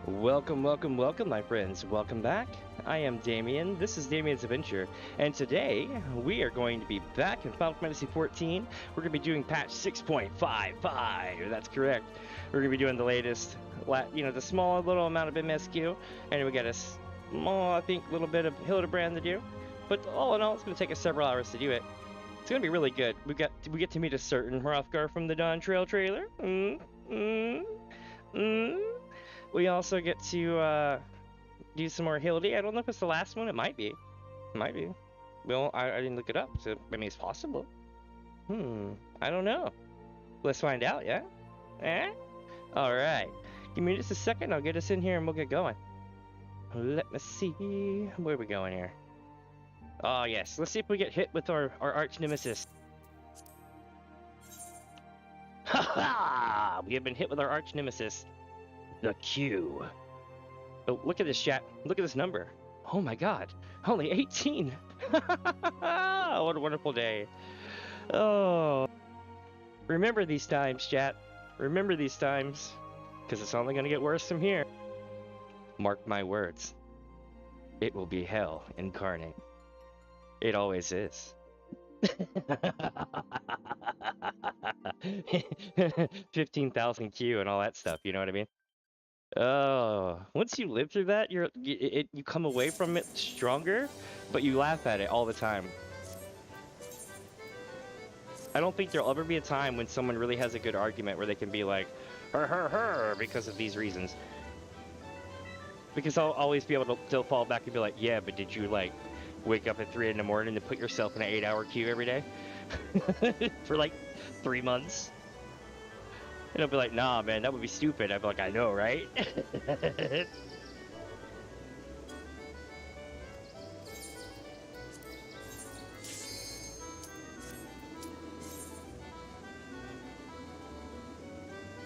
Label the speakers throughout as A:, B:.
A: Welcome, welcome, welcome, my friends. Welcome back. I am Damien. This is DamiensAdventure, and today we are going to be back in Final Fantasy XIV. We're going to be doing patch 6.55. That's correct. We're going to be doing the latest, the small little amount of MSQ, and we got a small, I think, little bit of Hildibrand to do. But all in all, it's going to take us several hours to do it. It's going to be really good. We get to meet a certain Hrothgar from the Dawntrail trailer. We also get to do some more Hildy. I don't know if it's the last one. It might be. It might be. Well, I didn't look it up, so I mean it's possible. I don't know. Let's find out, yeah? Eh? Alright. Give me just a second, I'll get us in here and we'll get going. Let me see. Where are we going here? Oh yes, let's see if we get hit with our arch nemesis. Haha! We have been hit with our arch nemesis. The Q. Oh, look at this chat. Look at this number. Oh my god. Only 18. What a wonderful day. Oh. Remember these times, chat. Remember these times. Because it's only going to get worse from here. Mark my words. It will be hell incarnate. It always is. 15,000 Q and all that stuff, you know what I mean? Oh, once you live through that, you come away from it stronger, but you laugh at it all the time. I don't think there'll ever be a time when someone really has a good argument where they can be like, her, because of these reasons. Because I'll always be able to still fall back and be like, yeah, but did you like wake up at 3 in the morning and put yourself in an 8-hour queue every day? For like 3 months? And I'll be like, nah, man, that would be stupid. I'd be like, I know, right?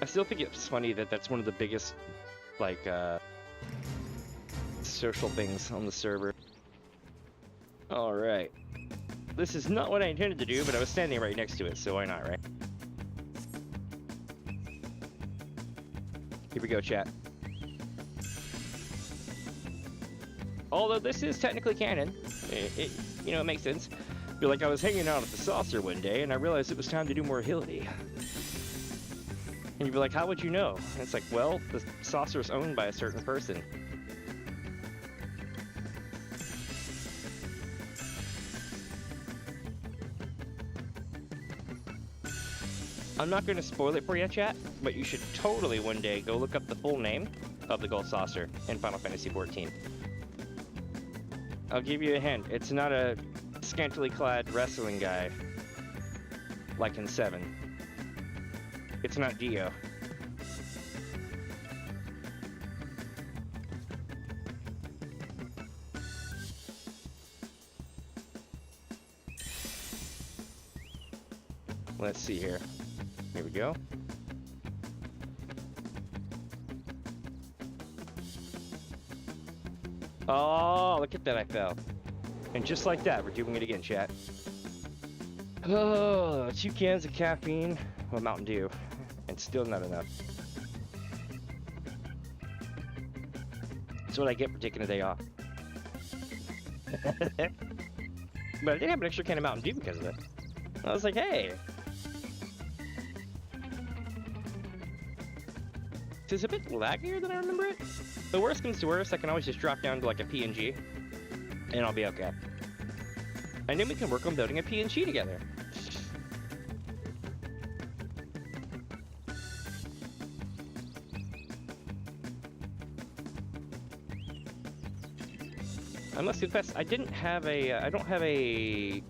A: I still think it's funny that that's one of the biggest, like, social things on the server. Alright. This is not what I intended to do, but I was standing right next to it, so why not, right? Here we go, chat. Although this is technically canon, it makes sense. Feel like I was hanging out at the saucer one day, and I realized it was time to do more Hildy. And you'd be like, how would you know? And it's like, well, the saucer is owned by a certain person. I'm not going to spoil it for you, chat, but you should totally one day go look up the full name of the gold saucer in Final Fantasy XIV. I'll give you a hint. It's not a scantily clad wrestling guy like in 7. It's not Dio. Let's see here. Here we go. Oh, look at that, I fell. And just like that, we're doing it again, chat. Oh, 2 cans of caffeine, well, Mountain Dew, and still not enough. That's what I get for taking a day off. But I did have an extra can of Mountain Dew because of it. I was like, hey. It's a bit laggier than I remember it. The worst comes to worst, I can always just drop down to like a PNG, and I'll be okay. And then we can work on building a PNG together. I must confess, I don't have a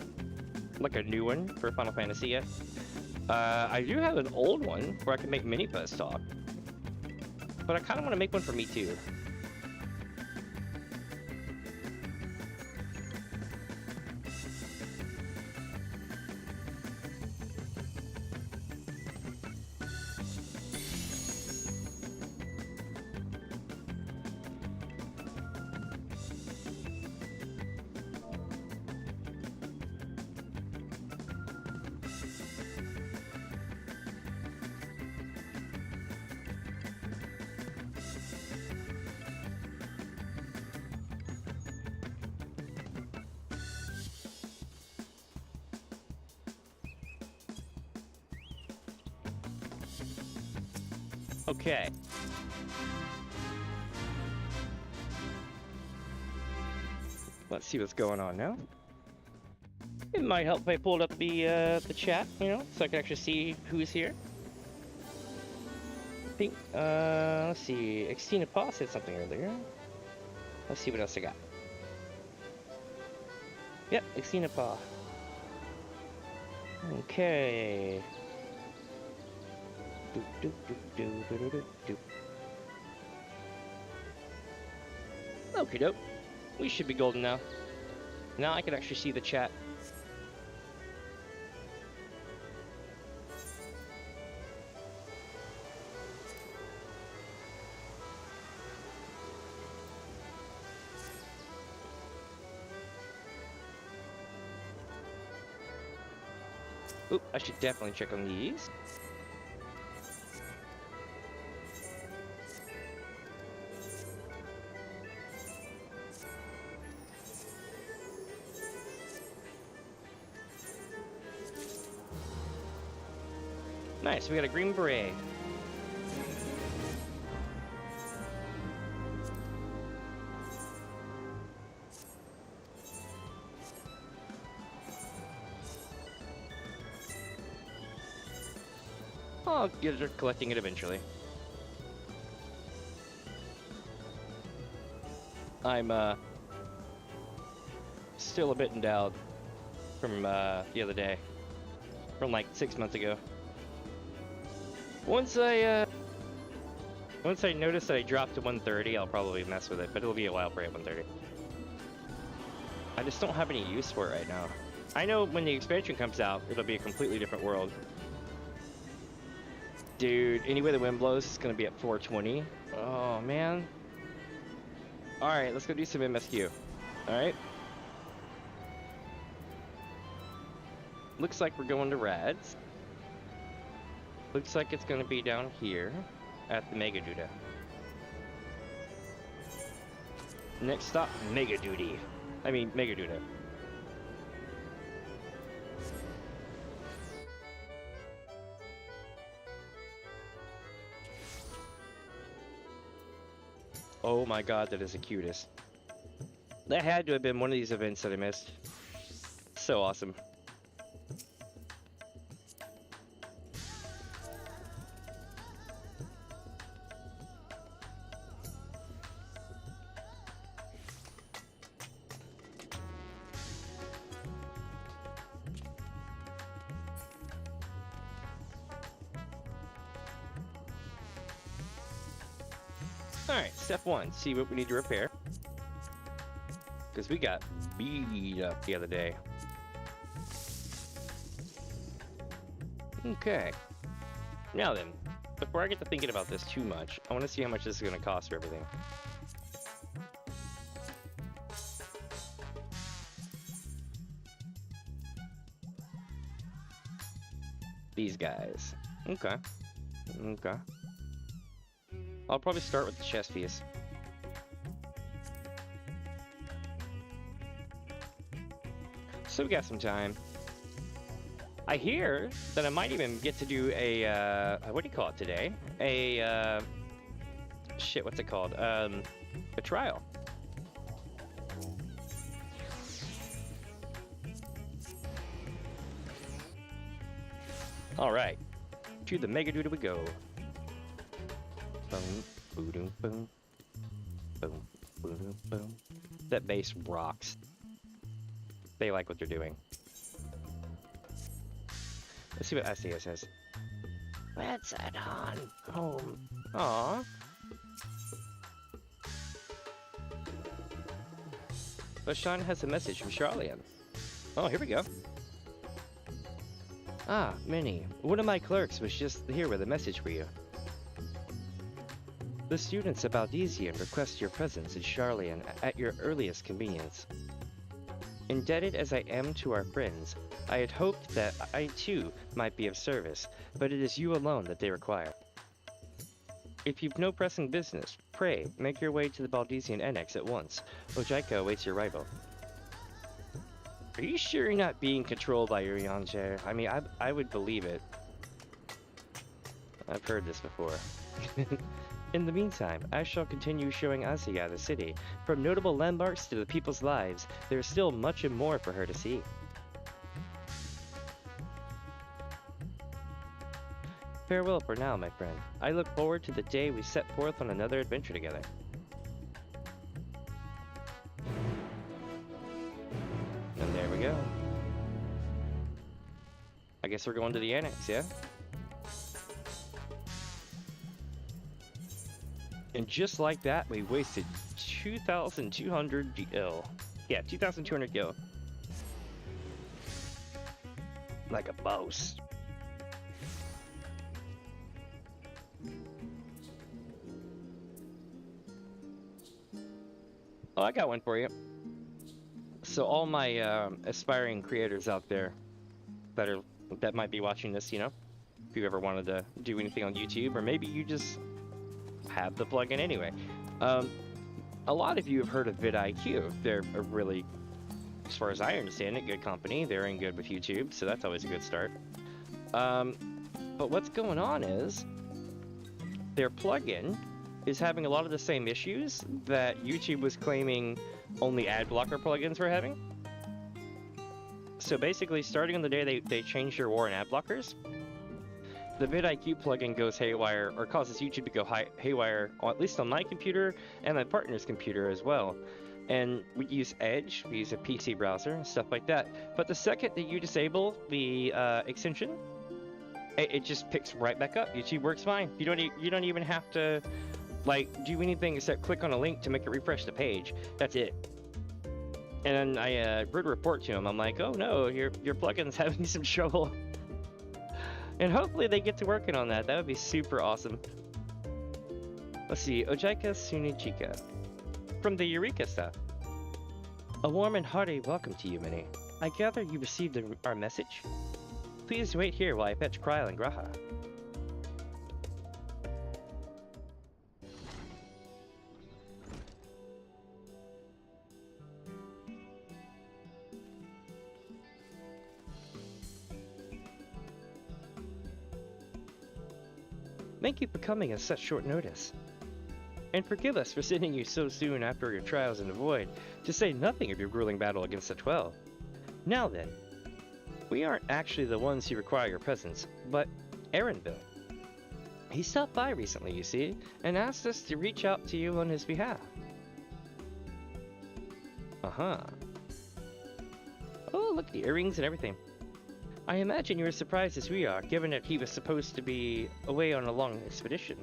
A: like a new one for Final Fantasy yet. I do have an old one where I can make mini buzz talk. But I kind of want to make one for me too. Okay. Let's see what's going on now. It might help if I pulled up the chat, you know, so I can actually see who's here. I think, let's see, Xtina Paw said something earlier. Let's see what else I got. Yep, Xtina Paw. Okay. Okie doke. We should be golden now. Now I can actually see the chat. Oop, I should definitely check on these. Nice, we got a green beret. I'll get her collecting it eventually. I'm still a bit in doubt from the other day, from like 6 months ago. Once I notice that I dropped to 130, I'll probably mess with it, but it'll be a while for it at 130. I just don't have any use for it right now. I know when the expansion comes out, it'll be a completely different world. Dude, any way the wind blows, it's gonna be at 420. Oh man. Alright, let's go do some MSQ. Alright. Looks like we're going to Rads. Looks like it's gonna be down here at the Mega Duda. Next stop, Mega Duty. I mean, Mega Duda. Oh my god, that is the cutest. That had to have been one of these events that I missed. So awesome. Alright, step one, see what we need to repair. Because we got beat up the other day. Okay. Now then, before I get to thinking about this too much, I want to see how much this is going to cost for everything. These guys. Okay. Okay. I'll probably start with the chest piece. So we got some time. I hear that I might even get to do a, what do you call it today? A, shit, what's it called? A trial. Alright, to the Mega Duda we go. Boom, boom, boom, boom, boom, boom. That bass rocks. They like what they're doing. Let's see what Astia says. Let's head on home. Aww. Bashan has a message from Charlian. Oh, here we go. Ah, Minnie. One of my clerks was just here with a message for you. The students of Baldesian request your presence in Charlian at your earliest convenience. Indebted as I am to our friends, I had hoped that I too might be of service, but it is you alone that they require. If you've no pressing business, pray make your way to the Baldesian Annex at once. Ojaika awaits your arrival. Are you sure you're not being controlled by your Eorzea? I mean, I would believe it. I've heard this before. In the meantime, I shall continue showing Eorzea the city. From notable landmarks to the people's lives, there is still much and more for her to see. Farewell for now, my friend. I look forward to the day we set forth on another adventure together. And there we go. I guess we're going to the annex, yeah? And just like that, we wasted 2,200 gil. Yeah, 2,200 gil. Like a boss. Oh, I got one for you. So all my aspiring creators out there that might be watching this, you know, if you ever wanted to do anything on YouTube, or maybe you just have the plugin anyway. A lot of you have heard of vidIQ. They're a really, as far as I understand it, good company. They're in good with YouTube, so that's always a good start. But what's going on is their plugin is having a lot of the same issues that YouTube was claiming only ad blocker plugins were having. So basically, starting on the day they changed their war in ad blockers, the vidIQ plugin goes haywire, or causes YouTube to go haywire, at least on my computer and my partner's computer as well. And we use Edge, we use a PC browser, and stuff like that. But the second that you disable the extension, it just picks right back up. YouTube works fine. You don't even have to like do anything except click on a link to make it refresh the page. That's it. And then I wrote a report to him. I'm like, oh no, your plugin's having some trouble. And hopefully they get to working on that. That would be super awesome. Let's see, Ojaika Sunichika from the Eureka stuff. A warm and hearty welcome to you, Minnie. I gather you received our message? Please wait here while I fetch Kryl and Graha. Thank you for coming at such short notice. And forgive us for sending you so soon after your trials in the void, to say nothing of your grueling battle against the 12. Now then, we aren't actually the ones who require your presence, but Aaronville. He stopped by recently, you see, and asked us to reach out to you on his behalf. Uh-huh. Oh, look, the earrings and everything. I imagine you were surprised as we are, given that he was supposed to be away on a long expedition.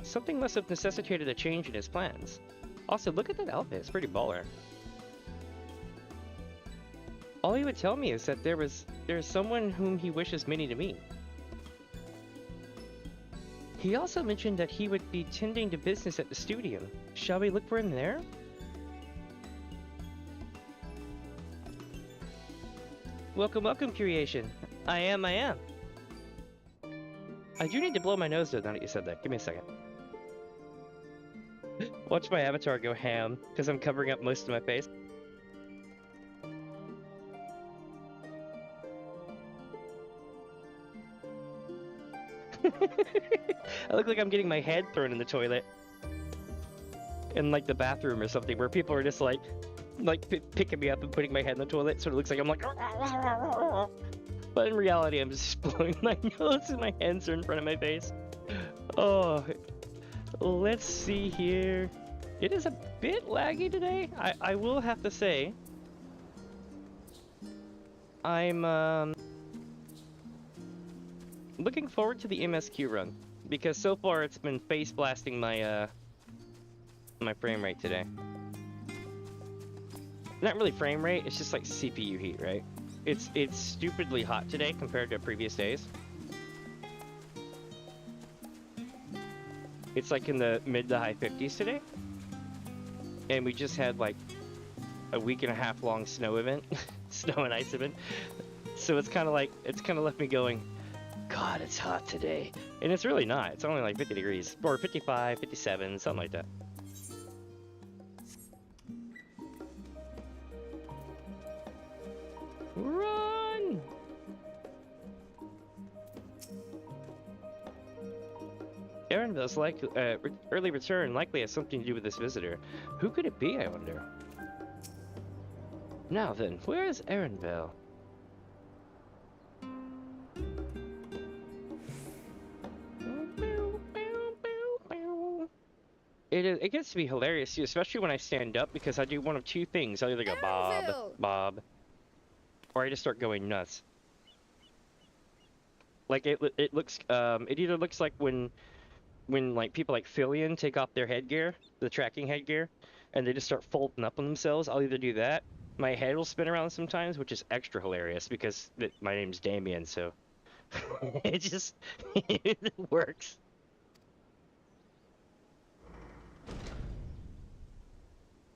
A: Something must have necessitated a change in his plans. Also, look at that outfit, it's pretty baller. All he would tell me is that there's someone whom he wishes Minnie to meet. He also mentioned that he would be tending to business at the studio. Shall we look for him there? Welcome, welcome, Creation. I am. I do need to blow my nose though, now that you said that. Give me a second. Watch my avatar go ham, because I'm covering up most of my face. I look like I'm getting my head thrown in the toilet. In like the bathroom or something, where people are just like picking me up and putting my head in the toilet, so it looks like I'm like... But in reality, I'm just blowing my nose and my hands are in front of my face. Oh, let's see here. It is a bit laggy today. I will have to say, I'm looking forward to the MSQ run, because so far it's been face blasting my my frame rate today. Not really frame rate, it's just like CPU heat, right? It's stupidly hot today compared to previous days. It's like in the mid to high 50s today. And we just had like a week and a half long snow event, snow and ice event. So it's kind of left me going, God, it's hot today. And it's really not, it's only like 50 degrees, or 55, 57, something like that. Run! Erenvil's early return likely has something to do with this visitor. Who could it be, I wonder? Now then, where is Erenvil? It gets to be hilarious too, especially when I stand up, because I do one of two things. I either go Bob, or I just start going nuts. Like it looks it either looks like when like people like Fillion take off their headgear, the tracking headgear, and they just start folding up on themselves. I'll either do that. My head will spin around sometimes, which is extra hilarious because my name's Damien, so it just it works.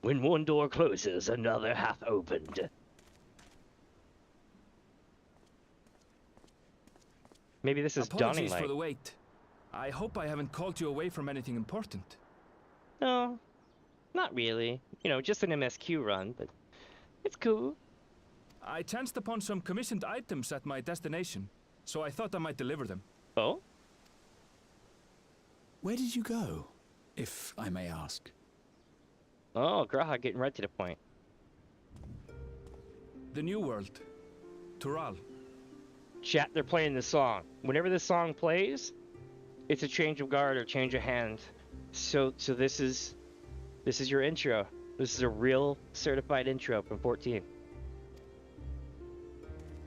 A: When one door closes, another hath opened. Maybe this is dawning light.
B: Apologies for the wait. I hope I haven't called you away from anything important.
A: No, not really. You know, just an MSQ run, but it's cool.
B: I chanced upon some commissioned items at my destination, so I thought I might deliver them.
A: Oh?
C: Where did you go, if I may ask?
A: Oh, Graha getting right to the point.
B: The New World. Tural.
A: Chat, they're playing this song. Whenever this song plays, it's a change of guard or change of hand. So this is your intro. This is a real certified intro from 14.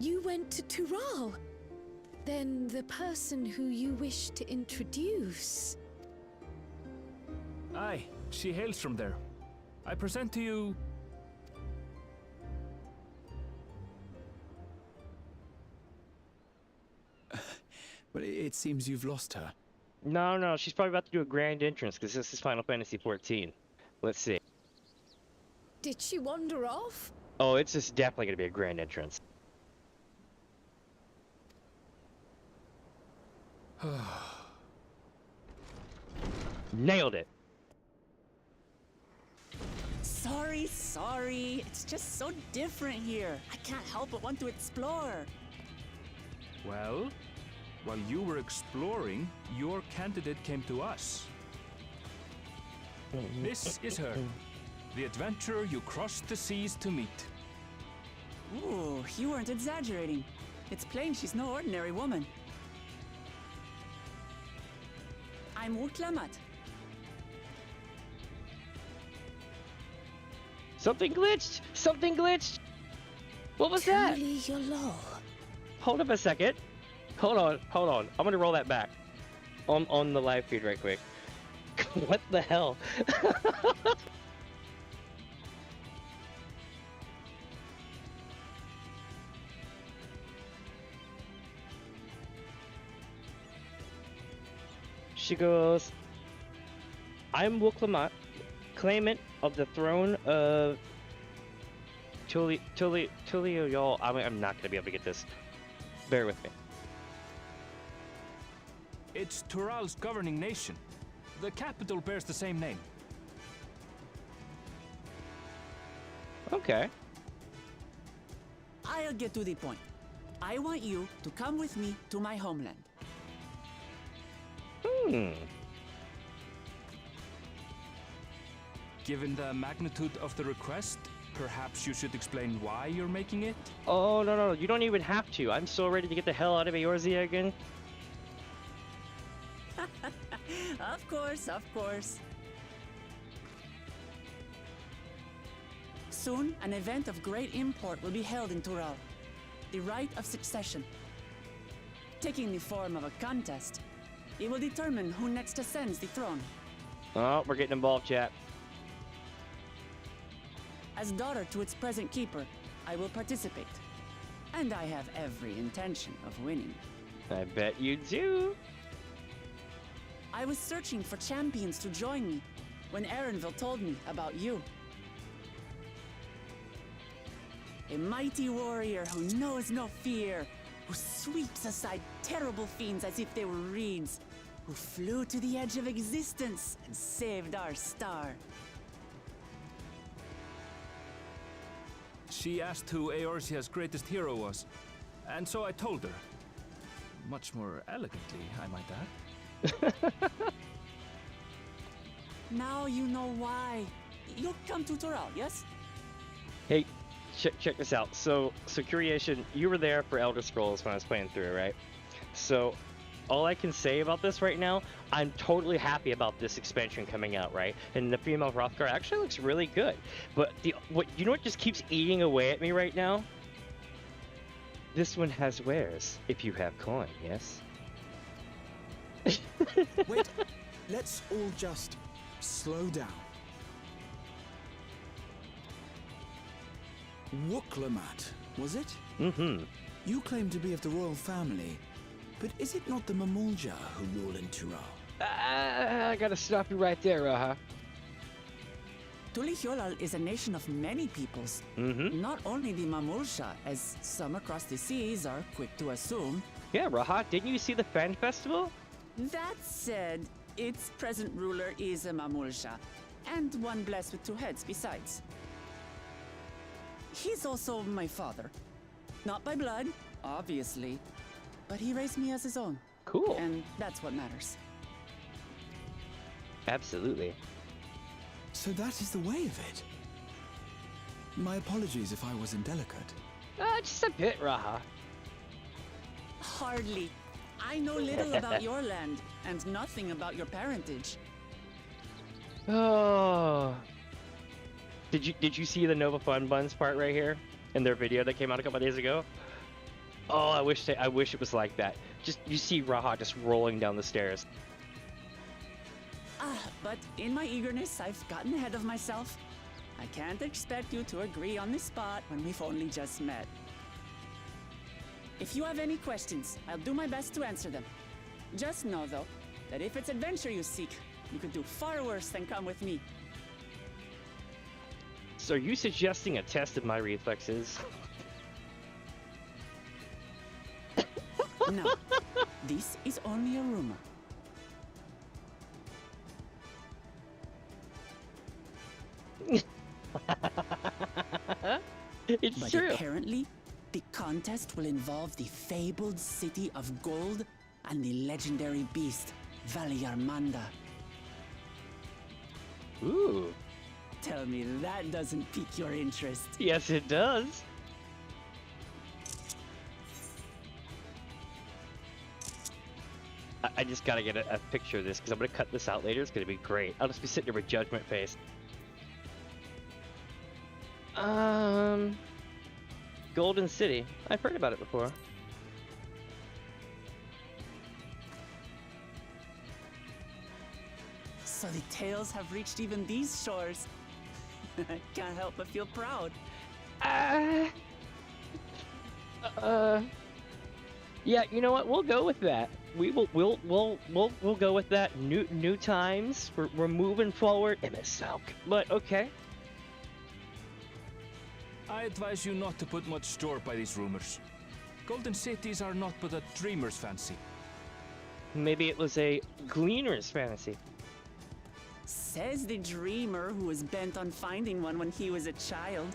D: You went to Tural? Then the person who you wish to introduce...
B: Aye, she hails from there. I present to you...
C: But it seems you've lost her.
A: No, she's probably about to do a grand entrance because this is Final Fantasy XIV. Let's see.
D: Did she wander off?
A: Oh, it's just definitely going to be a grand entrance. Nailed it.
E: Sorry. It's just so different here. I can't help but want to explore.
B: Well, while you were exploring, your candidate came to us. This is her. The adventurer you crossed the seas to meet.
E: Ooh, you weren't exaggerating. It's plain she's no ordinary woman. I'm Uklamat.
A: Something glitched! Something glitched! What was that?
D: Truly your law.
A: Hold up a second. Hold on. I'm gonna roll that back. On the live feed right quick. What the hell? She goes, I'm Wuklamat, claimant of the throne of Tulio, y'all. I'm not gonna be able to get this. Bear with me.
B: It's Tural's governing nation. The capital bears the same name.
A: Okay.
E: I'll get to the point. I want you to come with me to my homeland.
B: Given the magnitude of the request, perhaps you should explain why you're making it?
A: Oh, no, you don't even have to. I'm so ready to get the hell out of Eorzea again.
E: Of course. Soon, an event of great import will be held in Tural. The Rite of Succession. Taking the form of a contest, it will determine who next ascends the throne.
A: Oh, we're getting involved, chat.
E: As daughter to its present keeper, I will participate. And I have every intention of winning.
A: I bet you do.
E: I was searching for champions to join me when Erenvil told me about you. A mighty warrior who knows no fear, who sweeps aside terrible fiends as if they were reeds, who flew to the edge of existence and saved our star.
B: She asked who Eorzea's greatest hero was, and so I told her. Much more elegantly, I might add.
E: Now you know why. You'll come to Toral, yes?
A: Hey, check this out. So Creation, you were there for Elder Scrolls when I was playing through it, right? So all I can say about this right now, I'm totally happy about this expansion coming out, right? And the female Hrothgar actually looks really good. But you know what just keeps eating away at me right now? This one has wares, if you have coin, yes?
C: Wait, let's all just slow down. Wooklamat, was it?
A: Mm-hmm.
C: You claim to be of the royal family, but is it not the Mamulja who rule in Tural?
A: I gotta stop you right there, Raha.
E: Tulihyolal is a nation of many peoples.
A: Mm-hmm.
E: Not only the Mamulsha, as some across the seas are quick to assume.
A: Yeah, Raha, didn't you see the fan festival?
E: That said, its present ruler is a Mamulsha, and one blessed with two heads besides. He's also my father. Not by blood, obviously, but he raised me as his own.
A: Cool.
E: And that's what matters.
A: Absolutely.
C: So that is the way of it. My apologies if I was indelicate.
A: Just a bit, Raha.
E: Hardly. I know little about your land, and nothing about your parentage.
A: Oh. Did you see the Nova Fun Buns part right here in their video that came out a couple days ago? Oh, I wish it was like that. Just you see Raha just rolling down the stairs.
E: But in my eagerness, I've gotten ahead of myself. I can't expect you to agree on the spot when we've only just met. If you have any questions, I'll do my best to answer them. Just know, though, that if it's adventure you seek, you could do far worse than come with me.
A: So are you suggesting a test of my reflexes?
E: No, this is only a rumor.
A: It's
E: But
A: true.
E: apparently, the contest will involve the fabled city of gold and the legendary beast, Valiarmanda.
A: Ooh.
E: Tell me that doesn't pique your interest.
A: Yes, it does. I just gotta get a picture of this because I'm gonna cut this out later. It's gonna be great. I'll just be sitting there with judgment face. Golden City. I've heard about it before.
E: So the tales have reached even these shores. I can't help but feel proud.
A: Yeah, you know what? We'll go with that. We'll go with that. New times. We're moving forward. MSL. But okay.
B: I advise you not to put much store by these rumors. Golden cities are not but a dreamer's fancy.
A: Maybe it was a gleaner's fantasy.
E: Says the dreamer who was bent on finding one when he was a child.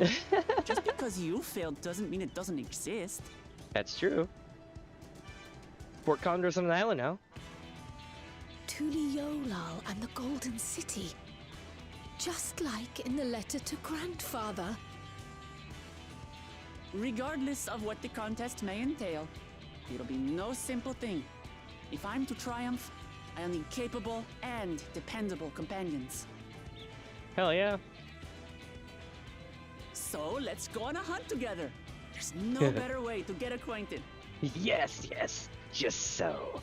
E: Just because you failed doesn't mean it doesn't exist.
A: That's true. Fort Condor's on an island now.
D: Tuliolal and the Golden City. Just like in the letter to Grandfather.
E: Regardless of what the contest may entail, it'll be no simple thing. If I'm to triumph, I'll need capable and dependable companions.
A: Hell yeah.
E: So let's go on a hunt together. There's no better way to get acquainted.
A: Yes, just so.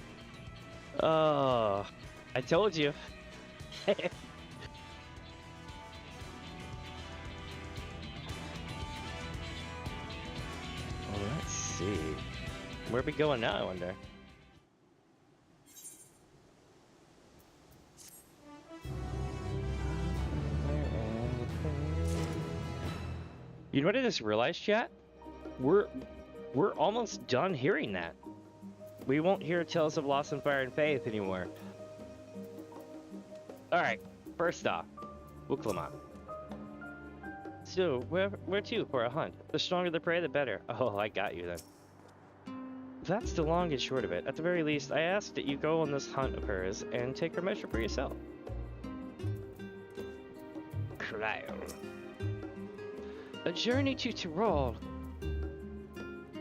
A: Oh, I told you. Well, let's see. Where are we going now, I wonder? You know what I just realized, chat? We're almost done hearing that. We won't hear Tales of Lost and Fire and Faith anymore. Alright, first off, Wooklamat. So, where to for a hunt? The stronger the prey, the better. Oh, I got you then. that's the long and short of it. At the very least, I ask that you go on this hunt of hers and take her measure for yourself. Cryo. A journey to Tyrol.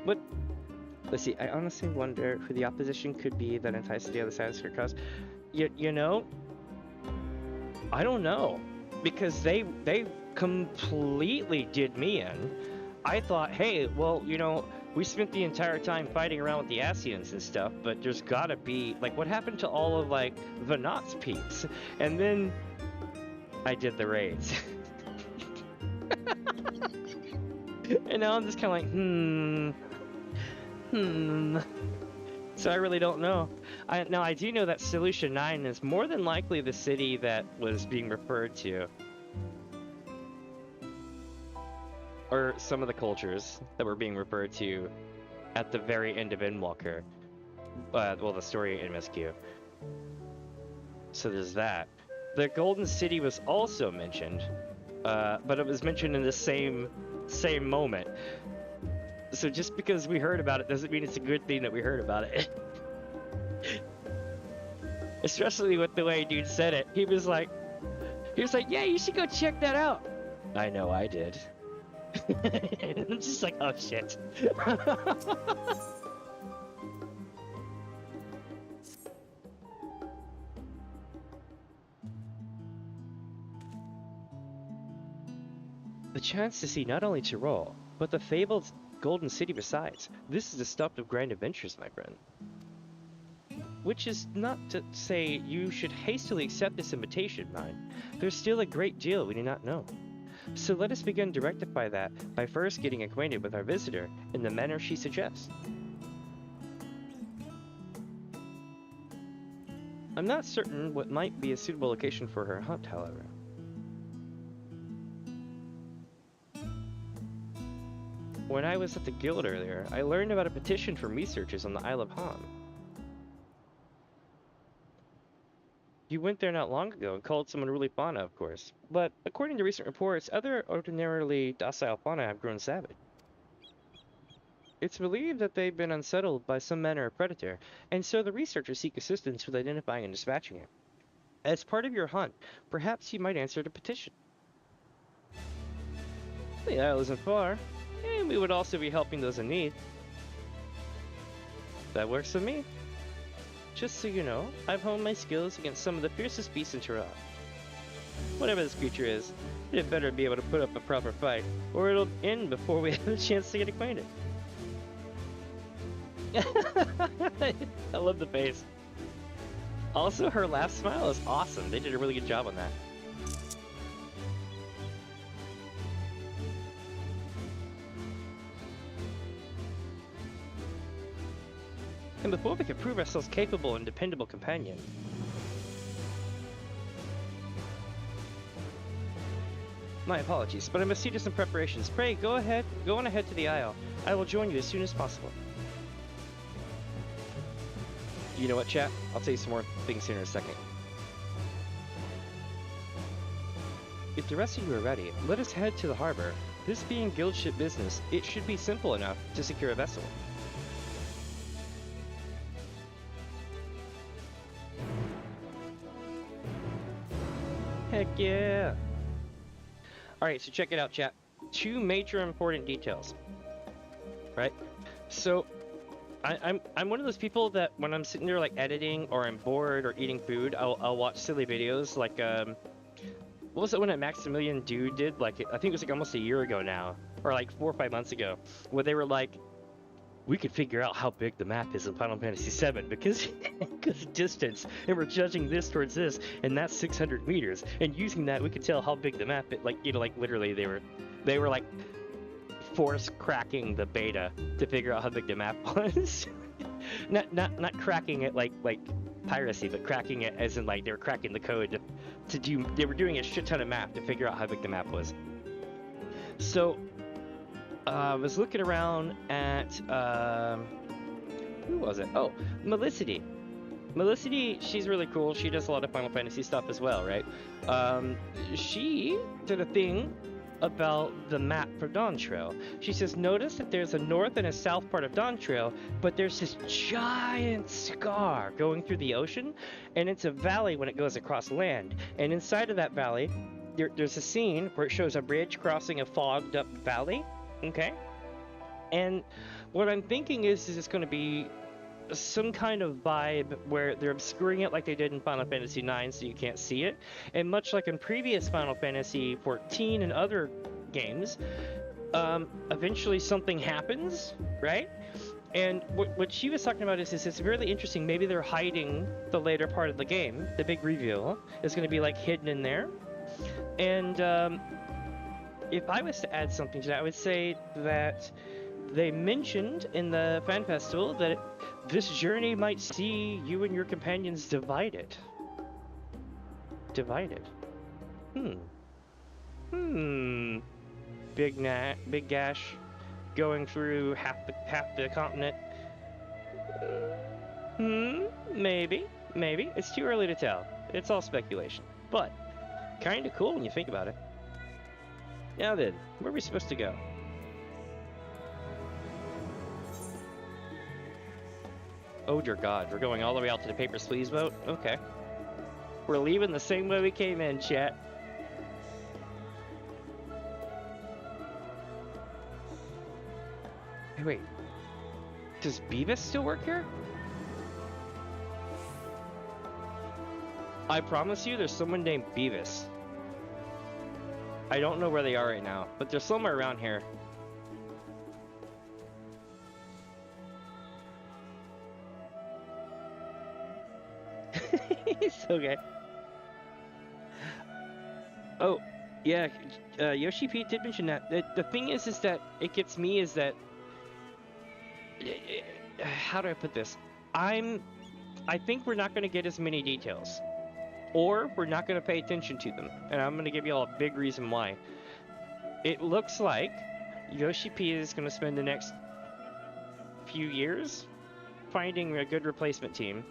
A: What? Let's see, I honestly wonder who the opposition could be that entices the other side of the cause. You know, I don't know. Because they completely did me in. I thought, hey, well, you know, we spent the entire time fighting around with the Asians and stuff, but there's gotta be, like, what happened to all of, like, the Knots peeps? And then I did the raids. And now I'm just kind of like, So I really don't know. Now I do know that Solution 9 is more than likely the city that was being referred to. Or some of the cultures that were being referred to at the very end of Endwalker. Well, the story in MSQ. So there's that. The Golden City was also mentioned, but it was mentioned in the same moment. So just because we heard about it doesn't mean it's a good thing that we heard about it. Especially with the way dude said it. He was like, yeah, you should go check that out. I know I did. I'm just like, oh shit. The chance to see not only Tyrol, but the fabled Golden City besides. This is the stuff of grand adventures, my friend. Which is not to say you should hastily accept this invitation, mine. There's still a great deal we do not know. So let us begin to rectify that by first getting acquainted with our visitor in the manner she suggests. I'm not certain what might be a suitable location for her hunt, however. When I was at the guild earlier, I learned about a petition from researchers on the Isle of Han. You went there not long ago and called someone really fauna, of course. But according to recent reports, other ordinarily docile fauna have grown savage. It's believed that they've been unsettled by some manner of predator, and so the researchers seek assistance with identifying and dispatching it. As part of your hunt, perhaps you might answer the petition. The isle isn't far, and we would also be helping those in need. That works for me. Just so you know, I've honed my skills against some of the fiercest beasts in Tyrol. Whatever this creature is, it better be able to put up a proper fight, or it'll end before we have a chance to get acquainted. I love the face. Also, her laugh smile is awesome. They did a really good job on that. And before we can prove ourselves capable and dependable companion. My apologies, but I must see to some preparations. Pray, go on ahead to the Isle. I will join you as soon as possible. You know what, chat? I'll tell you some more things here in a second. If the rest of you are ready, let us head to the harbor. This being guild ship business, it should be simple enough to secure a vessel. Heck yeah! Alright, so check it out, chat. Two major important details. Right? So, I'm one of those people that when I'm sitting there like editing or I'm bored or eating food, I'll watch silly videos like what was that one that Maximilian Dude did? Like I think it was like almost a year ago now, or like 4 or 5 months ago, where they were like, we could figure out how big the map is in Final Fantasy VII because of distance, and we're judging this towards this, and that's 600 meters, and using that we could tell how big the map is. Like, you know, like literally they were like force cracking the beta to figure out how big the map was. not cracking it like piracy, but cracking it as in like they were cracking the code to do. They were doing a shit ton of math to figure out how big the map was. So I was looking around at who was it? Oh, Melicity. Melicity, she's really cool. She does a lot of Final Fantasy stuff as well, right? She did a thing about the map for Dawntrail. She says, notice that there's a north and a south part of Dawntrail, but there's this giant scar going through the ocean, and it's a valley when it goes across land. And inside of that valley, there's a scene where it shows a bridge crossing a fogged up valley. Okay? And what I'm thinking is it's going to be some kind of vibe where they're obscuring it like they did in Final Fantasy IX so you can't see it, and much like in previous Final Fantasy XIV and other games, eventually something happens, right? And what she was talking about is it's really interesting. Maybe they're hiding the later part of the game. The big reveal is going to be like hidden in there. And if I was to add something to that, I would say that they mentioned in the fan festival that this journey might see you and your companions divided. Divided. Big gash going through half the continent. Maybe. It's too early to tell. It's all speculation. But kind of cool when you think about it. Now then, where are we supposed to go? Oh dear God, we're going all the way out to the Papers, Please boat? Okay. We're leaving the same way we came in, chat. Hey, wait. Does Beavis still work here? I promise you there's someone named Beavis. I don't know where they are right now, but they're somewhere around here. It's okay. Oh, yeah, Yoshi P did mention that. The thing is that it gets me is that... how do I put this? I think we're not going to get as many details. Or we're not going to pay attention to them. And I'm going to give you all a big reason why. It looks like Yoshi P is going to spend the next few years finding a good replacement team.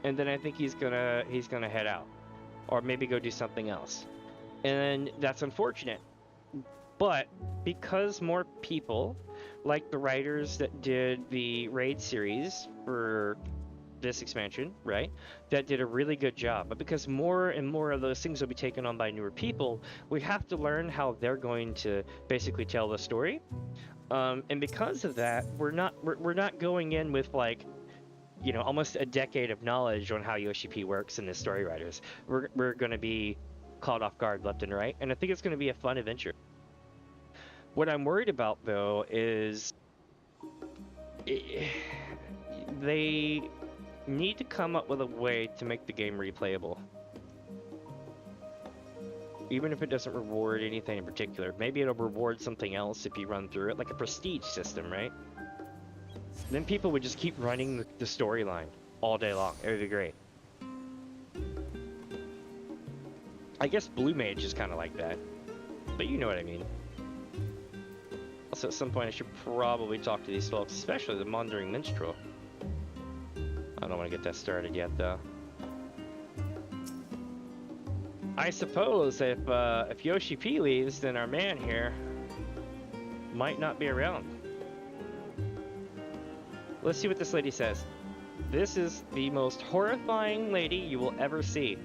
A: And then I think he's gonna head out, or maybe go do something else, and that's unfortunate. But because more people, like the writers that did the raid series for this expansion, right, that did a really good job, but because more and more of those things will be taken on by newer people, we have to learn how they're going to basically tell the story. And because of that, we're not going in with like, you know, almost a decade of knowledge on how Yoshi P works and his story writers. We're going to be caught off guard left and right, and I think it's going to be a fun adventure. What I'm worried about, though, is they need to come up with a way to make the game replayable. Even if it doesn't reward anything in particular. Maybe it'll reward something else if you run through it, like a prestige system, right? Then people would just keep running the storyline all day long. It would be great. I guess Blue Mage is kind of like that, but you know what I mean. Also, at some point, I should probably talk to these folks, especially the Wandering Minstrel. I don't want to get that started yet, though. I suppose if Yoshi P leaves, then our man here might not be around. Let's see what this lady says. This is the most horrifying lady you will ever see.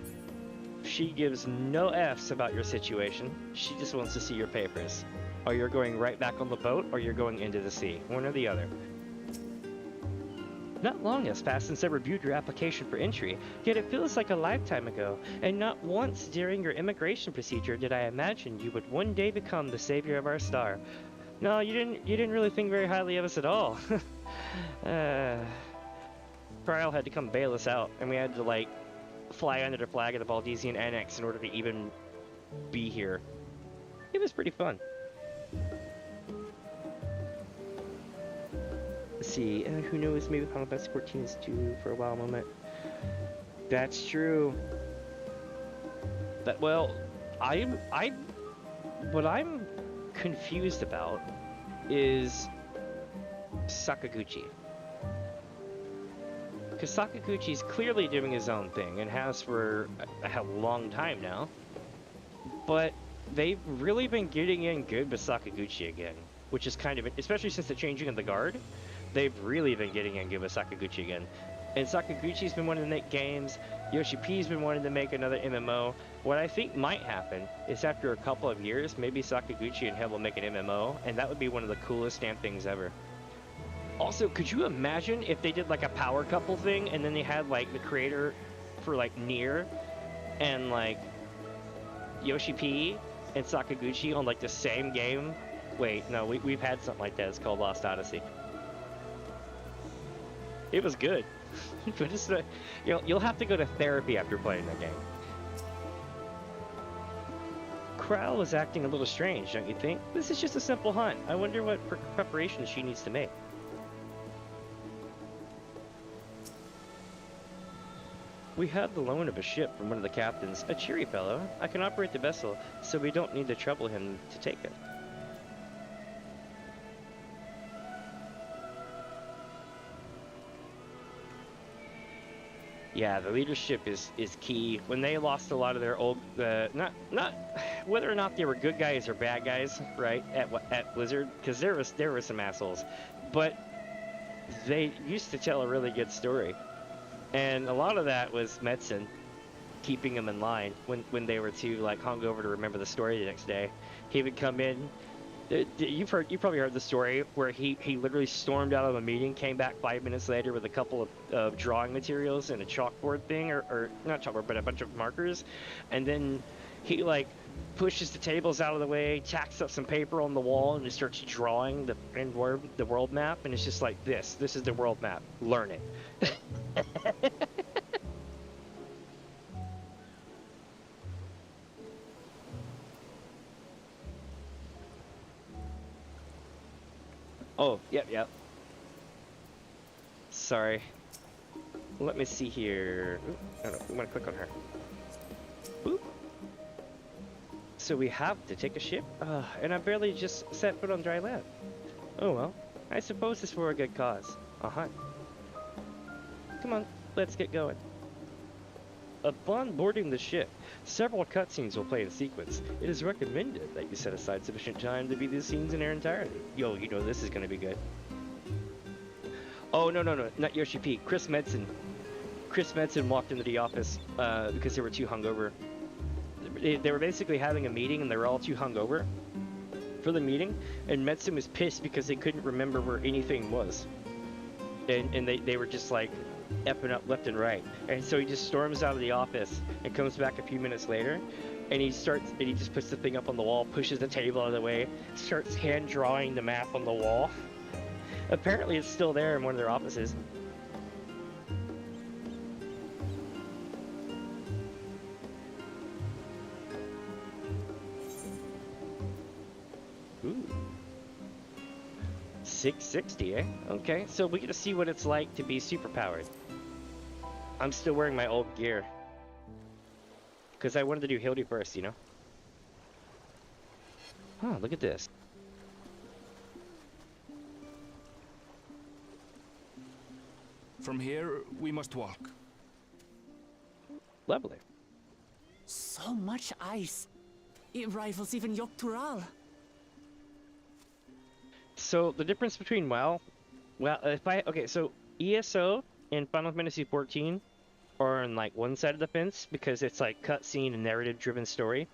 A: She gives no F's about your situation. She just wants to see your papers. Or you're going right back on the boat, or you're going into the sea. One or the other. Not long has passed since I reviewed your application for entry, yet it feels like a lifetime ago, and not once during your immigration procedure did I imagine you would one day become the savior of our star. No, you didn't really think very highly of us at all. Trial had to come bail us out, and we had to, like, fly under the flag of the Valdesian Annex in order to even be here. It was pretty fun. Let's see, who knows, maybe Final Fantasy XIV is due for a while moment. That's true. That, well, what I'm confused about is Sakaguchi. Because Sakaguchi's clearly doing his own thing, and has for a long time now. But they've really been getting in good with Sakaguchi again, which is kind of, especially since the changing of the guard, they've really been getting in good with Sakaguchi again. And Sakaguchi's been wanting to make games, Yoshi P's been wanting to make another MMO. What I think might happen is after a couple of years, maybe Sakaguchi and him will make an MMO, and that would be one of the coolest damn things ever. Also, could you imagine if they did like a power couple thing, and then they had like the creator for like Nier, and like Yoshi P and Sakaguchi on like the same game? Wait, no, we've had something like that. It's called Lost Odyssey. It was good. But it's, you'll have to go to therapy after playing that game. Krell is acting a little strange, don't you think? This is just a simple hunt. I wonder what preparations she needs to make. We have the loan of a ship from one of the captains, a cheery fellow. I can operate the vessel, so we don't need to trouble him to take it. Yeah, the leadership is key. When they lost a lot of their old, not whether or not they were good guys or bad guys, right? At Blizzard, because there were some assholes, but they used to tell a really good story, and a lot of that was Metzen keeping them in line when they were too like hungover to remember the story the next day. He would come in. You probably heard the story where he literally stormed out of a meeting, came back 5 minutes later with a couple of drawing materials and a chalkboard thing, or not chalkboard, but a bunch of markers, and then he like pushes the tables out of the way, tacks up some paper on the wall, and just starts drawing the world map, and it's just like this is the world map. Learn it. Oh, yep. Sorry. Let me see here. Ooh, I don't know, we want to click on her. Boop. So we have to take a ship? And I barely just set foot on dry land. Oh well, I suppose it's for a good cause. Come on, let's get going. Upon boarding the ship, several cutscenes will play in sequence. It is recommended that you set aside sufficient time to view these scenes in their entirety. Yo, you know this is going to be good. Oh, no, not Yoshi P. Chris Metzen. Chris Metzen walked into the office because they were too hungover. They were basically having a meeting and they were all too hungover for the meeting, and Metzen was pissed because they couldn't remember where anything was. And they were just like effing up left and right, and so he just storms out of the office and comes back a few minutes later, and he just puts the thing up on the wall, pushes the table out of the way, starts hand drawing the map on the wall. Apparently it's still there in one of their offices. Ooh. 660, eh? Okay, so we get to see what it's like to be superpowered. I'm still wearing my old gear, because I wanted to do Hildy first, you know? Huh, look at this.
B: From here, we must walk.
A: Lovely.
E: So much ice. It rivals even Yogg-Tural.
A: So the difference between so ESO and Final Fantasy XIV are on like one side of the fence because it's like cutscene and narrative-driven story.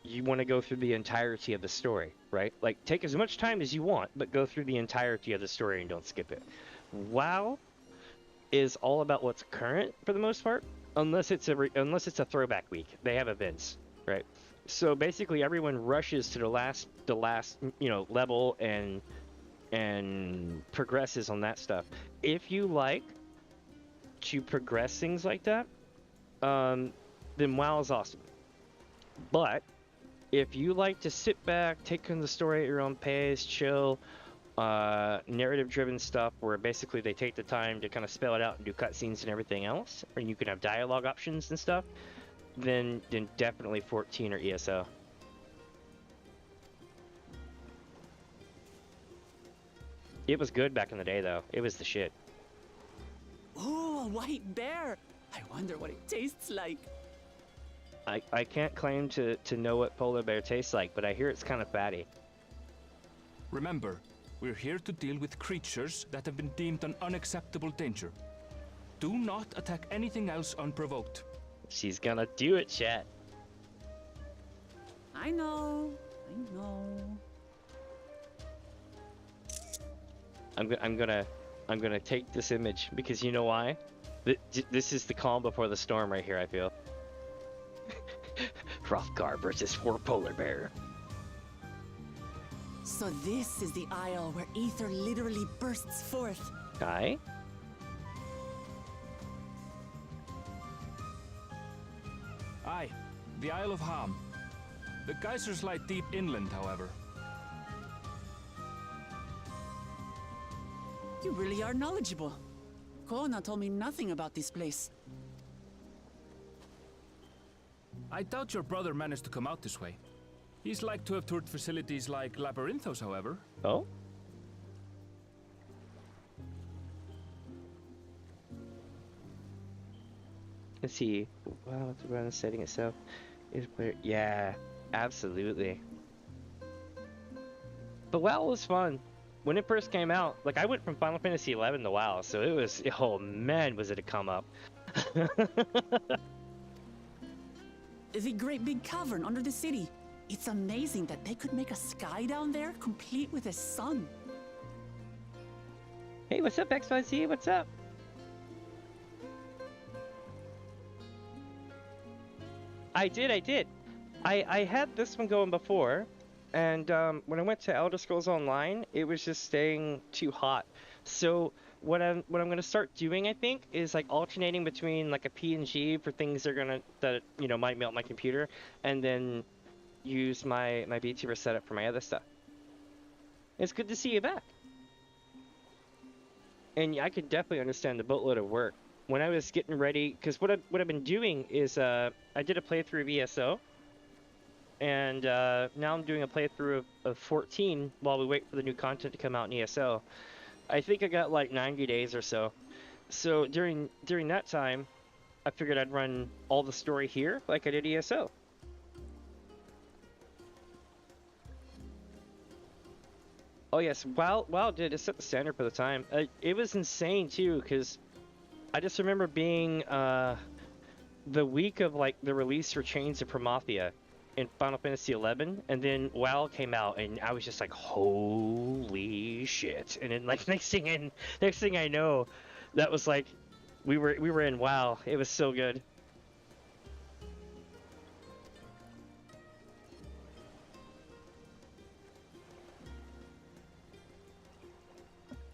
A: You want to go through the entirety of the story, right? Like take as much time as you want, but go through the entirety of the story and don't skip it. WoW is all about what's current for the most part, unless it's a throwback week. They have events, right? So basically, everyone rushes to the last level and progresses on that stuff. If you like to progress things like that, then WoW is awesome. But if you like to sit back, take in the story at your own pace, chill, narrative-driven stuff where basically they take the time to kind of spell it out and do cutscenes and everything else, and you can have dialogue options and stuff, then definitely 14 or ESO. It was good back in the day, though. It was the shit.
E: Oh, a white bear! I wonder what it tastes like.
A: I can't claim to know what polar bear tastes like, but I hear it's kind of fatty.
B: Remember, we're here to deal with creatures that have been deemed an unacceptable danger. Do not attack anything else unprovoked.
A: She's gonna do it, chat.
E: I know.
A: I'm gonna take this image because you know why? This is the calm before the storm right here. I feel. Hrothgar versus 4 polar bear.
E: So this is the isle where ether literally bursts forth.
A: Aye.
B: Aye, the Isle of Ham. The geysers lie deep inland, however.
E: You really are knowledgeable. Kona told me nothing about this place.
B: I doubt your brother managed to come out this way. He's like to have toured facilities like Labyrinthos, however.
A: Oh? Let's see. Wow, it's around the setting itself. Is where? Yeah, absolutely. But WoW was fun. When it first came out, like I went from Final Fantasy XI to WoW, so it was, oh man, was it a come up.
E: The great big cavern under the city. It's amazing that they could make a sky down there complete with a sun.
A: Hey, what's up, FFXIV? What's up? I did. I had this one going before, and when I went to Elder Scrolls Online, it was just staying too hot. So what I'm gonna start doing, I think, is like alternating between like a PNG for things that you know might melt my computer, and then use my VTuber setup for my other stuff. It's good to see you back. And I could definitely understand the boatload of work. When I was getting ready, because what I've been doing is I did a playthrough of ESO, and now I'm doing a playthrough of 14 while we wait for the new content to come out in ESO. I think I got like 90 days or so. So during that time, I figured I'd run all the story here like I did ESO. Oh yes, WoW did. It set the standard for the time. It was insane too, because I just remember being the week of like the release for Chains of Prometheia in Final Fantasy XI, and then WoW came out, and I was just like, holy shit! And then like next thing I know, that was like we were in WoW. It was so good.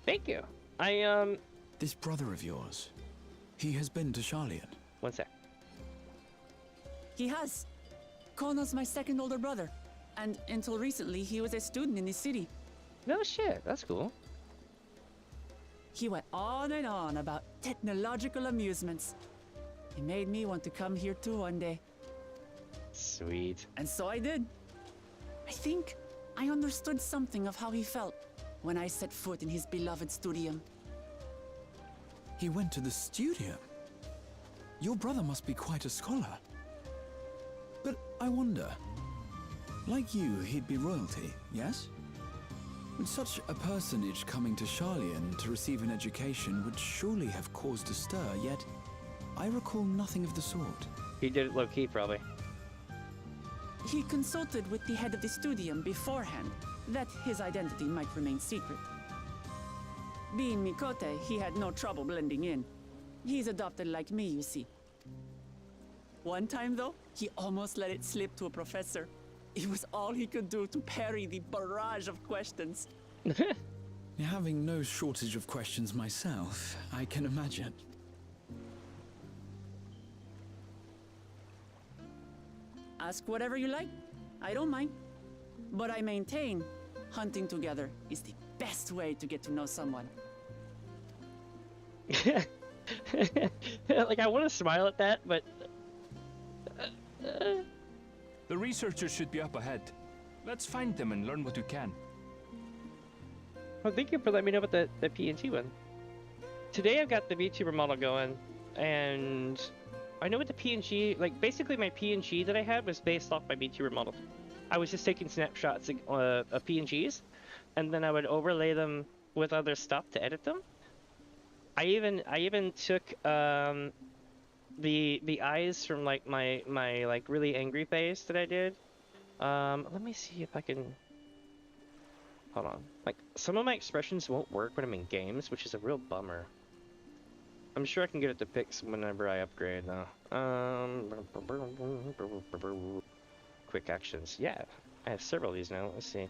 A: Thank you.
C: This brother of yours, he has been to Sharlayan.
A: One sec.
E: He has. Kono's my second older brother, and until recently he was a student in this city.
A: No shit, that's cool.
E: He went on and on about technological amusements. He made me want to come here too one day.
A: Sweet.
E: And so I did. I think I understood something of how he felt when I set foot in his beloved studium.
C: He went to the studium? Your brother must be quite a scholar. But I wonder, like you, he'd be royalty, yes? With such a personage coming to Sharlayan to receive an education would surely have caused a stir, yet I recall nothing of the sort.
A: He did it low-key, probably.
E: He consulted with the head of the studium beforehand, that his identity might remain secret. Being Mikote, he had no trouble blending in. He's adopted like me, you see. One time, though, he almost let it slip to a professor. It was all he could do to parry the barrage of questions.
C: Having no shortage of questions myself, I can imagine.
E: Ask whatever you like. I don't mind. But I maintain, hunting together is the best way to get to know someone.
A: Like, I want to smile at that, but...
B: The researchers should be up ahead. Let's find them and learn what we can.
A: Well, thank you for letting me know about the PNT one. Today I've got the VTuber model going, and I know what the PNG, like basically my PNG that I had was based off my VTuber model. I was just taking snapshots of PNGs, and then I would overlay them with other stuff to edit them. I even took the eyes from like my like really angry face that I did. Let me see if I can. Hold on. Like some of my expressions won't work when I'm in games, which is a real bummer. I'm sure I can get it to fix whenever I upgrade though. Quick actions. Yeah, I have several of these now. Let's see.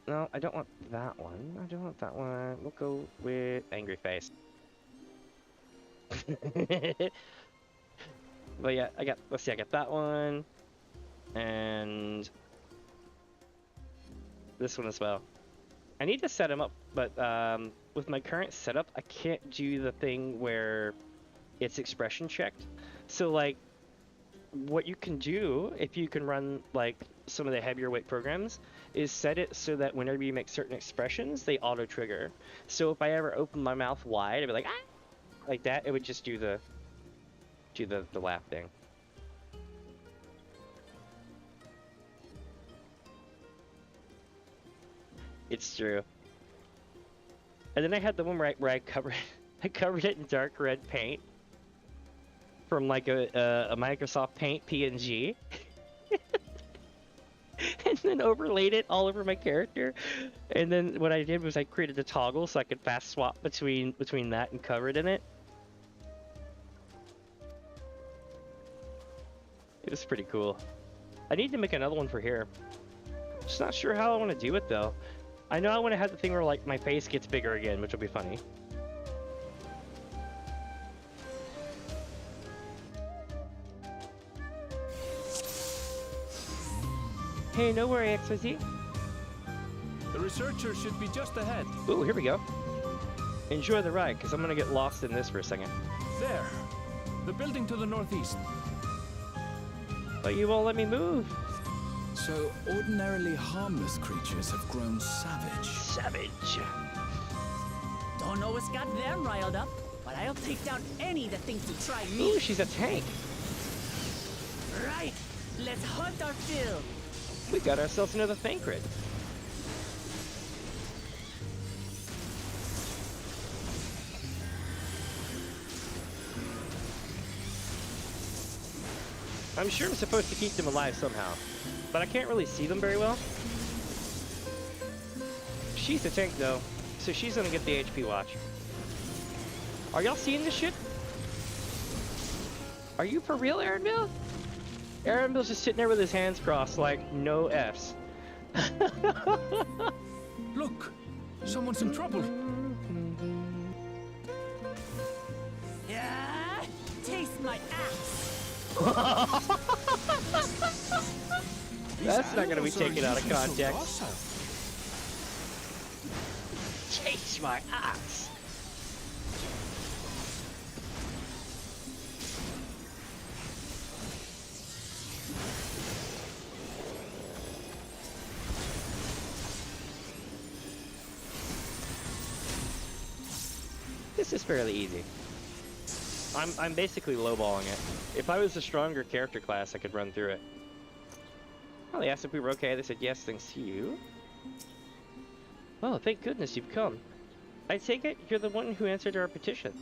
A: No, I don't want that one. I don't want that one. We'll go with angry face. But yeah, let's see, I got that one. And this one as well. I need to set them up, but with my current setup, I can't do the thing where it's expression checked. So like, what you can do, if you can run like some of the heavier weight programs, is set it so that whenever you make certain expressions, they auto trigger. So if I ever open my mouth wide, I'd be like, ah! Like that, it would just do the laugh thing. It's true. And then I had the one where I covered it in dark red paint from like a Microsoft Paint PNG. And then overlaid it all over my character. And then what I did was I created a toggle so I could fast swap between that and covered in it. It was pretty cool. I need to make another one for here. Just not sure how I want to do it though. I know I want to have the thing where like my face gets bigger again, which will be funny. Hey, no worry, XYZ.
B: The researcher should be just ahead.
A: Ooh, here we go. Enjoy the ride, because I'm going to get lost in this for a second.
B: There. The building to the northeast.
A: But you won't let me move.
C: So, ordinarily harmless creatures have grown savage.
A: Savage.
E: Don't know what's got them riled up, but I'll take down any that thinks to try me.
A: Ooh, she's a tank.
E: Right, let's hunt our fill.
A: We got ourselves another Thancred. I'm sure I'm supposed to keep them alive somehow, but I can't really see them very well. She's a tank though, so she's gonna get the HP watch. Are y'all seeing this shit? Are you for real, Aaronville? Aaronville's just sitting there with his hands crossed like no F's.
B: Look, someone's in trouble.
E: Yeah, taste my axe.
A: That's not gonna be taken out of context. Taste my axe. This is fairly easy. I'm basically lowballing it. If I was a stronger character class, I could run through it. Well, they asked if we were okay. They said yes, thanks to you. Oh, thank goodness you've come. I take it you're the one who answered our petition.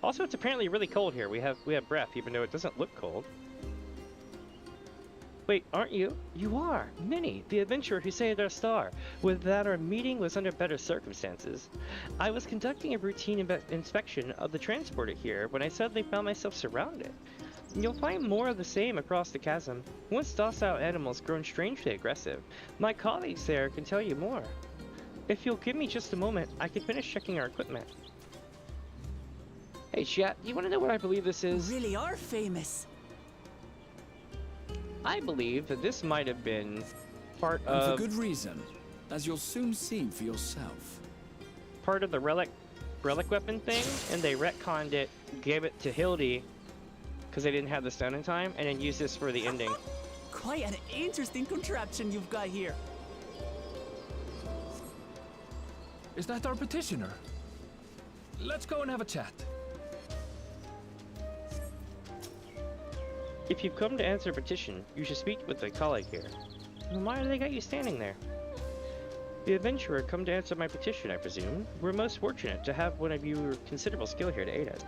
A: Also, it's apparently really cold here. We have breath, even though it doesn't look cold. Wait, aren't you? You are! Minnie, the adventurer who saved our star. With that, our meeting was under better circumstances. I was conducting a routine inspection of the transporter here when I suddenly found myself surrounded. You'll find more of the same across the chasm. Once docile animals grown strangely aggressive. My colleagues there can tell you more. If you'll give me just a moment, I can finish checking our equipment. Hey chat, you want to know what I believe this is?
E: You really are famous.
A: I believe that this might have been part
C: And
A: of...
C: for good reason, as you'll soon see for yourself.
A: Part of the relic weapon thing, and they retconned it, gave it to Hildy, because they didn't have the stone in time, and then used this for the ending.
E: Quite an interesting contraption you've got here.
B: Is that our petitioner? Let's go and have a chat.
A: If you've come to answer a petition, you should speak with a colleague here. Then why do they got you standing there? The adventurer come to answer my petition, I presume. We're most fortunate to have one of your considerable skill here to aid us.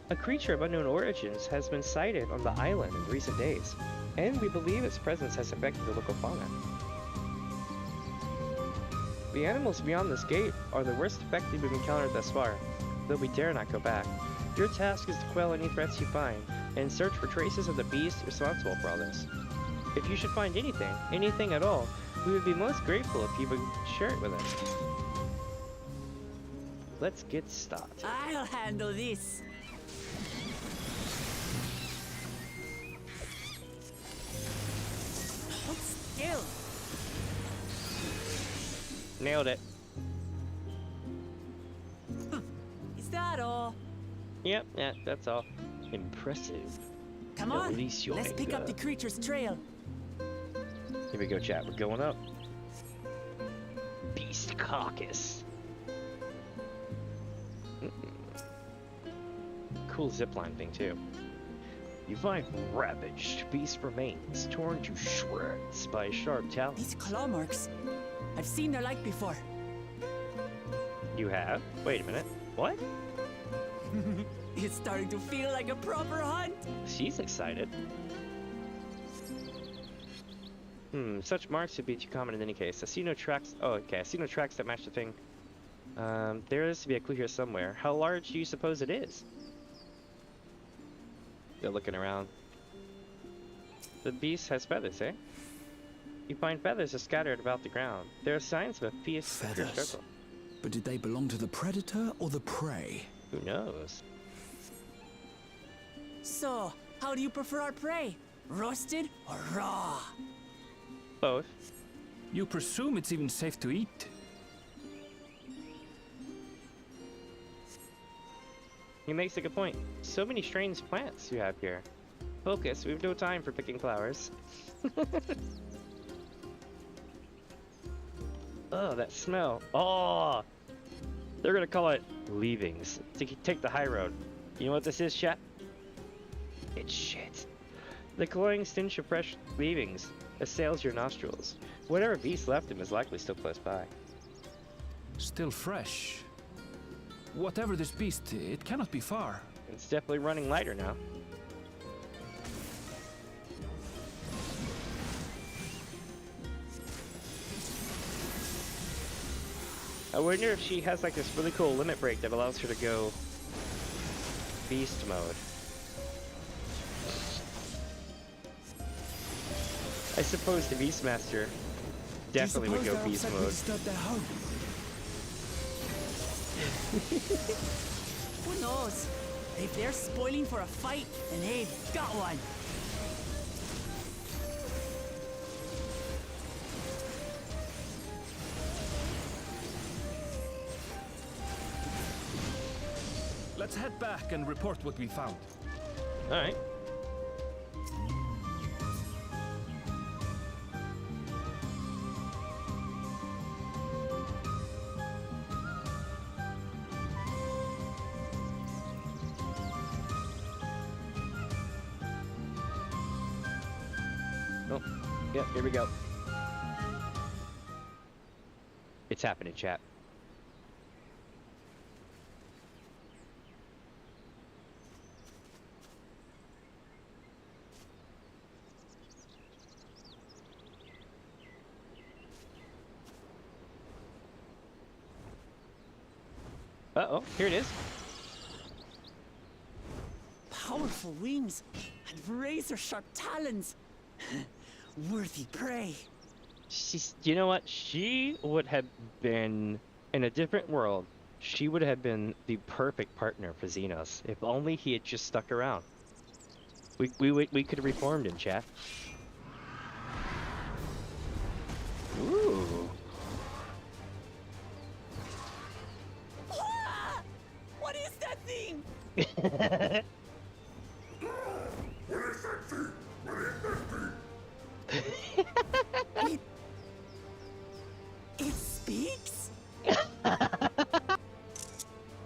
A: A creature of unknown origins has been sighted on the island in recent days, and we believe its presence has affected the local fauna. The animals beyond this gate are the worst affected we've encountered thus far, though we dare not go back. Your task is to quell any threats you find, and search for traces of the beast responsible for all this. If you should find anything at all, we would be most grateful if you would share it with us. Let's get started.
E: I'll handle this. Hold still.
A: Nailed it.
E: Is that all?
A: Yep, yeah, that's all. Impressive.
E: Come on,
A: Release your
E: let's pick up
A: anger.
E: the creature's trail.
A: Here we go, chat. We're going up. Beast carcass. Cool zipline thing too. You find ravaged beast remains torn to shreds by sharp talons.
E: These claw marks. I've seen their like before.
A: You have? Wait a minute. What?
E: It's starting to feel like a proper hunt.
A: She's excited. Such marks would be too common in any case. I see no tracks. Oh, okay. I see no tracks that match the thing. There is to be a clue here somewhere. How large do you suppose it is? They're looking around. The beast has feathers, eh? You find feathers are scattered about the ground. There are signs of a fierce
C: Feathers.
A: struggle.
C: But did they belong to the predator or the prey?
A: Who knows?
E: So, how do you prefer our prey? Roasted or raw?
A: Both.
B: You presume it's even safe to eat?
A: He makes a good point. So many strange plants you have here. Focus, we have no time for picking flowers. Oh, that smell. Oh! They're gonna call it leavings. Take the high road. You know what this is, chat? It's shit. The cloying stench of fresh leavings assails your nostrils. Whatever beast left him is likely still close by.
B: Still fresh. Whatever this beast, it cannot be far.
A: It's definitely running lighter now. I wonder if she has like this really cool limit break that allows her to go beast mode. I suppose the Beastmaster definitely would go beast mode.
C: Their home?
E: Who knows? If they're spoiling for a fight, then they've got one.
B: Let's head back and report what we found.
A: Alright. Oh, yep, here we go. It's happening, chat. Uh-oh, here it is.
E: Powerful wings and razor-sharp talons. Worthy prey.
A: You know what? She would have been, in a different world, she would have been the perfect partner for Xenos. If only he had just stuck around. We could have reformed him, chat. Ooh.
E: Ah! What is that thing? It speaks?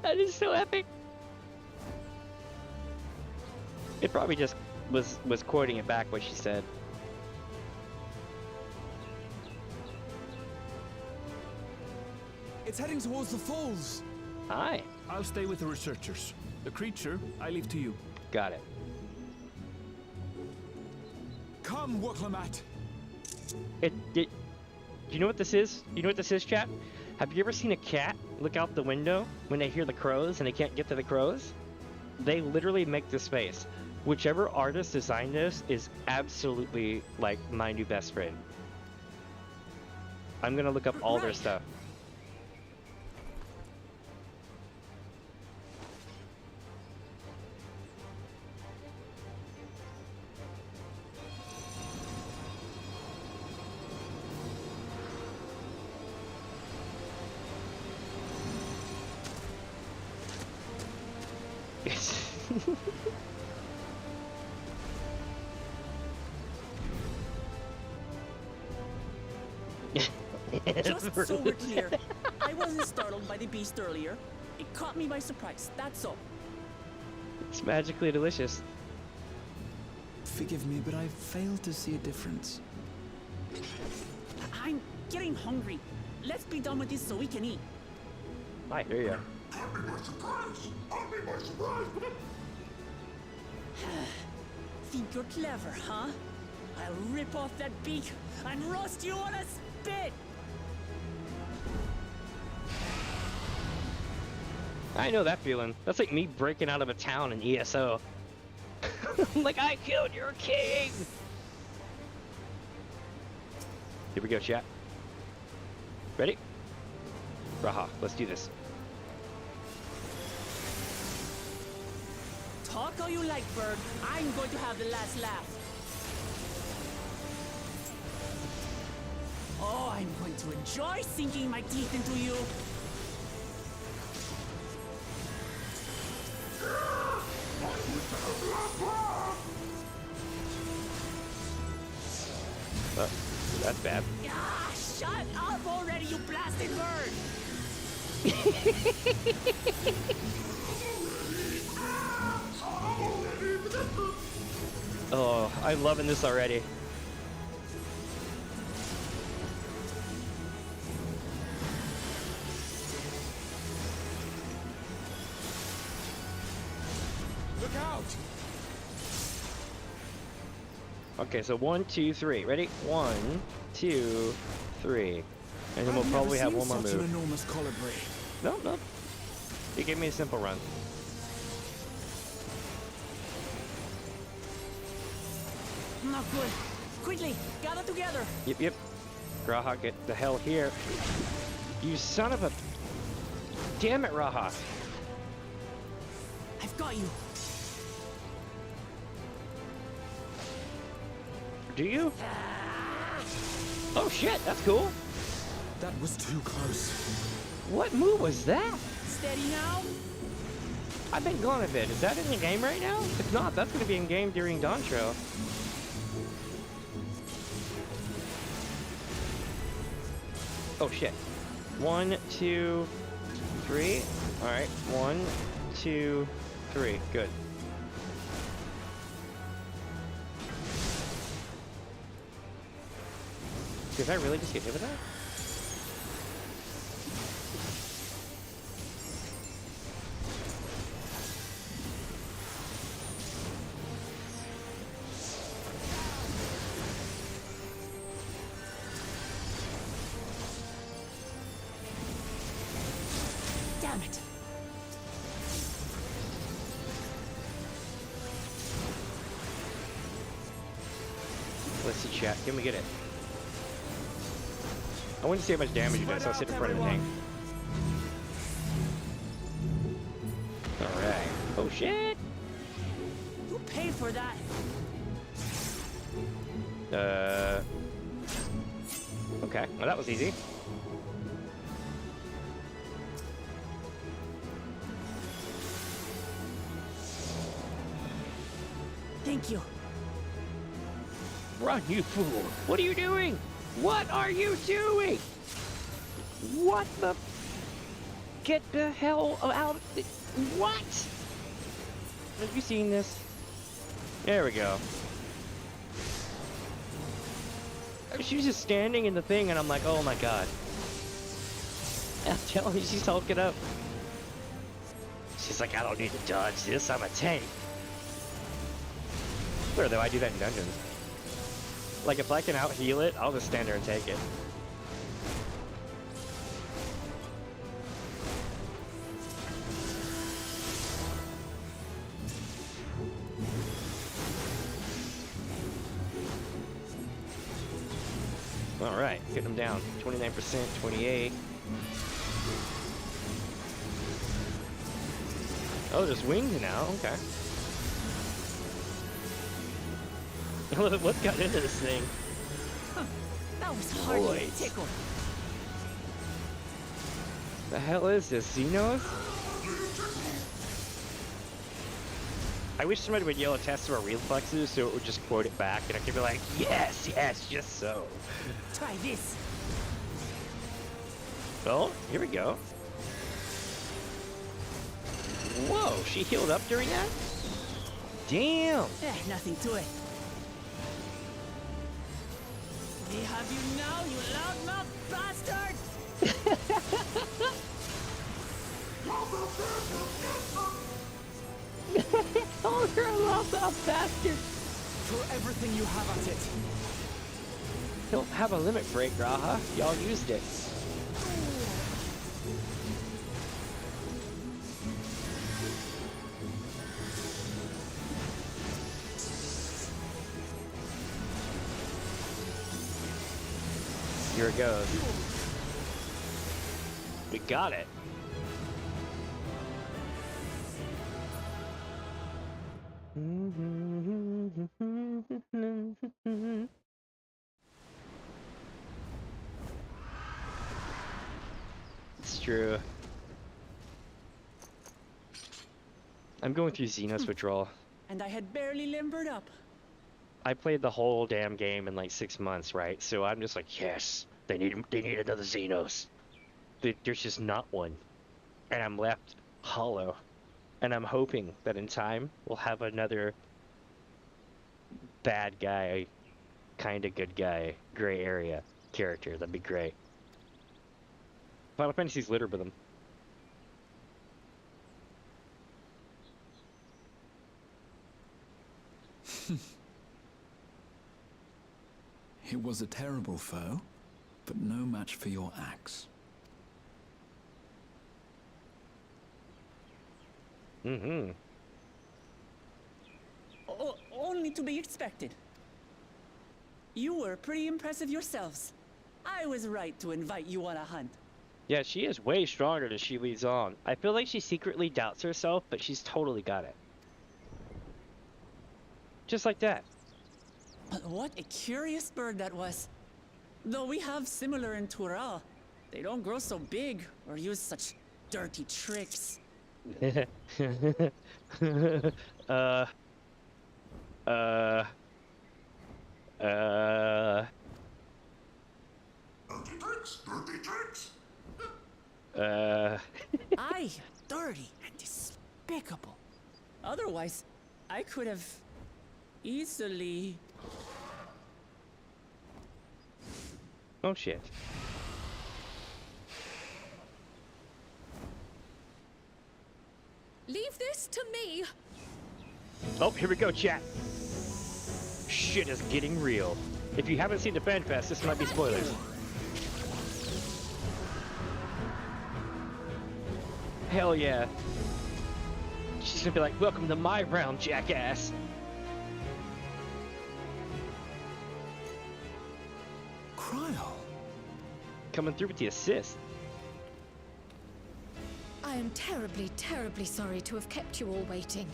A: That is so epic. It probably just was quoting it back what she said.
C: It's heading towards the falls.
A: Hi.
B: I'll stay with the researchers. The creature, I leave to you.
A: Got it.
C: Come, Waklamat.
A: Do you know what this is? You know what this is, chat? Have you ever seen a cat look out the window when they hear the crows and they can't get to the crows? They literally make this face. Whichever artist designed this is absolutely like my new best friend. I'm gonna look up all their stuff.
E: Just so we're clear, I wasn't startled by the beast earlier. It caught me by surprise, that's all.
A: It's magically delicious.
C: Forgive me, but I failed to see a difference.
E: I'm getting hungry. Let's be done with this so we can eat.
A: I hear ya.
E: Think you're clever, huh? I'll rip off that beak and roast you on a spit!
A: I know that feeling. That's like me breaking out of a town in ESO. Like, I killed your king! Here we go, chat. Ready? Raha, let's do this.
E: Talk all you like, bird. I'm going to have the last laugh. Oh, I'm going to enjoy sinking my teeth into you.
A: That's bad.
E: Ah, shut up already, you blasted bird!
A: Oh, I'm loving this already.
C: Look out!
A: Okay, so 1, 2, 3. Ready? 1, 2, 3. And then we'll probably have one more
C: Such an
A: move.
C: enormous colibri.
A: No, no. You gave me a simple run.
E: Not good. Quickly, gather together.
A: Yep, yep. Raha, get the hell here. You son of a... Damn it, Raha.
E: I've got you.
A: Do you? Oh shit, that's cool.
C: That was too close.
A: What move was that?
E: Steady now.
A: I've been gone a bit. Is that in the game right now? If not, that's going to be in game during Dawntrail. Oh shit. 1, 2, 3. Alright. 1, 2, 3. Good. Did I really just get hit with that?
E: Damn it.
A: Let's see, chat. Can we get it? I want to see how much damage it does, so I'll sit in front of the tank. Alright. Oh shit!
E: Who paid for that?
A: Okay. Well, that was easy.
E: Thank you.
A: Run, you fool! What are you doing? What are you doing? What the? Get the hell out! What? Have you seen this? There we go. She was just standing in the thing, and I'm like, oh my god. I'm telling you, she's hulking up. She's like, I don't need to dodge this, I'm a tank. Clear though, I do that in dungeons. Like, if I can out-heal it, I'll just stand there and take it. Alright, getting them down. 29%, 28. Oh, there's wings now, okay. What got into this thing?
E: Huh, that was hardly a
A: Boys.
E: tickle.
A: The hell is this, Xenos? I wish somebody would yell a test of our reflexes so it would just quote it back and I could be like, yes, yes, just so.
E: Try this.
A: Well, here we go. Whoa, she healed up during that? Damn!
E: Nothing to it. We have you now, you loudmouth bastard!
A: Oh, you're a loudmouth bastard!
C: Throw everything you have at it.
A: Don't have a limit break, Raha. Y'all used it. Here it goes. We got it. It's true. I'm going through Xenos withdrawal.
E: And I had barely limbered up.
A: I played the whole damn game in like 6 months, right? So I'm just like, yes, they need another Xenos. There's just not one, and I'm left hollow. And I'm hoping that in time we'll have another bad guy, kind of good guy, gray area character. That'd be great. Final Fantasy's littered with them.
C: It was a terrible foe, but no match for your axe.
A: Mm-hmm.
E: Only to be expected. You were pretty impressive yourselves. I was right to invite you on a hunt.
A: Yeah, she is way stronger than she leads on. I feel like she secretly doubts herself, but she's totally got it. Just like that.
E: But what a curious bird that was. Though we have similar in Tural, they don't grow so big or use such dirty tricks.
A: Dirty tricks.
E: Aye, dirty and despicable. Otherwise, I could have easily...
A: Oh shit.
D: Leave this to me.
A: Oh, here we go, chat. Shit is getting real. If you haven't seen the Fan Fest, this might be spoilers. Hell yeah. She's gonna be like, welcome to my realm, jackass.
C: Cryo.
A: Coming through with the assist.
D: I am terribly, terribly sorry to have kept you all waiting.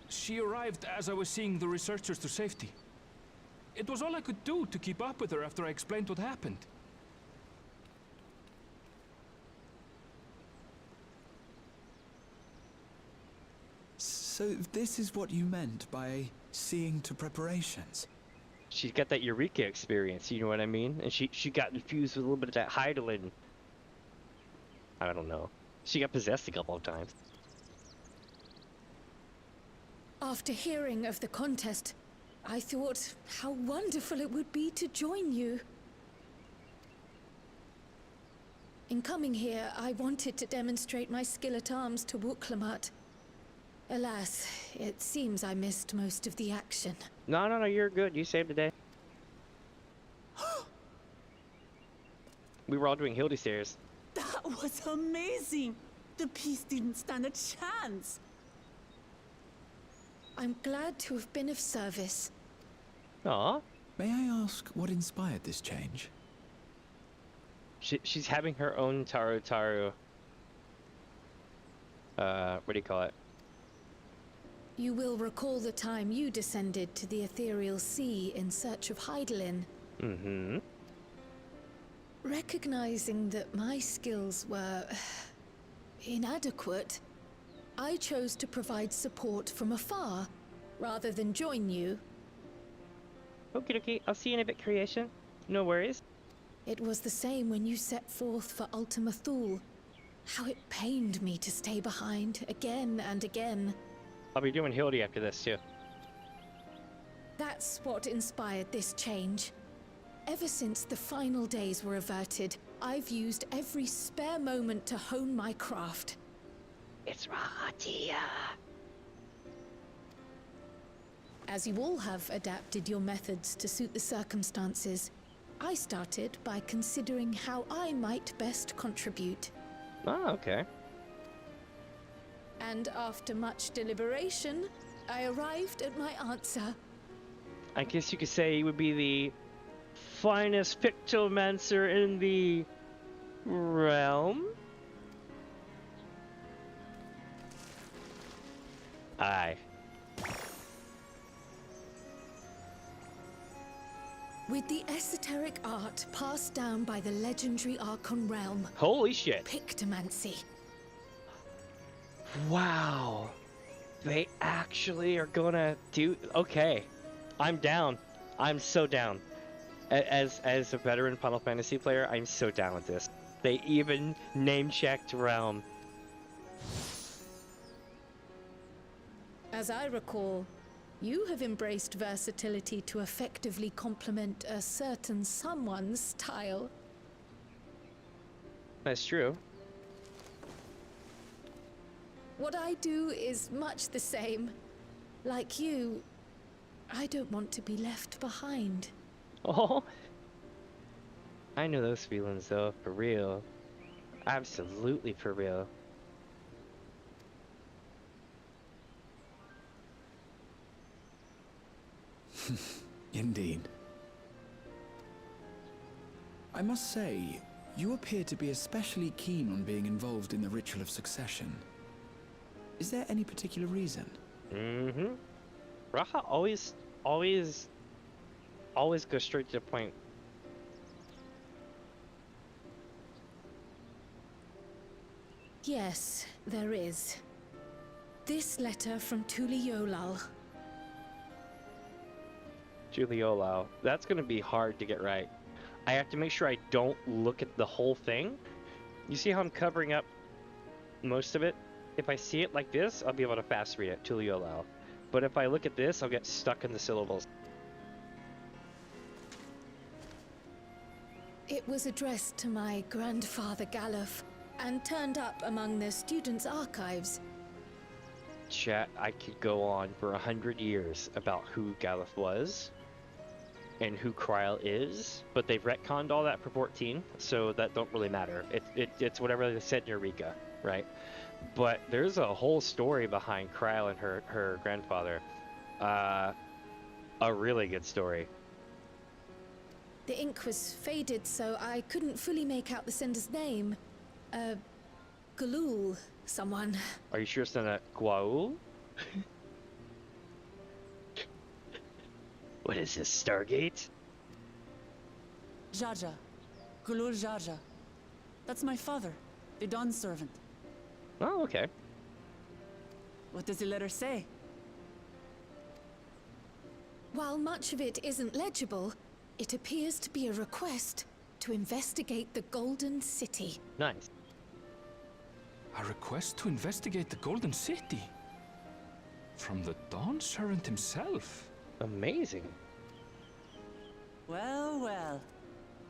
B: She arrived as I was seeing the researchers to safety. It was all I could do to keep up with her after I explained what happened.
C: So this is what you meant by seeing to preparations?
A: She's got that Eureka experience, you know what I mean? And she got infused with a little bit of that Heidelin. I don't know. She got possessed a couple of times.
D: After hearing of the contest, I thought how wonderful it would be to join you. In coming here, I wanted to demonstrate my skill at arms to Wuklamut. Alas, it seems I missed most of the action.
A: No, you're good. You saved the day. We were all doing Hildy stairs.
E: That was amazing! The piece didn't stand a chance!
D: I'm glad to have been of service.
A: Aw.
C: May I ask what inspired this change?
A: She's having her own Taru. What do you call it?
D: You will recall the time you descended to the ethereal sea in search of Hydaelyn.
A: Mm-hmm.
D: Recognizing that my skills were inadequate, I chose to provide support from afar, rather than join you.
A: Okie dokie, I'll see you in a bit, creation. No worries.
D: It was the same when you set forth for Ultima Thule. How it pained me to stay behind, again and again.
A: I'll be doing Hildy after this, too.
D: That's what inspired this change. Ever since the final days were averted, I've used every spare moment to hone my craft.
A: It's Rahatia.
D: As you all have adapted your methods to suit the circumstances, I started by considering how I might best contribute.
A: Oh, okay.
D: And after much deliberation, I arrived at my answer.
A: I guess you could say you would be the finest pictomancer in the realm? Aye.
D: With the esoteric art passed down by the legendary Archon realm,
A: Holy shit.
D: Pictomancy.
A: Wow. They actually are gonna do... Okay. I'm down. I'm so down. As a veteran Final Fantasy player, I'm so down with this. They even name-checked realm.
D: As I recall, you have embraced versatility to effectively complement a certain someone's style.
A: That's true.
D: What I do is much the same. Like you, I don't want to be left behind.
A: Oh. I know those feelings though, for real. Absolutely for real.
C: Indeed. I must say, you appear to be especially keen on being involved in the ritual of succession. Is there any particular reason?
A: Mm-hmm. Raha always goes straight to the point.
D: Yes, there is. This letter from Tuliolal.
A: Juliolau. That's gonna be hard to get right. I have to make sure I don't look at the whole thing. You see how I'm covering up most of it? If I see it like this, I'll be able to fast read it, Tuliolau. But if I look at this, I'll get stuck in the syllables.
D: It was addressed to my grandfather Galuf, and turned up among the students' archives.
A: Chat, I could go on for 100 years about who Galuf was and who Kryl is, but they've retconned all that for 14, so that don't really matter. It's whatever they said in Eureka, right? But there's a whole story behind Kryl and her grandfather. A really good story.
D: The ink was faded, so I couldn't fully make out the sender's name. Galul, someone.
A: Are you sure it's not a Gwaul? What is this, Stargate?
E: Jaja. Gulul Jaja. That's my father, the Dawn servant.
A: Oh, okay.
E: What does the letter say?
D: While much of it isn't legible, it appears to be a request to investigate the Golden City.
A: Nice.
B: A request to investigate the Golden City? From the Dawn Servant himself.
A: Amazing.
E: Well, well.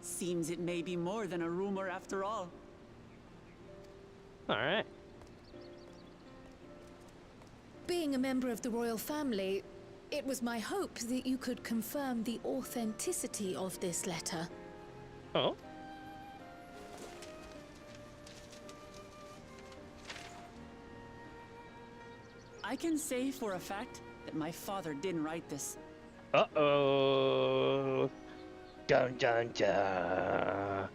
E: Seems it may be more than a rumor after all.
A: All right.
D: Being a member of the royal family, it was my hope that you could confirm the authenticity of this letter.
A: Oh.
E: I can say for a fact that my father didn't write this.
A: Uh-oh. Dun dun dun.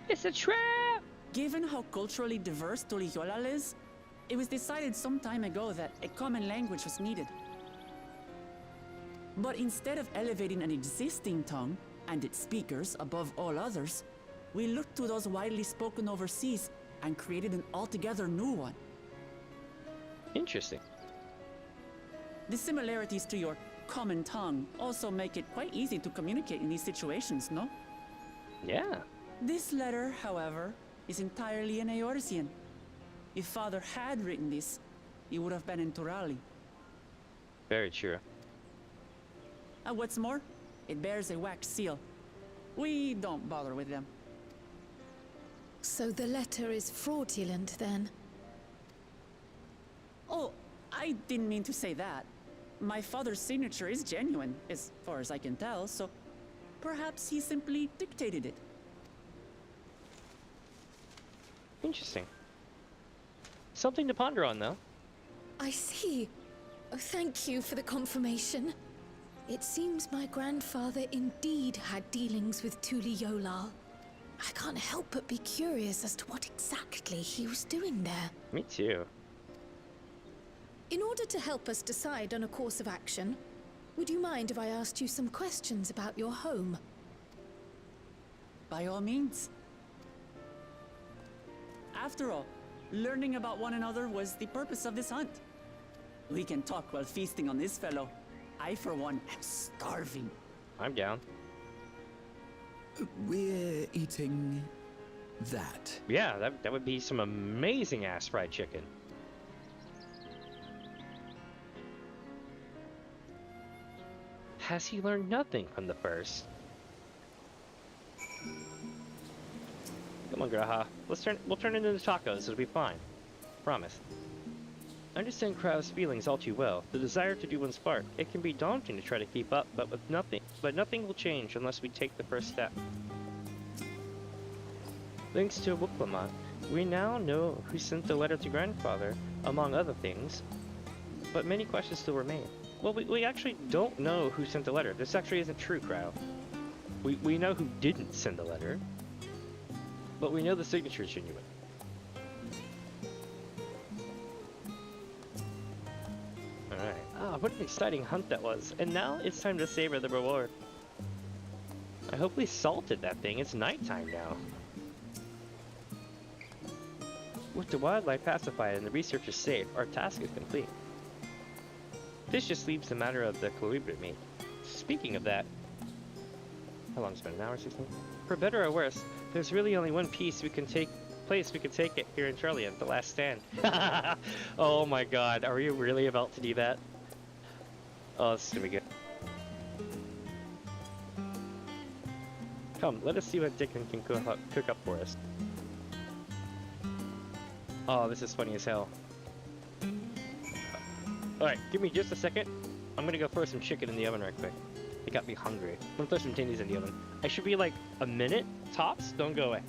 A: It's a trap!
E: Given how culturally diverse Tuliyollal is, it was decided some time ago that a common language was needed. But instead of elevating an existing tongue and its speakers above all others, we looked to those widely spoken overseas and created an altogether new one.
A: Interesting.
E: The similarities to your common tongue also make it quite easy to communicate in these situations, no?
A: Yeah.
E: This letter, however, is entirely in Eorzean. If Father had written this, he would have been in Turali.
A: Very true.
E: And what's more, it bears a wax seal. We don't bother with them.
D: So the letter is fraudulent, then?
E: Oh, I didn't mean to say that. My father's signature is genuine, as far as I can tell, so perhaps he simply dictated it.
A: Interesting. Something to ponder on, though.
D: I see. Oh, thank you for the confirmation. It seems my grandfather indeed had dealings with Tuliyollal. I can't help but be curious as to what exactly he was doing there.
A: Me too.
D: In order to help us decide on a course of action, would you mind if I asked you some questions about your home?
E: By all means. After all, learning about one another was the purpose of this hunt. We can talk while feasting on this fellow. I, for one, am starving.
A: I'm down.
C: We're eating that.
A: Yeah, that would be some amazing ass fried chicken. Has he learned nothing from the first? Come on, Graha. We'll turn it into tacos. It'll be fine. Promise. I understand Krau's feelings all too well. The desire to do one's part. It can be daunting to try to keep up, but nothing will change unless we take the first step. Thanks to Wuklamot, we now know who sent the letter to grandfather, among other things. But many questions still remain. Well, we actually don't know who sent the letter. This actually isn't true, Krau. We know who didn't send the letter, but we know the signature is genuine. Alright. Ah, what an exciting hunt that was. And now it's time to savor the reward. I hope we salted that thing. It's nighttime now. With the wildlife pacified and the researchers safe, our task is complete. This just leaves the matter of the colibri meat. Speaking of that, how long has it been? An hour, 16? For better or worse, there's really only one place we can take it here in Trillian, the last stand. Oh my god, are we really about to do that? Oh, this is gonna be good. Come, let us see what Dickon can cook up for us. Oh, this is funny as hell. Alright, give me just a second. I'm gonna go throw some chicken in the oven right quick. It got me hungry. I'm gonna throw some tinnies in the oven. I should be like a minute tops. Don't go away.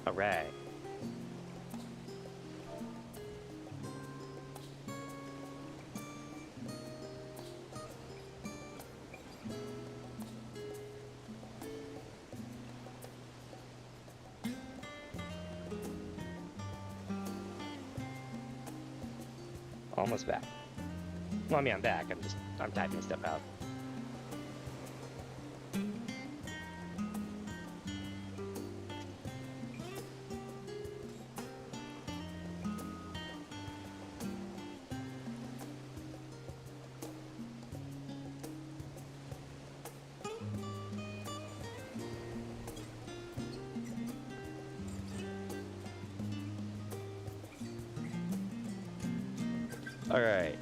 A: All right. Almost back. Well, I mean, I'm back. I'm typing stuff out. All right.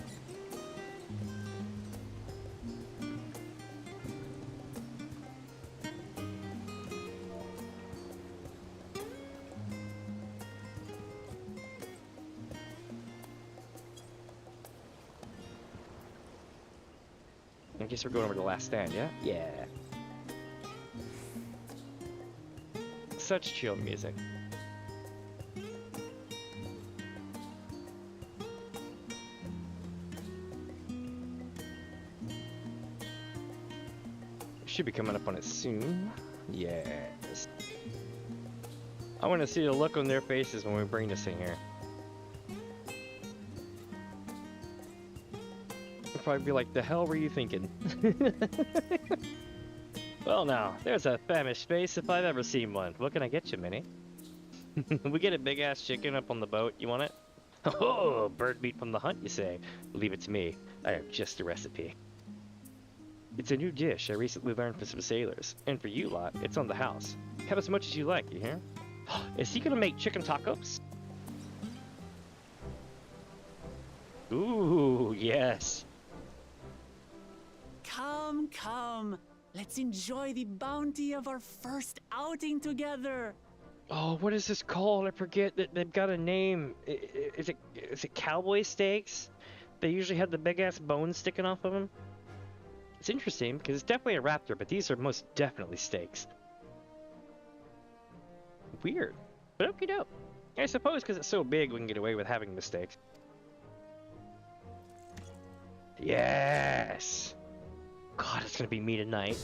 A: I guess we're going over to the last stand, yeah? Yeah. Such chill music. Should be coming up on it soon. Yes. I want to see the look on their faces when we bring this thing here. They'll probably be like, the hell were you thinking? Well now, there's a famished face if I've ever seen one. What can I get you, Minnie? We get a big ass chicken up on the boat. You want it? Oh, bird meat from the hunt, you say? Leave it to me. I have just the recipe. It's a new dish I recently learned from some sailors, and for you lot, it's on the house. Have as much as you like, you hear? Is he gonna make chicken tacos? Ooh, yes.
E: Come, come. Let's enjoy the bounty of our first outing together.
A: Oh, what is this called? I forget that they've got a name. Is it cowboy steaks? They usually have the big ass bones sticking off of them. It's interesting because it's definitely a raptor, but these are most definitely steaks. Weird, but okie doke. I suppose because it's so big, we can get away with having mistakes. Yes. God, it's gonna be me tonight.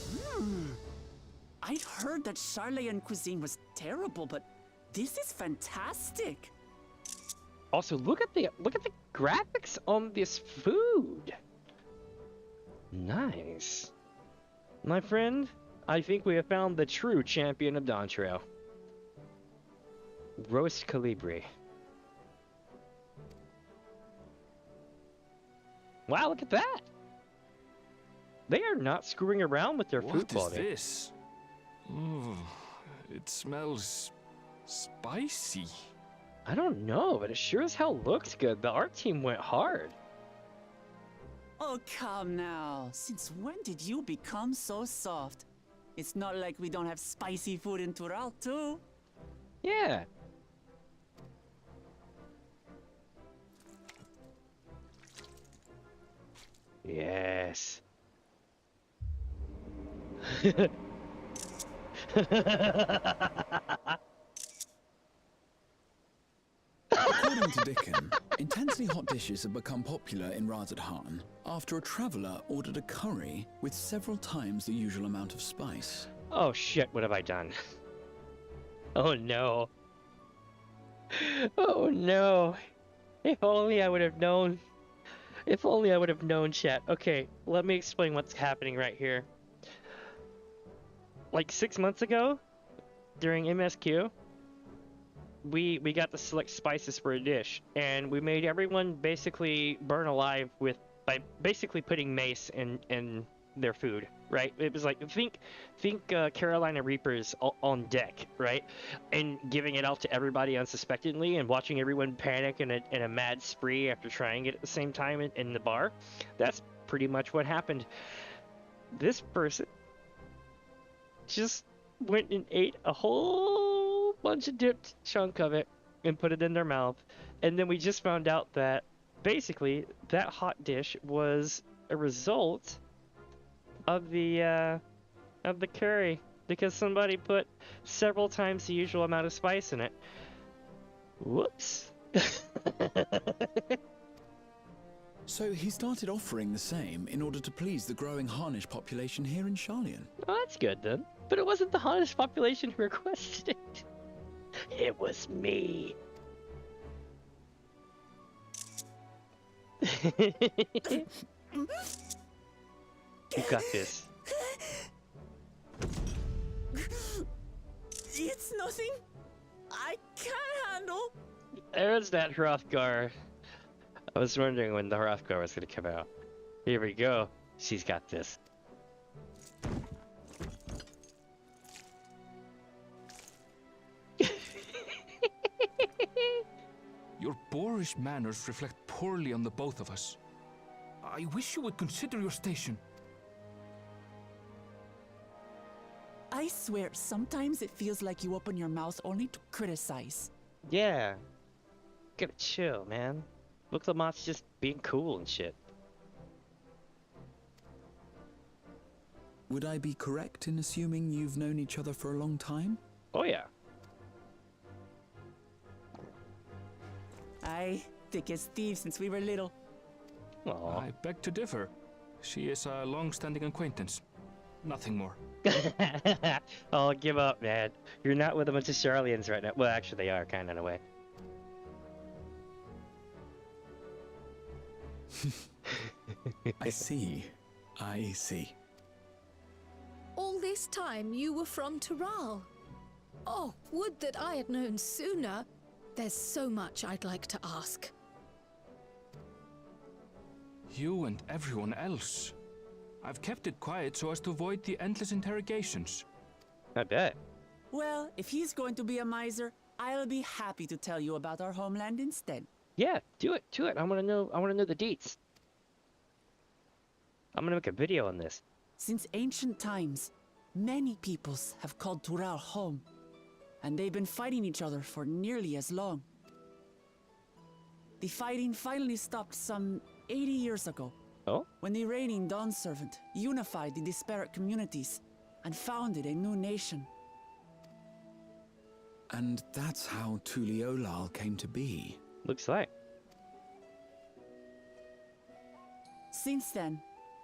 E: I'd heard that Charlayan cuisine was terrible, but this is fantastic.
A: Also, look at the graphics on this food. Nice. My friend, I think we have found the true champion of Dawntrail. Roast Calibri. Wow, look at that! They are not screwing around with their food quality.
B: What is this? Oh, it smells spicy.
A: I don't know, but it sure as hell looks good. The art team went hard.
E: Oh, come now. Since when did you become so soft? It's not like we don't have spicy food in Tural, too.
A: Yeah. Yes.
C: According to Dickon, intensely hot dishes have become popular in Razadhan after a traveler ordered a curry with several times the usual amount of spice.
A: Oh shit, what have I done? Oh no. Oh no. If only I would have known. If only I would have known, chat. Okay, let me explain what's happening right here. Like 6 months ago, during MSQ, we got to select spices for a dish, and we made everyone basically burn alive by basically putting mace in their food, right? It was like think Carolina Reapers on deck, right? And giving it out to everybody unsuspectingly, and watching everyone panic in a mad spree after trying it at the same time in the bar. That's pretty much what happened. This person just went and ate a whole bunch of dipped chunk of it and put it in their mouth, and then we just found out that basically that hot dish was a result of the curry because somebody put several times the usual amount of spice in it. Whoops.
C: So he started offering the same in order to please the growing Harnish population here in Sharlayan.
A: Well, that's good then. But it wasn't the hottest population who requested it. It was me. You got this.
E: It's nothing. I can't handle.
A: There's that Hrothgar. I was wondering when the Hrothgar was going to come out. Here we go. She's got this.
B: Your boorish manners reflect poorly on the both of us. I wish you would consider your station.
E: I swear, sometimes it feels like you open your mouth only to criticize.
A: Yeah. Gotta chill, man. Look, Lamont's just being cool and shit.
C: Would I be correct in assuming you've known each other for a long time?
A: Oh, yeah.
E: Aye, thick as thieves since we were little.
A: Aw.
B: I beg to differ. She is a long-standing acquaintance. Nothing more.
A: Oh, give up, man. You're not with a bunch of Sharlayans right now. Well, actually, they are, kind of, in a way.
C: I see. I see.
D: All this time you were from Tural. Oh, would that I had known sooner. There's so much I'd like to ask.
B: You and everyone else. I've kept it quiet so as to avoid the endless interrogations.
A: I bet.
E: Well, if he's going to be a miser, I'll be happy to tell you about our homeland instead.
A: Yeah, do it. I want to know the deets. I'm gonna make a video on this.
E: Since ancient times, many peoples have called Tural home, and they've been fighting each other for nearly as long. The fighting finally stopped some 80 years ago,
A: Oh?
E: when the reigning Dawn Servant unified the disparate communities and founded a new nation.
C: And that's how Tuliolal came to be.
A: Looks like.
E: Since then,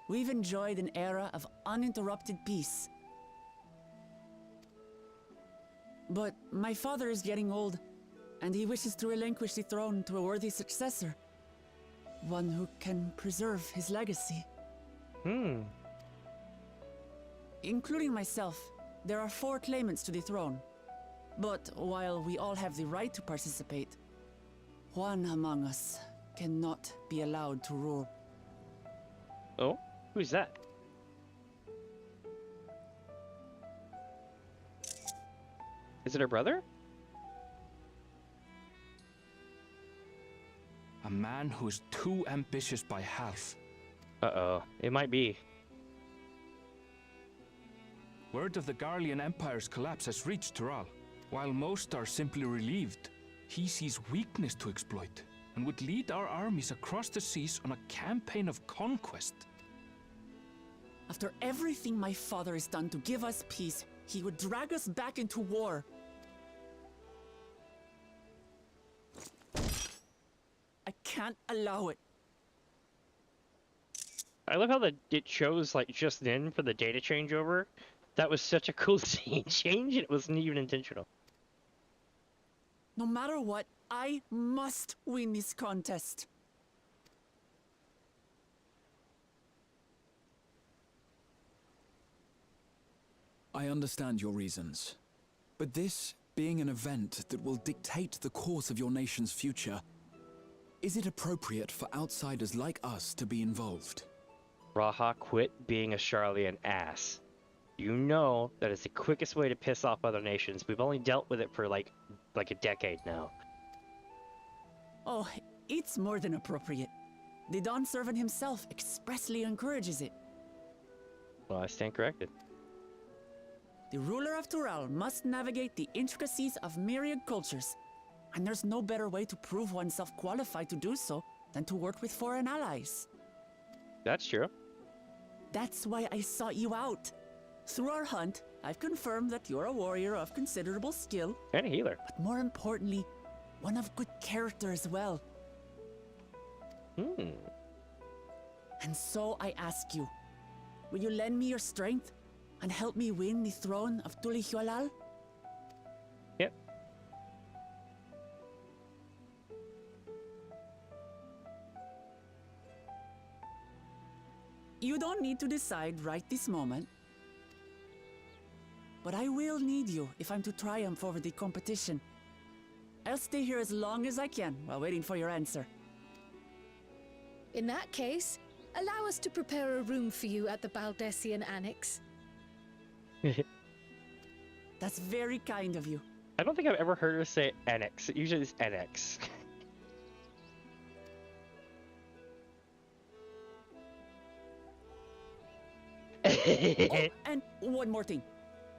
E: we've enjoyed an era of uninterrupted peace. But my father is getting old, and he wishes to relinquish the throne to a worthy successor. One who can preserve his legacy. Including myself, there are 4 claimants to the throne. But while we all have the right to participate, one among us cannot be allowed to rule.
A: Oh? Who's that? Is it her brother?
B: A man who is too ambitious by half.
A: Uh-oh. It might be.
B: Word of the Garlean Empire's collapse has reached Tural. While most are simply relieved, he sees weakness to exploit and would lead our armies across the seas on a campaign of conquest.
E: After everything my father has done to give us peace, he would drag us back into war. I can't allow it.
A: I love how it shows, like, just then for the data changeover. That was such a cool scene change, it wasn't even intentional.
E: No matter what, I must win this contest.
C: I understand your reasons. But this being an event that will dictate the course of your nation's future, is it appropriate for outsiders like us to be involved?
A: Raha, quit being a Sharlayan ass. You know that is the quickest way to piss off other nations. We've only dealt with it for like a decade now.
E: Oh, it's more than appropriate. The Dawn Servant himself expressly encourages it.
A: Well, I stand corrected.
E: The ruler of Tural must navigate the intricacies of myriad cultures, and there's no better way to prove oneself qualified to do so than to work with foreign allies.
A: That's true.
E: That's why I sought you out. Through our hunt, I've confirmed that you're a warrior of considerable skill,
A: And a healer.
E: but more importantly, one of good character as well.
A: Hmm.
E: And so I ask you, will you lend me your strength and help me win the throne of Tulihualal?
A: Yep.
E: You don't need to decide right this moment. But I will need you if I'm to triumph over the competition. I'll stay here as long as I can while waiting for your answer.
D: In that case, allow us to prepare a room for you at the Baldessian Annex.
E: That's very kind of you.
A: I don't think I've ever heard her say annex. Usually it's annex.
E: Oh, and one more thing.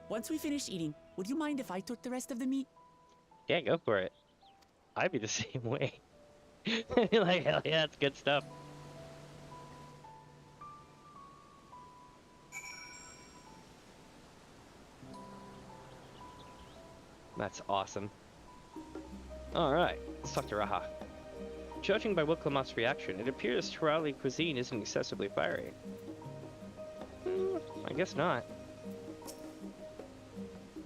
E: Once we finish eating, would you mind if I took the rest of the meat?
A: Yeah, go for it. I'd be the same way. Like, hell yeah, that's good stuff. That's awesome. Alright, let's talk to Raha. Judging by Wiklamat's reaction, it appears Turali cuisine isn't excessively fiery. I guess not.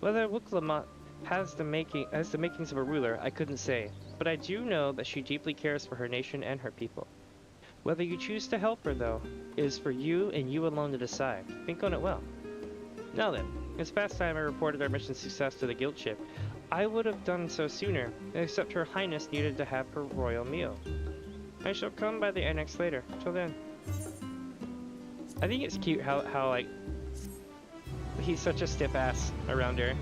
A: Whether Wiklamat has the makings of a ruler, I couldn't say, but I do know that she deeply cares for her nation and her people. Whether you choose to help her, though, is for you and you alone to decide. Think on it well. Now then, this past time I reported our mission success to the guild ship. I would have done so sooner, except Her Highness needed to have her royal meal. I shall come by the annex later. Till then. I think it's cute how like, he's such a stiff ass around her.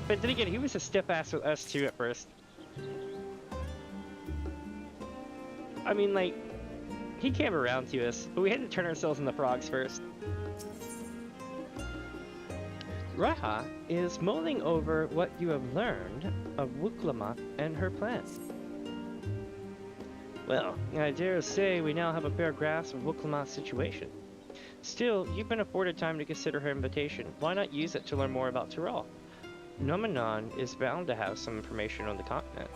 A: But then again, he was a stiff ass with us too at first. I mean, like, he came around to us, but we had to turn ourselves into frogs first. Raha is mulling over what you have learned of Wiklamat and her plans. Well, I dare say we now have a fair grasp of Wiklamat's situation. Still, you've been afforded time to consider her invitation. Why not use it to learn more about Tyrol? Nomenon is bound to have some information on the continent.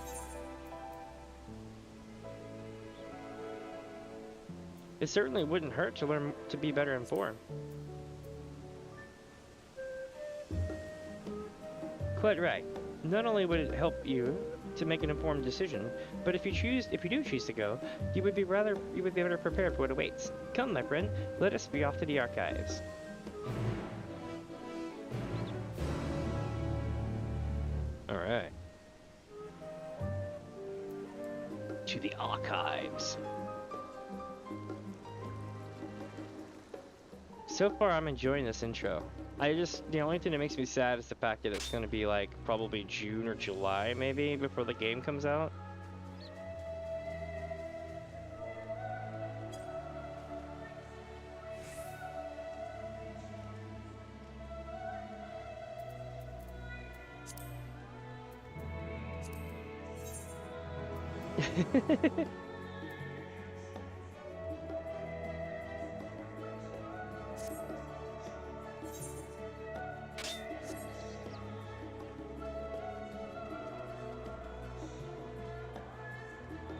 A: It certainly wouldn't hurt to learn to be better informed. Quite right. Not only would it help you to make an informed decision, but if you do choose to go, you would be better prepared for what awaits. Come, my friend, let us be off to the archives. All right. To the archives. So far, I'm enjoying this intro. The only thing that makes me sad is the fact that it's going to be like probably June or July maybe before the game comes out.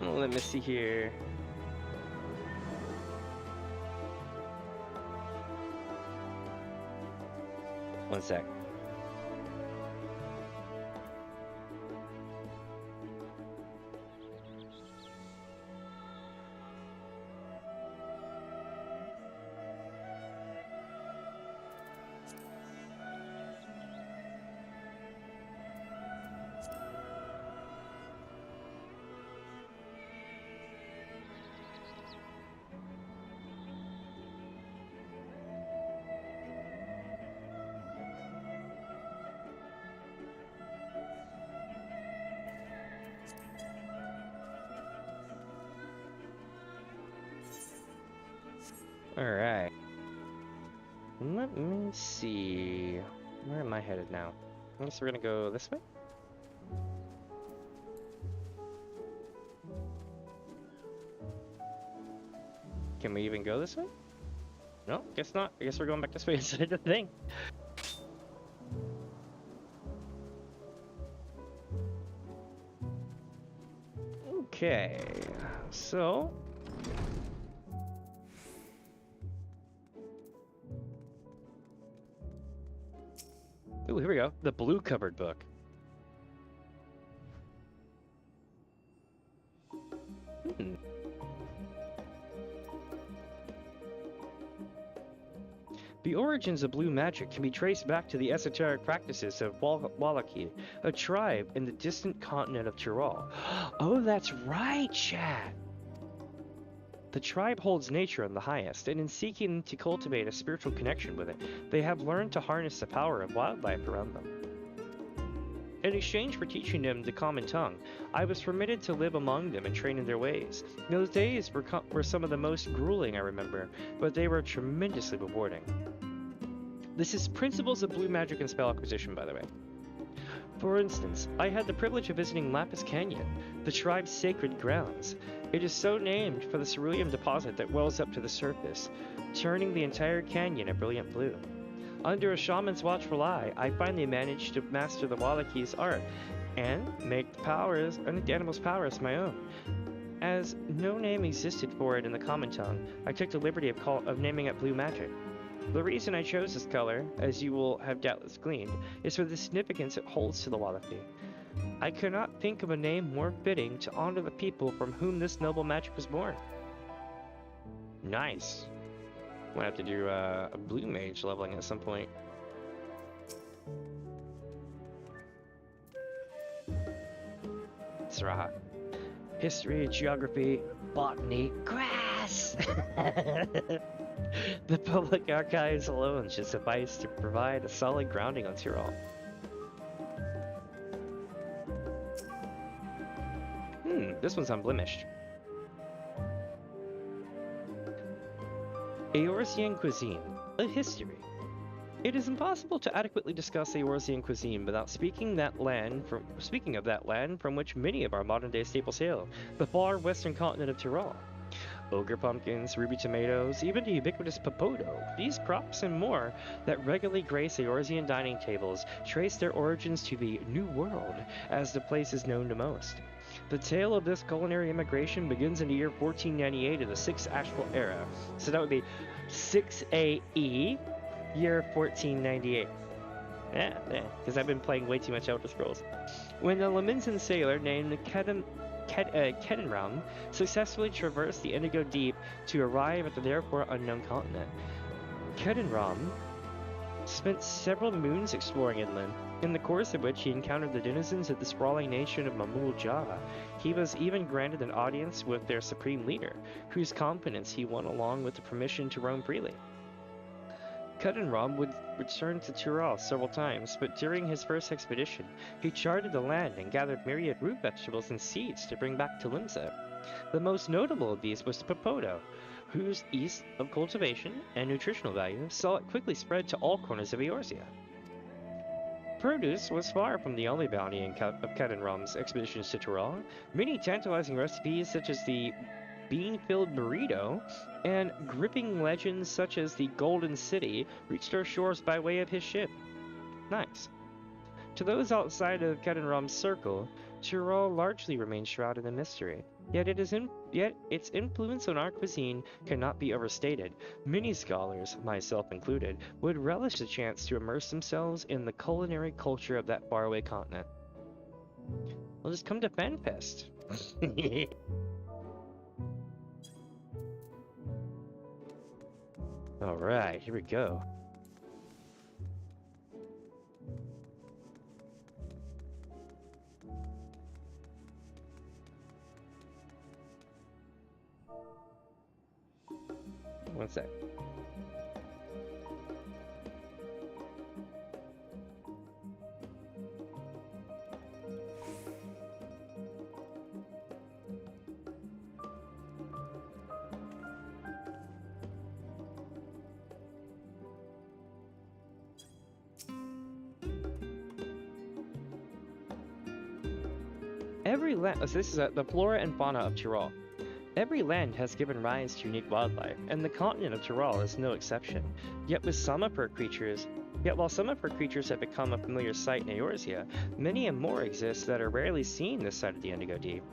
A: Well, let me see here. One sec. Alright. Let me see. Where am I headed now? I guess we're gonna go this way? Can we even go this way? No, guess not. I guess we're going back this way inside the thing. Okay, so ooh, here we go. The blue covered book. The origins of blue magic can be traced back to the esoteric practices of Wallachie, a tribe in the distant continent of Tyrol. Oh, that's right, chat! The tribe holds nature in the highest, and in seeking to cultivate a spiritual connection with it, they have learned to harness the power of wildlife around them. In exchange for teaching them the common tongue, I was permitted to live among them and train in their ways. Those days were some of the most grueling I remember, but they were tremendously rewarding. This is Principles of Blue Magic and Spell Acquisition, by the way. For instance, I had the privilege of visiting Lapis Canyon, the tribe's sacred grounds. It is so named for the cerulean deposit that wells up to the surface, turning the entire canyon a brilliant blue. Under a shaman's watchful eye, I finally managed to master the Wallachie's art and make the animal's powers my own. As no name existed for it in the common tongue, I took the liberty of naming it Blue Magic. The reason I chose this color, as you will have doubtless gleaned, is for the significance it holds to the Wallachie. I could not think of a name more fitting to honor the people from whom this noble magic was born. Nice. Might have to do a blue mage leveling at some point. Sraha. History, geography, botany, grass! The public archives alone should suffice to provide a solid grounding on Tyrol. This one's unblemished. Eorzean cuisine, a history. It is impossible to adequately discuss Eorzean cuisine without speaking of that land from which many of our modern-day staples hail, the far western continent of Tyrol. Ogre pumpkins, ruby tomatoes, even the ubiquitous popoto, these crops and more that regularly grace Eorzean dining tables trace their origins to the New World, as the place is known to most. The tale of this culinary immigration begins in the year 1498 of the 6th Asheville era, so that would be 6 AE, year 1498. Yeah, because I've been playing way too much Elder Scrolls. When the Laminsan sailor named Kedenram successfully traversed the Indigo Deep to arrive at the therefore unknown continent. Kedenram spent several moons exploring inland, in the course of which he encountered the denizens of the sprawling nation of Mamul Java. He was even granted an audience with their supreme leader, whose confidence he won along with the permission to roam freely. Kedenram would return to Tyrol several times, but during his first expedition, he charted the land and gathered myriad root vegetables and seeds to bring back to Limsa. The most notable of these was the popoto, whose ease of cultivation and nutritional value saw it quickly spread to all corners of Eorzea. Produce was far from the only bounty of Kedenram's expeditions to Tyrol. Many tantalizing recipes such as the bean-filled burrito and gripping legends such as the Golden City reached our shores by way of his ship. Nice. To those outside of Kedenram's circle, Tyrol largely remains shrouded in mystery. Yet its influence on our cuisine cannot be overstated. Many scholars, myself included, would relish the chance to immerse themselves in the culinary culture of that faraway continent. Well, just come to FanFest. Alright, here we go. One sec. Every land, so this is the flora and fauna of Tyrol. Every land has given rise to unique wildlife, and the continent of Tyrol is no exception. Yet while some of her creatures have become a familiar sight in Eorzea, many and more exist that are rarely seen this side of the Indigo Deep.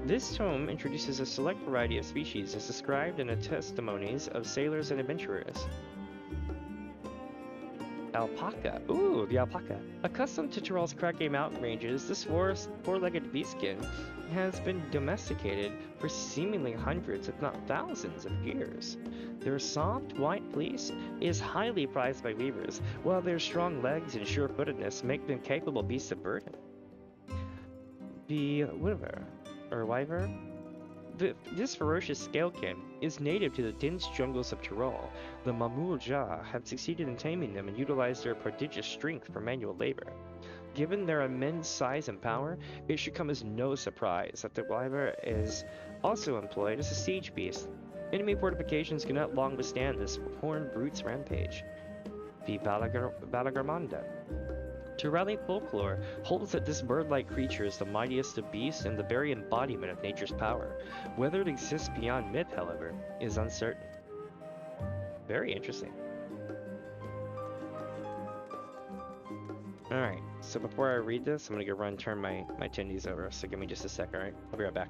A: This tome introduces a select variety of species as described in the testimonies of sailors and adventurers. Alpaca. Ooh, the alpaca. Accustomed to Tyrell's craggy mountain ranges, this four-legged beastskin has been domesticated for seemingly hundreds, if not thousands, of years. Their soft, white fleece is highly prized by weavers, while their strong legs and sure-footedness make them capable beasts of burden. The wyvern. This ferocious scalekin is native to the dense jungles of Tyrol. The Mamul-Ja have succeeded in taming them and utilized their prodigious strength for manual labor. Given their immense size and power, it should come as no surprise that the wyvern is also employed as a siege beast. Enemy fortifications cannot long withstand this horned brute's rampage. The Balagarmanda. Tyrelli folklore holds that this bird-like creature is the mightiest of beasts and the very embodiment of nature's power. Whether it exists beyond myth, however, is uncertain. Very interesting. Alright, so before I read this, I'm gonna go turn my attendees over, so give me just a sec, alright? I'll be right back.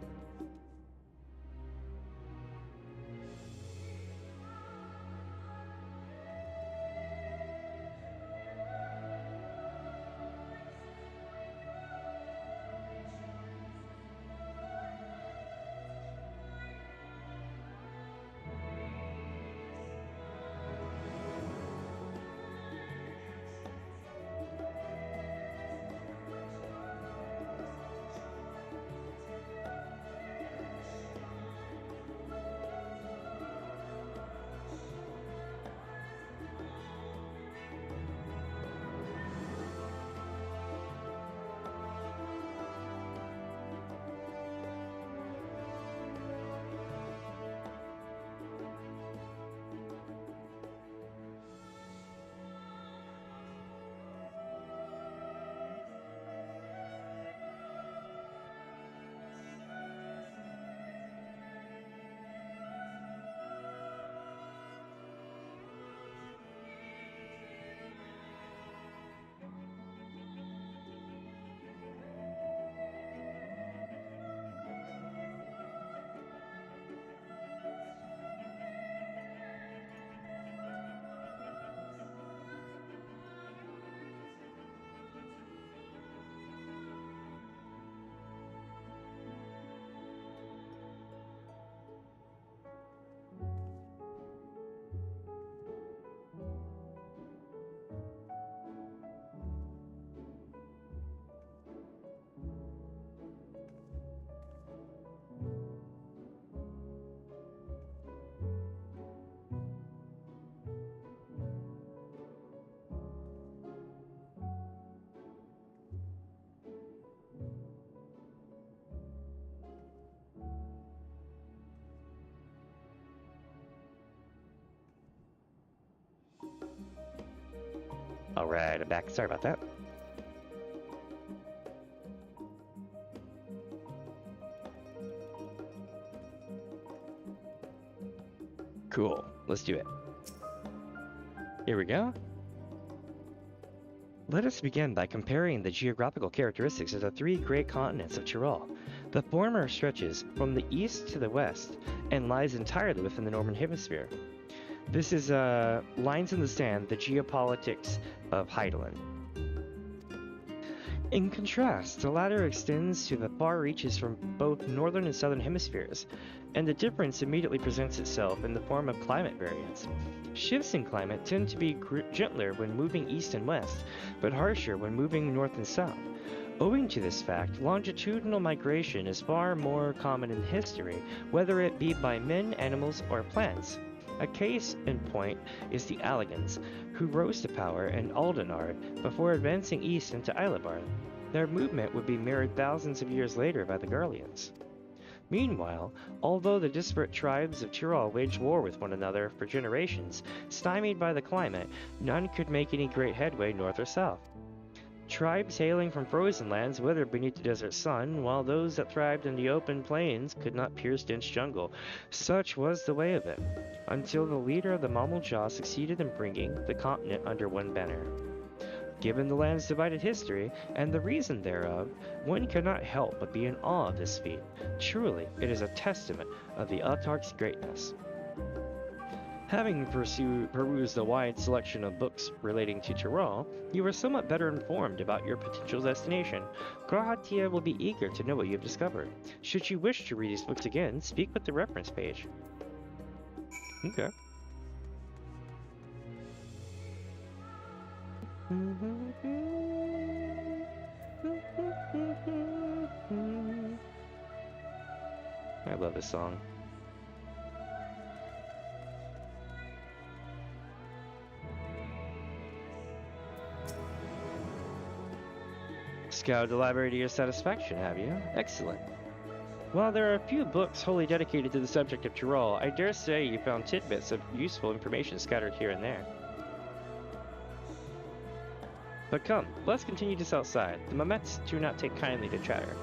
A: Alright, I'm back. Sorry about that. Cool. Let's do it. Here we go. Let us begin by comparing the geographical characteristics of the three great continents of Tyrol. The former stretches from the east to the west and lies entirely within the northern hemisphere. This is lines in the sand, the geopolitics of Heidelin. In contrast, the latter extends to the far reaches from both northern and southern hemispheres, and the difference immediately presents itself in the form of climate variance. Shifts in climate tend to be gentler when moving east and west, but harsher when moving north and south. Owing to this fact, longitudinal migration is far more common in history, whether it be by men, animals, or plants. A case in point is the Alligans, who rose to power in Aldenard before advancing east into Eilibard. Their movement would be mirrored thousands of years later by the Garleans. Meanwhile, although the disparate tribes of Tyrol waged war with one another for generations, stymied by the climate, none could make any great headway north or south. Tribes hailing from frozen lands withered beneath the desert sun, while those that thrived in the open plains could not pierce dense jungle. Such was the way of it, until the leader of the Mamul-Ja succeeded in bringing the continent under one banner. Given the land's divided history, and the reason thereof, one cannot help but be in awe of this feat. Truly, it is a testament of the Autarch's greatness. Having perused a wide selection of books relating to Tyrol, you are somewhat better informed about your potential destination. Grahatia will be eager to know what you have discovered. Should you wish to read these books again, speak with the reference page. Okay. I love this song. Scoured the library to your satisfaction, have you? Excellent. While there are a few books wholly dedicated to the subject of Tyrol, I dare say you found tidbits of useful information scattered here and there. But come, let's continue this outside. The Mamets do not take kindly to chatter.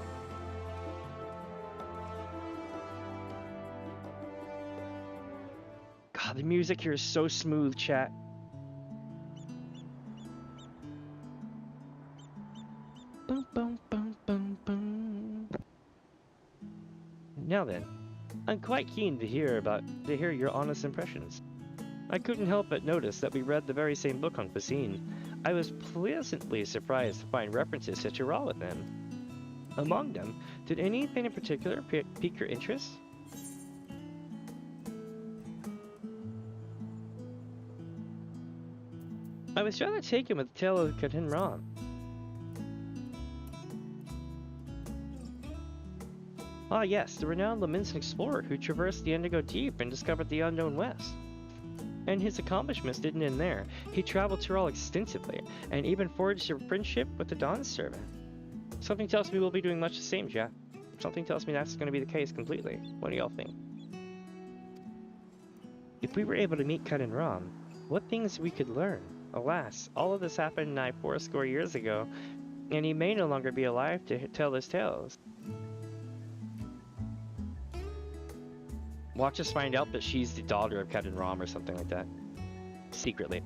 A: God, the music here is so smooth, chat. Boom, boom, boom, boom, boom. Now then, I'm quite keen to hear your honest impressions. I couldn't help but notice that we read the very same book on cuisine. I was pleasantly surprised to find references to Tyrol within. Among them, did anything in particular pique your interest? I was rather taken with the tale of Katin Ram. Ah yes, the renowned Leminson explorer who traversed the Indigo Deep and discovered the unknown West. And his accomplishments didn't end there. He traveled Tyrol extensively, and even forged a friendship with the Dawn servant. Something tells me we'll be doing much the same, Jack. Something tells me that's going to be the case completely. What do y'all think? If we were able to meet Katin Ram, what things we could learn? Alas, all of this happened nigh 80 years ago, and he may no longer be alive to tell his tales. Watch us find out that she's the daughter of Katin Ram or something like that. Secretly.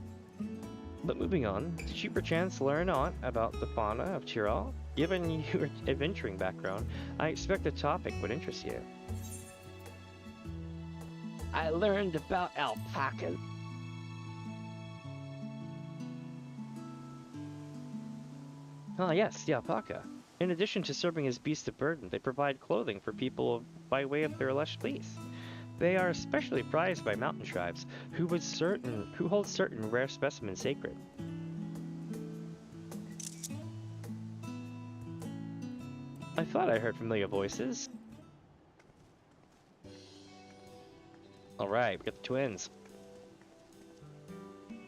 A: But moving on, did you perchance learn aught about the fauna of Tyrol? Given your adventuring background, I expect the topic would interest you. I learned about alpacas. Ah yes, the alpaca. In addition to serving as beasts of burden, they provide clothing for people by way of their lush fleece. They are especially prized by mountain tribes, who hold certain rare specimens sacred. I thought I heard familiar voices. Alright, we got the twins.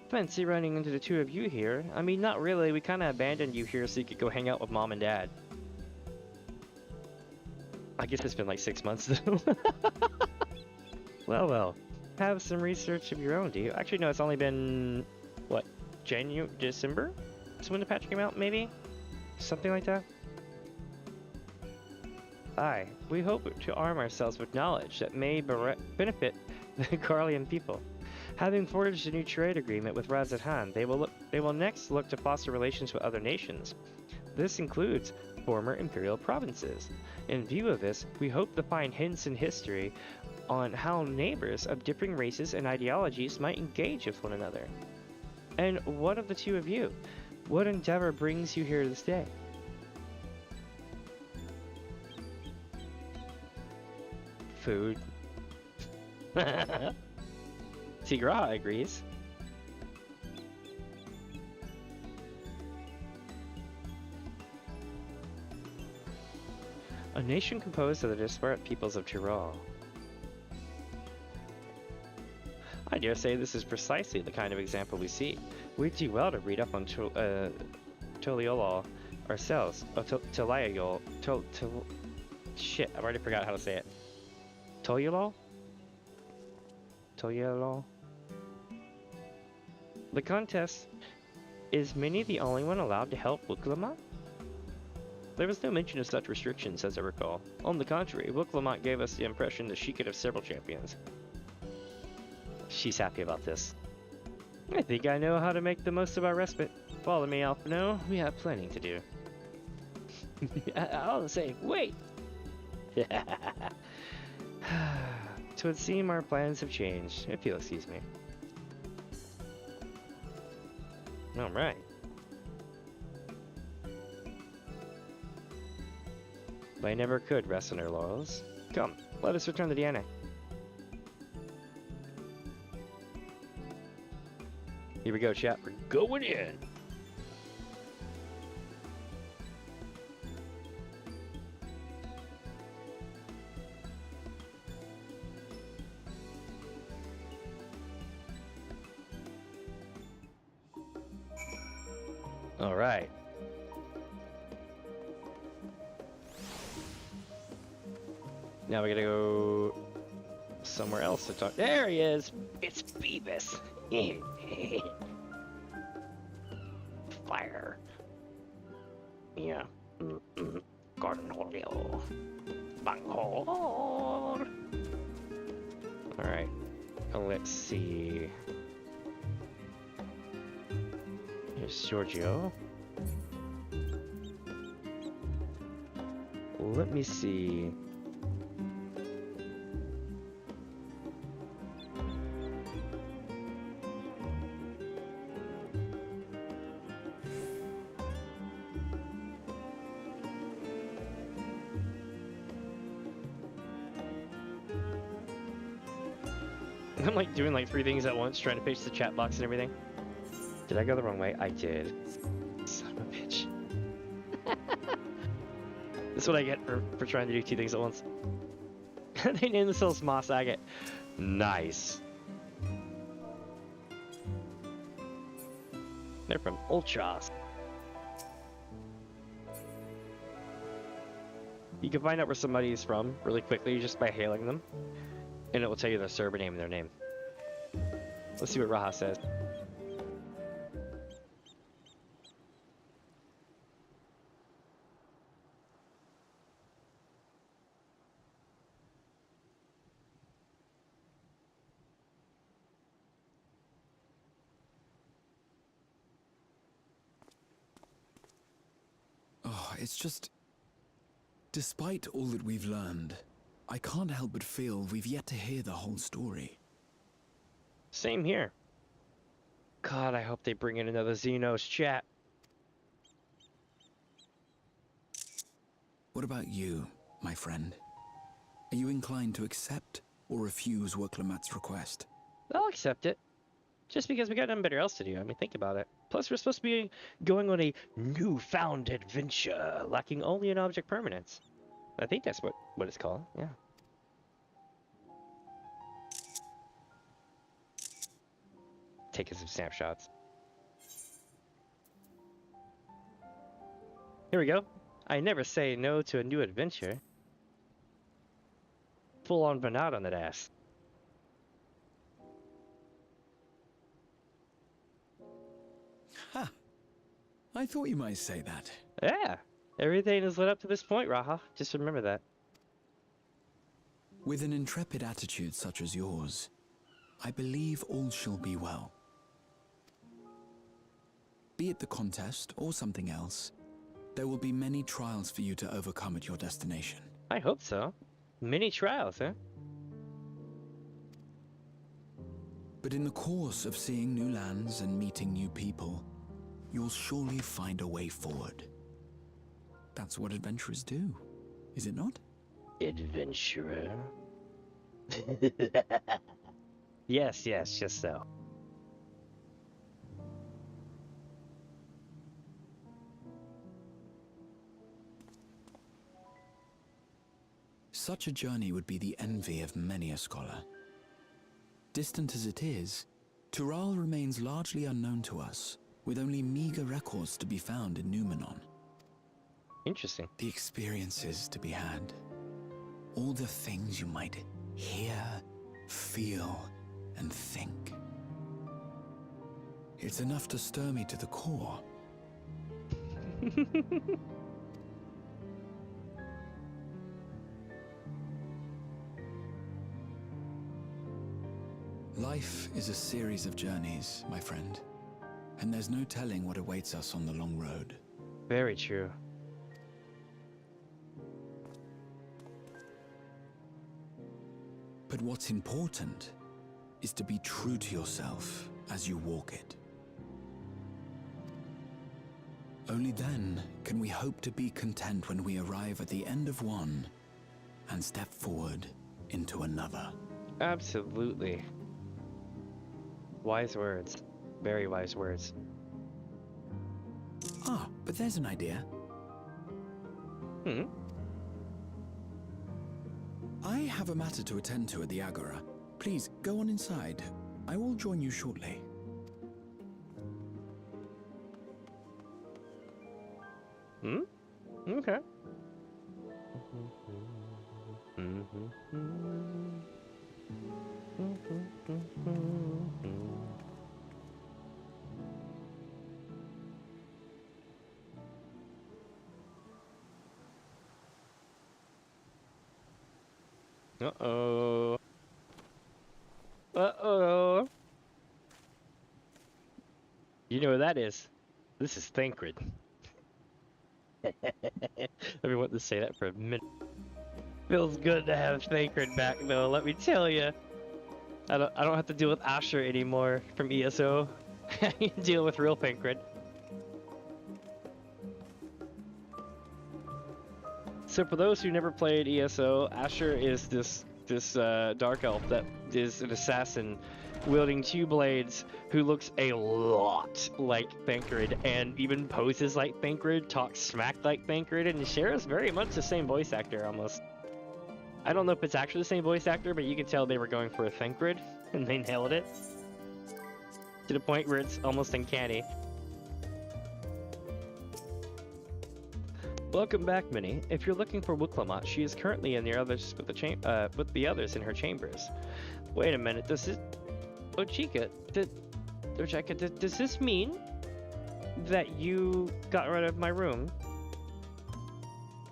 A: Fancy running into the two of you here. I mean, not really. We kind of abandoned you here so you could go hang out with Mom and Dad. I guess it's been like 6 months though. Well. Have some research of your own, do you? Actually, no, it's only been, what, December? That's when the patch came out, maybe? Something like that? Aye, we hope to arm ourselves with knowledge that may benefit the Garlean people. Having forged a new trade agreement with Razathan, they will next look to foster relations with other nations. This includes former imperial provinces. In view of this, we hope to find hints in history on how neighbors of differing races and ideologies might engage with one another. And what of the two of you? What endeavor brings you here this day? Food. Tigra agrees. A nation composed of the disparate peoples of Tyrol. I dare say this is precisely the kind of example we see. We'd do well to read up on Toliolol ourselves. Toliol. Shit, I've already forgot how to say it. Toliolol? Toliolol? The contest. Is Minnie the only one allowed to help Wuklamot? There was no mention of such restrictions, as I recall. On the contrary, Wuklamot gave us the impression that she could have several champions. She's happy about this. I think I know how to make the most of our respite. Follow me, Alphino. We have plenty to do. I'll say, wait! So it seems our plans have changed, if you'll excuse me. Alright. But I never could rest on our laurels. Come, let us return to the annex. Here we go, chat. We're going in! All right. Now we gotta go somewhere else to talk. There he is. It's Phoebus. Fire. Yeah. Garden hole. Bang hole. All right. Let's see. Here's Giorgio. Let me see. I'm like doing like 3 things at once, trying to paste the chat box and everything. Did I go the wrong way? I did. Son of a bitch. That's what I get for trying to do 2 things at once. They named themselves Moss Agate. Nice. They're from Ultras. You can find out where somebody is from really quickly just by hailing them. And it will tell you their server name and their name. Let's see what Raha says.
C: Oh, it's just... Despite all that we've learned, I can't help but feel we've yet to hear the whole story.
A: Same here. God, I hope they bring in another Xenos chat.
C: What about you, my friend? Are you inclined to accept or refuse Worklamat's request?
A: I'll accept it. Just because we got nothing better else to do. I mean, think about it. Plus, we're supposed to be going on a newfound adventure, lacking only an object permanence. I think that's what it's called, yeah. Taking some snapshots. Here we go. I never say no to a new adventure. Full on Bernard on that ass.
C: Ha! I thought you might say that.
A: Yeah. Everything has led up to this point, Raha. Just remember that.
C: With an intrepid attitude such as yours, I believe all shall be well. Be it the contest or something else, there will be many trials for you to overcome at your destination.
A: I hope so. Many trials, huh?
C: But in the course of seeing new lands and meeting new people, you'll surely find a way forward. That's what adventurers do, is it not?
A: Adventurer. Yes, just so.
C: Such a journey would be the envy of many a scholar. Distant as it is, Tural remains largely unknown to us, with only meager records to be found in Numenor.
A: Interesting.
C: The experiences to be had, all the things you might hear, feel, and think. It's enough to stir me to the core. Life is a series of journeys, my friend. and there's no telling what awaits us on the long road.
A: Very true.
C: But what's important is to be true to yourself as you walk it. Only then can we hope to be content when we arrive at the end of one and step forward into another.
A: Absolutely. Wise words. Very wise words.
C: Ah, but there's an idea.
A: Hmm.
C: I have a matter to attend to at the Agora. Please, go on inside. I will join you shortly.
A: Hmm? Okay. Uh-oh. Uh-oh. You know what that is? This is Thancred. I've been wanting to say that for a minute. Feels good to have Thancred back, though. Let me tell you, I don't have to deal with Asher anymore from ESO. I can deal with real Thancred. So for those who never played ESO, Asher is this dark elf that is an assassin wielding 2 blades who looks a lot like Thancred and even poses like Thancred, talks smack like Thancred, and shares very much the same voice actor almost. I don't know if it's actually the same voice actor, but you can tell they were going for a Thancred and they nailed it to the point where it's almost uncanny. Welcome back, Minnie. If you're looking for Wuklamot, she is currently in the others with the others in her chambers. Wait a minute, does this... Oh, Chica, does this mean that you got rid of my room?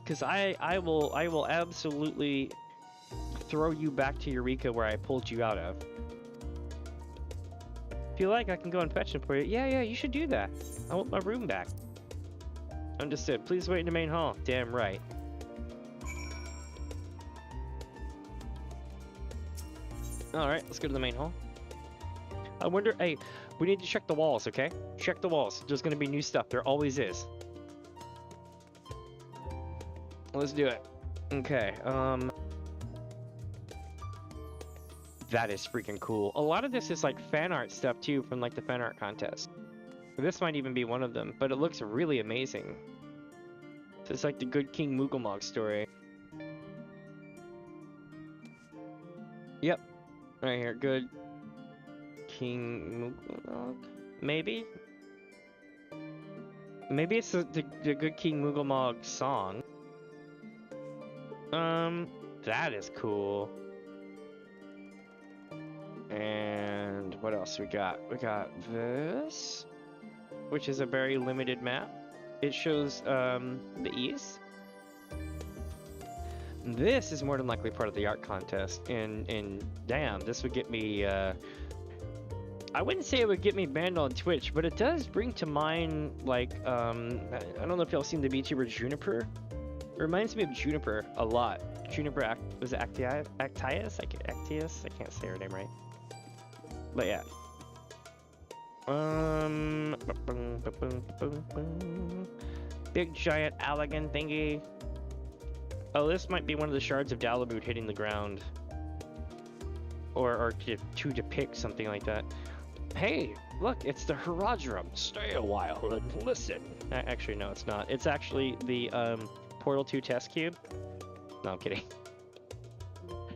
A: Because I will absolutely throw you back to Eureka where I pulled you out of. If you like, I can go and fetch him for you. Yeah, you should do that. I want my room back. Understood. Please wait in the main hall. Damn right. Alright, let's go to the main hall. I wonder... Hey, we need to check the walls, okay? Check the walls. There's gonna be new stuff. There always is. Let's do it. Okay, that is freaking cool. A lot of this is like fan art stuff too from like the fan art contest. This might even be one of them, but it looks really amazing. It's like the Good King Mugglemog story. Yep. Right here, Good King Mugglemog? Maybe? Maybe it's the Good King Mugglemog song. That is cool. And what else we got? We got this, which is a very limited map. It shows the east. This is more than likely part of the art contest, and damn, this would get me, I wouldn't say it would get me banned on Twitch, but it does bring to mind, like, I don't know if y'all seen the VTuber Juniper. It reminds me of Juniper a lot. Juniper, was it Actius? Actius? I can't say her name right. But yeah. Big giant Allagan thingy. Oh, this might be one of the shards of Dalamud hitting the ground. Or to depict something like that. Hey, look, it's the Hrothgar. Stay a while and listen. Actually, no, it's not. It's actually the Portal 2 test cube. No, I'm kidding.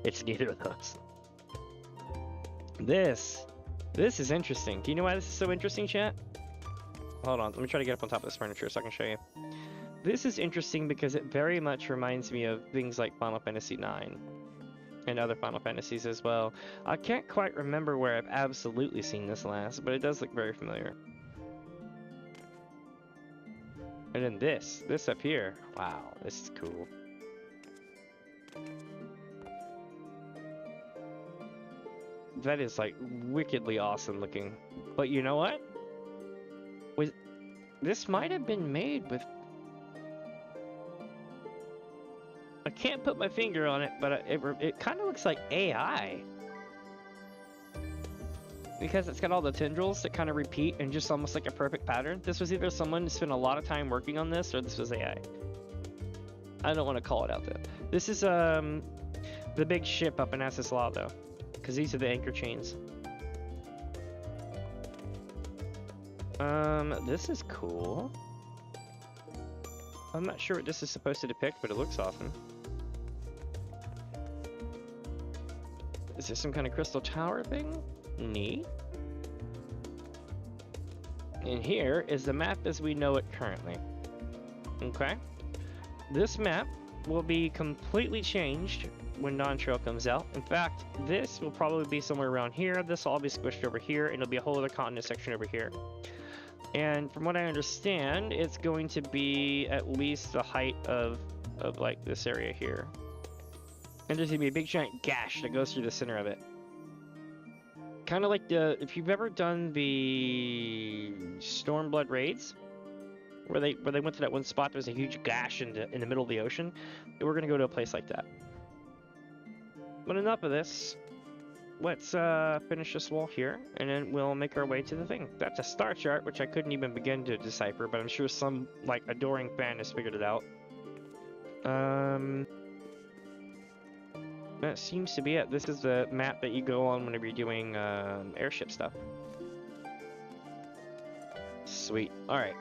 A: It's neither of those. This is interesting. Do you know why this is so interesting, chat? Hold on, let me try to get up on top of this furniture so I can show you. This is interesting because it very much reminds me of things like Final Fantasy IX and other Final Fantasies as well. I can't quite remember where I've absolutely seen this last, but it does look very familiar. And then this up here. Wow, this is cool. That is like wickedly awesome looking. But you know what? This might have been made with... I can't put my finger on it, but it kind of looks like AI. Because it's got all the tendrils that kind of repeat and just almost like a perfect pattern. This was either someone who spent a lot of time working on this, or this was AI. I don't want to call it out though. This is the big ship up in Law though, because these are the anchor chains. This is cool. I'm not sure what this is supposed to depict, but it looks awesome. Is there some kind of crystal tower thing? Neat. And here is the map as we know it currently. Okay. This map will be completely changed when Dawntrail comes out. In fact, this will probably be somewhere around here. This will all be squished over here, and it'll be a whole other continent section over here. And from what I understand, it's going to be at least the height of like this area here. And there's gonna be a big giant gash that goes through the center of it. Kind of like if you've ever done the Stormblood raids, where they went to that one spot, there was a huge gash in the middle of the ocean. We're gonna go to a place like that. But enough of this. Let's finish this wall here, and then we'll make our way to the thing. That's a star chart, which I couldn't even begin to decipher, but I'm sure some like adoring fan has figured it out. That seems to be it. This is the map that you go on whenever you're doing airship stuff. Sweet. Alright.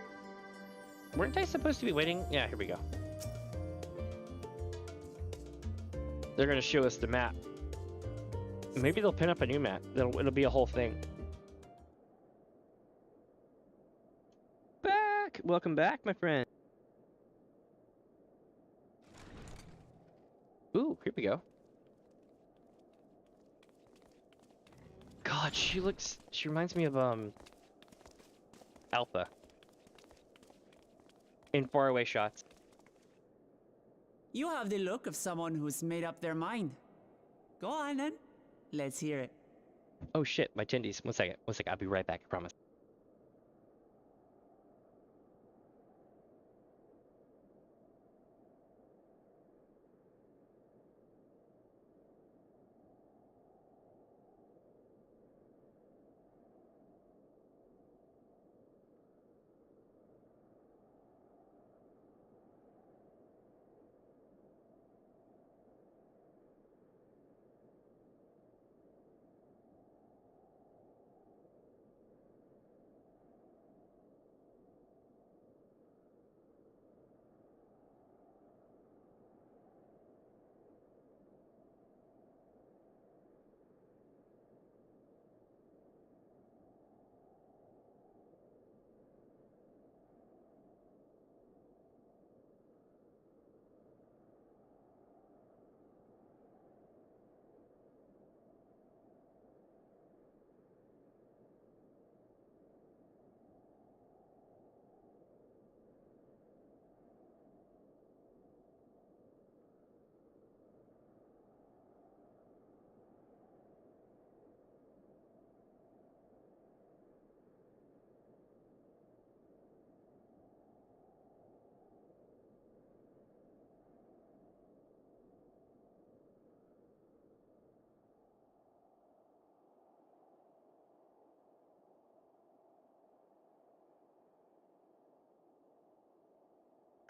A: Weren't I supposed to be waiting? Yeah, here we go. They're going to show us the map. Maybe they'll pin up a new map. It'll be a whole thing. Back! Welcome back, my friend. Ooh, here we go. God, she reminds me of, Alpha. In faraway shots.
E: You have the look of someone who's made up their mind. Go on then. Let's hear it.
A: Oh shit, my tendies. One second, I'll be right back, I promise.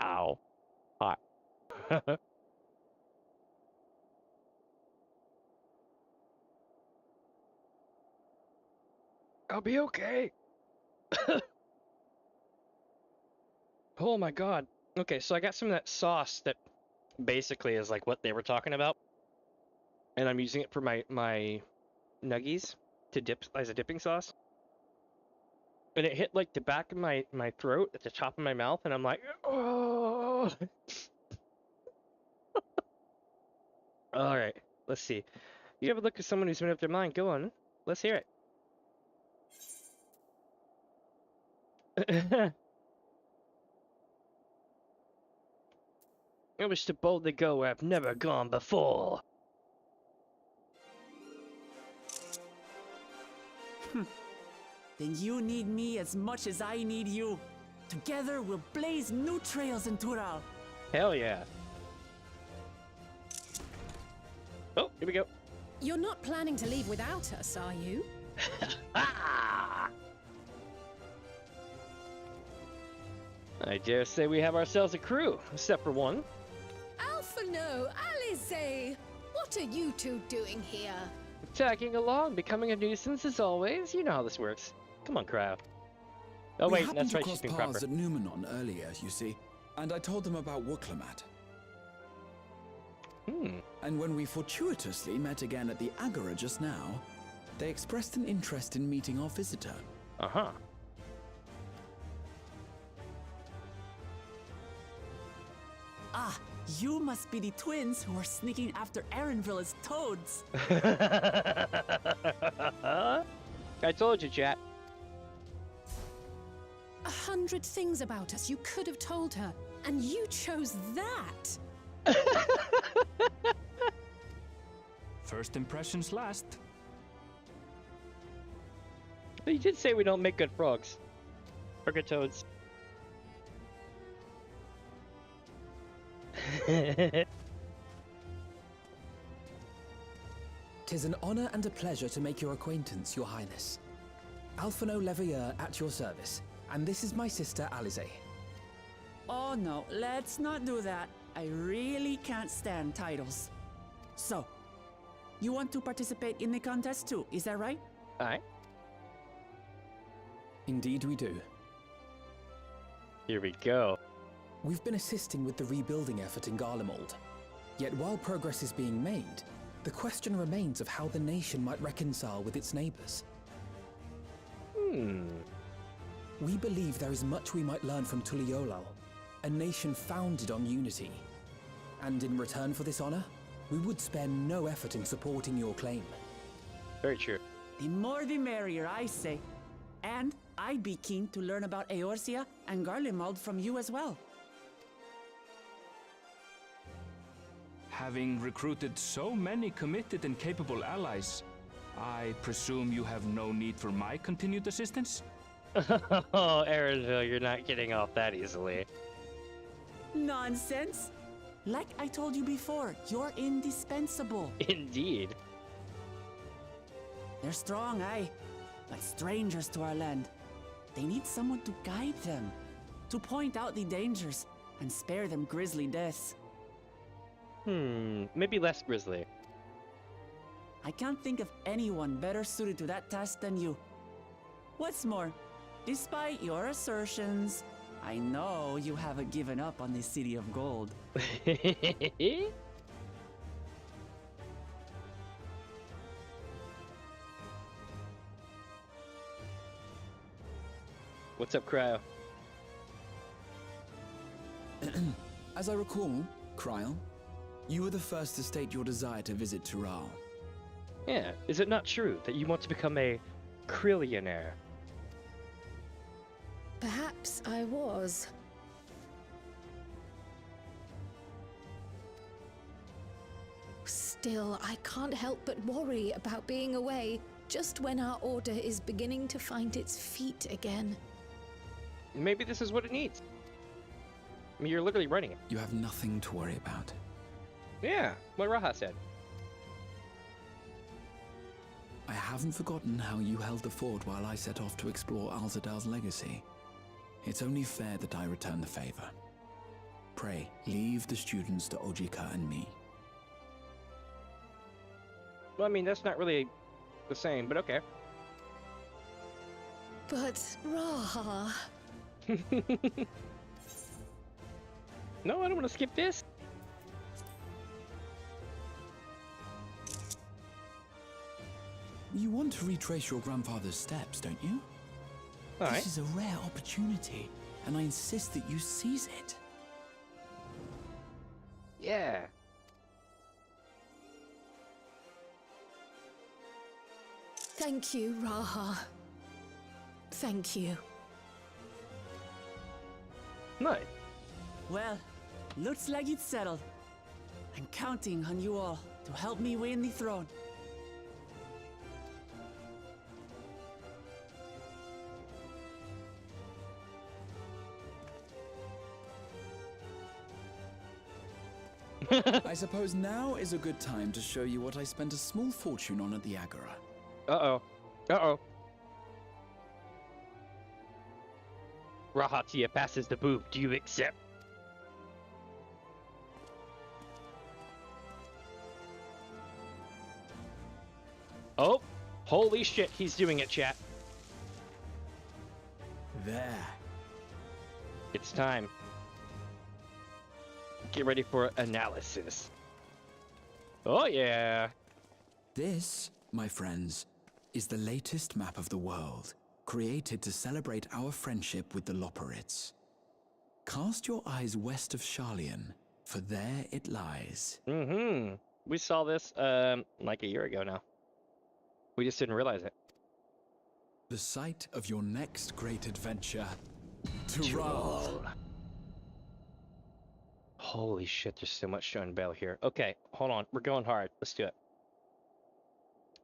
A: Ow. Hot. I'll be okay. Oh my god. Okay, so I got some of that sauce that basically is like what they were talking about. And I'm using it for my nuggies to dip as a dipping sauce. And it hit like the back of my throat at the top of my mouth, and I'm like, oh. All right, let's see. You ever look at someone who's made up their mind? Go on, let's hear it. I wish to boldly go where I've never gone before.
E: Then you need me as much as I need you. Together, we'll blaze new trails in Tural.
A: Hell yeah. Oh, here we go.
F: You're not planning to leave without us, are you?
A: Ah! I dare say we have ourselves a crew, except for one.
D: Alphano, Alizé! What are you two doing here?
A: Tagging along, becoming a nuisance as always. You know how this works. Come on, crowd. Oh
C: We
A: wait,
C: happened
A: that's
C: to
A: right,
C: cross
A: she's being
C: paths
A: proper.
C: at Numenon earlier, you see, and I told them about Wooklamat. And when we fortuitously met again at the Agora just now, they expressed an interest in meeting our visitor.
A: Uh-huh.
E: Ah, you must be the twins who are sneaking after Aaronville as toads.
A: I told you, chat.
F: 100 things about us you could have told her, and you chose that.
B: First impressions last.
A: But you did say we don't make good frogs. Or good toads.
G: Tis an honor and a pleasure to make your acquaintance, Your Highness. Alphano Leveilleur at your service, and this is my sister Alizé.
E: Oh no, let's not do that. I really can't stand titles. So, you want to participate in the contest too, is that right?
A: Alright,
G: Indeed we do.
A: here we go.
G: We've been assisting with the rebuilding effort in Garlemald. Yet while progress is being made, the question remains of how the nation might reconcile with its neighbors. We believe there is much we might learn from Tuliolal, a nation founded on unity. And in return for this honor, we would spare no effort in supporting your claim.
A: Very true.
E: The more the merrier, I say. And I'd be keen to learn about Eorzea and Garlemald from you as well.
B: Having recruited so many committed and capable allies, I presume you have no need for my continued assistance?
A: Oh, Aaronville, you're not getting off that easily.
E: Nonsense! Like I told you before, you're indispensable.
A: Indeed.
E: They're strong, aye, but strangers to our land. They need someone to guide them, to point out the dangers, and spare them grisly deaths.
A: Maybe less grisly.
E: I can't think of anyone better suited to that task than you. What's more, despite your assertions, I know you haven't given up on the City of Gold.
A: What's up, Cryo?
C: As I recall, Kryl, you were the first to state your desire to visit Tural.
A: Yeah, is it not true that you want to become a Krillionaire?
D: Perhaps I was. Still, I can't help but worry about being away just when our order is beginning to find its feet again.
A: Maybe this is what it needs. I mean, you're literally running it.
C: You have nothing to worry about.
A: Yeah, what Raha said.
C: I haven't forgotten how you held the fort while I set off to explore Alzadal's legacy. It's only fair that I return the favor. Pray, leave the students to Ojika and me.
A: Well, I mean, that's not really the same, but okay.
D: But, Raha,
A: No, I don't want to skip this.
C: You want to retrace your grandfather's steps, don't you?
A: Alright.
C: This is a rare opportunity, and I insist that you seize it.
A: Yeah.
D: thank you, Raha. Thank you.
A: Nice.
E: Well, looks like it's settled. I'm counting on you all to help me win the throne.
C: I suppose now is a good time to show you what I spent a small fortune on at the Agora.
A: Uh-oh. Uh-oh. Rahatia passes the boob. Do you accept? Oh, holy shit, he's doing it, chat.
C: There.
A: It's time. Get ready for analysis. Oh, yeah.
C: This, my friends, is the latest map of the world, created to celebrate our friendship with the Loporrits. Cast your eyes west of Sharlayan, for there it lies.
A: Mm-hmm. We saw this, like a year ago now. We just didn't realize it.
C: The site of your next great adventure, Tural.
A: Holy shit, there's so much to unveil here. Okay, hold on. We're going hard. Let's do it.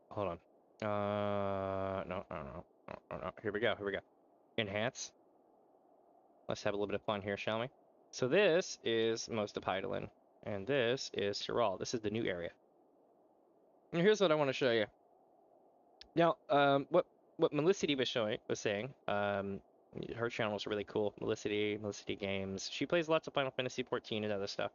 A: Hold on. No. Here we go. Enhance. Let's have a little bit of fun here, shall we? So this is most of Hydaelyn, and this is Tural. This is the new area. And here's what I want to show you. Now, what Melicity was saying, her channel is really cool. Melicity Games. She plays lots of Final Fantasy XIV and other stuff.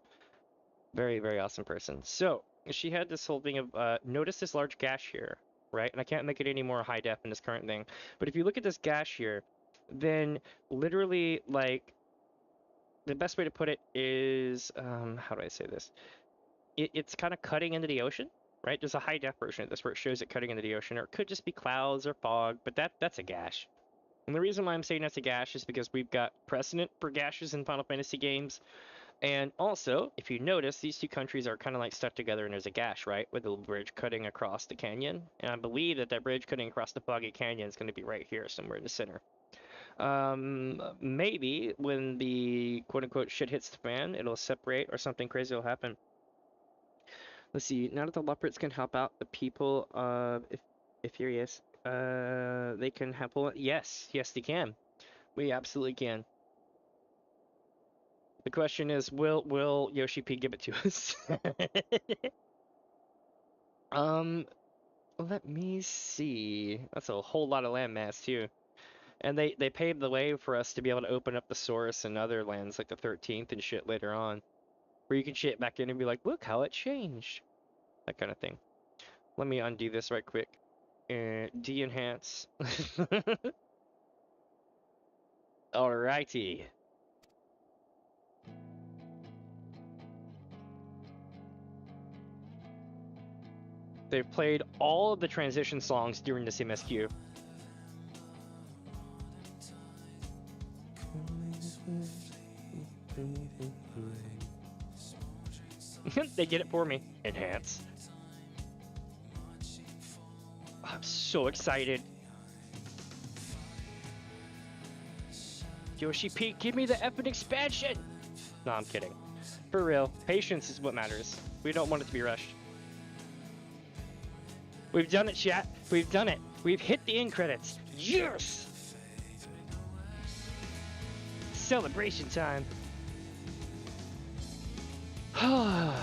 A: Very, very awesome person. So, she had this whole thing of, notice this large gash here, right? And I can't make it any more high def in this current thing. But if you look at this gash here, then literally, like, the best way to put it is, how do I say this? It's kind of cutting into the ocean, right? There's a high def version of this where it shows it cutting into the ocean, or it could just be clouds or fog, but that's a gash. And the reason why I'm saying that's a gash is because we've got precedent for gashes in Final Fantasy games. And also, if you notice, these two countries are kind of like stuck together and there's a gash, right? With a bridge cutting across the canyon. And I believe that bridge cutting across the foggy canyon is going to be right here, somewhere in the center. Maybe when the quote-unquote shit hits the fan, it'll separate or something crazy will happen. Let's see, now that the Loporrits can help out the people of Eorzea, they can help. Yes, they can. We absolutely can. The question is, will Yoshi P give it to us? Let me see. That's a whole lot of landmass too. And they paved the way for us to be able to open up the source and other lands like the 13th and shit later on. Where you can shit back in and be like, look how it changed. That kind of thing. Let me undo this right quick. De-enhance. Alrighty. They've played all of the transition songs during this MSQ. They did it for me. Enhance. I'm so excited. Yoshi P, give me the effing expansion! No, I'm kidding. For real, patience is what matters. We don't want it to be rushed. We've done it, chat. We've done it. We've hit the end credits. Yes! Celebration time.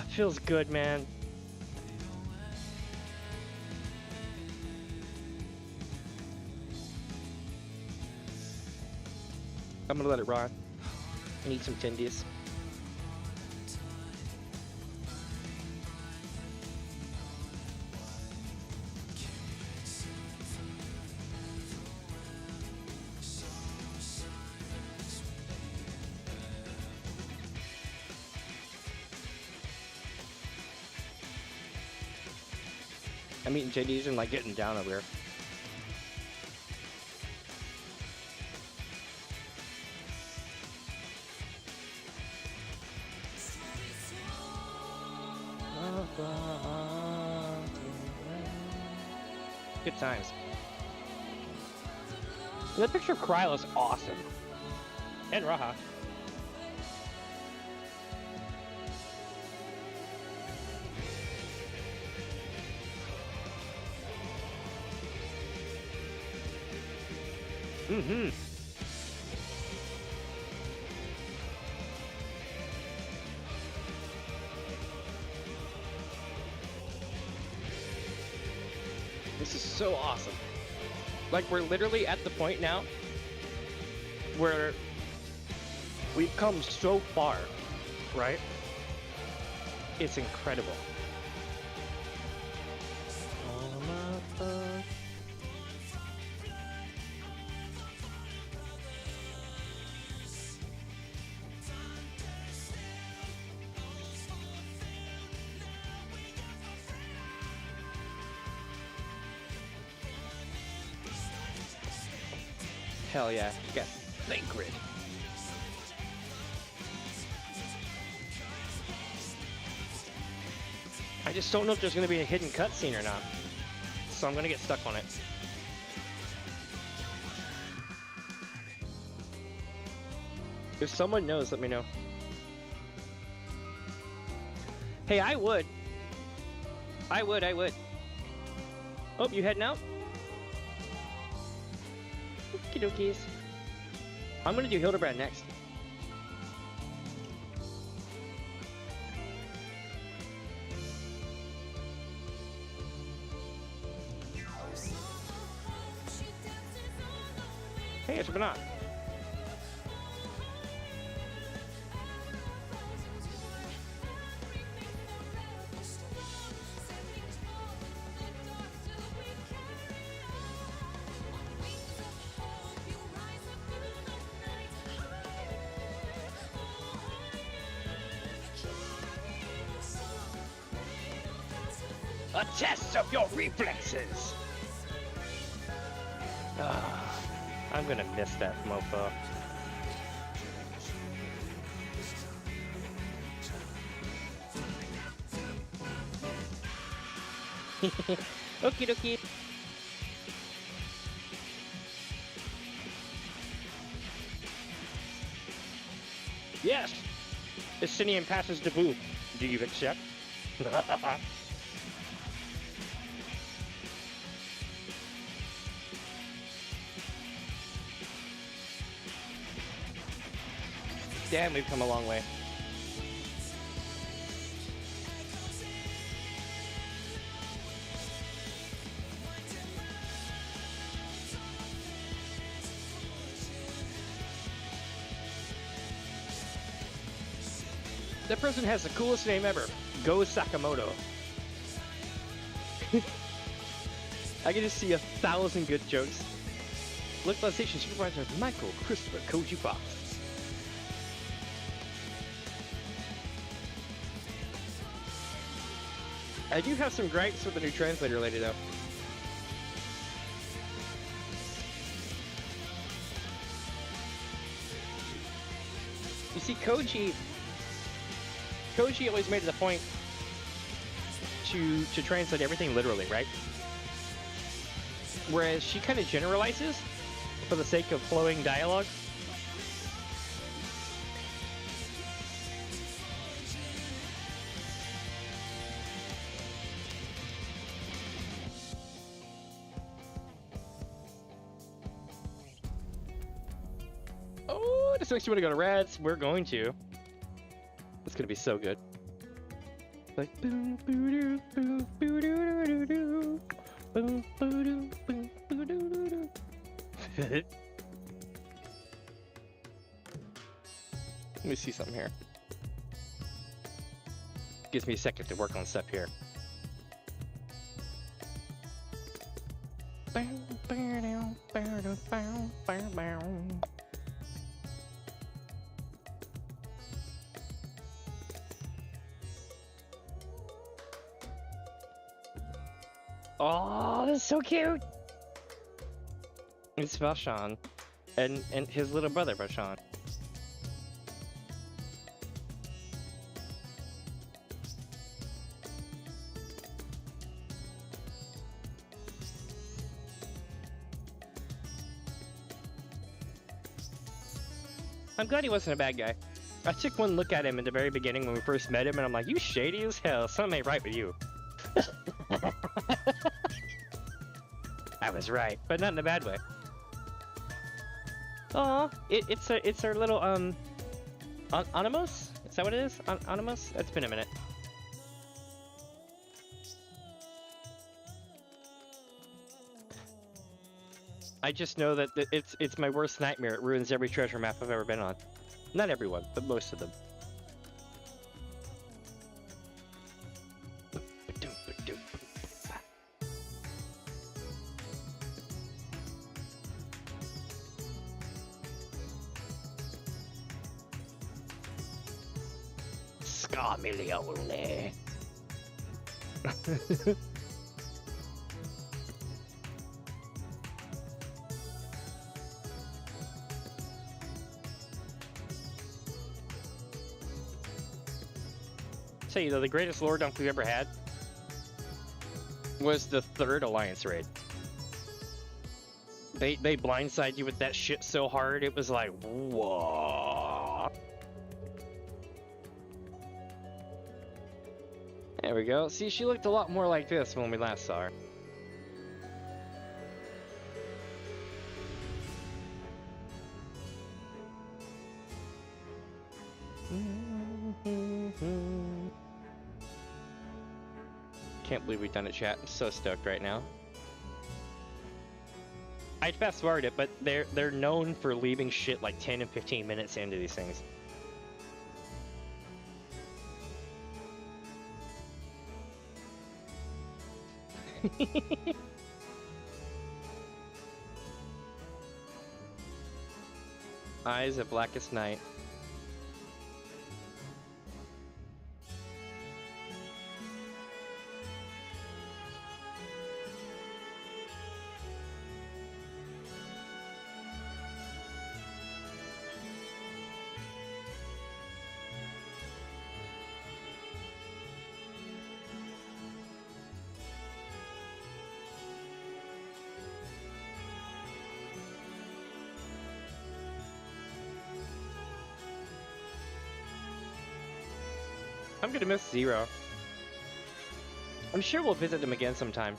A: Feels good, man. I'm gonna let it rot. I need some tendies. I'm eating tendies and like getting down over here. Good times. That picture of Krylo is awesome. And Raha. Mm-hmm. This is so awesome. Like, we're literally at the point now where we've come so far, right? It's incredible. Hell yeah, you got sacred. I just don't know if there's going to be a hidden cutscene or not, so I'm going to get stuck on it. If someone knows, let me know. Hey, I would. I would. Oh, you heading out? Okie dokies. I'm gonna do Hildibrand next. Hey, it's Bernard. A test of your reflexes! I'm gonna miss that mofo. Okie dokie. Yes! Estinian passes debut. Do you accept? Damn, we've come a long way. That person has the coolest name ever. Go Sakamoto. I can just see 1,000 good jokes. Localization Supervisor Michael Christopher Koji Fox. I do have some gripes with the new translator lady, though. You see, Koji always made it a point to translate everything literally, right? Whereas she kind of generalizes for the sake of flowing dialogue. Oh, this makes you want to go to Reds. We're going to. It's gonna be so good. Like boom, boo, boo, boo, doo, doo, doo, boom, boo, doo, boom, boo, doo, doo, doo. Let me see something here. Gives me a second to work on stuff here. Oh, that's so cute! It's Vashon and his little brother Vashon. I'm glad he wasn't a bad guy. I took one look at him in the very beginning when we first met him, and I'm like, you shady as hell. Something ain't right with you. I was right, but not in a bad way. Aw, it's our little Animos? Is that what it is? Animos? It's been a minute. I just know that it's my worst nightmare. It ruins every treasure map I've ever been on. Not everyone, but most of them. Scarmilione. Say, you know, the greatest lore dump we've ever had was the 3rd Alliance raid. They blindside you with that shit so hard, it was like, whoa. There we go. See, she looked a lot more like this when we last saw her. Can't believe we've done it, chat. I'm so stoked right now. I'd fast forward it, but they're known for leaving shit like 10 and 15 minutes into these things. Eyes of blackest night. I'm gonna miss Zero. I'm sure we'll visit him again sometime.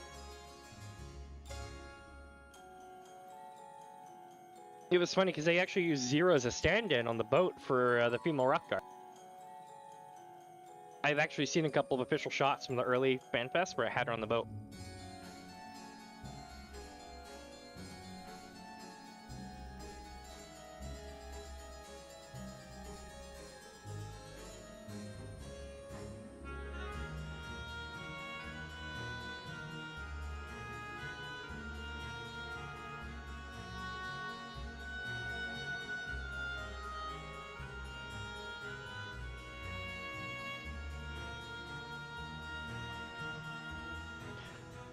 A: It was funny because they actually used Zero as a stand-in on the boat for the female Hrothgar. I've actually seen a couple of official shots from the early FanFest where I had her on the boat.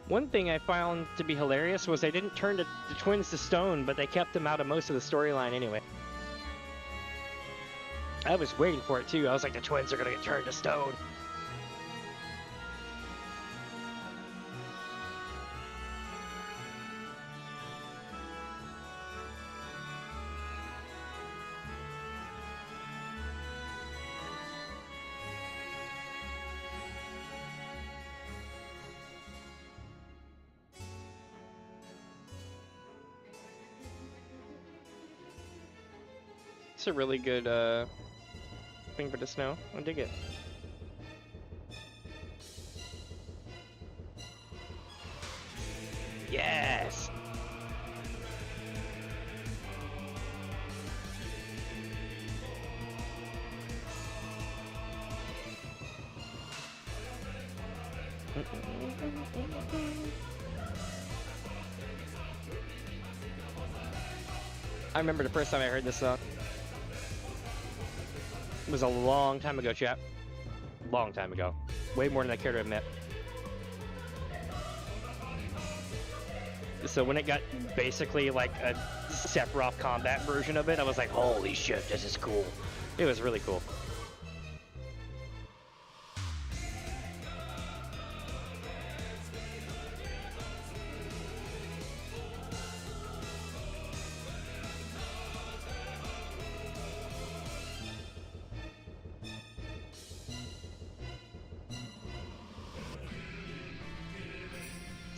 A: One thing I found to be hilarious was they didn't turn the twins to stone, but they kept them out of most of the storyline anyway. I was waiting for it too. I was like, the twins are gonna get turned to stone. It's a really good thing for the snow. I dig it. Yes! I remember the first time I heard this song. It was a long time ago, chat. Long time ago. Way more than I care to admit. So when it got basically like a Sephiroth combat version of it, I was like, holy shit, this is cool. It was really cool.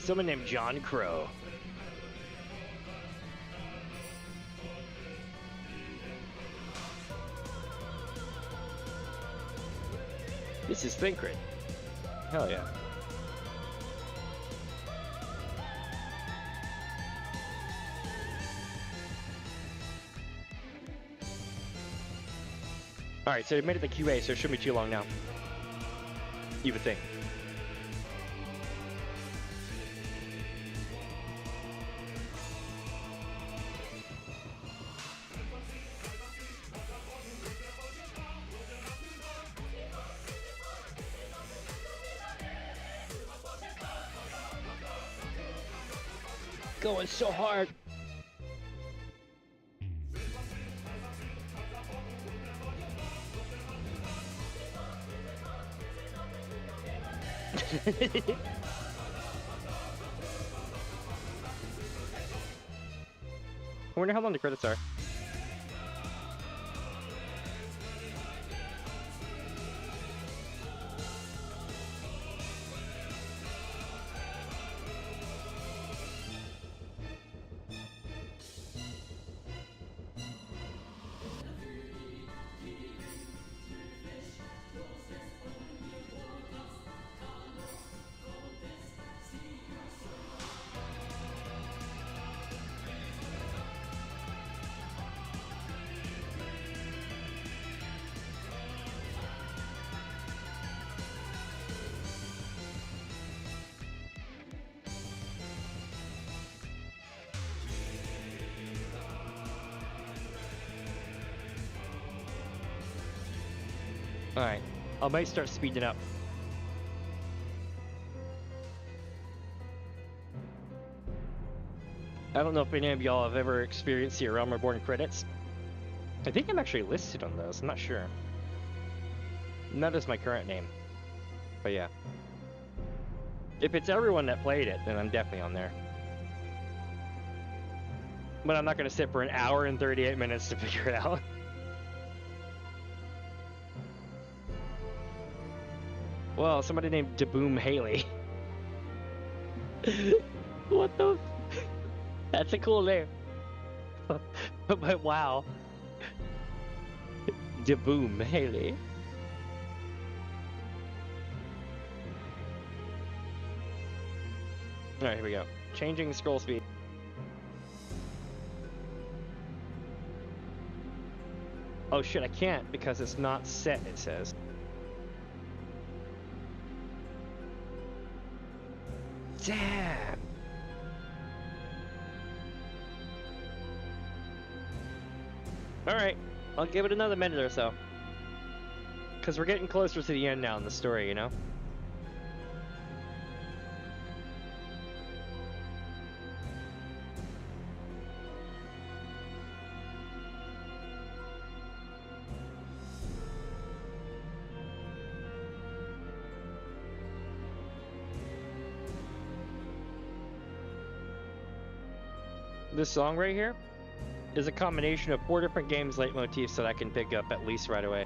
A: Someone named John Crow. This is Thinkrit. Hell yeah. Alright, so it made it to QA, so it shouldn't be too long now. You would think. Going so hard. I wonder how long the credits are. Alright, I might start speeding up. I don't know if any of y'all have ever experienced the Realm Reborn credits. I think I'm actually listed on those, I'm not sure. Not as my current name, but yeah. If it's everyone that played it, then I'm definitely on there. But I'm not going to sit for an hour and 38 minutes to figure it out. Well, somebody named Daboom Haley. What the? That's a cool name. But wow. Daboom Haley. Alright, here we go. Changing scroll speed. Oh shit, I can't because it's not set, it says. Damn! Alright, I'll give it another minute or so. Because we're getting closer to the end now in the story, you know? This song right here is a combination of 4 different games leitmotifs that I can pick up at least right away.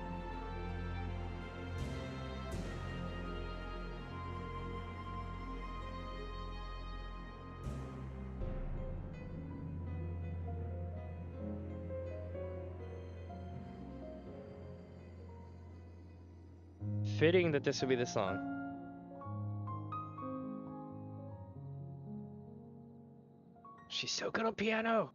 A: Fitting that this would be the song. She's so good on piano.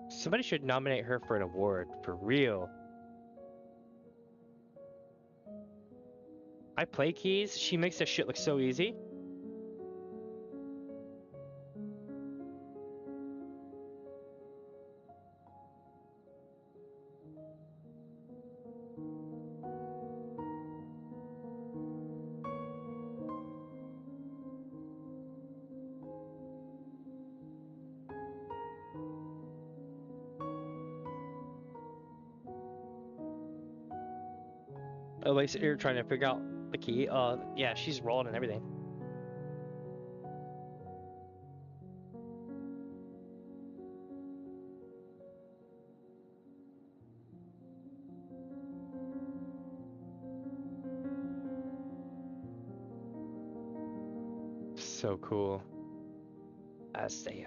A: Somebody should nominate her for an award, for real. I play keys, she makes that shit look so easy. Oh, like you're trying to figure out the key. Yeah, she's rolling and everything. So cool. As they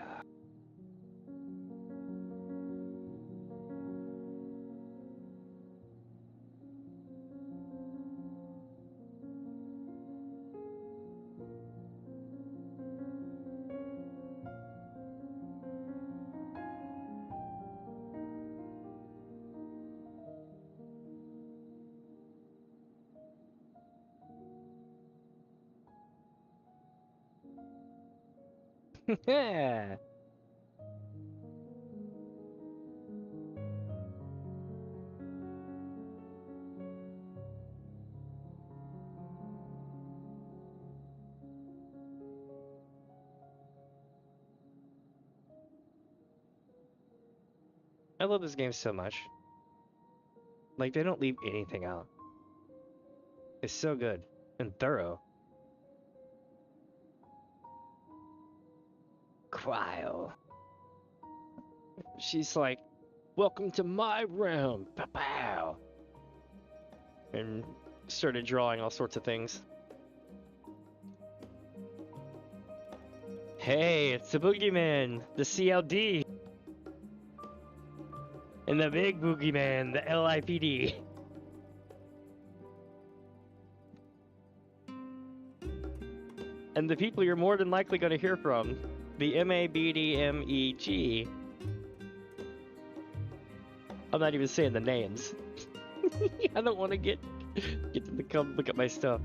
A: Yeah. I love this game so much. Like, they don't leave anything out. It's so good and thorough. Quile. She's like, welcome to my realm. Pow. And started drawing all sorts of things. Hey, it's the boogeyman, the CLD. And the big boogeyman, the LIPD. And the people you're more than likely going to hear from, the MABDMEG. I'm not even saying the names. I don't want to get them to come look at my stuff.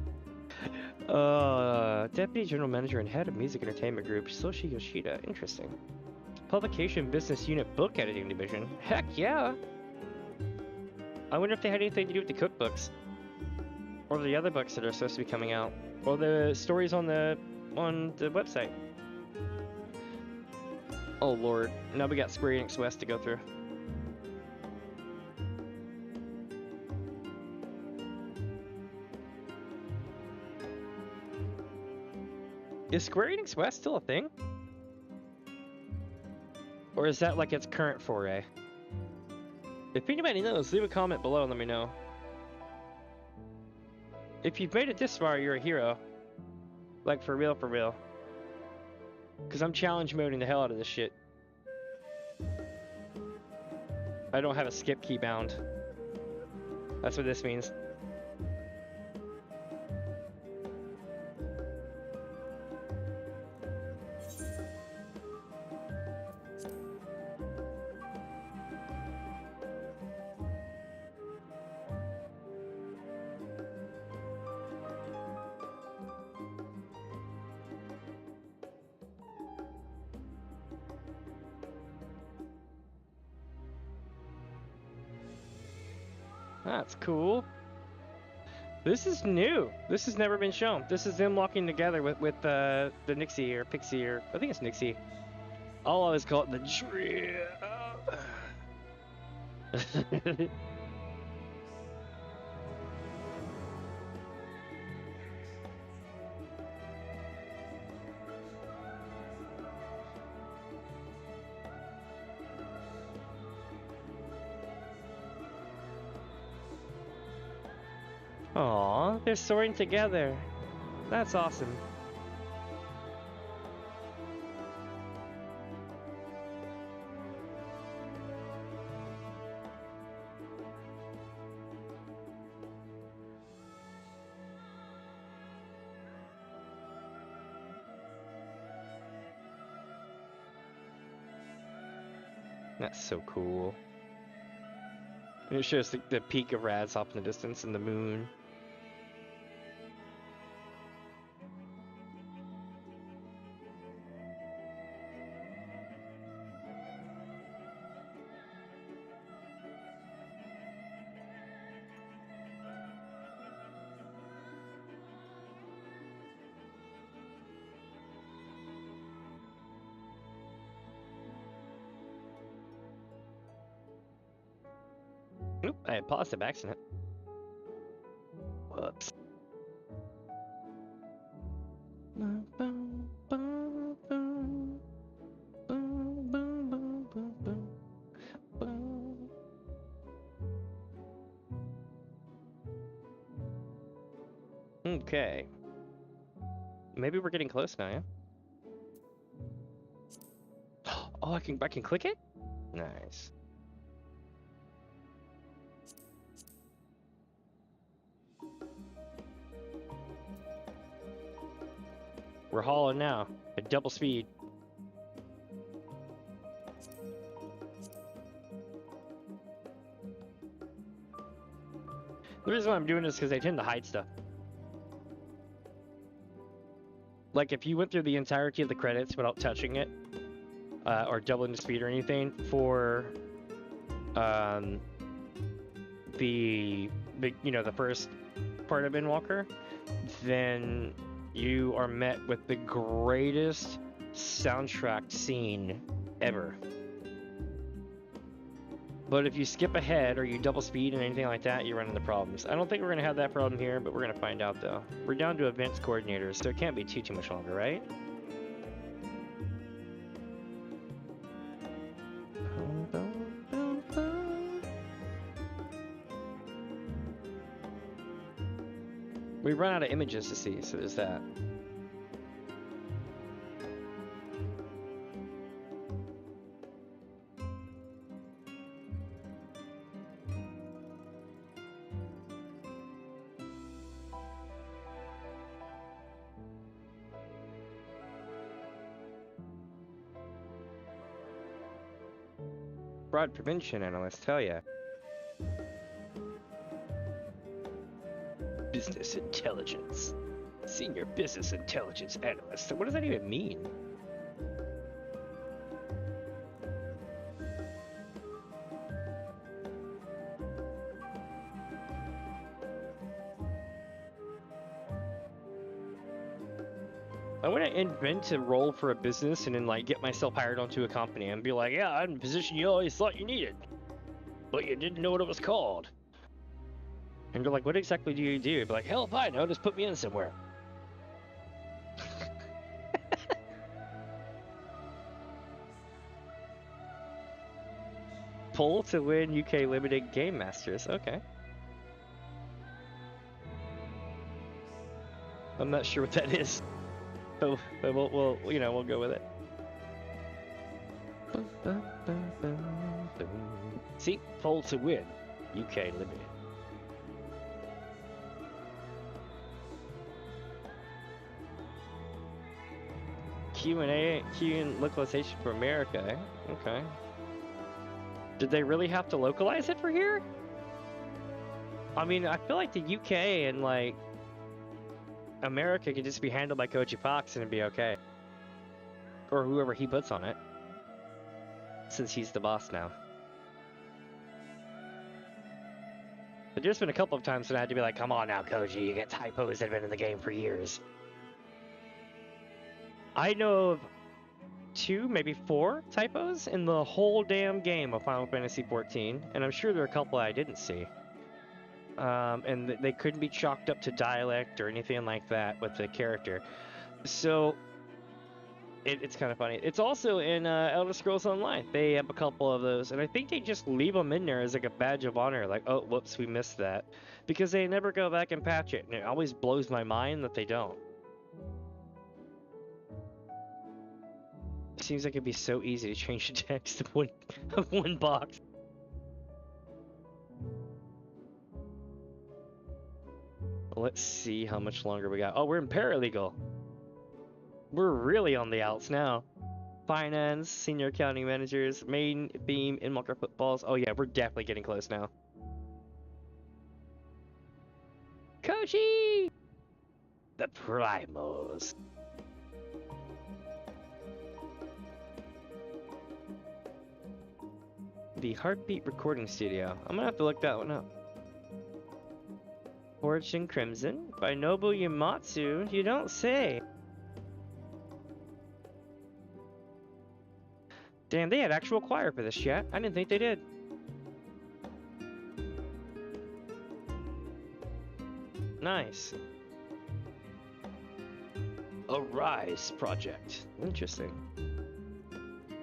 A: Deputy General Manager and Head of Music Entertainment Group, Soshi Yoshida. Interesting. Publication Business Unit Book Editing Division. Heck yeah! I wonder if they had anything to do with the cookbooks. Or the other books that are supposed to be coming out. Or the stories on the website. Oh lord. Now we got Square-Enix West to go through. Is Square-Enix West still a thing? Or is that like its current foray? If anybody knows, leave a comment below and let me know. If you've made it this far, you're a hero. Like, for real, for real. Because I'm challenge moding the hell out of this shit. I don't have a skip key bound. That's what this means. That's cool. This is new. This has never been shown. This is them walking together with the Nixie or Pixie, or I think it's Nixie. I'll always call it the trio. Aw, they're soaring together. That's awesome. That's so cool. And it shows the peak of Rads off in the distance and the moon. Oop, I had paused by accident. Whoops. Okay. Maybe we're getting close now, yeah? Oh, I can click it? Nice. We're hauling now at double speed. The reason why I'm doing this is because I tend to hide stuff. Like, if you went through the entirety of the credits without touching it, or doubling the speed or anything for the first part of Endwalker, then you are met with the greatest soundtrack scene ever. But if you skip ahead or you double speed and anything like that, you run into problems. I don't think we're going to have that problem here, but we're going to find out though. We're down to events coordinators, so it can't be too much longer, right? We run out of images to see, so there's that. Fraud prevention analyst, tell ya. Business intelligence. Senior business intelligence analyst. What does that even mean? I want to invent a role for a business and then like get myself hired onto a company and be like, yeah, I'm in the position you always thought you needed, but you didn't know what it was called. And you're like, what exactly do you do? You'd be like, hell if I know, just put me in somewhere. Pull to win UK Limited Game Masters. Okay. I'm not sure what that is. But we'll go with it. See, pull to win, UK Limited. Q&A localization for America. Eh? Okay. Did they really have to localize it for here? I mean, I feel like the UK and like America could just be handled by Koji Fox and it'd be okay. Or whoever he puts on it. Since he's the boss now. But there's been a couple of times when I had to be like, come on now, Koji, you get typos that have been in the game for years. I know of 2, maybe 4 typos in the whole damn game of Final Fantasy XIV, and I'm sure there are a couple I didn't see. And they couldn't be chalked up to dialect or anything like that with the character. So it's kind of funny. It's also in Elder Scrolls Online. They have a couple of those, and I think they just leave them in there as like a badge of honor, like, oh, whoops, we missed that. Because they never go back and patch it, and it always blows my mind that they don't. It seems like it'd be so easy to change the text of one box. Let's see how much longer we got. Oh, we're in paralegal. We're really on the outs now. Finance, senior accounting managers, main beam, Endwalker footballs. Oh yeah, we're definitely getting close now. Koji! The primals. The Heartbeat Recording Studio. I'm gonna have to look that one up. Fortune Crimson by Nobu Yamatsu. You don't say. Damn, they had actual choir for this chat. I didn't think they did. Nice. A Rise project. Interesting.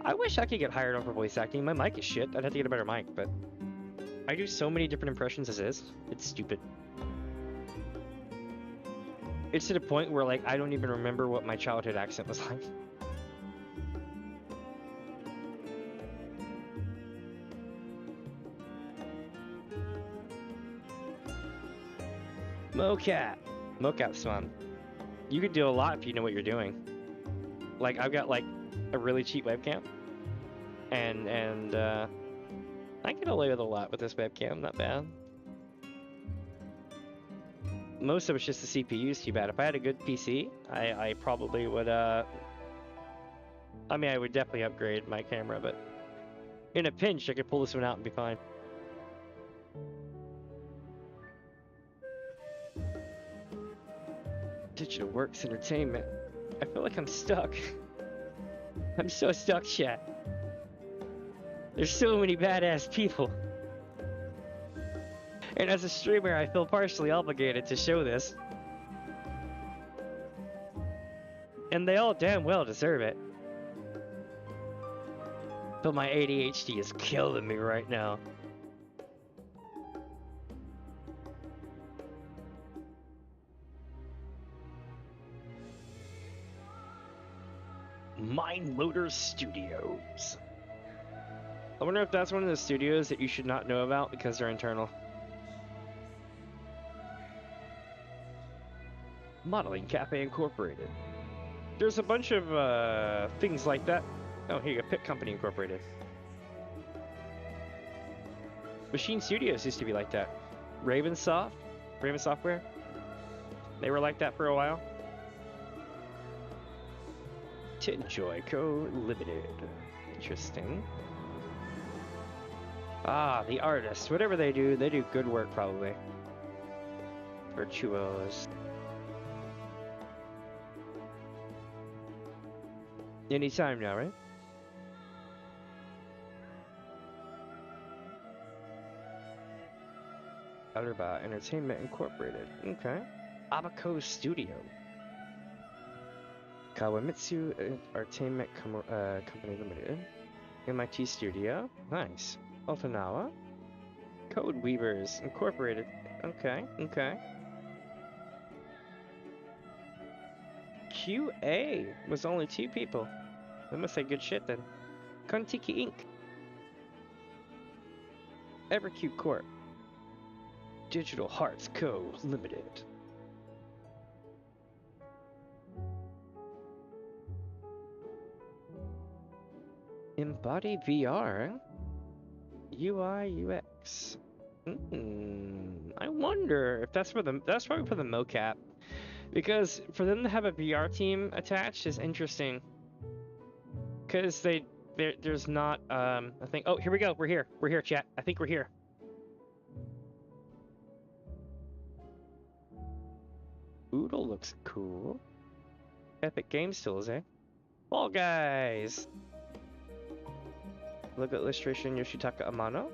A: I wish I could get hired on for voice acting. My mic is shit. I'd have to get a better mic, but I do so many different impressions as is. It's stupid. It's to the point where, like, I don't even remember what my childhood accent was like. Mocap. Mocap's fun. You could do a lot if you know what you're doing. Like, I've got, like, a really cheap webcam. And I get away with a lot with this webcam. Not bad. most of it's just the CPU's too bad. If I had a good PC, I probably would, I mean, I would definitely upgrade my camera, but in a pinch, I could pull this one out and be fine. Digital Works Entertainment. I feel like I'm stuck. I'm so stuck, chat. There's so many badass people. And as a streamer, I feel partially obligated to show this. And they all damn well deserve it. But my ADHD is killing me right now. Mind Loader Studios. I wonder if that's one of the studios that you should not know about because they're internal. Modeling Cafe Incorporated. There's a bunch of things like that. Oh, here you go, Pit Company Incorporated. Machine Studios used to be like that. Raven Software. They were like that for a while. Tinjoy Co. Limited. Interesting. Ah, the artists. Whatever they do good work probably. Virtuos. Anytime now, right? Outerba Entertainment Incorporated. Okay. Abaco Studio. Kawamitsu Entertainment Company Limited. MIT Studio. Nice. Altanawa. Code Weavers Incorporated. Okay, okay. QA was only 2 people. They must say good shit then. Kontiki Inc. Evercube Corp. Digital Hearts Co. Limited. Embody VR. UI UX. I wonder if that's for the that's probably for the mocap. Because for them to have a VR team attached is interesting. Because there's not I think. Oh, here we go. We're here, chat. I think we're here. Oodle looks cool. Epic Game Stills, eh? Fall Guys. Look at illustration Yoshitaka Amano.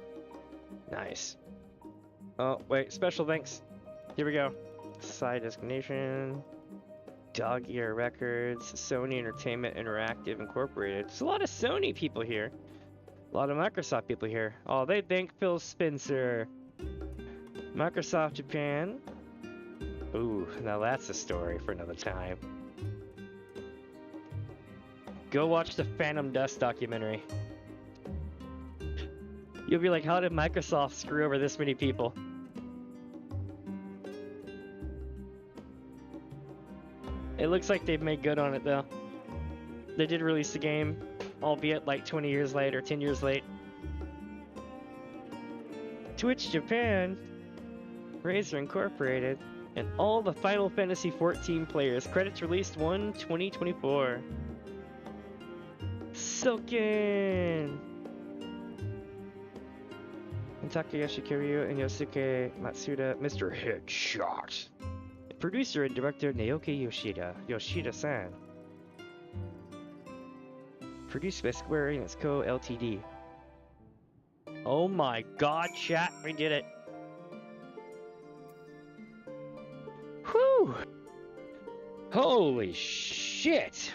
A: Nice. Oh wait, special thanks. Here we go. Side designation. Dog Ear Records. Sony Entertainment Interactive Incorporated. There's a lot of Sony people here. A lot of Microsoft people here. Oh, they thank Phil Spencer. Microsoft Japan. Ooh, now that's a story for another time. Go watch the Phantom Dust documentary. You'll be like, how did Microsoft screw over this many people? It looks like they've made good on it though. They did release the game, albeit like 20 years late or 10 years late. Twitch Japan, Razer Incorporated, and all the Final Fantasy XIV players. Credits released 1/2024. Silken! Takayoshi Kiryu and Yosuke Matsuda, Mr. Headshot. Producer and director Naoki Yoshida, Yoshida-san. Produced by Square-Enix Co. Ltd. Oh my god, chat, we did it. Whew! Holy shit!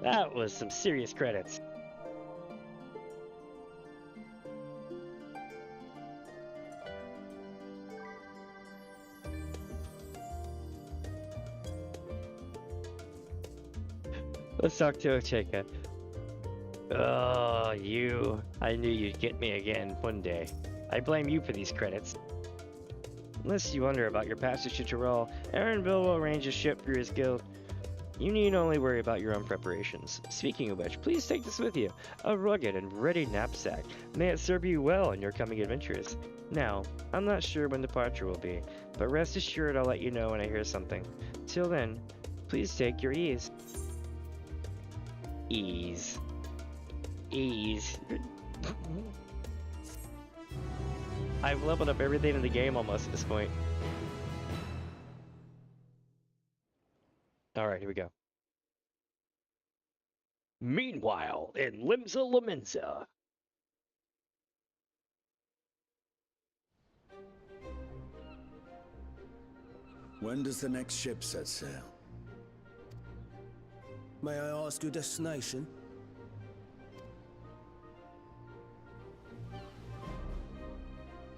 A: That was some serious credits. Let's talk to Ocheka. Oh, you. I knew you'd get me again one day. I blame you for these credits. Unless you wonder about your passage to Tyrol, Aaron Bill will arrange a ship through his guild. You need only worry about your own preparations. Speaking of which, please take this with you. A rugged and ready knapsack. May it serve you well in your coming adventures. Now, I'm not sure when departure will be, but rest assured I'll let you know when I hear something. Till then, please take your ease. Ease. Ease. I've leveled up everything in the game almost at this point. Alright, here we go. Meanwhile, in Limsa Lamenza.
H: When does the next ship set sail?
I: May I ask your destination?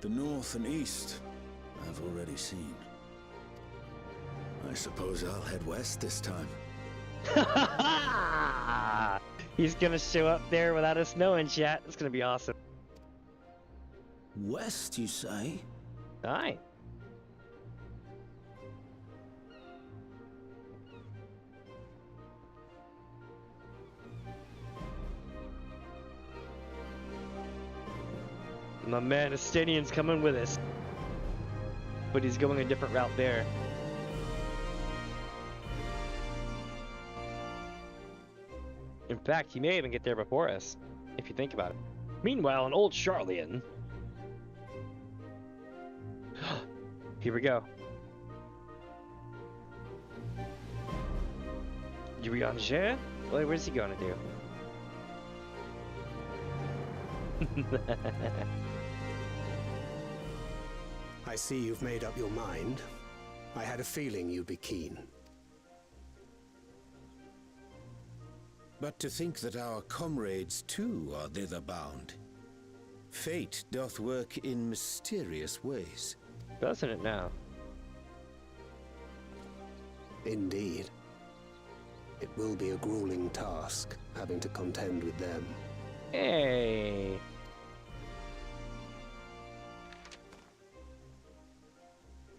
H: The north and east, I've already seen. I suppose I'll head west this time.
A: He's gonna show up there without us knowing, chat. It's gonna be awesome.
I: West, you say?
A: Aye. My man Estanian's coming with us. But he's going a different route there. In fact, he may even get there before us, if you think about it. Meanwhile, an old Charlian. Here we go. Eorzea? Well, where's he going to do?
I: I see you've made up your mind. I had a feeling you'd be keen.
H: But to think that our comrades too are thither bound. Fate doth work in mysterious ways.
A: Doesn't it now?
I: Indeed. It will be a grueling task, having to contend with them.
A: Hey!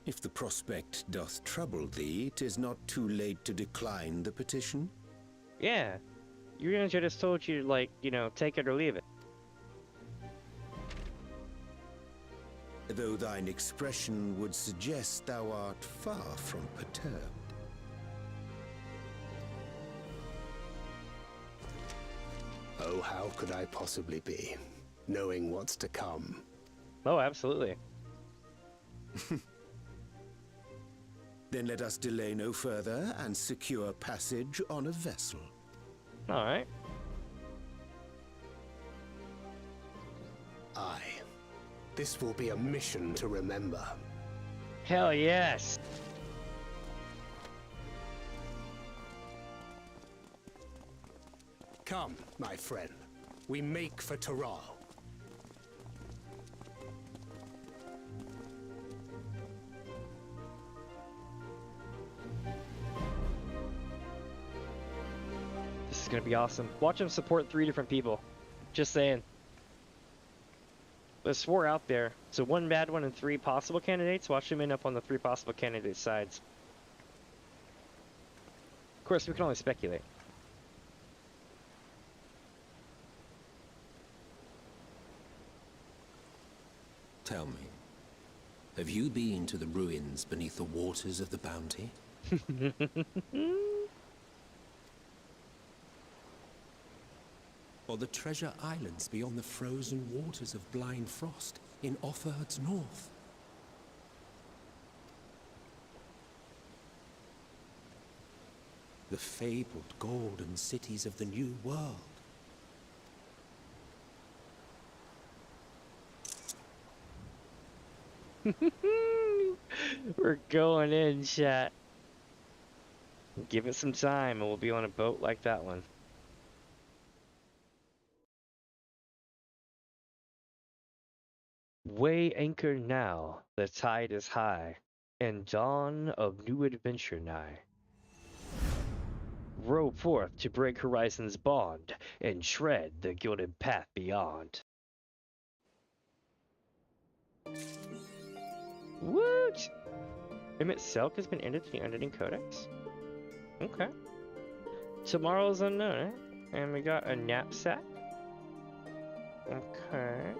H: If the prospect doth trouble thee, 'tis not too late to decline the petition.
A: Yeah. Eorzea just told you, like, you know, take it or leave it.
H: Though thine expression would suggest thou art far from perturbed.
I: Oh, how could I possibly be, knowing what's to come?
A: Oh, absolutely.
H: Then let us delay no further and secure passage on a vessel.
A: Alright.
I: Aye. This will be a mission to remember.
A: Hell yes!
I: Come, my friend. We make for Taral.
A: This is gonna be awesome. Watch him support 3 different people. Just saying. There's 4 out there, so 1 bad one and 3 possible candidates. Watch him end up on the 3 possible candidate sides. Of course, we can only speculate.
J: Tell me, have you been to the ruins beneath the waters of the Bounty? Or the treasure islands beyond the frozen waters of Blind Frost in Offerd's north? The fabled golden cities of the New World?
A: We're going in, chat. Give it some time and we'll be on a boat like that one. Weigh anchor now, the tide is high, and dawn of new adventure nigh. Row forth to break horizon's bond, and tread the gilded path beyond. Woot! Emit Selk has been added to the Unending Codex? Okay. Tomorrow's unknown, eh? And we got a knapsack. Okay.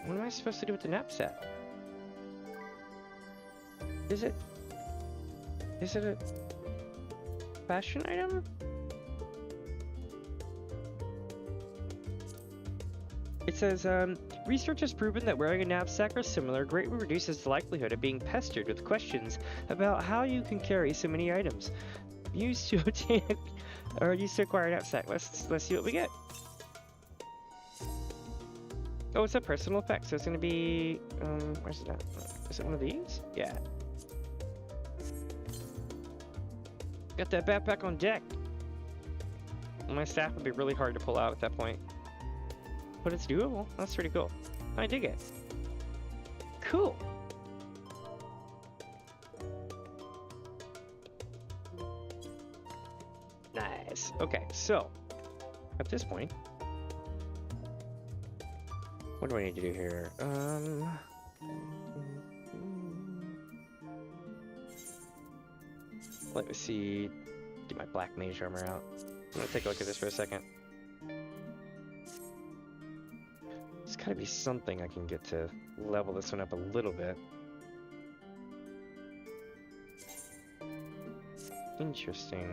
A: What am I supposed to do with the knapsack? Is it a fashion item? It says, research has proven that wearing a knapsack or similar greatly reduces the likelihood of being pestered with questions about how you can carry so many items. Used to obtain or used to acquire a knapsack. Let's see what we get. Oh, it's a personal effect, so it's gonna be where's it at? Is it one of these? Yeah. Got that backpack on deck. My staff would be really hard to pull out at that point. But it's doable. That's pretty cool. I dig it. Cool. Nice. Okay, so at this point, what do I need to do here? Let me see. Get my black mage armor out. I'm gonna take a look at this for a second. There's gotta be something I can get to level this one up a little bit. Interesting.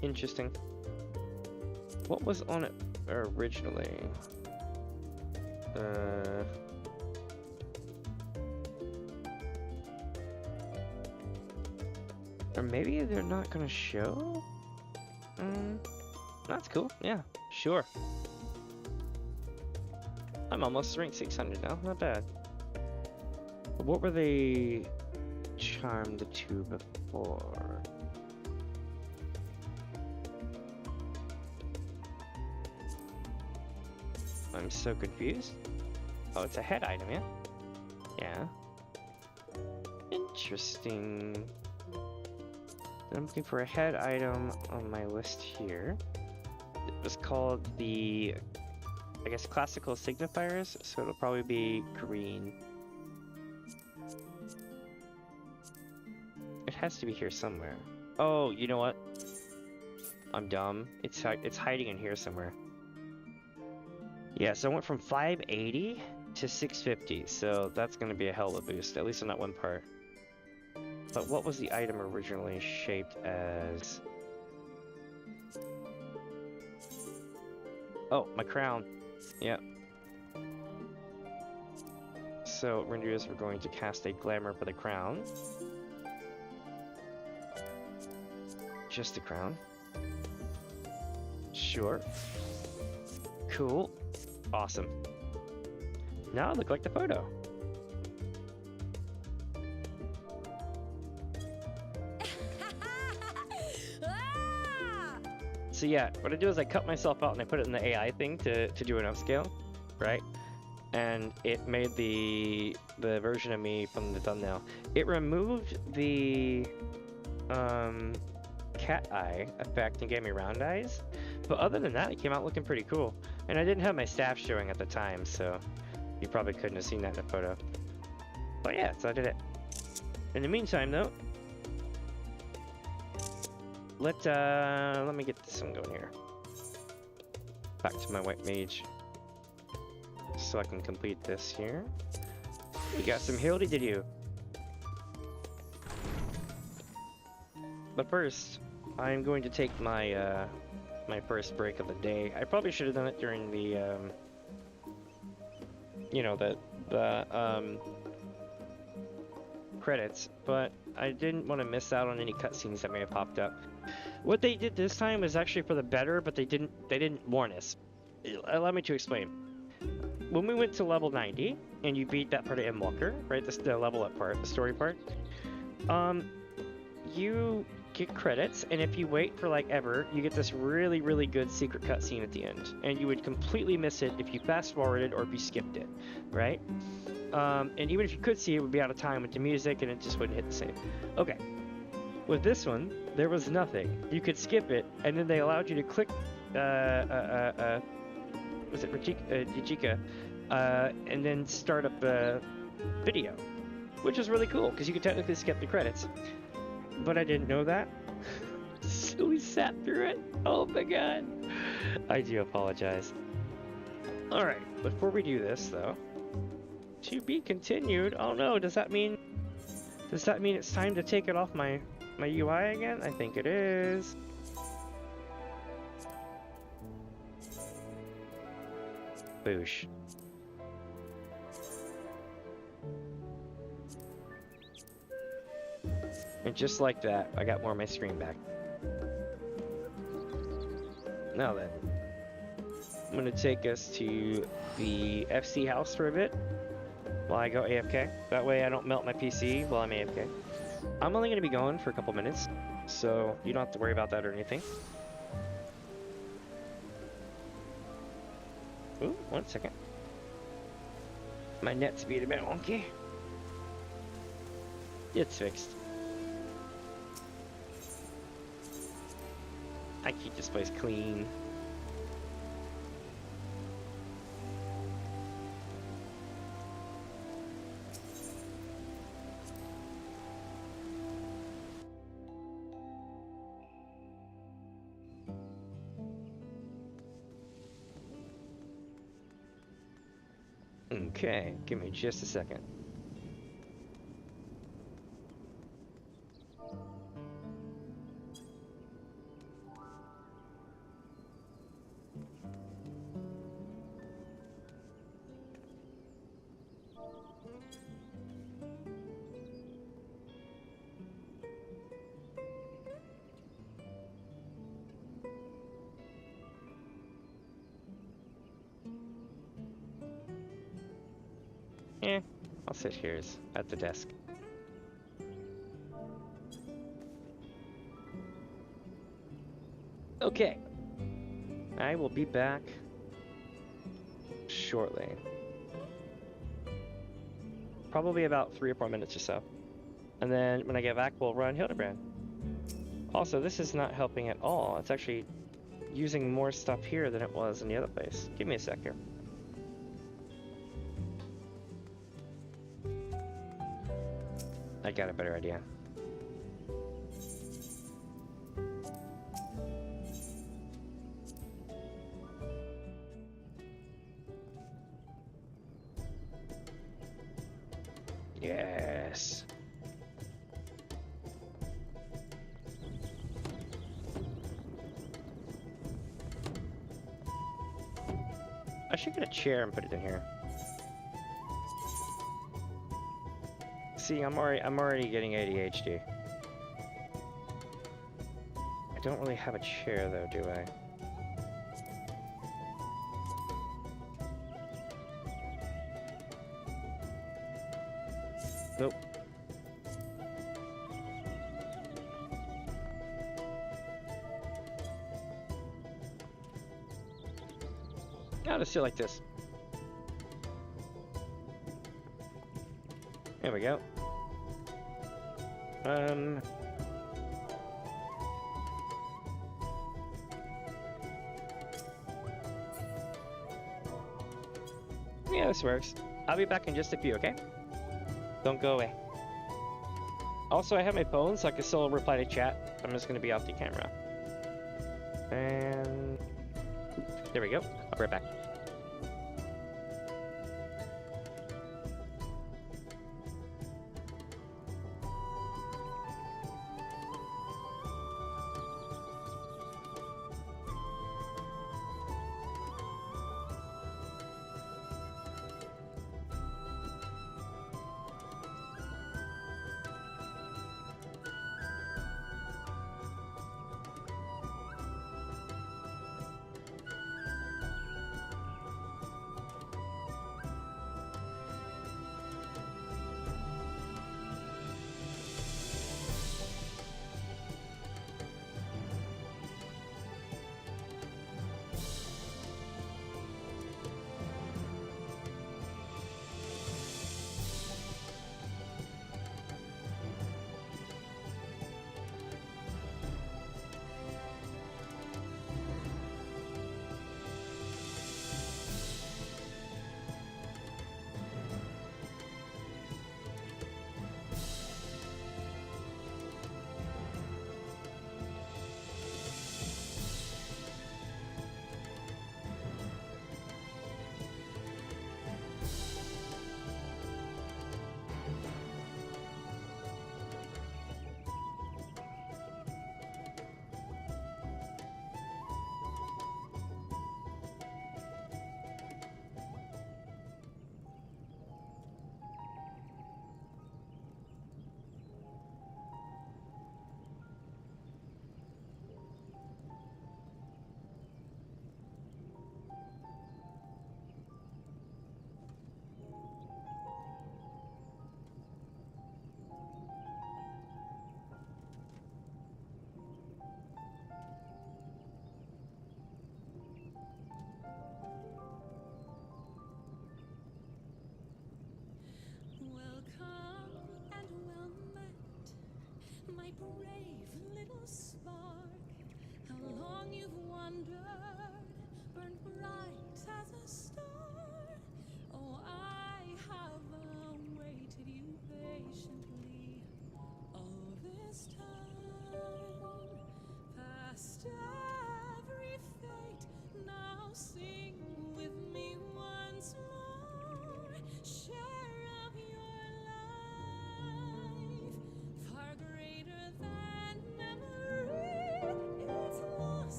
A: Interesting. What was on it originally? Or maybe they're not gonna show? That's cool. Yeah, sure. I'm almost rank 600 now. Not bad. What were they charmed to before? I'm so confused. Oh, it's a head item, yeah? Yeah. Interesting. I'm looking for a head item on my list here. It was called the, I guess, classical signifiers, so it'll probably be green. It has to be here somewhere. Oh, you know what? I'm dumb. It's hiding in here somewhere. Yeah, so I went from 580 to 650, so that's going to be a hell of a boost, at least on that one part. But what was the item originally shaped as? Oh, my crown. Yep. So what we're going to do is we're going to cast a glamour for the crown. Just the crown. Sure. Cool. Awesome. Now I look like the photo. So yeah, what I do is I cut myself out and I put it in the AI thing to do an upscale, right? And it made the version of me from the thumbnail. It removed the cat eye effect and gave me round eyes. But other than that, it came out looking pretty cool. And I didn't have my staff showing at the time, so you probably couldn't have seen that in a photo. But yeah, so I did it. In the meantime, though, let me get this one going here. Back to my white mage, so I can complete this here. We got some Hildy to do. But first, I'm going to take my my first break of the day. I probably should have done it during the you know, the credits, but I didn't want to miss out on any cutscenes that may have popped up. What they did this time was actually for the better, but they didn't warn us. Allow me to explain. When we went to level 90 and you beat that part of Endwalker, right? The level up part, the story part. You get credits, and if you wait for like ever, you get this really, really good secret cutscene at the end. And you would completely miss it if you fast forwarded or if you skipped it, right? And even if you could see it, it would be out of time with the music and it just wouldn't hit the same. Okay. With this one, there was nothing. You could skip it, and then they allowed you to click, was it Rajika, and then start up a video, which is really cool because you could technically skip the credits. But I didn't know that, so we sat through it. Oh my god. I do apologize. Alright, before we do this though, to be continued. Oh no, does that mean it's time to take it off my UI again? I think it is. Boosh. And just like that, I got more of my screen back. Now then, I'm gonna take us to the FC house for a bit while I go AFK. That way I don't melt my PC while I'm AFK. I'm only gonna be gone for a couple minutes, so you don't have to worry about that or anything. Ooh, 1 second. My net speed a bit wonky. It's fixed. I keep this place clean. Okay, give me just a second. I'll sit here at the desk. Okay. I will be back shortly. Probably about 3 or 4 minutes or so. And then when I get back, we'll run Hildibrand. Also, this is not helping at all. It's actually using more stuff here than it was in the other place. Give me a sec here. I got a better idea. Yes. I should get a chair and put it in here. See, I'm already getting ADHD. I don't really have a chair though, do I? Nope. I'll just sit like this. There we go. Yeah, this works. I'll be back in just a few, okay? Don't go away. Also, I have my phone, so I can still reply to chat. I'm just gonna be off the camera. And there we go. I'll be right back.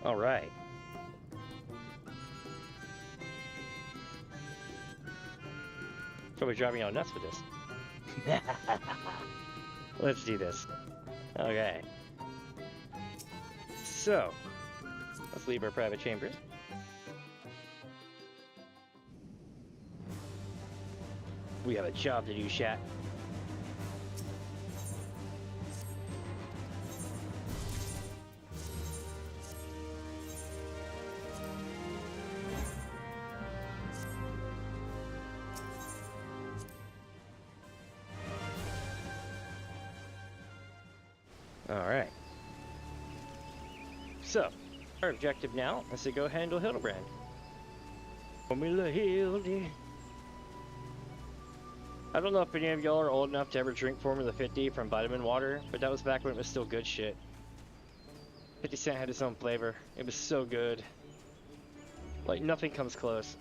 A: All right. Probably driving me all nuts with this. Let's do this. Okay. So, let's leave our private chambers. We have a job to do, chat. So, our objective now is to go handle Hildibrand. Formula Hildy. I don't know if any of y'all are old enough to ever drink Formula 50 from vitamin water, but that was back when it was still good shit. 50 Cent had his own flavor. It was so good. Like, nothing comes close.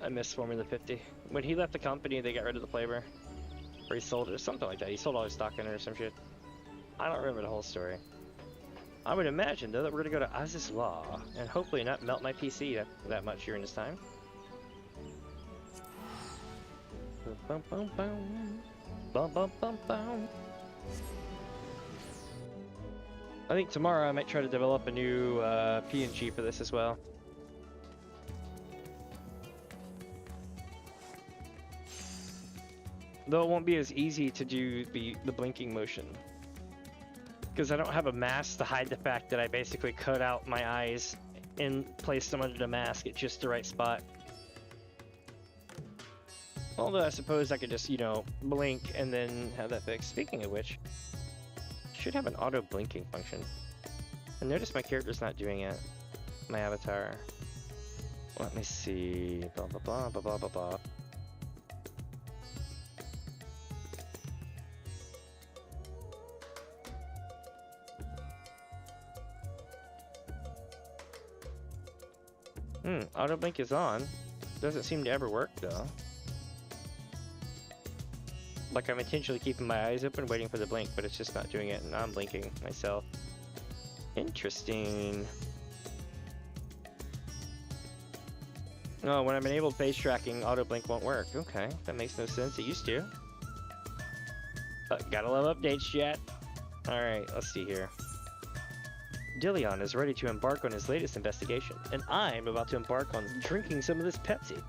A: I miss Formula 50. When he left the company, they got rid of the flavor. Or he sold it, or something like that. He sold all his stock in it or some shit. I don't remember the whole story. I would imagine, though, that we're gonna go to Aziz Law, and hopefully not melt my PC that much during this time. Bum, bum, bum. Bum, bum, bum, bum. I think tomorrow I might try to develop a new PNG for this as well. Though it won't be as easy to do the blinking motion. Because I don't have a mask to hide the fact that I basically cut out my eyes and placed them under the mask at just the right spot. Although I suppose I could just, you know, blink and then have that fixed. Speaking of which, I should have an auto blinking function. I notice my character's not doing it. My avatar. Let me see. Blah blah blah blah blah blah blah. Auto blink is on. Doesn't seem to ever work though. Like I'm intentionally keeping my eyes open waiting for the blink, but it's just not doing it and I'm blinking myself. Interesting. Oh, when I'm enabled face tracking, auto blink won't work. Okay, that makes no sense. It used to. But gotta love updates, chat. Alright, let's see here. Dillion is ready to embark on his latest investigation, and I'm about to embark on drinking some of this Pepsi.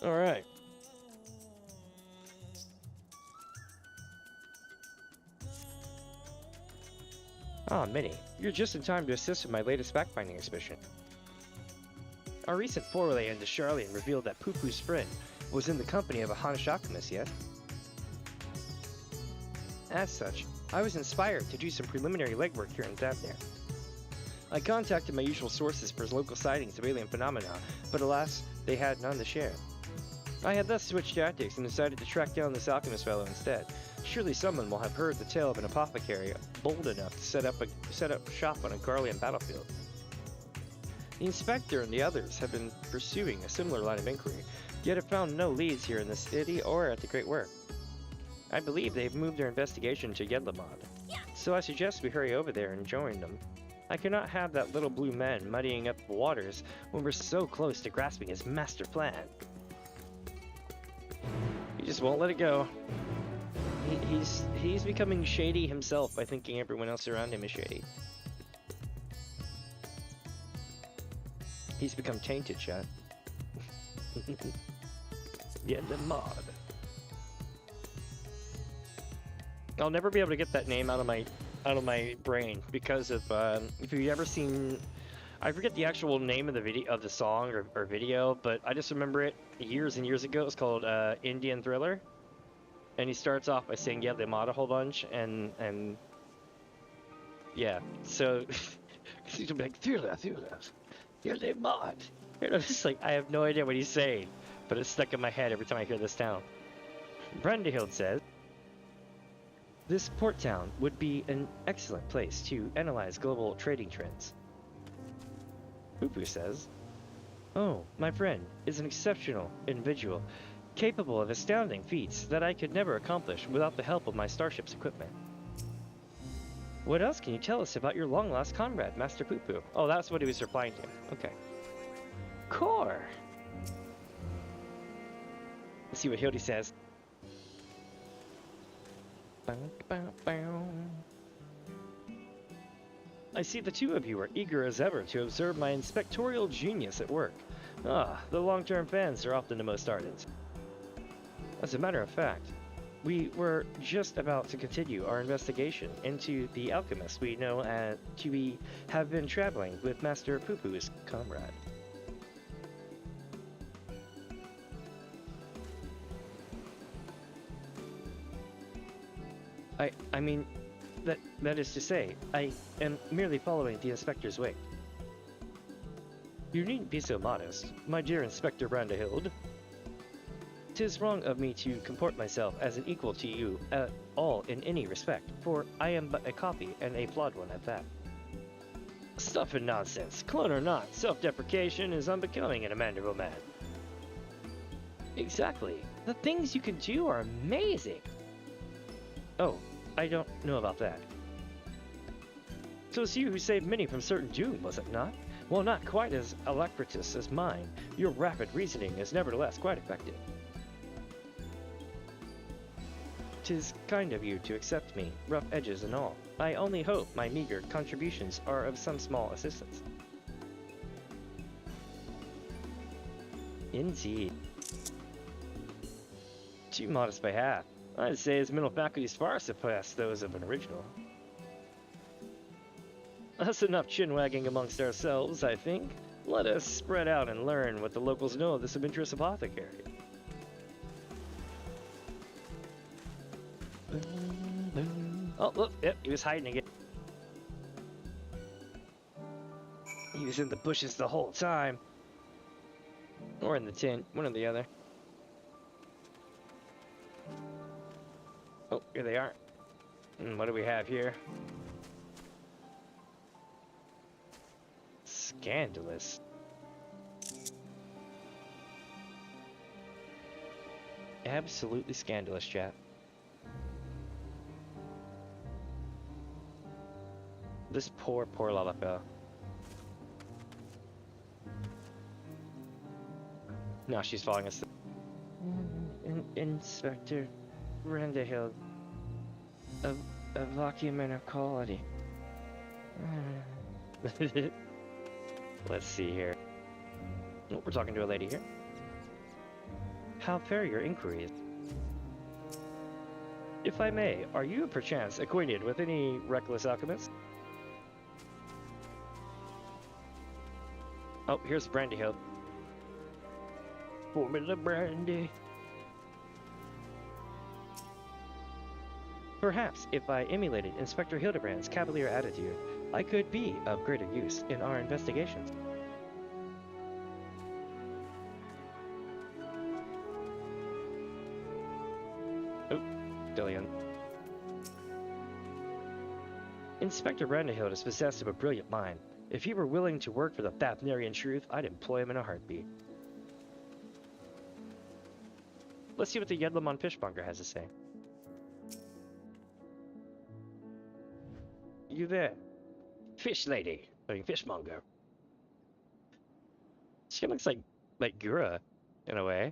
A: Alright. Ah, Minnie, you're just in time to assist with my latest fact-finding expedition. Our recent foray into Charlian revealed that Poo-Poo's friend was in the company of a Hanish alchemist, yes? As such, I was inspired to do some preliminary legwork here in Thavnir. I contacted my usual sources for local sightings of alien phenomena, but alas, they had none to share. I had thus switched tactics and decided to track down this alchemist fellow instead. Surely someone will have heard the tale of an apothecary bold enough to set up shop on a Garlean battlefield. The inspector and the others have been pursuing a similar line of inquiry, yet have found no leads here in the city or at the Great Work. I believe they've moved their investigation to Yedlamad, so I suggest we hurry over there and join them. I cannot have that little blue man muddying up the waters when we're so close to grasping his master plan. He just won't let it go. He's becoming shady himself by thinking everyone else around him is shady. He's become tainted, chat. Yeah, the mod. I'll never be able to get that name out of my brain because of if you've ever seen, I forget the actual name of the video of the song or video, but I just remember it years and years ago. It's called Indian Thriller, and he starts off by saying "Yeah, the mod" a whole bunch, and yeah, so he's like Thriller. You're the mod. You know, it's like I have no idea what he's saying, but it's stuck in my head every time I hear this town. Brandehild says, this port town would be an excellent place to analyze global trading trends. Poo-Poo says, oh, my friend is an exceptional individual, capable of astounding feats that I could never accomplish without the help of my starship's equipment. What else can you tell us about your long-lost comrade, Master Poo-Poo? Oh, that's what he was replying to. Okay. Core! Let's see what Hildy says. I see the two of you are eager as ever to observe my inspectorial genius at work. Ah, the long-term fans are often the most ardent. As a matter of fact, we were just about to continue our investigation into the alchemist we know to have been traveling with Master Poo-Poo's comrade. I mean, that is to say, I am merely following the inspector's wake. You needn't be so modest, my dear Inspector Brandehild. 'Tis wrong of me to comport myself as an equal to you at all in any respect, for I am but a copy, and a flawed one at that. Stuff and nonsense, clone or not, self-deprecation is unbecoming in a mandible man. Exactly. The things you can do are amazing. Oh, I don't know about that. 'Twas you who saved many from certain doom, was it not? While not quite as alacritous as mine, your rapid reasoning is nevertheless quite effective. 'Tis kind of you to accept me, rough edges and all. I only hope my meager contributions are of some small assistance. Indeed. Too modest by half. I'd say his mental faculties far surpass those of an original. That's enough chin-wagging amongst ourselves, I think. Let us spread out and learn what the locals know of this adventurous apothecary. Oh, look, yep, he was hiding again. He was in the bushes the whole time. Or in the tent, one or the other. Oh, here they are. And what do we have here? Scandalous. Absolutely scandalous, chat. This poor Lalafell. Now she's falling asleep. Inspector Brandehild of Vacuum Quality. Let's see here. Oh, we're talking to a lady here. How fare your inquiries? If I may, are you perchance acquainted with any reckless alchemists? Oh, here's Brandehild. Formula Brandy. Perhaps if I emulated Inspector Hildibrand's cavalier attitude, I could be of greater use in our investigations. Oh, Dillian. Inspector Brandehild is possessed of a brilliant mind. If he were willing to work for the Fafnerian truth, I'd employ him in a heartbeat. Let's see what the Yedlamon Fishmonger has to say. You there? Fish lady. I mean, fishmonger. She looks like Gura, in a way.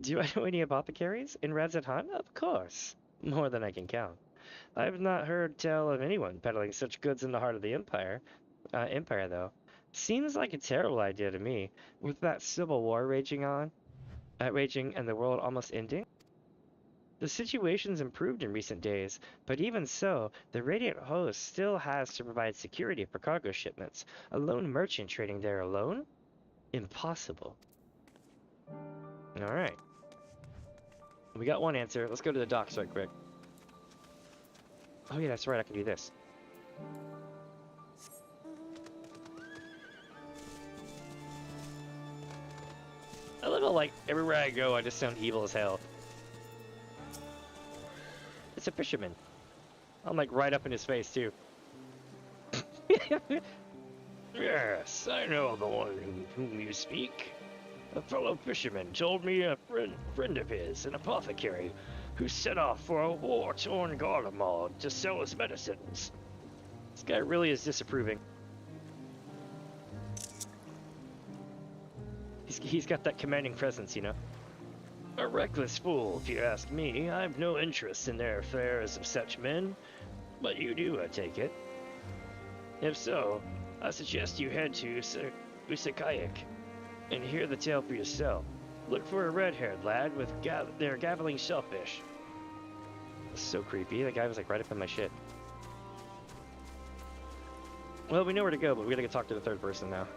A: Do I know any apothecaries in Radzat-Han? Of course. More than I can count. I've not heard tell of anyone peddling such goods in the heart of the Empire. Empire, though. Seems like a terrible idea to me, with that civil war raging and the world almost ending. The situation's improved in recent days, but even so, the Radiant Host still has to provide security for cargo shipments. A lone merchant trading there alone? Impossible. Alright. We got one answer. Let's go to the docks right quick. Oh yeah, that's right, I can do this. I love how, like, everywhere I go, I just sound evil as hell. It's a fisherman. I'm like right up in his face too. Yes, I know the one whom you speak. A fellow fisherman told me a friend of his, an apothecary, who set off for a war-torn Garlemald to sell his medicines. This guy really is disapproving. He's got that commanding presence, you know. A reckless fool, if you ask me. I've no interest in their affairs of such men. But you do, I take it. If so, I suggest you head to Usakayak and hear the tale for yourself. Look for a red-haired lad with their gabbling shellfish. That's so creepy. That guy was like right up in my shit. Well, we know where to go, but we gotta go talk to the third person now.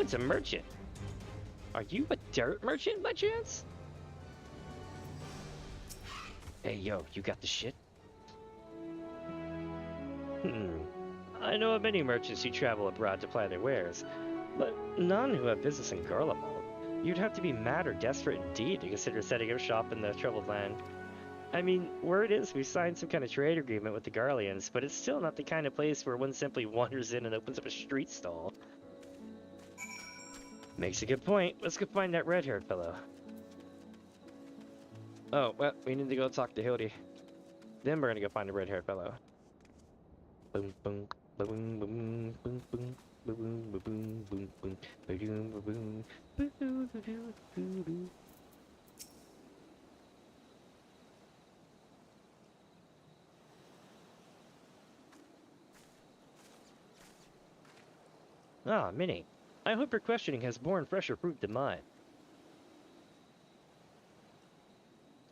A: it's a merchant. Are you a dirt merchant by chance? Hey, yo, you got the shit? I know of many merchants who travel abroad to ply their wares, but none who have business in Garlemald. You'd have to be mad or desperate indeed to consider setting up shop in the troubled land. I mean, word is we signed some kind of trade agreement with the Garleans, but it's still not the kind of place where one simply wanders in and opens up a street stall. Makes a good point. Let's go find that red-haired fellow. Oh, well, we need to go talk to Hildy. Then we're gonna go find the red-haired fellow. Boom, boom, boom, boom, boom, boom. Ah, Minnie. I hope your questioning has borne fresher fruit than mine.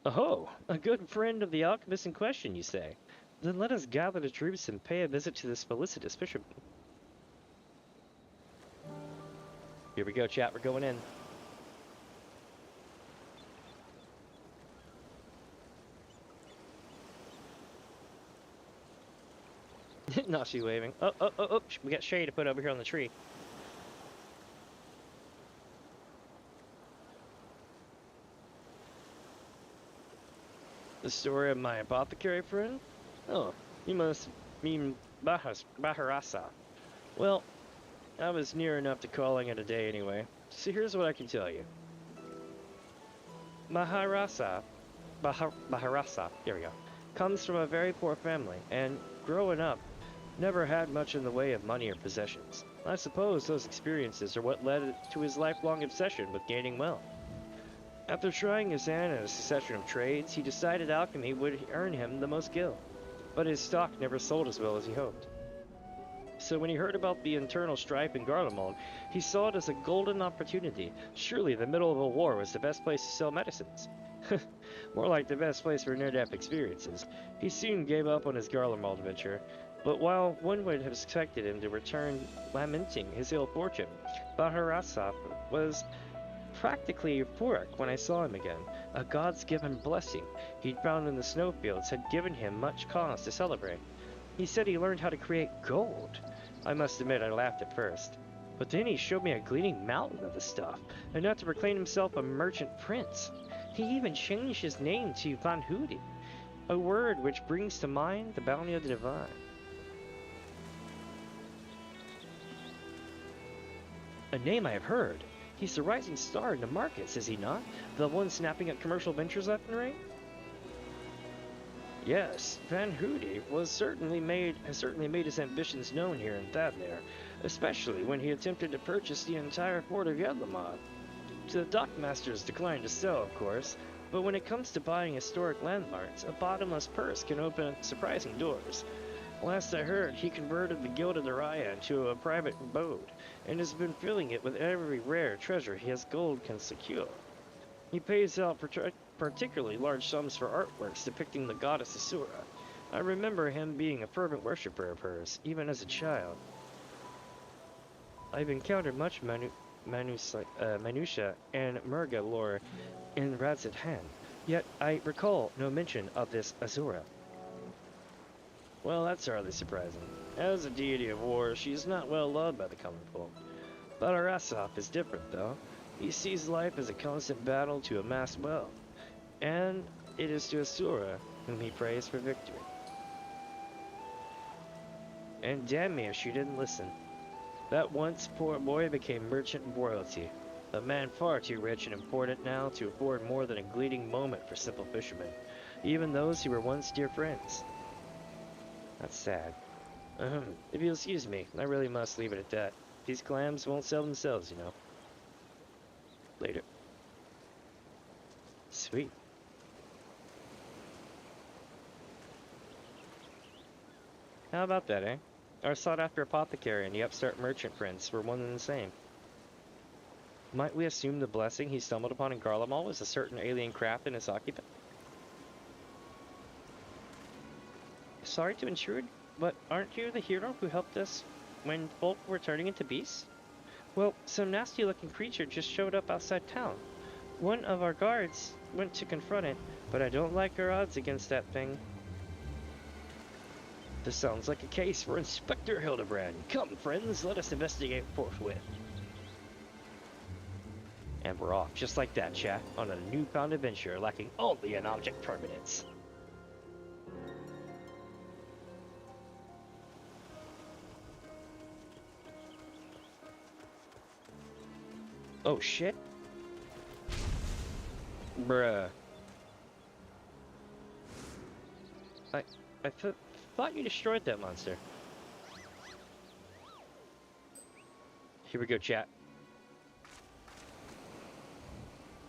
A: Oh, a good friend of the alchemist in question, you say? Then let us gather the troops and pay a visit to this felicitous fisherman. Here we go, chat. We're going in. Not she waving. Oh, we got shade to put over here on the tree. The story of my apothecary friend? Oh, you must mean Baharasa. Well, I was near enough to calling it a day anyway. So here's what I can tell you. Baharasa, there we go, comes from a very poor family, and growing up, never had much in the way of money or possessions. I suppose those experiences are what led to his lifelong obsession with gaining wealth. After trying his hand at a succession of trades, he decided alchemy would earn him the most gil, but his stock never sold as well as he hoped. So when he heard about the internal strife in Garlemald, he saw it as a golden opportunity. Surely the middle of a war was the best place to sell medicines. More like the best place for near-death experiences. He soon gave up on his Garlemald venture, but while one would have expected him to return lamenting his ill fortune, Baharasap was practically euphoric when I saw him again. A God's given blessing he'd found in the snowfields had given him much cause to celebrate. He said he learned how to create gold. I must admit I laughed at first. But then he showed me a gleaming mountain of the stuff, enough to proclaim himself a merchant prince. He even changed his name to Van Hoody, a word which brings to mind the bounty of the divine. A name I have heard. He's the rising star in the markets, is he not? The one snapping at commercial ventures left and right? Yes, Van Hoody has certainly made his ambitions known here in Thavnir, especially when he attempted to purchase the entire port of Yedlamad. The dockmasters declined to sell, of course, but when it comes to buying historic landmarks, a bottomless purse can open surprising doors. Last I heard, he converted the Gilded Araya into a private abode, and has been filling it with every rare treasure his gold can secure. He pays out particularly large sums for artworks depicting the goddess Asura. I remember him being a fervent worshipper of hers, even as a child. I've encountered much minutia and Murga lore in Radzit Han, yet I recall no mention of this Asura. Well, that's hardly surprising. As a deity of war, she is not well loved by the common folk. But Arasop is different, though. He sees life as a constant battle to amass wealth, and it is to Asura whom he prays for victory. And damn me if she didn't listen. That once poor boy became merchant royalty, a man far too rich and important now to afford more than a gleeting moment for simple fishermen, even those who were once dear friends. That's sad. If you'll excuse me, I really must leave it at that. These clams won't sell themselves, you know. Later. Sweet. How about that, eh? Our sought-after apothecary and the upstart merchant prince were one and the same. Might we assume the blessing he stumbled upon in Garlemald was a certain alien craft in its occupant? Sorry to intrude, but aren't you the hero who helped us when folk were turning into beasts? Well, some nasty-looking creature just showed up outside town. One of our guards went to confront it, but I don't like our odds against that thing. This sounds like a case for Inspector Hildibrand. Come, friends, let us investigate forthwith. And we're off, just like that, chat, on a newfound adventure lacking only an object permanence. Oh shit. Bruh. I thought you destroyed that monster. Here we go, chat.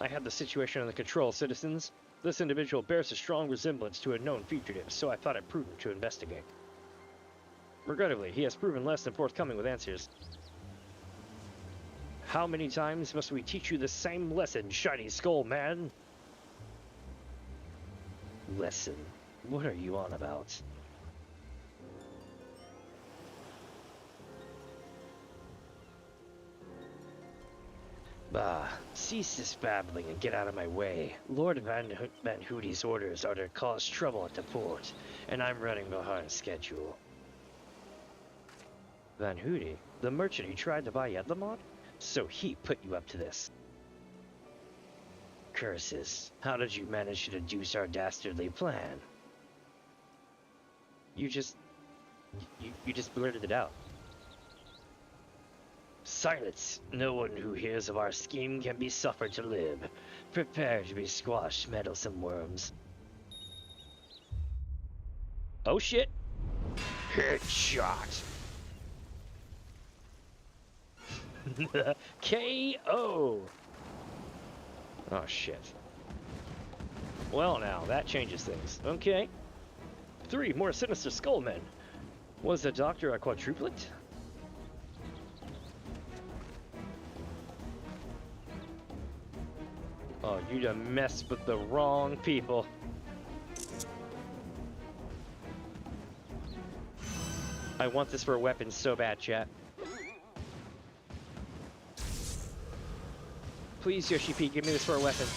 A: I have the situation under control, citizens. This individual bears a strong resemblance to a known fugitive, so I thought it prudent to investigate. Regrettably, he has proven less than forthcoming with answers. How many times must we teach you the same lesson, shiny skull man? Lesson? What are you on about? Bah, cease this babbling and get out of my way. Lord Van Hoody's orders are to cause trouble at the port, and I'm running behind schedule. Van Hoody? The merchant who tried to buy Yedlamon? So he put you up to this. Curses. How did you manage to deduce our dastardly plan? You just blurted it out. Silence! No one who hears of our scheme can be suffered to live. Prepare to be squashed, meddlesome worms. Oh shit! Headshot! KO! Oh shit. Well now, that changes things. Okay. 3 more sinister skullmen. Was the doctor a quadruplet? Oh, you done messed with the wrong people. I want this for a weapon so bad, chat. Please, Yoshi P, give me this for a weapon.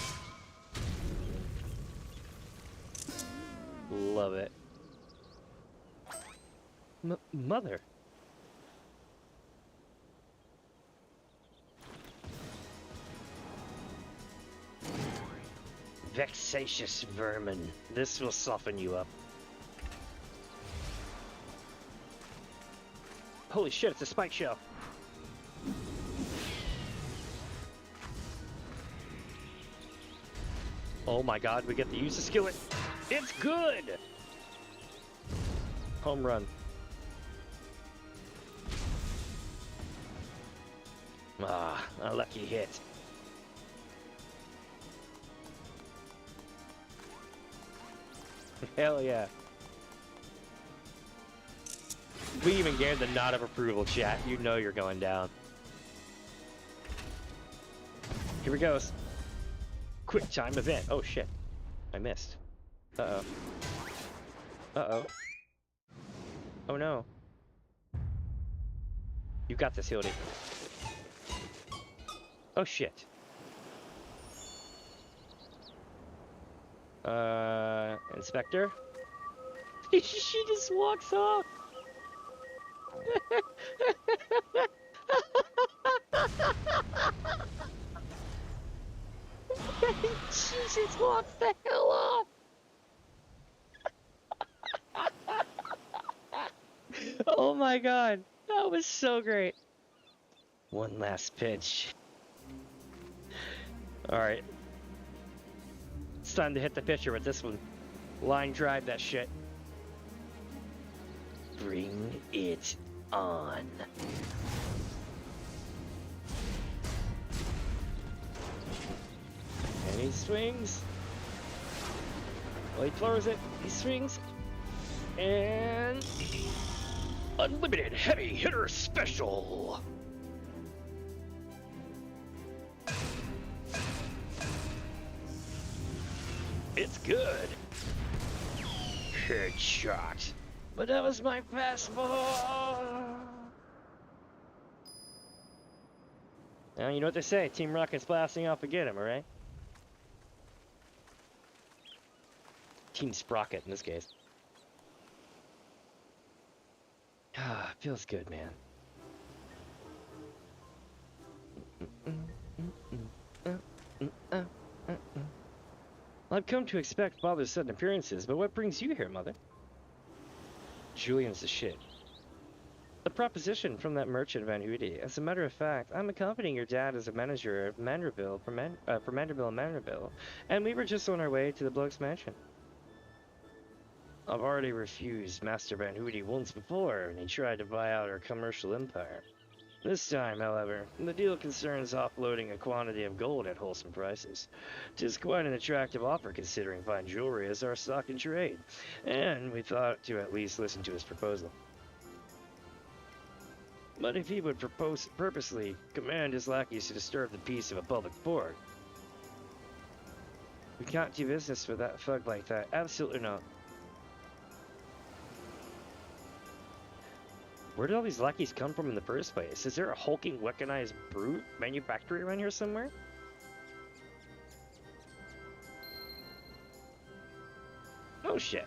A: Love it. Mother. Vexatious vermin. This will soften you up. Holy shit, it's a spike shell. Oh my god, we get to use the skillet. It's good! Home run. Ah, a lucky hit. Hell yeah. We even gave the nod of approval, chat. You know you're going down. Here we go. Quick time event. Oh shit. I missed. Uh-oh. Uh-oh. Oh no. You got this, Hildy. Oh shit. Inspector? She just walks off. She just walks the hell off. Oh my god, that was so great. One last pitch. Alright. It's time to hit the pitcher with this one. Line drive that shit. Bring it on. And he swings. Well, he throws it. He swings. And... Unlimited Heavy Hitter Special! It's good. Headshot. But that was my fastball. Now, you know what they say, Team Rocket's blasting off again, am I right? Team Sprocket in this case. Ah, feels good, man. I've come to expect Father's sudden appearances, but what brings you here, Mother? Julian's the shit. A proposition from that merchant Van Hoody. As a matter of fact, I'm accompanying your dad as a manager of Manderville for Manderville and Manderville, and we were just on our way to the bloke's mansion. I've already refused Master Van Hoody once before, and he tried to buy out our commercial empire. This time, however, the deal concerns offloading a quantity of gold at wholesome prices. 'Tis quite an attractive offer considering fine jewelry is our stock in trade, and we thought to at least listen to his proposal. But if he would purposely command his lackeys to disturb the peace of a public fort, we can't do business with that thug like that. Absolutely not. Where did all these lackeys come from in the first place? Is there a hulking, weaponized brute manufactory around here somewhere? Oh shit.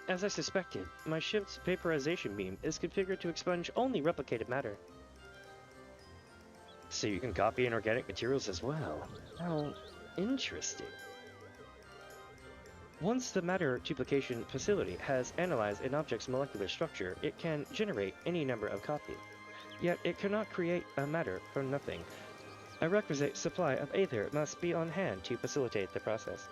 A: As I suspected, my ship's vaporization beam is configured to expunge only replicated matter. So you can copy inorganic materials as well. How interesting. Once the matter duplication facility has analyzed an object's molecular structure, it can generate any number of copies. Yet it cannot create a matter from nothing. A requisite supply of aether must be on hand to facilitate the process.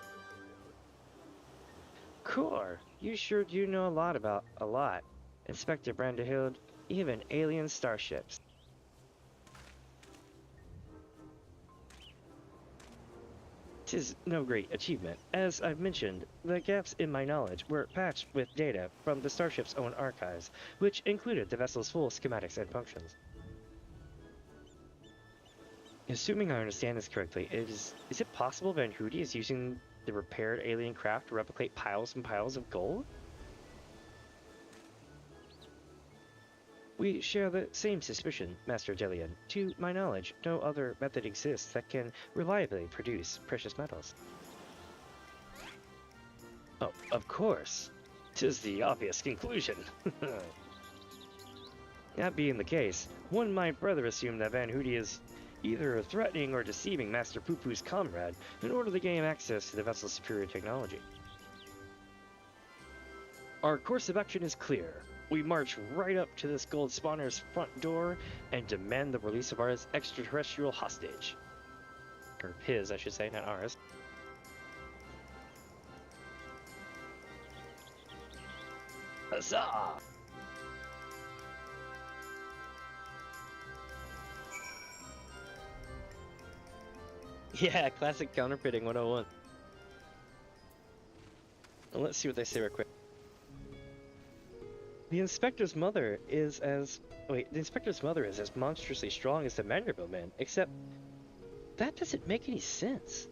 A: Cool. You sure do know a lot about a lot, Inspector Brandehild, even alien starships. Tis no great achievement. As I've mentioned, the gaps in my knowledge were patched with data from the starship's own archives, which included the vessel's full schematics and functions. Assuming I understand this correctly, is it possible Van Hoody is using the repaired alien craft to replicate piles and piles of gold? We share the same suspicion, Master Delian. To my knowledge, no other method exists that can reliably produce precious metals. Oh, of course. 'Tis the obvious conclusion. That being the case, one might rather assume that Van Hoody is either threatening or deceiving Master Poo-Poo's comrade in order to gain access to the vessel's superior technology. Our course of action is clear. We march right up to this gold spawner's front door and demand the release of our extraterrestrial hostage. Or his, I should say, not ours. Huzzah! Yeah, classic counterfeiting 101. Well, let's see what they say real quick. The inspector's mother is as monstrously strong as the Manderville man, except that doesn't make any sense.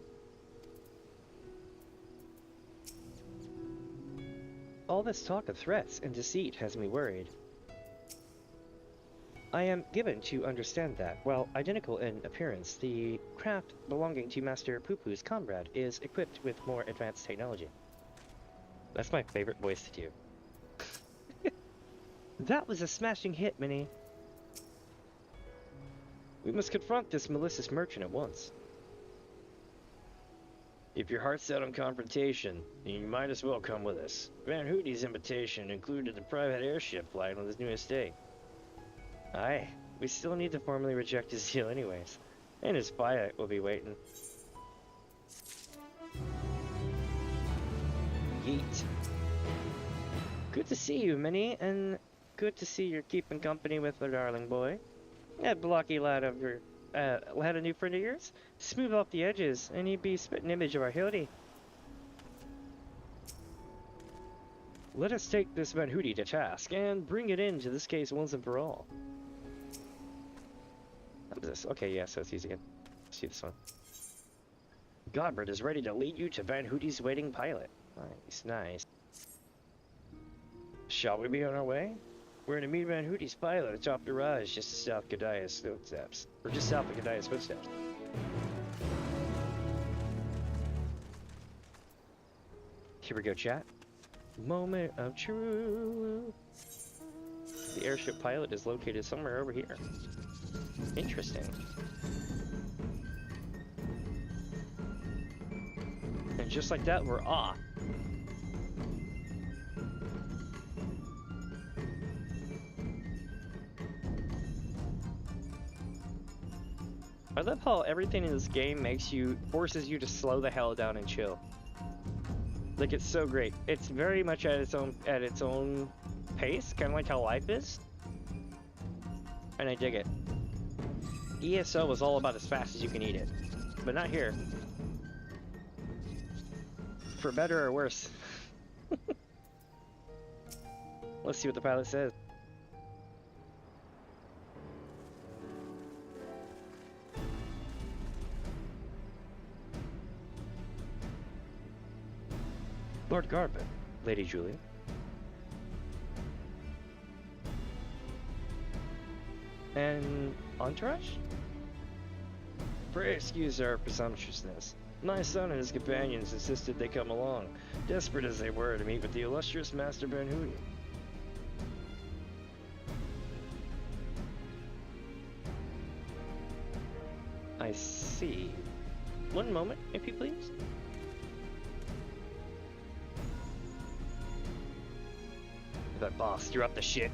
A: All this talk of threats and deceit has me worried. I am given to understand that, while identical in appearance, the craft belonging to Master Poo-Poo's comrade is equipped with more advanced technology. That's my favorite voice to do. That was a smashing hit, Minnie. We must confront this malicious merchant at once. If your heart's set on confrontation, then you might as well come with us. Van Hoody's invitation included a private airship flight on his new estate. Aye, we still need to formally reject his deal anyways. And his fiat will be waiting. Yeet. Good to see you, Minnie, and good to see you're keeping company with our darling boy. That blocky lad of your, had a new friend of yours? Smooth off the edges, and he'd be spitting image of our Hildy. Let us take this Van Hoody to task, and bring it into this case once and for all. What is this? Okay, yeah, so it's easy again. Let's see this one. Godbert is ready to lead you to Van Hoody's waiting pilot. Nice, nice. Shall we be on our way? We're to meet Van Hoody's pilot atop the rise just south of Godia's footsteps. Or just south of Godia's footsteps. Here we go, chat. Moment of truth. The airship pilot is located somewhere over here. Interesting. And just like that, we're off. I love how everything in this game forces you to slow the hell down and chill. Like, it's so great. It's very much at its own pace, kind of like how life is. And I dig it. ESO was all about as fast as you can eat it, but not here. For better or worse. Let's see what the pilot says. Lord Garvin, Lady Julie. And entourage? Pray excuse our presumptuousness. My son and his companions insisted they come along, desperate as they were to meet with the illustrious Master Van Hoody. I see. One moment, if you please. That boss, you're up the shit.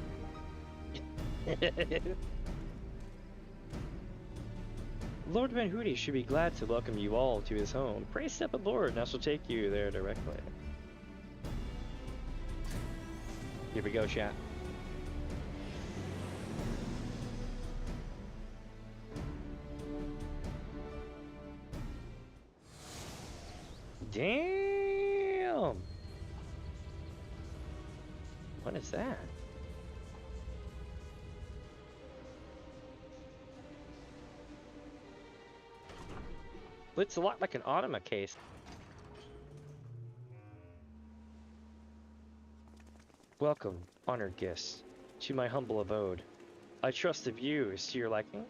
A: Lord Van Hoody should be glad to welcome you all to his home. Pray step aboard, and I shall take you there directly. Here we go, chat. Damn! What is that? Looks a lot like an Anima case. Welcome, honored guests, to my humble abode. I trust the view is to your liking,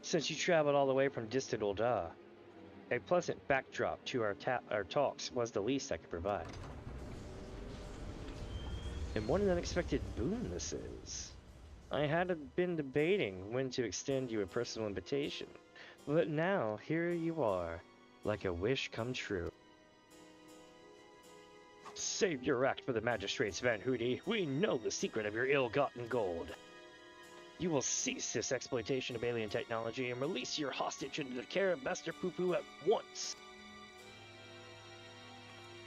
A: since you traveled all the way from distant Ul'dah. A pleasant backdrop to our talks was the least I could provide. And what an unexpected boon this is. I had been debating when to extend you a personal invitation, but now here you are, like a wish come true. Save your act for the magistrates, Van Hoody. We know the secret of your ill-gotten gold. You will cease this exploitation of alien technology and release your hostage into the care of Master Poo-Poo at once.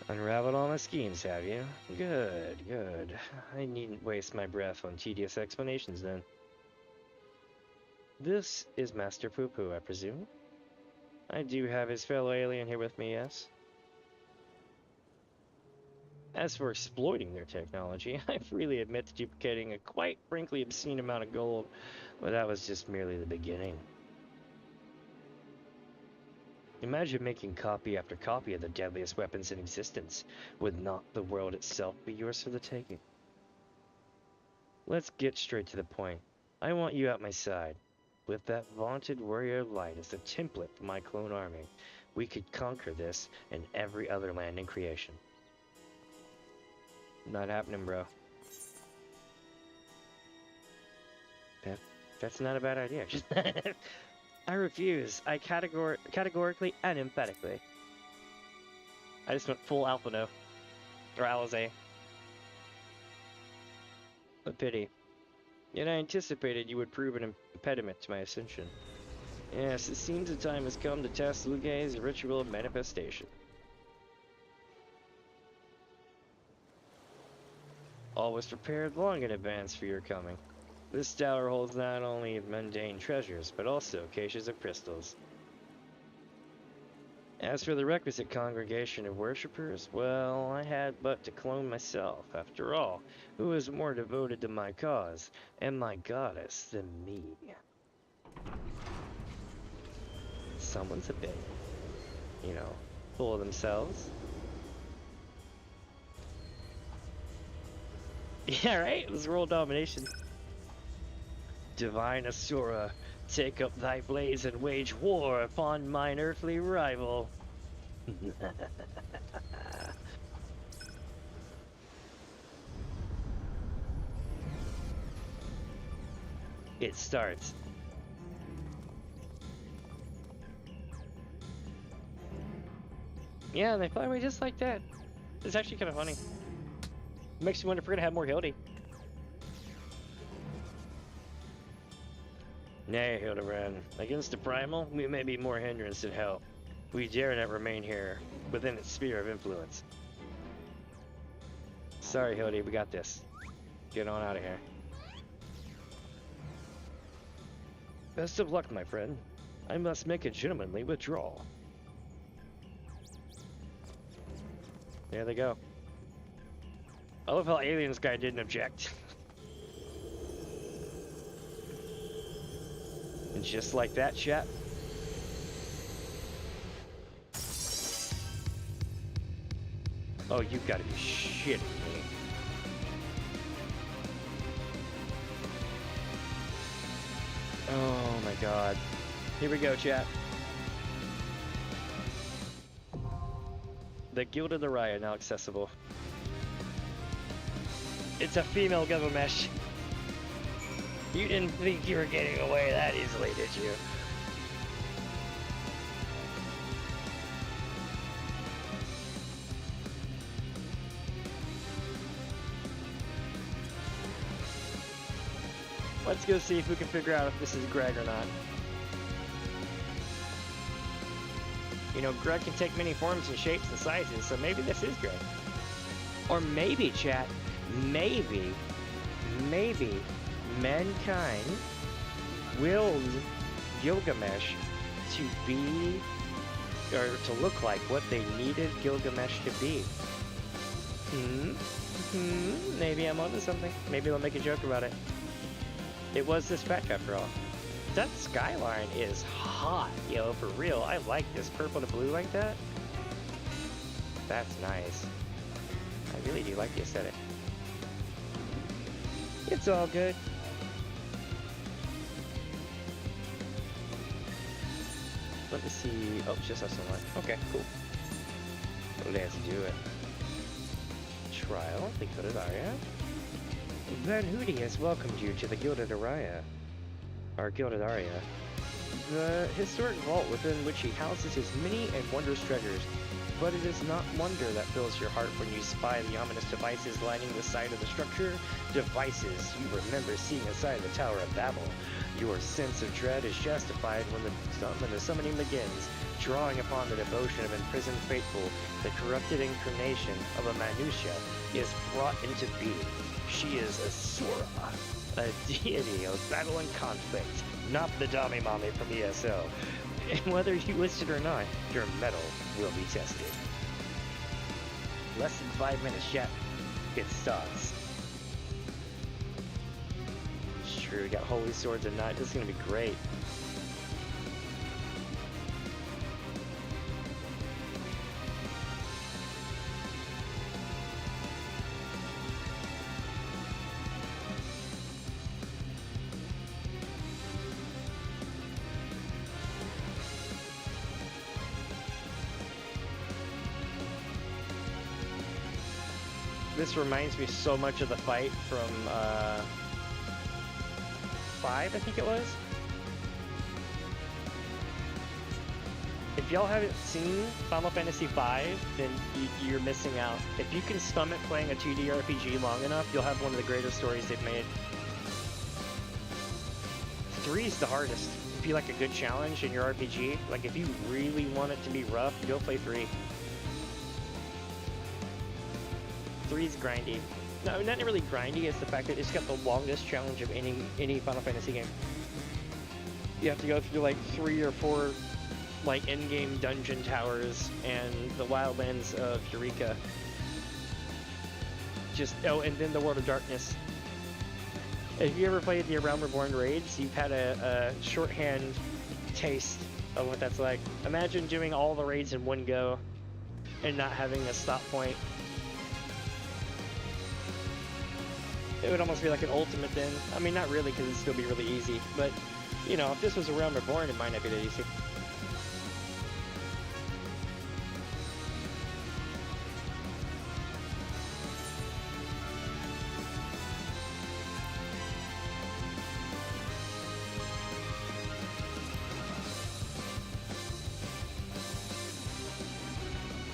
A: Unraveled all my schemes, have you? Good, good. I needn't waste my breath on tedious explanations then. This is Master Poo-Poo, I presume? I do have his fellow alien here with me, yes? As for exploiting their technology, I freely admit to duplicating a quite frankly obscene amount of gold, but that was just merely the beginning. Imagine making copy after copy of the deadliest weapons in existence. Would not the world itself be yours for the taking? Let's get straight to the point. I want you at my side. With that vaunted warrior of light as the template for my clone army, we could conquer this and every other land in creation. Not happening, bro. That's not a bad idea. I refuse. I categorically and emphatically. I just went full Alpha no. Or Alizé. A pity. Yet I anticipated you would prove an impediment to my ascension. Yes, it seems the time has come to test Lugay's ritual of manifestation. All was prepared long in advance for your coming. This tower holds not only mundane treasures, but also caches of crystals. As for the requisite congregation of worshippers, well, I had but to clone myself. After all, who is more devoted to my cause and my goddess than me? Someone's a bit, you know, full of themselves. Yeah, right? Let's roll domination. Divine Asura, take up thy blades and wage war upon mine earthly rival. It starts. Yeah, they fly away just like that. It's actually kind of funny. Makes me wonder if we're gonna have more Hildy. Nay, Hildibrand. Against the primal, we may be more hindrance than help. We dare not remain here, within its sphere of influence. Sorry, Hildy, we got this. Get on out of here. Best of luck, my friend. I must make a gentlemanly withdrawal. There they go. I love how Aliens guy didn't object. And just like that, chat. Oh, you gotta be shitting me. Oh my god. Here we go, chat. The Guild of the Riot now accessible. It's a female Gilgamesh. You didn't think you were getting away that easily, did you? Let's go see if we can figure out if this is Greg or not. You know, Greg can take many forms and shapes and sizes, so maybe this is Greg. Or maybe, chat, maybe mankind willed Gilgamesh to be, or to look like what they needed Gilgamesh to be. Maybe I'm onto something. Maybe they'll make a joke about it. It was this patch after all. That skyline is hot, yo, for real. I like this purple to blue like that. That's nice. I really do like the aesthetic. It's all good. Let me see. Oh, just have someone. Okay, cool. Let's do it. Trial, the Guild of Daria. Van Hootie has welcomed you to the Guild of Daria. Our Guild of Daria. The historic vault within which he houses his many and wondrous treasures. But it is not wonder that fills your heart when you spy the ominous devices lining the side of the structure. Devices you remember seeing inside the Tower of Babel. Your sense of dread is justified when the summoning begins, drawing upon the devotion of imprisoned faithful. The corrupted incarnation of a Manusha is brought into being. She is Asura, a deity of battle and conflict, not the Dami Mommy from ESO. And whether you wish it or not, your mettle will be tested. Less than 5 minutes, chat. It starts. It's true, we got Holy Swords and Knight. This is gonna be great. This reminds me so much of the fight from 5, I think it was. If y'all haven't seen Final Fantasy V, then you're missing out. If you can stomach playing a 2D RPG long enough, you'll have one of the greatest stories they've made. 3 is the hardest. If you like a good challenge in your RPG, like if you really want it to be rough, go play 3. 3's grindy. No, not really grindy, it's the fact that it's got the longest challenge of any Final Fantasy game. You have to go through like 3 or 4 like in-game dungeon towers and the wildlands of Eureka. Oh, and then the World of Darkness. If you ever played the Realm Reborn raids, you've had a shorthand taste of what that's like. Imagine doing all the raids in one go and not having a stop point. It would almost be like an ultimate then. I mean, not really, because it'd still be really easy. But, you know, if this was a Realm Reborn, it might not be that easy.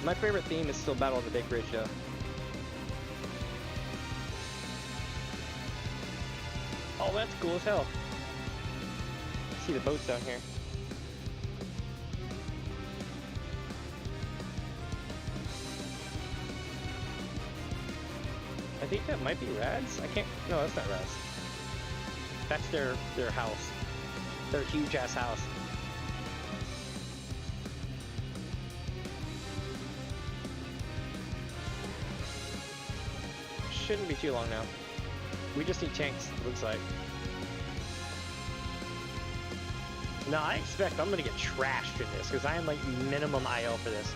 A: My favorite theme is still Battle of the Big Bridge, though. Oh, that's cool as hell. See the boats down here. I think that might be Rad's. I can't. No, that's not Rad's. That's their house. Their huge ass house. Shouldn't be too long now. We just need tanks, it looks like. No, I expect I'm gonna get trashed in this, because I am like minimum IL for this.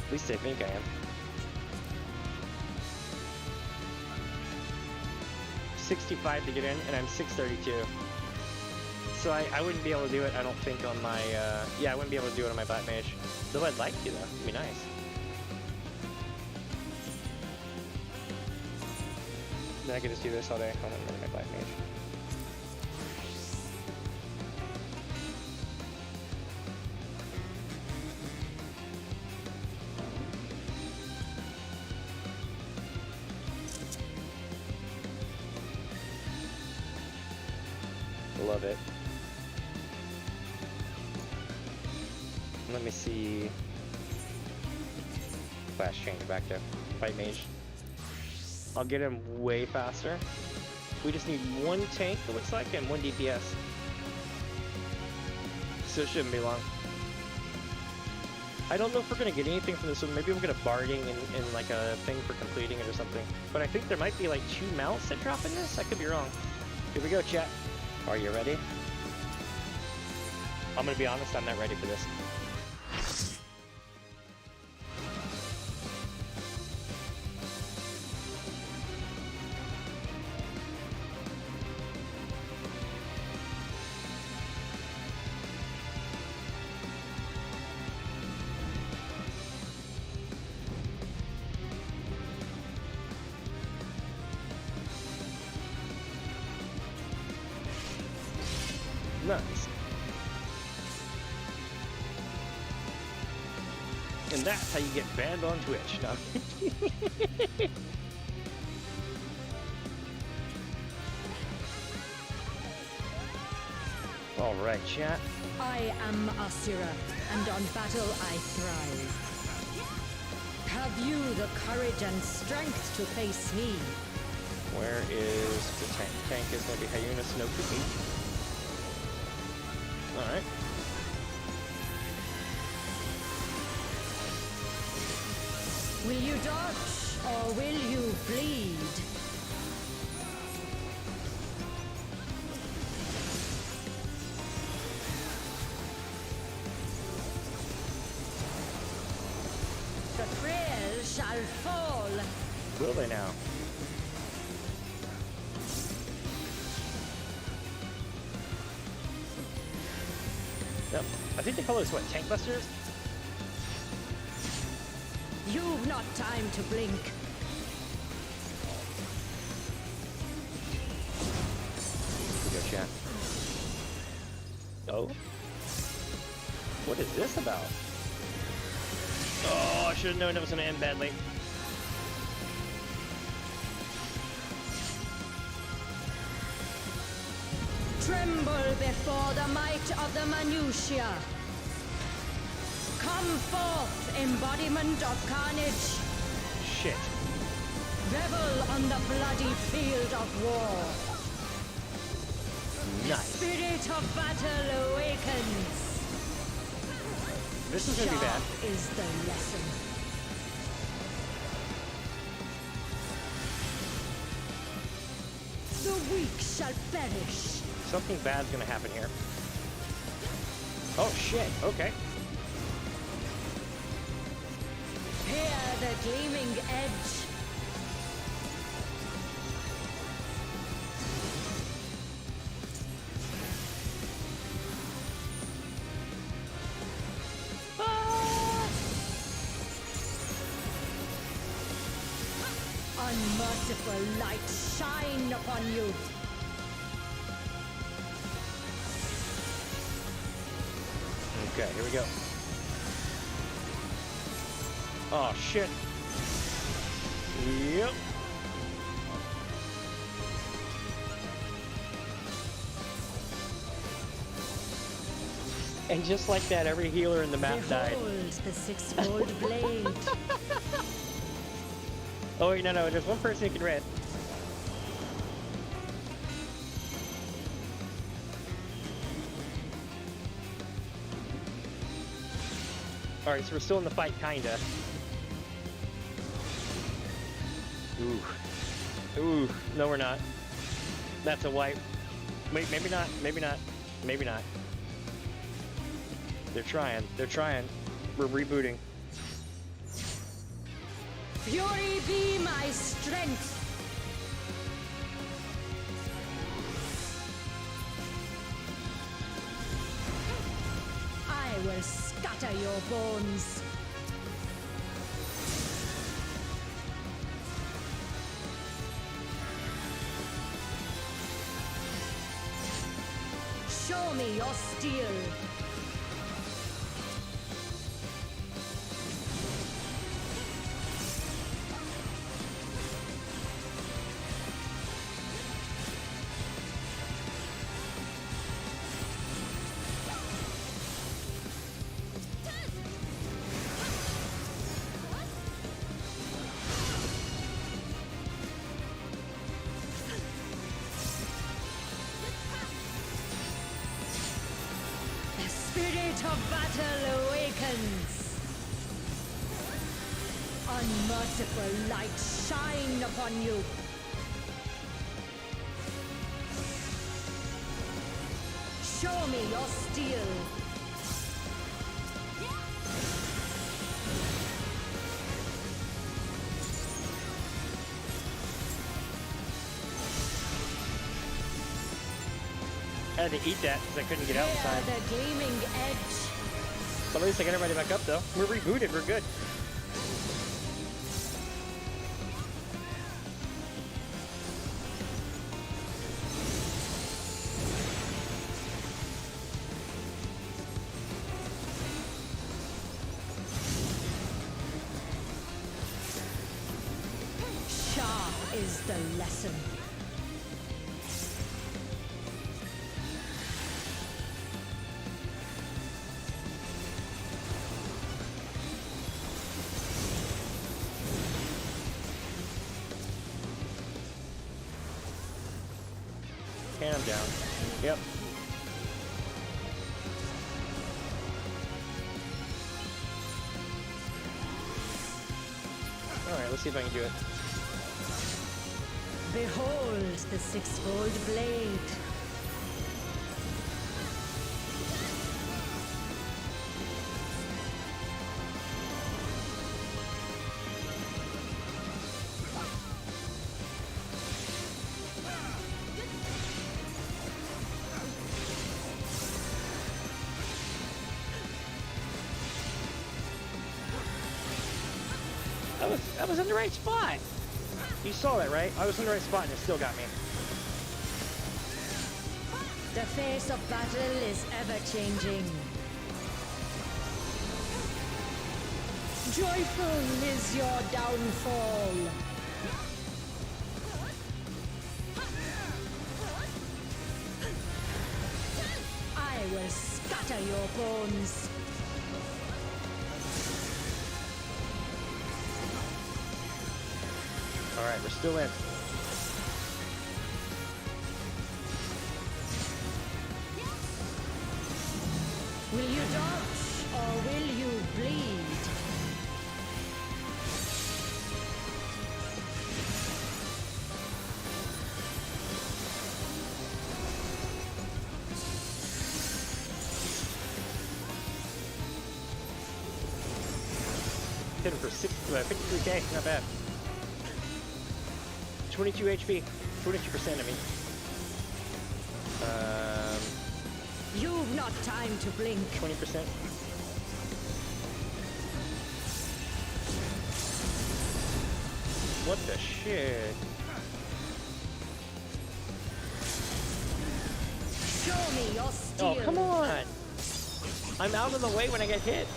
A: At least I think I am. 65 to get in, and I'm 632. So I wouldn't be able to do it, I don't think, on my, yeah, I wouldn't be able to do it on my Black Mage. Though I'd like to, though. It'd be nice. Then I could just do this all day. I don't really my Black Mage. Love it. Let me see. Class change back to Fight Mage. I'll get him way faster. We just need one tank, it looks like, and one DPS. So it shouldn't be long. I don't know if we're gonna get anything from this one. Maybe we'll get a barding and like a thing for completing it or something. But I think there might be like 2 mounts that drop in this. I could be wrong. Here we go, chat. Are you ready? I'm gonna be honest, I'm not ready for this. Nice. And that's how you get banned on Twitch. No. Alright, chat.
K: I am Asura, and on battle I thrive. Have you the courage and strength to face me?
A: Where is the tank? Tank is going to be Hyuna Snowkupi. Alright.
K: Will you dodge, or will you bleed? The trail shall fall.
A: Will they now? Yep. I think they call this, what, tank busters?
K: You've not time to blink.
A: Here we go, chat. Oh? What is this about? Oh, I should have known it was going to end badly.
K: Tremble before the might of the minutiae. Come forth, embodiment of carnage.
A: Shit.
K: Revel on the bloody field of war.
A: Nice.
K: The spirit of battle awakens.
A: This is gonna be bad.
K: Sharp is the lesson. The weak shall perish.
A: Something bad's gonna happen here. Oh shit, okay.
K: Hear the gleaming edge. Unmerciful light shine upon you.
A: Okay, here we go. Oh, shit. Yep. And just like that, every healer in the map died.
K: Behold the six-fold blade.
A: Oh, wait, no, there's one person who can red. Alright, so we're still in the fight, kinda. Ooh. Ooh, no we're not. That's a wipe. Wait, maybe not, maybe not, maybe not. They're trying, We're rebooting.
K: Fury be my strength. I will scatter your bones. Show me your steel. Spirit of battle awakens. Unmerciful light shine upon you. Show me your steel.
A: I had to eat that because I couldn't get out in time.
K: The gleaming edge.
A: But at least I got everybody back up, though. We're rebooted. We're good.
K: Sharp is the lesson.
A: And I'm down. Yep. Alright, let's see if I can do it.
K: Behold the six-fold blade.
A: I was in the right spot. You saw that, right? I was in the right spot and it still got me.
K: The face of battle is ever-changing. Joyful is your downfall. I will scatter your bones.
A: All right, we're still in.
K: Will you dodge or will you bleed?
A: him for 53k, not bad. 22 HP, 22% I mean.
K: You've not time to blink.
A: 20%. What the shit?
K: Show me your steel.
A: Oh, come on! I'm out of the way when I get hit.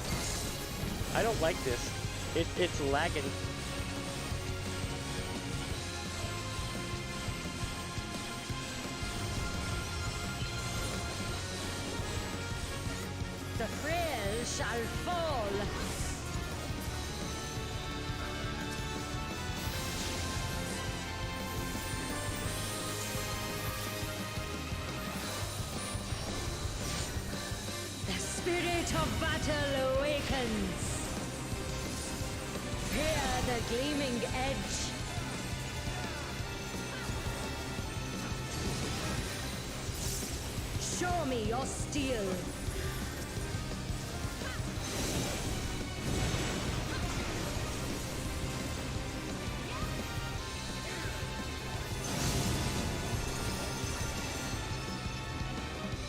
A: I don't like this. It's lagging.
K: The frail shall fall. The spirit of battle awakens. Hear the gleaming edge. Show me your steel.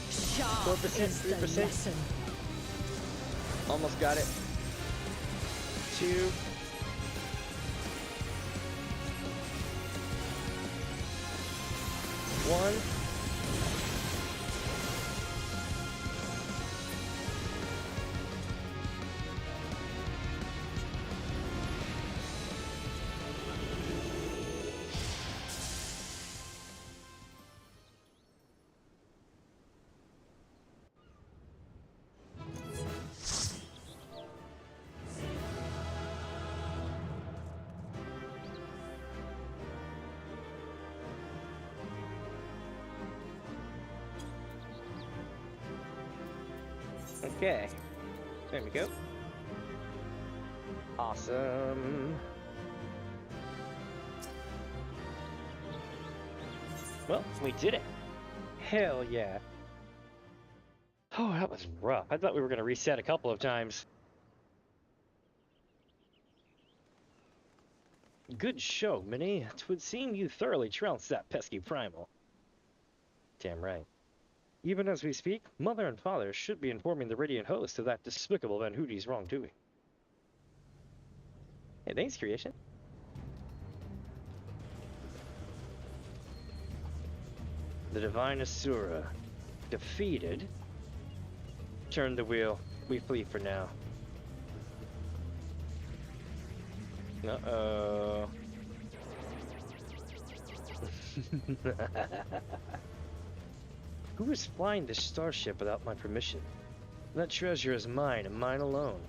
K: Sharp
A: 4%,
K: is the
A: 3%.
K: lesson.
A: Almost got it. 2. 1. Okay, there we go. Awesome. Well, we did it. Hell yeah. Oh, that was rough. I thought we were going to reset a couple of times. Good show, Minnie. 'Twould seem you thoroughly trounced that pesky primal. Damn right. Even as we speak, Mother and Father should be informing the Radiant host of that despicable Van Hootie's wrongdoing. Hey, thanks, Creation. The Divine Asura. Defeated. Turn the wheel. We flee for now. Uh-oh. Who is flying this starship without my permission? That treasure is mine and mine alone.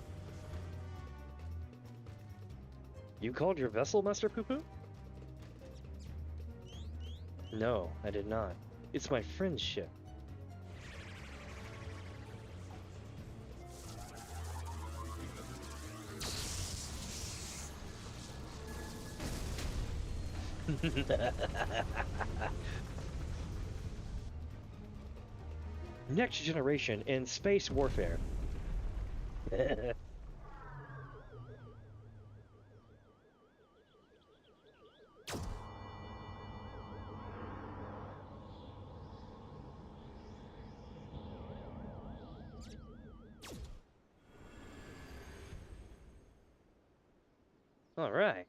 A: You called your vessel, Master Poo-Poo? No, I did not. It's my friend's ship. Next generation in space warfare. All right.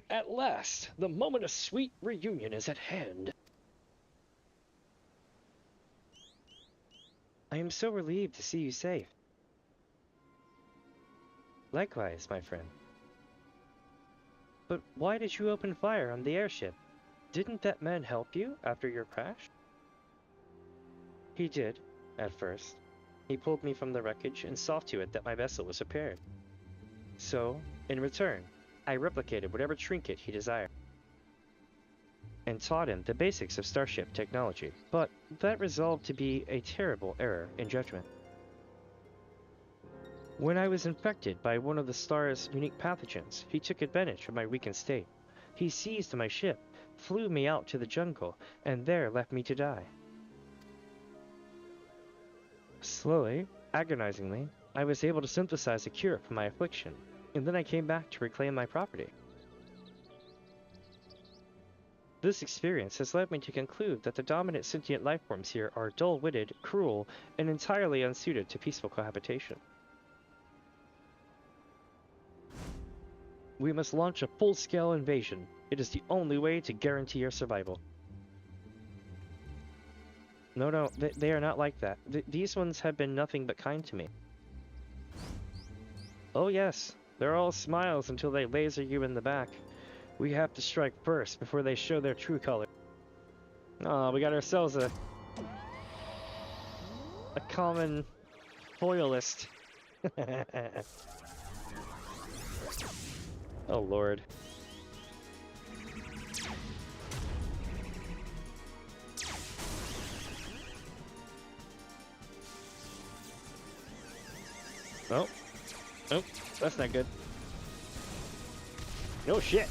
A: At last, the moment of sweet reunion is at hand. I am so relieved to see you safe. Likewise, my friend. But why did you open fire on the airship? Didn't that man help you after your crash? He did, at first. He pulled me from the wreckage and saw to it that my vessel was repaired. So, in return, I replicated whatever trinket he desired, and taught him the basics of starship technology, but that resolved to be a terrible error in judgment. When I was infected by one of the star's unique pathogens, he took advantage of my weakened state. He seized my ship, flew me out to the jungle, and there left me to die. Slowly, agonizingly, I was able to synthesize a cure for my affliction, and then I came back to reclaim my property. This experience has led me to conclude that the dominant sentient life forms here are dull-witted, cruel, and entirely unsuited to peaceful cohabitation. We must launch a full-scale invasion. It is the only way to guarantee our survival. No, they are not like that. These ones have been nothing but kind to me. Oh yes, they're all smiles until they laser you in the back. We have to strike first before they show their true color. Oh, we got ourselves a common foilist. Oh lord. Oh. Nope, that's not good. No shit.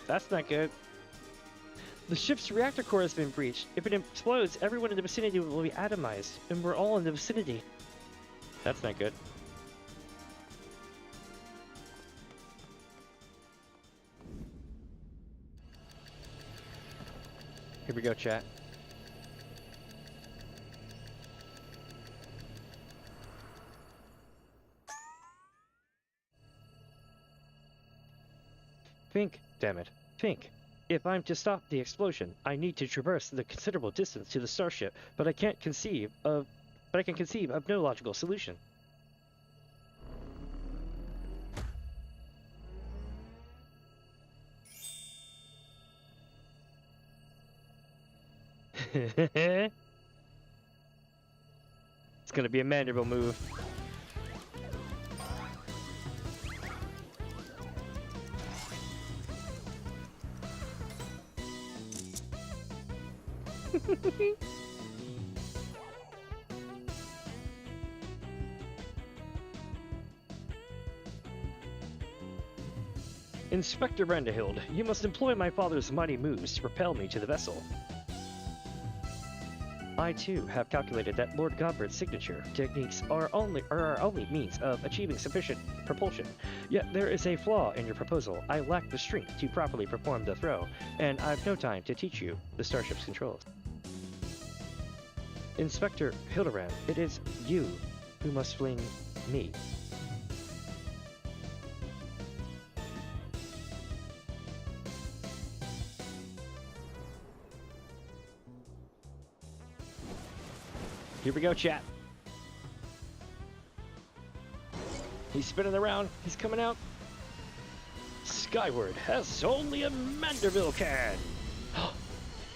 A: That's not good. The ship's reactor core has been breached. If it explodes, everyone in the vicinity will be atomized, and we're all in the vicinity. That's not good. Here we go, chat. Think, damn it. Think. If I'm to stop the explosion, I need to traverse the considerable distance to the starship, but I can conceive of no logical solution. It's gonna be a mandible move. Inspector Brandehild, you must employ my father's mighty moves to propel me to the vessel. I too have calculated that Lord Godbert's signature techniques are our only means of achieving sufficient propulsion. Yet there is a flaw in your proposal. I lack the strength to properly perform the throw, and I've no time to teach you the starship's controls. Inspector Hildibrand, it is you who must fling me. Here we go, chat. He's spinning around. He's coming out. Skyward has only a Manderville can.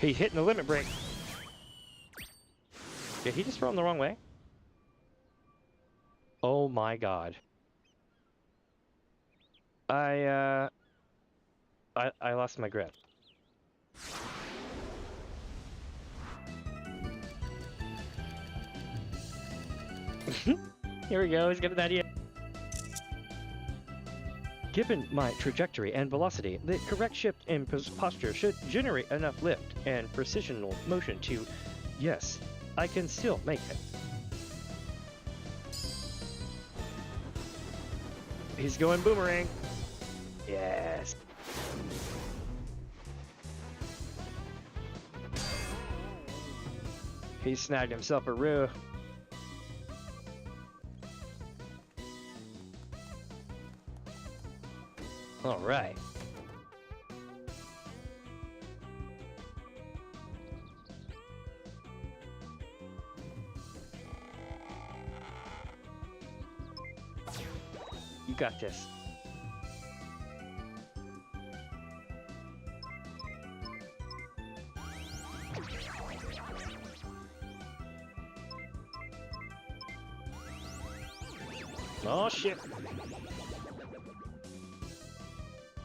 A: He hitting the limit break. Did he just throw him the wrong way? Oh my god. I lost my grip. Here we go, he's got an idea. Given my trajectory and velocity, the correct shift in posture should generate enough lift and precisional motion to... Yes, I can still make it. He's going boomerang. Yes. He snagged himself a roo. All right. You got this. Oh shit.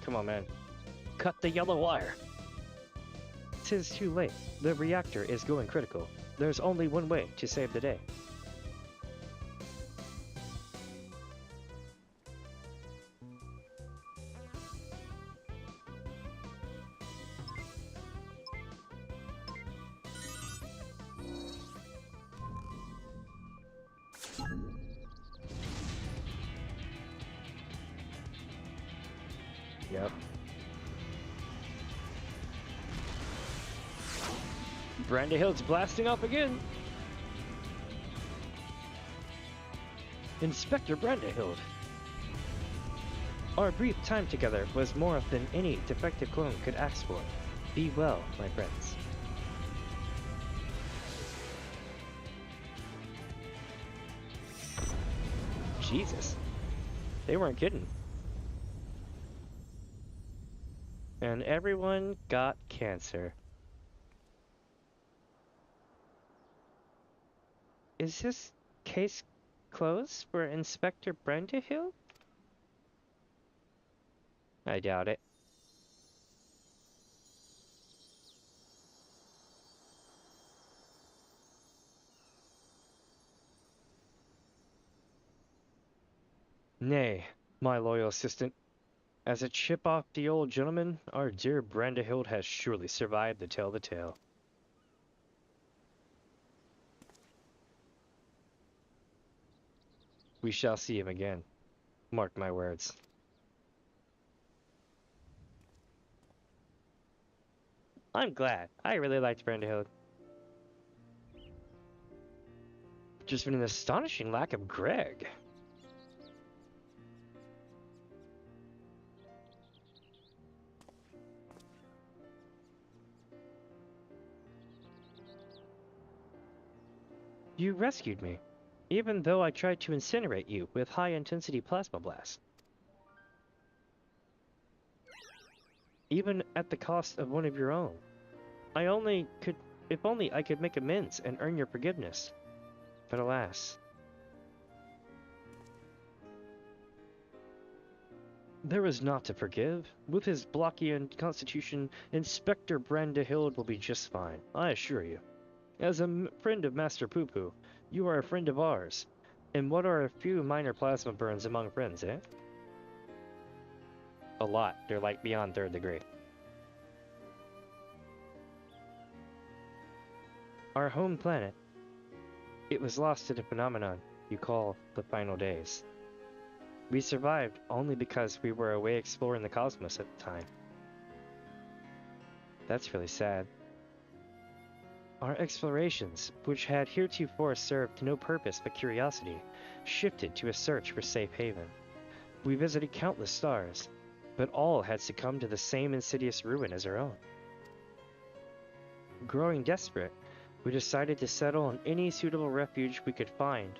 A: Come on, man. Cut the yellow wire. 'Tis too late. The reactor is going critical. There's only one way to save the day. Yep. Brandahild's blasting off again. Inspector Brandahild. Our brief time together was more than any defective clone could ask for. Be well, my friends. Jesus. They weren't kidding. And everyone got cancer. Is this case closed for Inspector Brandahild? I doubt it. Nay, my loyal assistant. As a chip off the old gentleman, our dear Brandahild has surely survived to tell the tale. We shall see him again. Mark my words. I'm glad. I really liked Brandahild. Just been an astonishing lack of Greg. You rescued me, even though I tried to incinerate you with high-intensity plasma blast. Even at the cost of one of your own. If only I could make amends and earn your forgiveness. But alas. There is naught to forgive. With his Blockian constitution, Inspector Brandahild will be just fine, I assure you. As a friend of Master Poo-Poo, you are a friend of ours. And what are a few minor plasma burns among friends, eh? A lot. They're like beyond 3rd degree. Our home planet. It was lost to the phenomenon you call the final days. We survived only because we were away exploring the cosmos at the time. That's really sad. Our explorations, which had heretofore served to no purpose but curiosity, shifted to a search for safe haven. We visited countless stars, but all had succumbed to the same insidious ruin as our own. Growing desperate, we decided to settle on any suitable refuge we could find,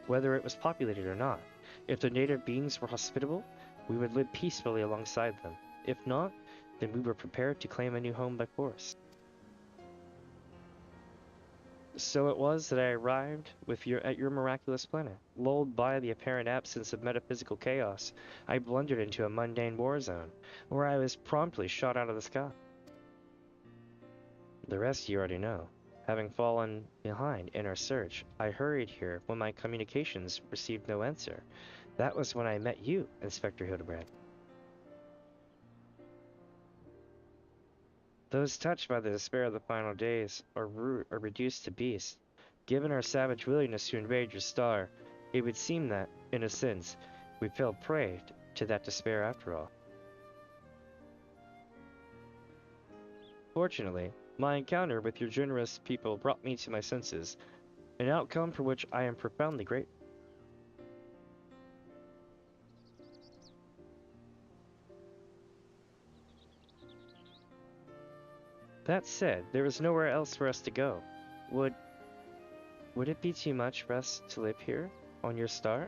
A: whether it was populated or not. If the native beings were hospitable, we would live peacefully alongside them. If not, then we were prepared to claim a new home by force. So it was that I arrived at your miraculous planet. Lulled by the apparent absence of metaphysical chaos, I blundered into a mundane war zone, where I was promptly shot out of the sky. The rest you already know. Having fallen behind in our search, I hurried here when my communications received no answer. That was when I met you, Inspector Hildibrand. Those touched by the despair of the final days are reduced to beasts. Given our savage willingness to invade your star, it would seem that, in a sense, we fell prey to that despair after all. Fortunately, my encounter with your generous people brought me to my senses, an outcome for which I am profoundly grateful. That said, there is nowhere else for us to go. Would it be too much for us to live here, on your star?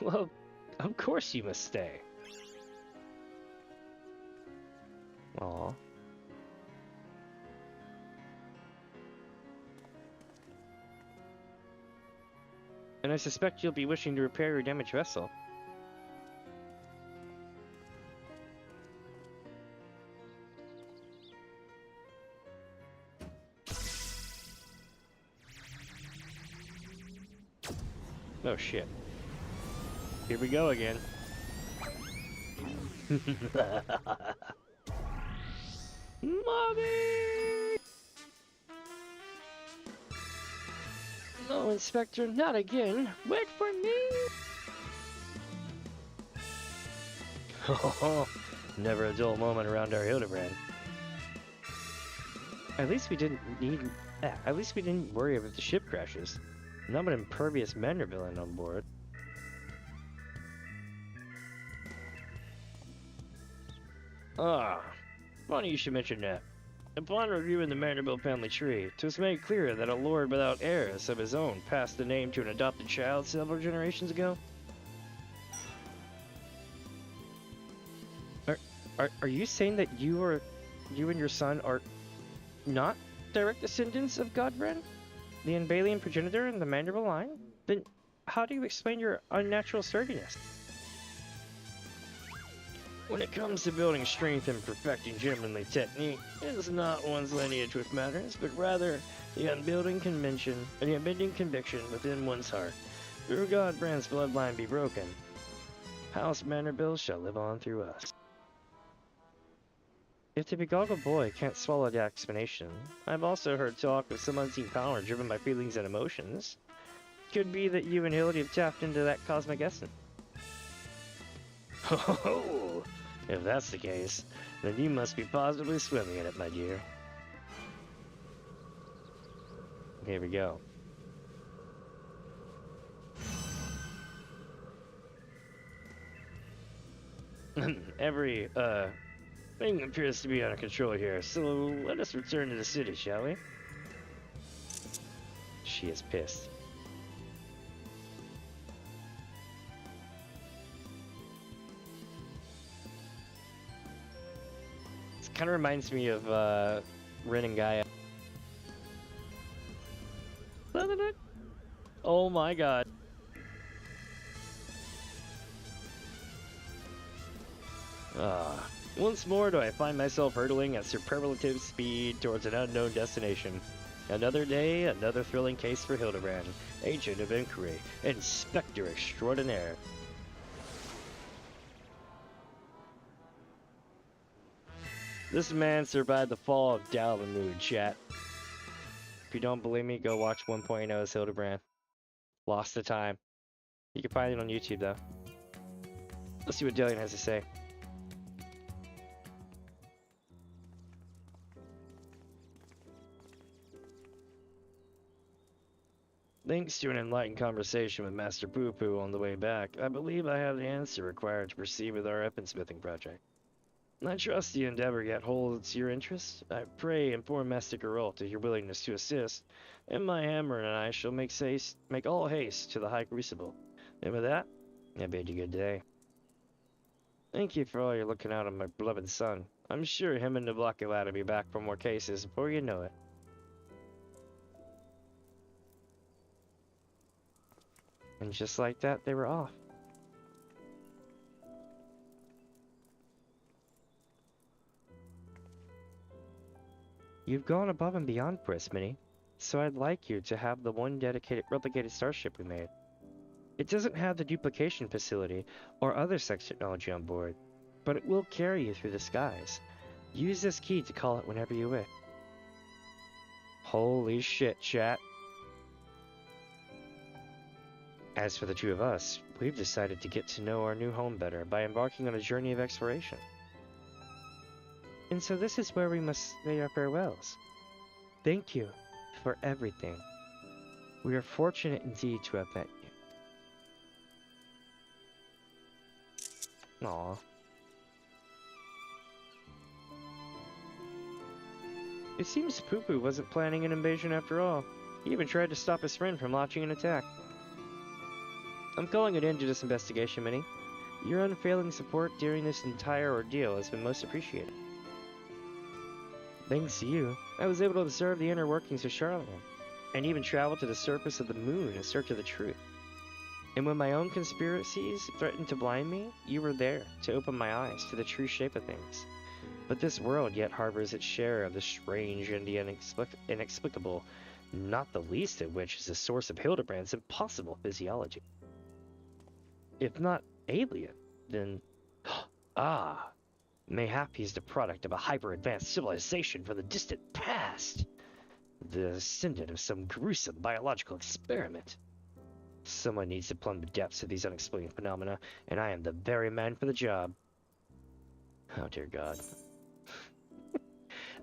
A: Well, of course you must stay. Aww. And I suspect you'll be wishing to repair your damaged vessel. Oh shit. Here we go again. Mommy! No, Inspector, not again. Wait for me! Never a dull moment around our Hildibrand. At least we didn't worry if the ship crashes. Not an impervious mandervillain on board. Funny you should mention that. Upon reviewing the Manderville family tree, it was made clear that a lord without heirs of his own passed the name to an adopted child several generations ago. Are you saying that you and your son are not direct descendants of Godbrand, the Anbalian progenitor in the Manderville line? Then how do you explain your unnatural sturdiness? When it comes to building strength and perfecting gentlemanly technique, it is not one's lineage which matters, but rather the unbending conviction within one's heart. Through Godbrand's bloodline be broken, House Manderville shall live on through us. If the begoggled boy can't swallow the explanation, I've also heard talk of some unseen power driven by feelings and emotions. Could be that you and Hildy have tapped into that cosmic essence. Oh, if that's the case, then you must be positively swimming in it, my dear. Here we go. Every, thing appears to be under control here, so let us return to the city, shall we? She is pissed. This kind of reminds me of, Rin and Gaia. Oh my god. Once more do I find myself hurtling at superlative speed towards an unknown destination. Another day, another thrilling case for Hildibrand, Agent of Inquiry, Inspector Extraordinaire. This man survived the fall of Dalamud, chat. If you don't believe me, go watch 1.0's Hildibrand. Lost the time. You can find it on YouTube, though. Let's see what Damien has to say. Thanks to an enlightened conversation with Master Poo Poo on the way back, I believe I have the answer required to proceed with our weaponsmithing project. I trust the endeavor yet holds your interest. I pray inform Master Geralt of your willingness to assist, and my hammer and I shall make all haste to the High Crucible. And with that, I bid you good day. Thank you for all your looking out on my beloved son. I'm sure him and the Black Lad will be back for more cases before you know it. And just like that, they were off. You've gone above and beyond for us, Minnie, so I'd like you to have the one replicated starship we made. It doesn't have the duplication facility or other sex technology on board, but it will carry you through the skies. Use this key to call it whenever you wish. Holy shit, chat. As for the two of us, we've decided to get to know our new home better by embarking on a journey of exploration. And so this is where we must say our farewells. Thank you for everything. We are fortunate indeed to have met you. Aww. It seems Poo Poo wasn't planning an invasion after all. He even tried to stop his friend from launching an attack. I'm calling an end to this investigation, Minnie. Your unfailing support during this entire ordeal has been most appreciated. Thanks to you, I was able to observe the inner workings of Charlemagne, and even travel to the surface of the moon in search of the truth. And when my own conspiracies threatened to blind me, you were there to open my eyes to the true shape of things. But this world yet harbors its share of the strange and the inexplicable, not the least of which is the source of Hildibrand's impossible physiology. If not alien, then... mayhap he's the product of a hyper-advanced civilization from the distant past. The descendant of some gruesome biological experiment. Someone needs to plumb the depths of these unexplained phenomena, and I am the very man for the job. Oh dear God.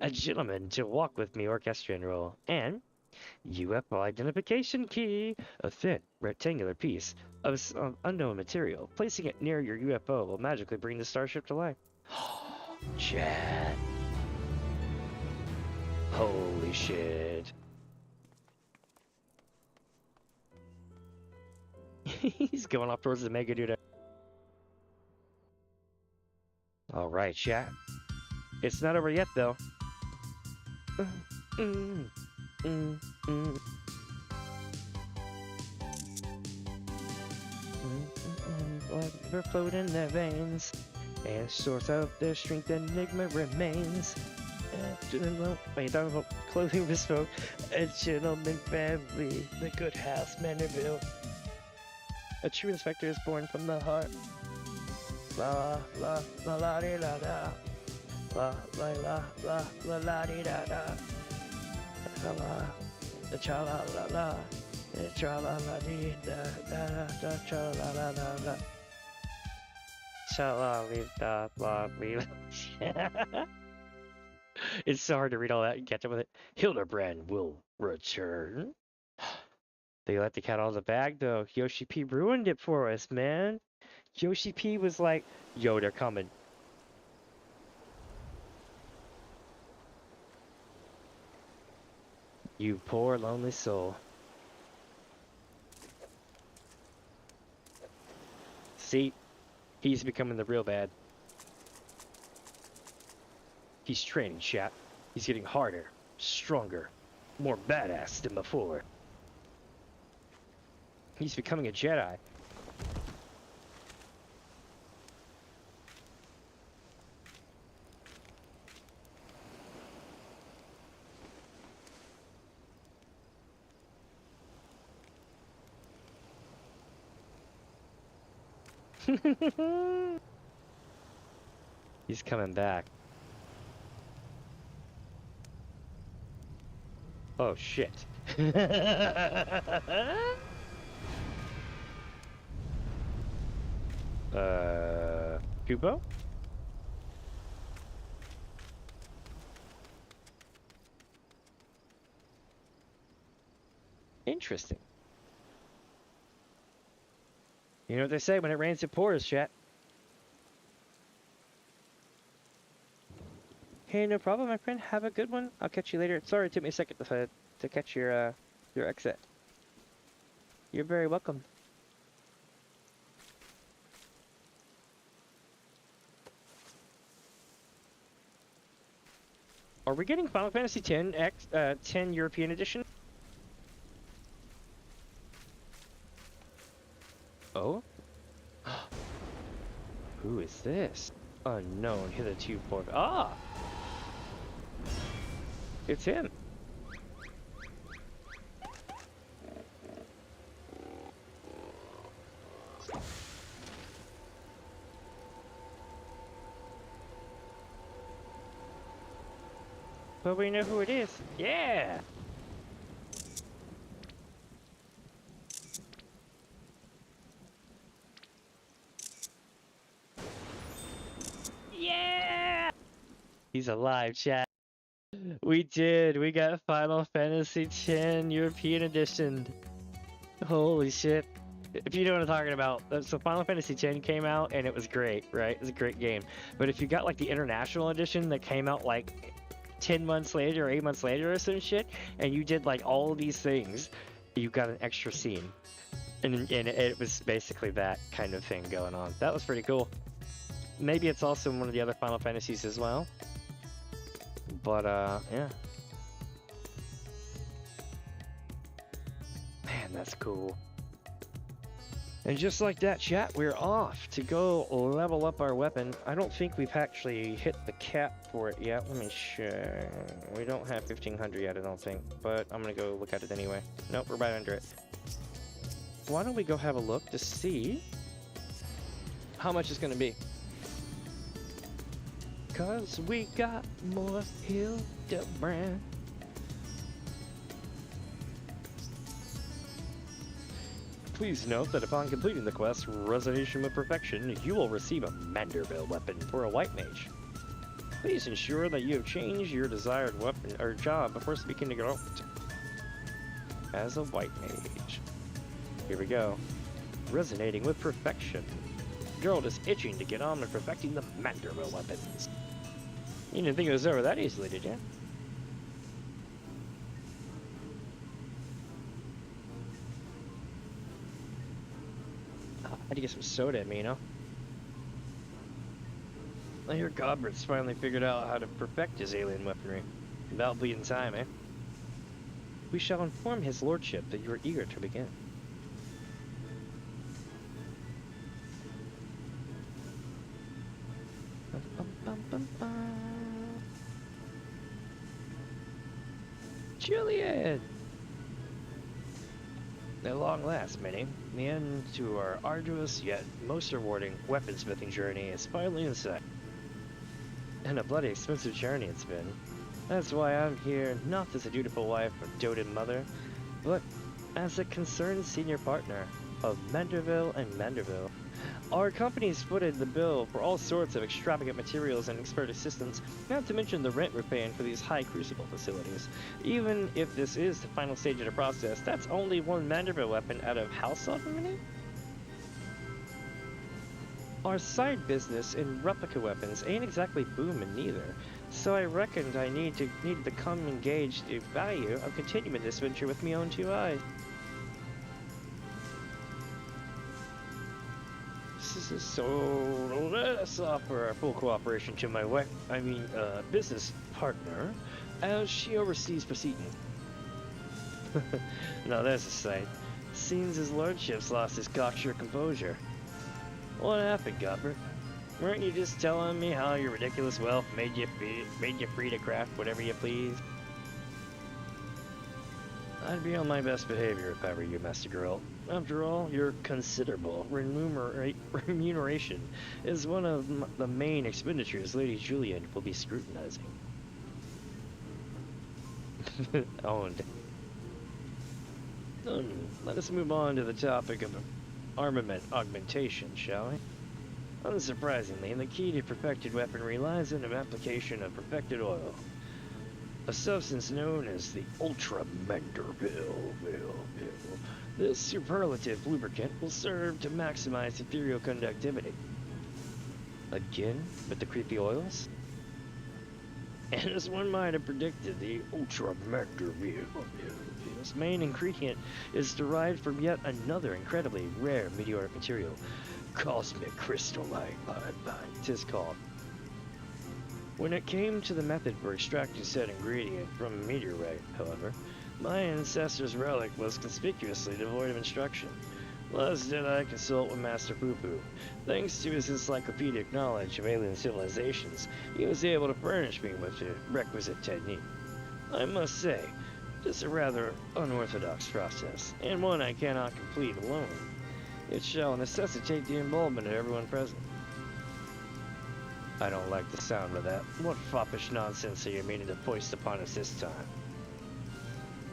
A: A gentleman to walk with me orchestrion roll. And UFO identification key. A thin, rectangular piece of unknown material. Placing it near your UFO will magically bring the starship to life. Chat. Holy shit. He's going off towards the mega dude. Alright, chat. It's not over yet, though. Blood flowed in their veins, and source of their strength enigma remains. Clothing bespoke, a gentleman family, the good house Manorville. A true inspector is born from the heart. La la la la di da da. La la la la la la di da da. La the cha la la la. The cha la la di da da da cha la la la la. Cha la li da la li. It's so hard to read all that and catch up with it. Hildibrand will return. They let the cat out of the bag though. Yoshi P ruined it for us, man. Yoshi P was like, yo, they're coming. You poor lonely soul. See, he's becoming the real bad. He's training, chat. He's getting harder, stronger, more badass than before. He's becoming a Jedi. He's coming back. Oh shit. Kubo? Interesting. You know what they say, when it rains it pours, chat. Hey, no problem, my friend. Have a good one. I'll catch you later. Sorry, it took me a second to catch your exit. You're very welcome. Are we getting Final Fantasy X 10 European Edition? Oh? Who is this? Unknown hitherto for... Ah! It's him. But we know who it is. Yeah! Yeah! He's alive, chat. We did. We got Final Fantasy X European Edition. Holy shit. If you know what I'm talking about. So Final Fantasy X came out and it was great, right? It was a great game. But if you got like the International Edition that came out like 10 months later or 8 months later or some shit, and you did like all of these things, you got an extra scene. And it was basically that kind of thing going on. That was pretty cool. Maybe it's also in one of the other Final Fantasies as well. But, yeah. Man, that's cool. And just like that, chat, we're off to go level up our weapon. I don't think we've actually hit the cap for it yet. Let me check. We don't have 1500 yet, I don't think. But I'm going to go look at it anyway. Nope, we're right under it. Why don't we go have a look to see how much it's going to be. Cause we got more Hildibrand. Please note that upon completing the quest, Resonation with Perfection, you will receive a Manderville weapon for a white mage. Please ensure that you have changed your desired weapon or job before speaking to Geralt. As a white mage. Here we go. Resonating with perfection. Geralt is itching to get on with perfecting the Manderville weapons. You didn't think it was over that easily, did you? I had to get some soda in me, you know? I hear Godbert's finally figured out how to perfect his alien weaponry. Without bleeding time, eh? We shall inform his lordship that you are eager to begin. Julian! At long last, Minnie, the end to our arduous yet most rewarding weaponsmithing journey is finally in sight. And a bloody expensive journey it's been. That's why I'm here, not as a dutiful wife or doted mother, but as a concerned senior partner of Manderville and Manderville. Our company's footed the bill for all sorts of extravagant materials and expert assistance, not to mention the rent we're paying for these high crucible facilities. Even if this is the final stage of the process, that's only one Manderville weapon out of how many? Our side business in replica weapons ain't exactly booming neither, so I reckoned I need to come engage the value of continuing this venture with me own two eyes. So let's offer our full cooperation to my business partner as she oversees proceeding. Now there's a sight. Seems his lordship's lost his cocksure composure. What happened, Godbert? Weren't you just telling me how your ridiculous wealth made you free to craft whatever you please? I'd be on my best behavior if I were you, Master Geralt. After all, your considerable remuneration is one of the main expenditures Lady Julian will be scrutinizing. Owned. Let us move on to the topic of armament augmentation, shall we? Unsurprisingly, the key to perfected weaponry lies in the application of perfected oil. A substance known as the Ultra Manderville. This superlative lubricant will serve to maximize ethereal conductivity. Again, with the creepy oils? And as one might have predicted, the Ultra Manderville's main ingredient is derived from yet another incredibly rare meteoric material, cosmic crystallite, 'tis called. When it came to the method for extracting said ingredient from a meteorite, however, my ancestor's relic was conspicuously devoid of instruction. Thus did I consult with Master Poo-Poo. Thanks to his encyclopedic knowledge of alien civilizations, he was able to furnish me with the requisite technique. I must say, this is a rather unorthodox process, and one I cannot complete alone. It shall necessitate the involvement of everyone present. I don't like the sound of that. What foppish nonsense are you meaning to foist upon us this time?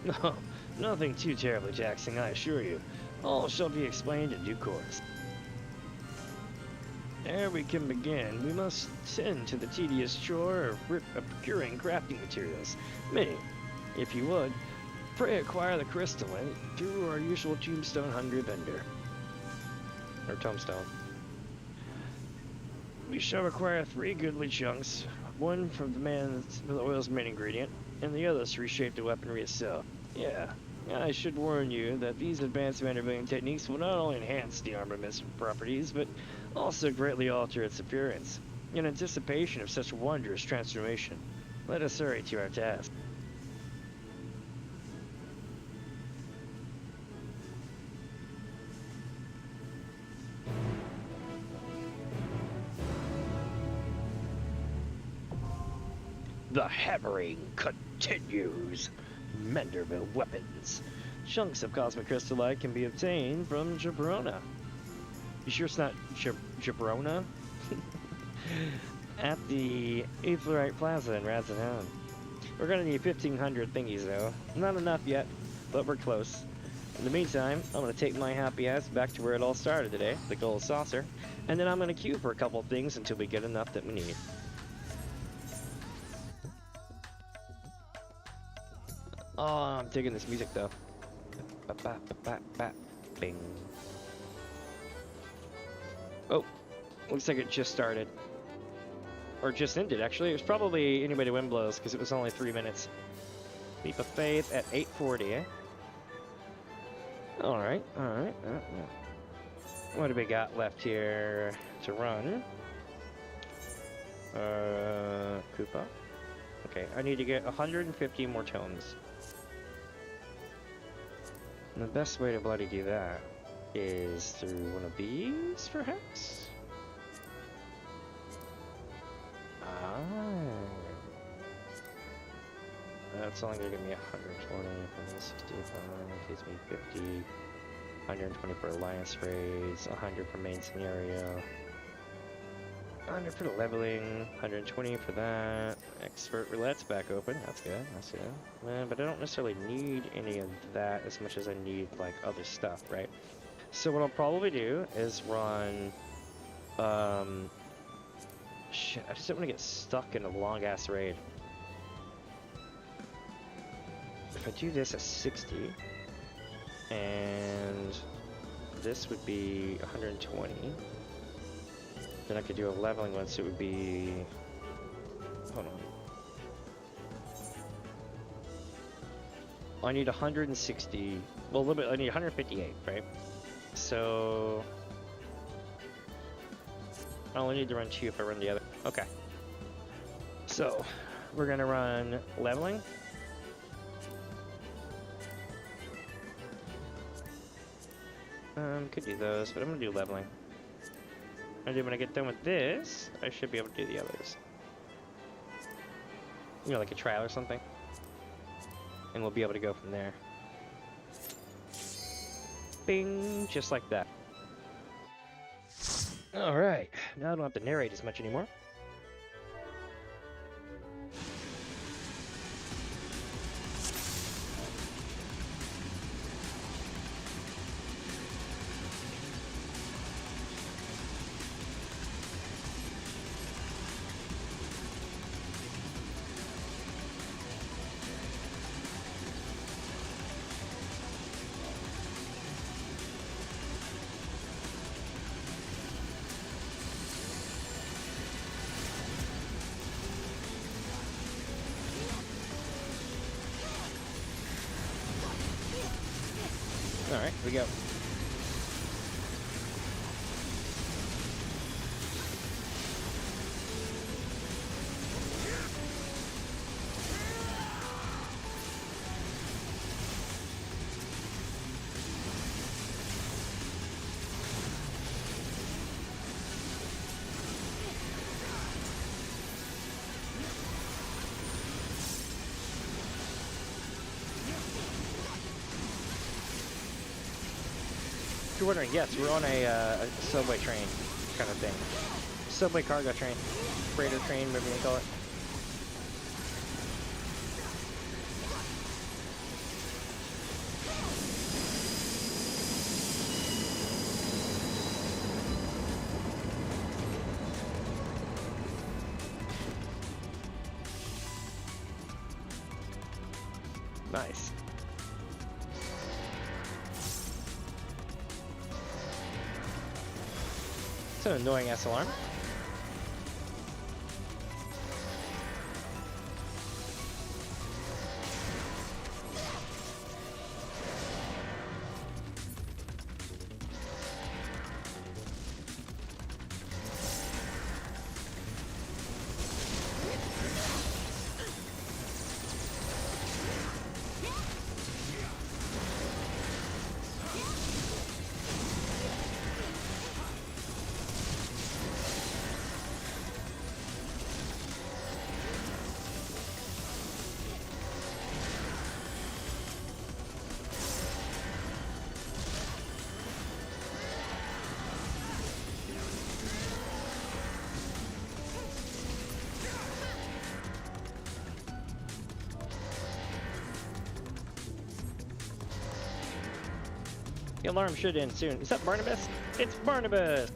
A: No, nothing too terribly taxing, I assure you. All shall be explained in due course. Ere we can begin, we must tend to the tedious chore of procuring crafting materials. Minnie, if you would, pray acquire the crystalline through our usual tombstone hungry vendor. Or tombstone. We shall require 3 goodly chunks, one from the oil's main ingredient, and the others to reshape the weaponry itself. Yeah, I should warn you that these advanced Mandervillian techniques will not only enhance the armament's properties, but also greatly alter its appearance. In anticipation of such wondrous transformation, let us hurry to our task. The hammering continues. Manderville weapons. Chunks of cosmic crystallite can be obtained from Jabrona. You sure it's not Jabrona? At the Aetherite Plaza in Radzenhound. We're gonna need 1,500 thingies though. Not enough yet, but we're close. In the meantime, I'm gonna take my happy ass back to where it all started today, the gold saucer, and then I'm gonna queue for a couple things until we get enough that we need. Oh, I'm digging this music though. Bing. Oh, looks like it just started. Or just ended, actually. It was probably Anybody Wind Blows, because it was only 3 minutes. Leap of Faith at 8:40, eh? Alright, alright. What do we got left here to run? Koopa. Okay, I need to get 150 more tomes. And the best way to bloody do that is through one of these, perhaps? That's only gonna give me 120, 165, gives me 50, 120 for Alliance raids, 100 for main scenario, 100 for the leveling, 120 for that. Expert roulette's back open, that's good, that's good. But I don't necessarily need any of that as much as I need like other stuff, right? So what I'll probably do is run, shit, I just don't want to get stuck in a long ass raid. If I do this at 60, and this would be 120, then I could do a leveling one, so it would be, hold on. I need 160, well a little bit, I need 158, right? So, I only need to run 2 if I run the other. Okay. So, we're gonna run leveling. Could do those, but I'm gonna do leveling. And then when I get done with this, I should be able to do the others. You know, like a trial or something. And we'll be able to go from there. Bing! Just like that. Alright, now I don't have to narrate as much anymore. Alright, here we go. If you're wondering, yes, we're on a subway train kind of thing. Subway cargo train. Freighter train, whatever you call it. Nice. It's an annoying ass alarm. The alarm should end soon. Is that Barnabas? It's Barnabas!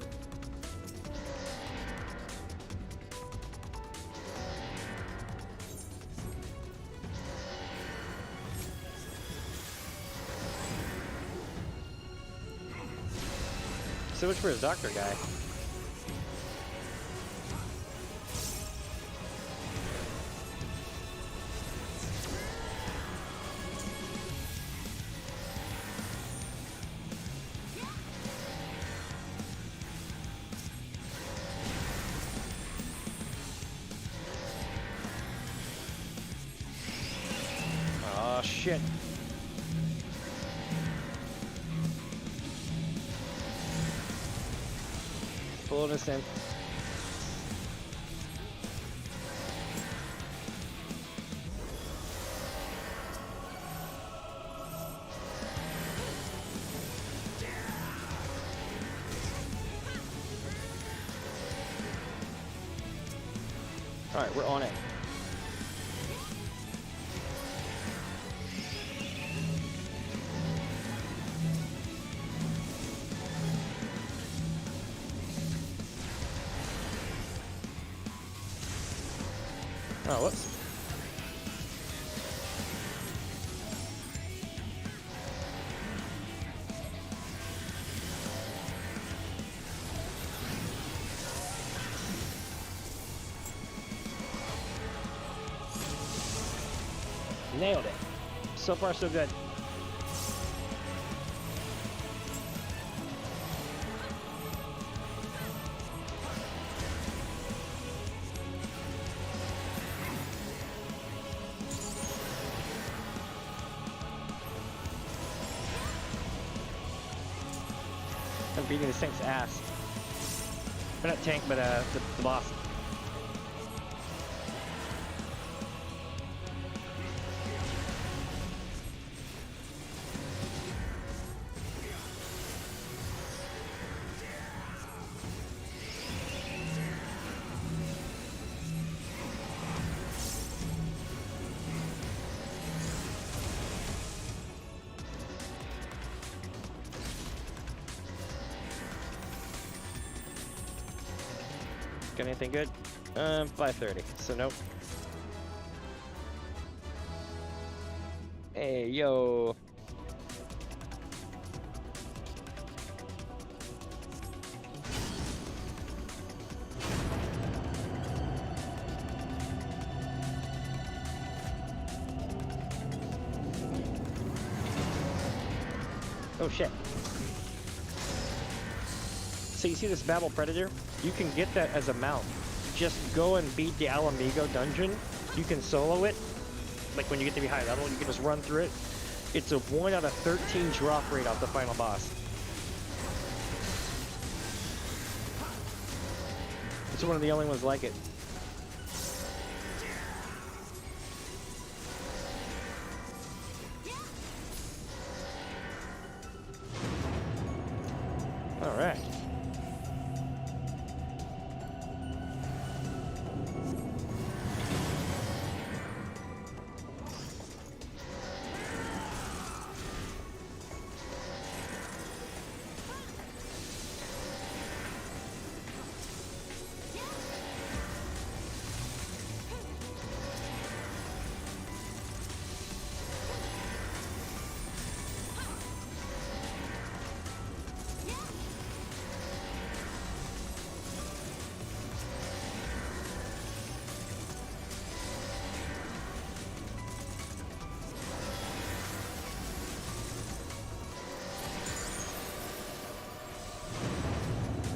A: So much for his doctor guy. Oh shit. Pulling us in. All right, we're on it. Oh, whoops. Nailed it. So far, so good. I'm beating this tank's ass. Or not tank, but the boss. Got anything good? 5:30, so nope. Hey, yo. Oh shit. So you see this Babel Predator? You can get that as a mount. Just go and beat the Alamigo dungeon. You can solo it. Like when you get to be high level, you can just run through it. It's a 1 out of 13 drop rate off the final boss. It's one of the only ones like it. All right.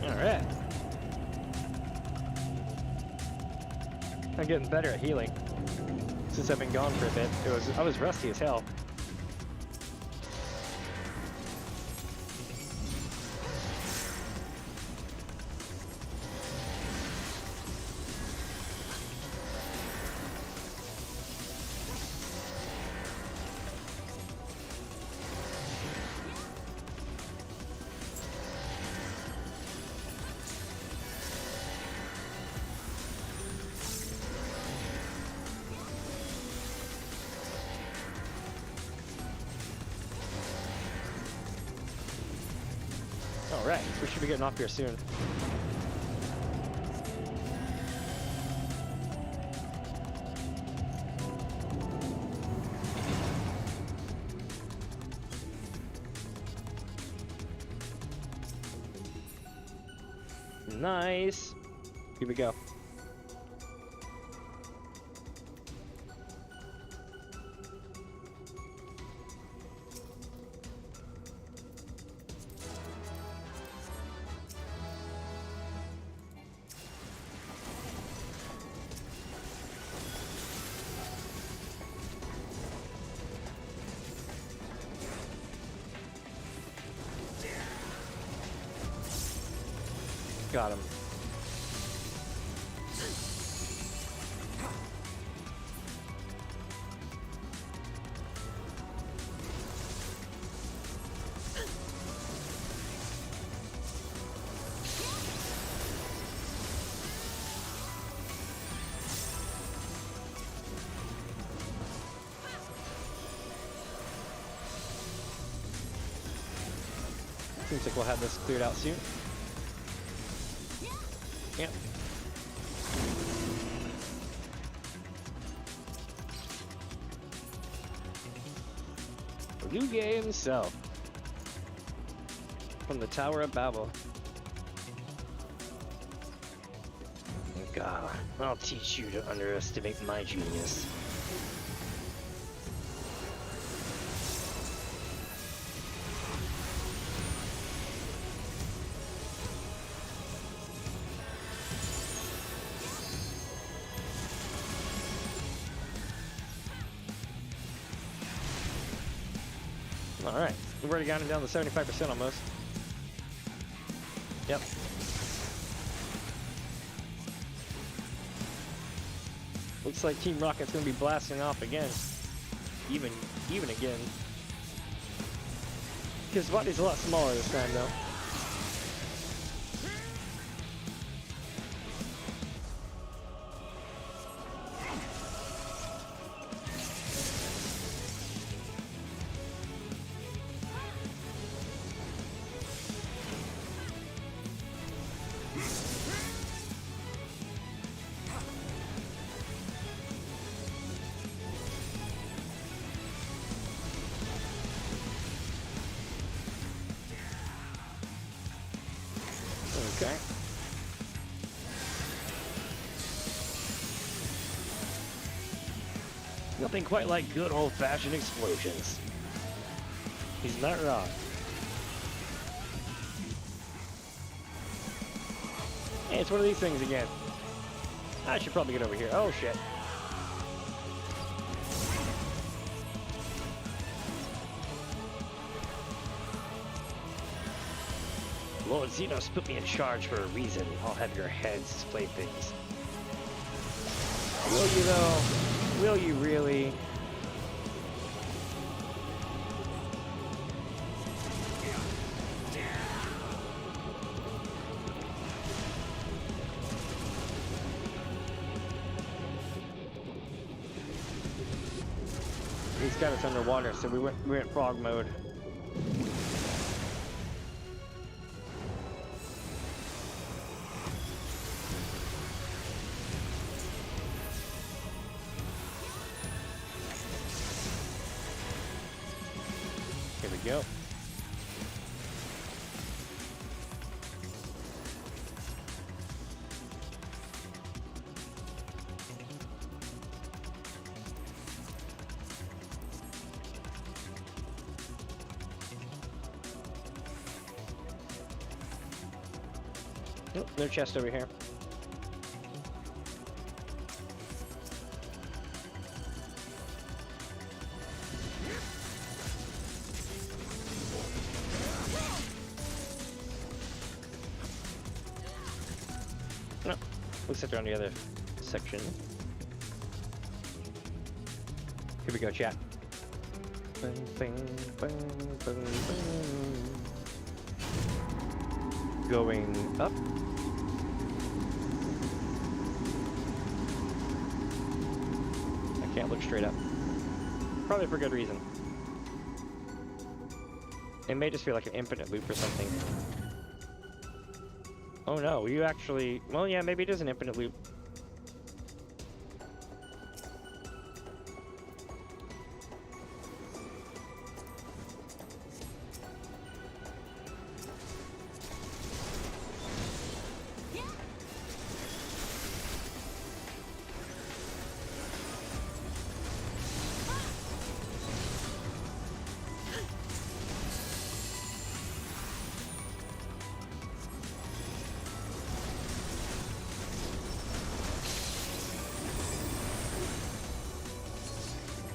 A: Alright. I'm getting better at healing since I've been gone for a bit. I was rusty as hell. Alright, we should be getting off here soon. Nice. Here we go. Got him. Seems like we'll have this cleared out soon. Yep. Luge himself. From the Tower of Babel. God, I'll teach you to underestimate my genius. Alright, we've already gotten down to 75% almost. Yep. Looks like Team Rocket's gonna be blasting off again. Even again. His body's a lot smaller this time though. Okay. Nothing quite like good old-fashioned explosions. He's not wrong. Hey, it's one of these things again. I should probably get over here. Oh, shit. Lord Xenos put me in charge for a reason. I'll have your heads display things. Will you though? Will you really? He's got us underwater, so we went frog mode. Here we go. Nope, no chest over here. No, looks like they're on the other section. Here we go, chat. Bing, bing, bing, bing, bing. Going up. I can't look straight up. Probably for good reason. It may just feel like an infinite loop or something. Oh no, you actually... Well, yeah, maybe it is an infinite loop.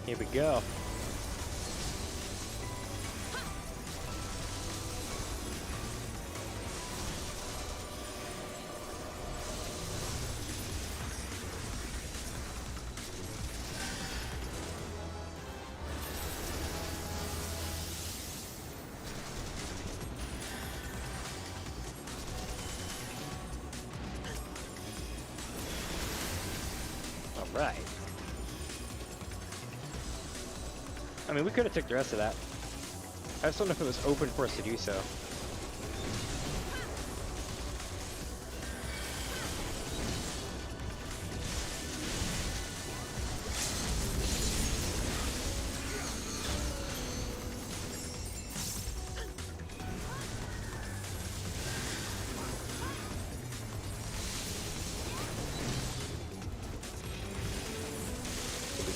A: Here we go. Right. I mean, we could have took the rest of that. I just don't know if it was open for us to do so.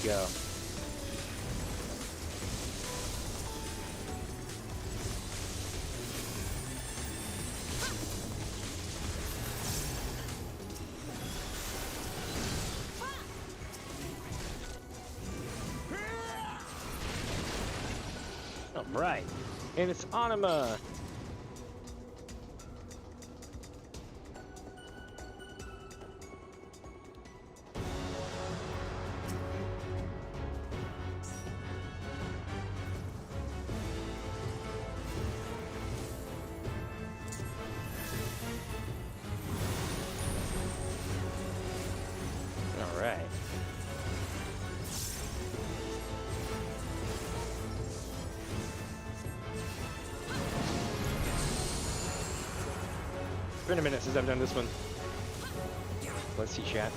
A: Go. All right, and it's Anima. It's been a minute since I've done this one. Let's see, chat.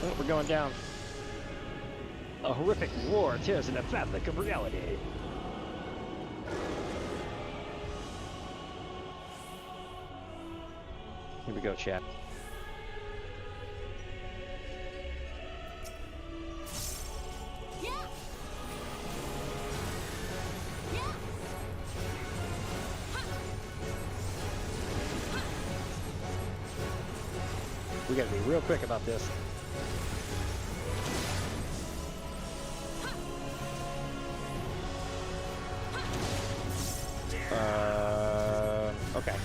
A: Oh, we're going down. A horrific war tears in the fabric of reality. Here we go, chat. We gotta be real quick about this. Okay.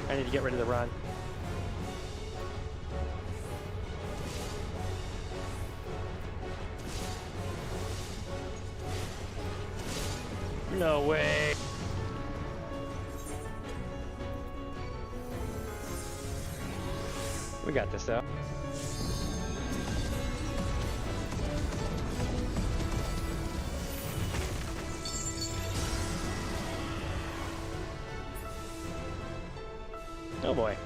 A: I need to get rid of the run. No way. We got this though. Oh boy.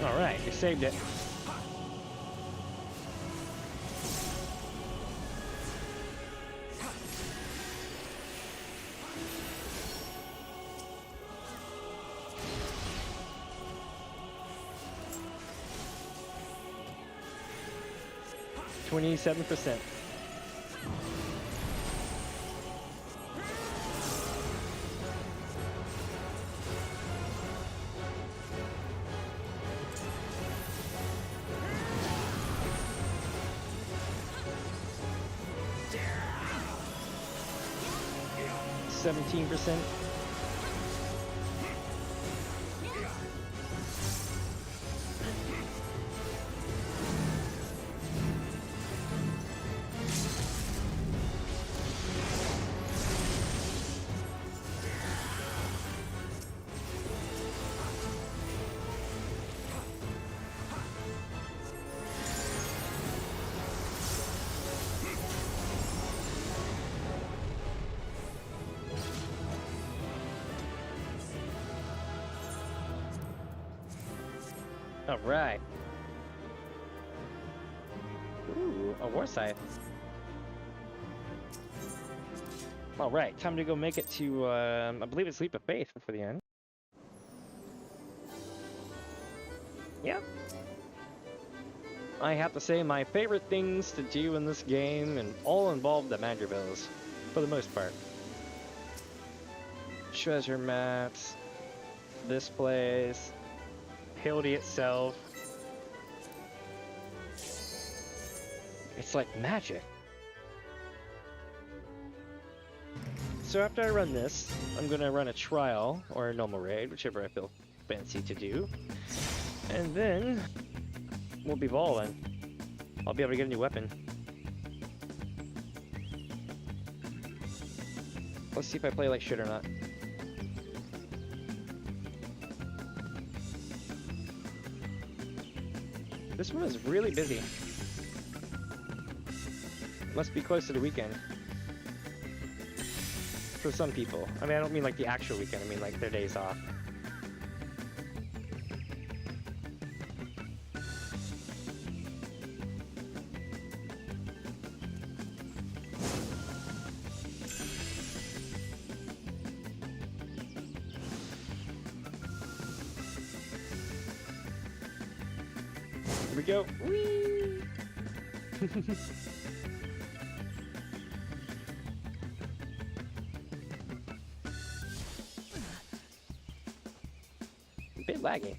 A: All right, you saved it. 27%. %. All right. Ooh, a war scythe. All right, time to go make it to, I believe it's Leap of Faith before the end. Yeah. I have to say my favorite things to do in this game and all involve the Madrigal's, for the most part. Treasure maps, this place, Hildy itself. It's like magic. So after I run this, I'm gonna run a trial or a normal raid, whichever I feel fancy to do. And then we'll be balling. I'll be able to get a new weapon. Let's see if I play like shit or not. This one is really busy. Must be close to the weekend. For some people. I mean, I don't mean like the actual weekend, I mean like their days off. Here we go. Whee! A bit laggy.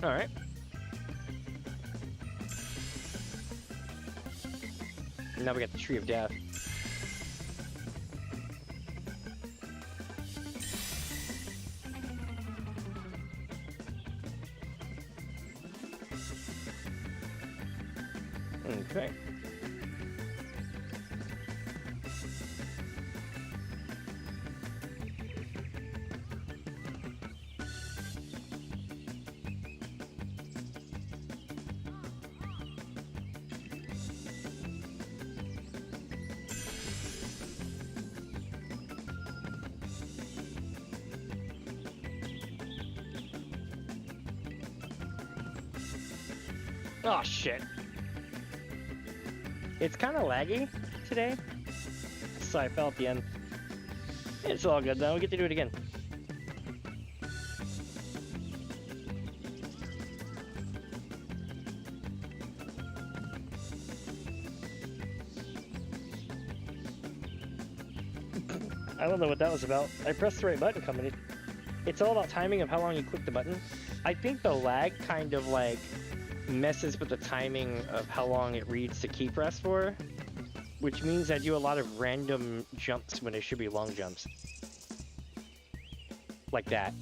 A: All right. Now we got the Tree of Death. Okay. Oh shit. It's kind of laggy today, so I fell at the end. It's all good though, we get to do it again. I don't know what that was about. I pressed the right button, company. It's all about timing of how long you click the button. I think the lag kind of like messes with the timing of how long it reads the key press for, which means I do a lot of random jumps when it should be long jumps. Like that.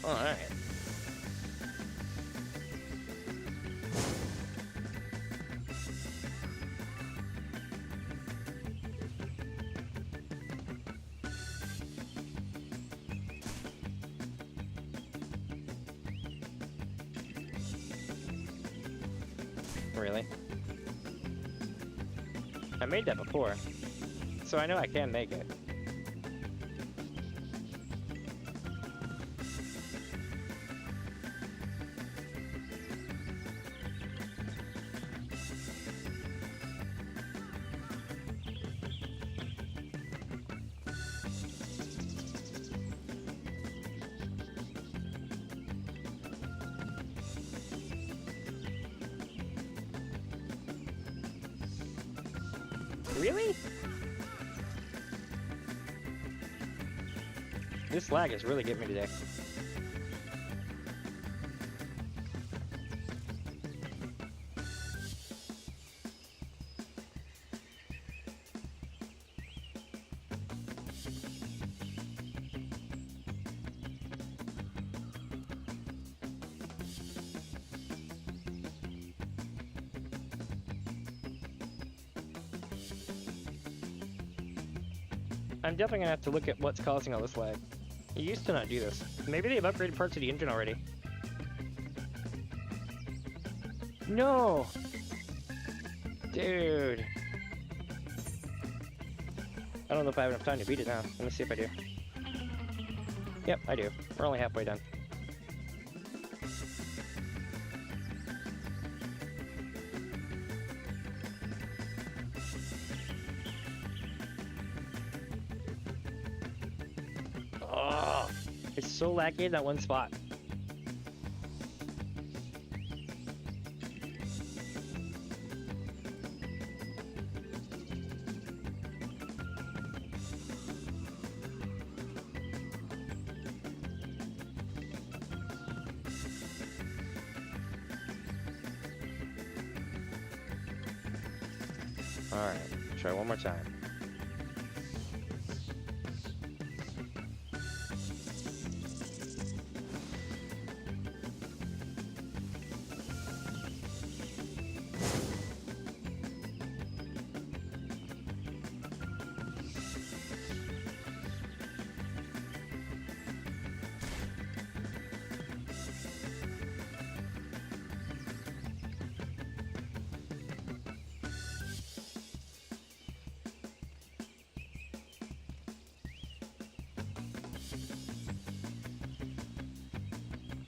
A: Alright. Really? I made that before, so I know I can make it. Really? This lag is really getting me today. I'm definitely gonna have to look at what's causing all this lag. You used to not do this. Maybe they've upgraded parts of the engine already. No! Dude. I don't know if I have enough time to beat it now. Let me see if I do. Yep, I do. We're only halfway done. Oh, it's so laggy in that one spot. Alright, try one more time.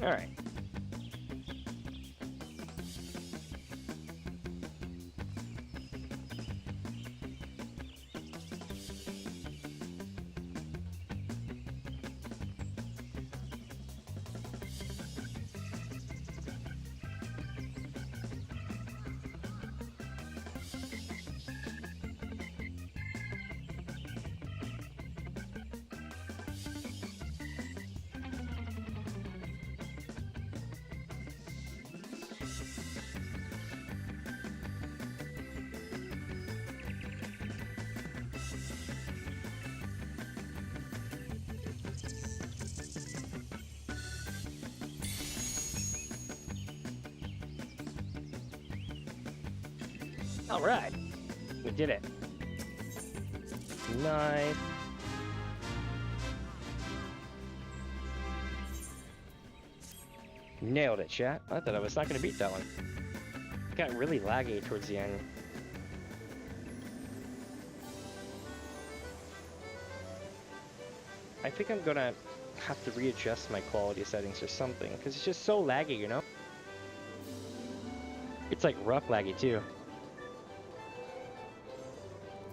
A: All right. All right, we did it. Nice. Nailed it, chat. I thought I was not going to beat that one. Got really laggy towards the end. I think I'm going to have to readjust my quality settings or something, because it's just so laggy, you know? It's like rough laggy too.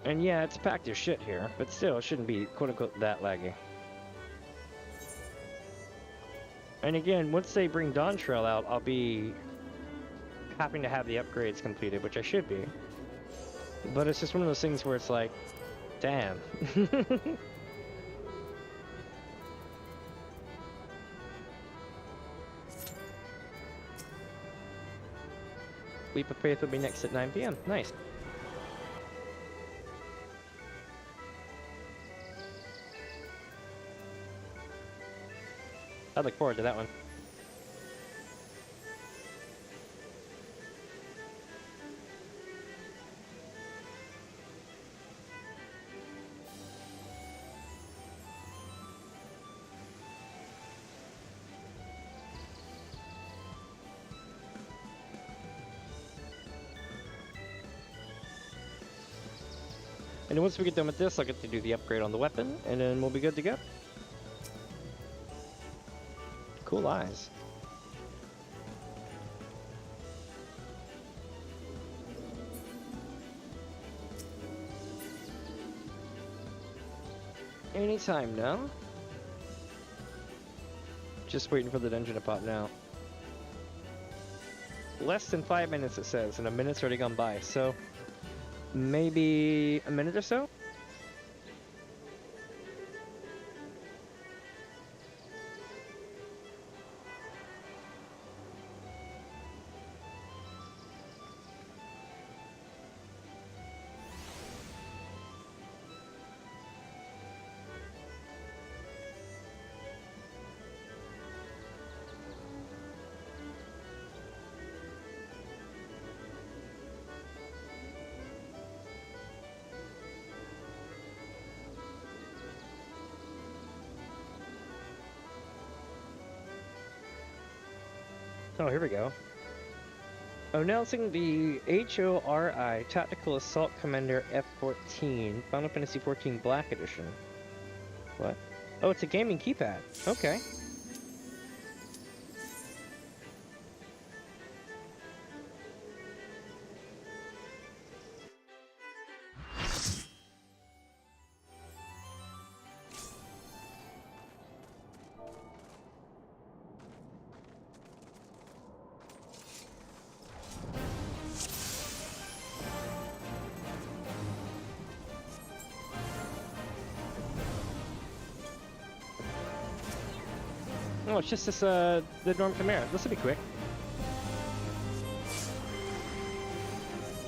A: And yeah, it's packed as shit here, but still, it shouldn't be quote-unquote that laggy. And again, once they bring Dawntrail out, I'll be having to have the upgrades completed, which I should be. But it's just one of those things where it's like, damn. Leap of Faith will be next at 9 PM. Nice. I look forward to that one. And once we get done with this, I'll get to do the upgrade on the weapon, and then we'll be good to go. Cool eyes. Anytime now. Just waiting for the dungeon to pop now. Less than 5 minutes it says, and a minute's already gone by, so maybe a minute or so? Oh, here we go. Announcing the HORI Tactical Assault Commander F-14, Final Fantasy XIV Black Edition. What? Oh, it's a gaming keypad. Okay. Oh, it's just this, the Norm Chimera. This will be quick.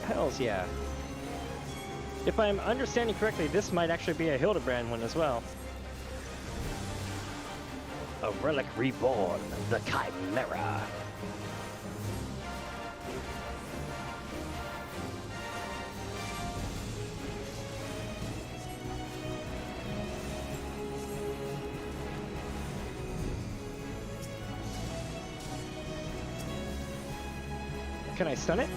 A: Hells yeah. If I'm understanding correctly, this might actually be a Hildibrand one as well. A relic reborn, the Chimera. Can I stun it?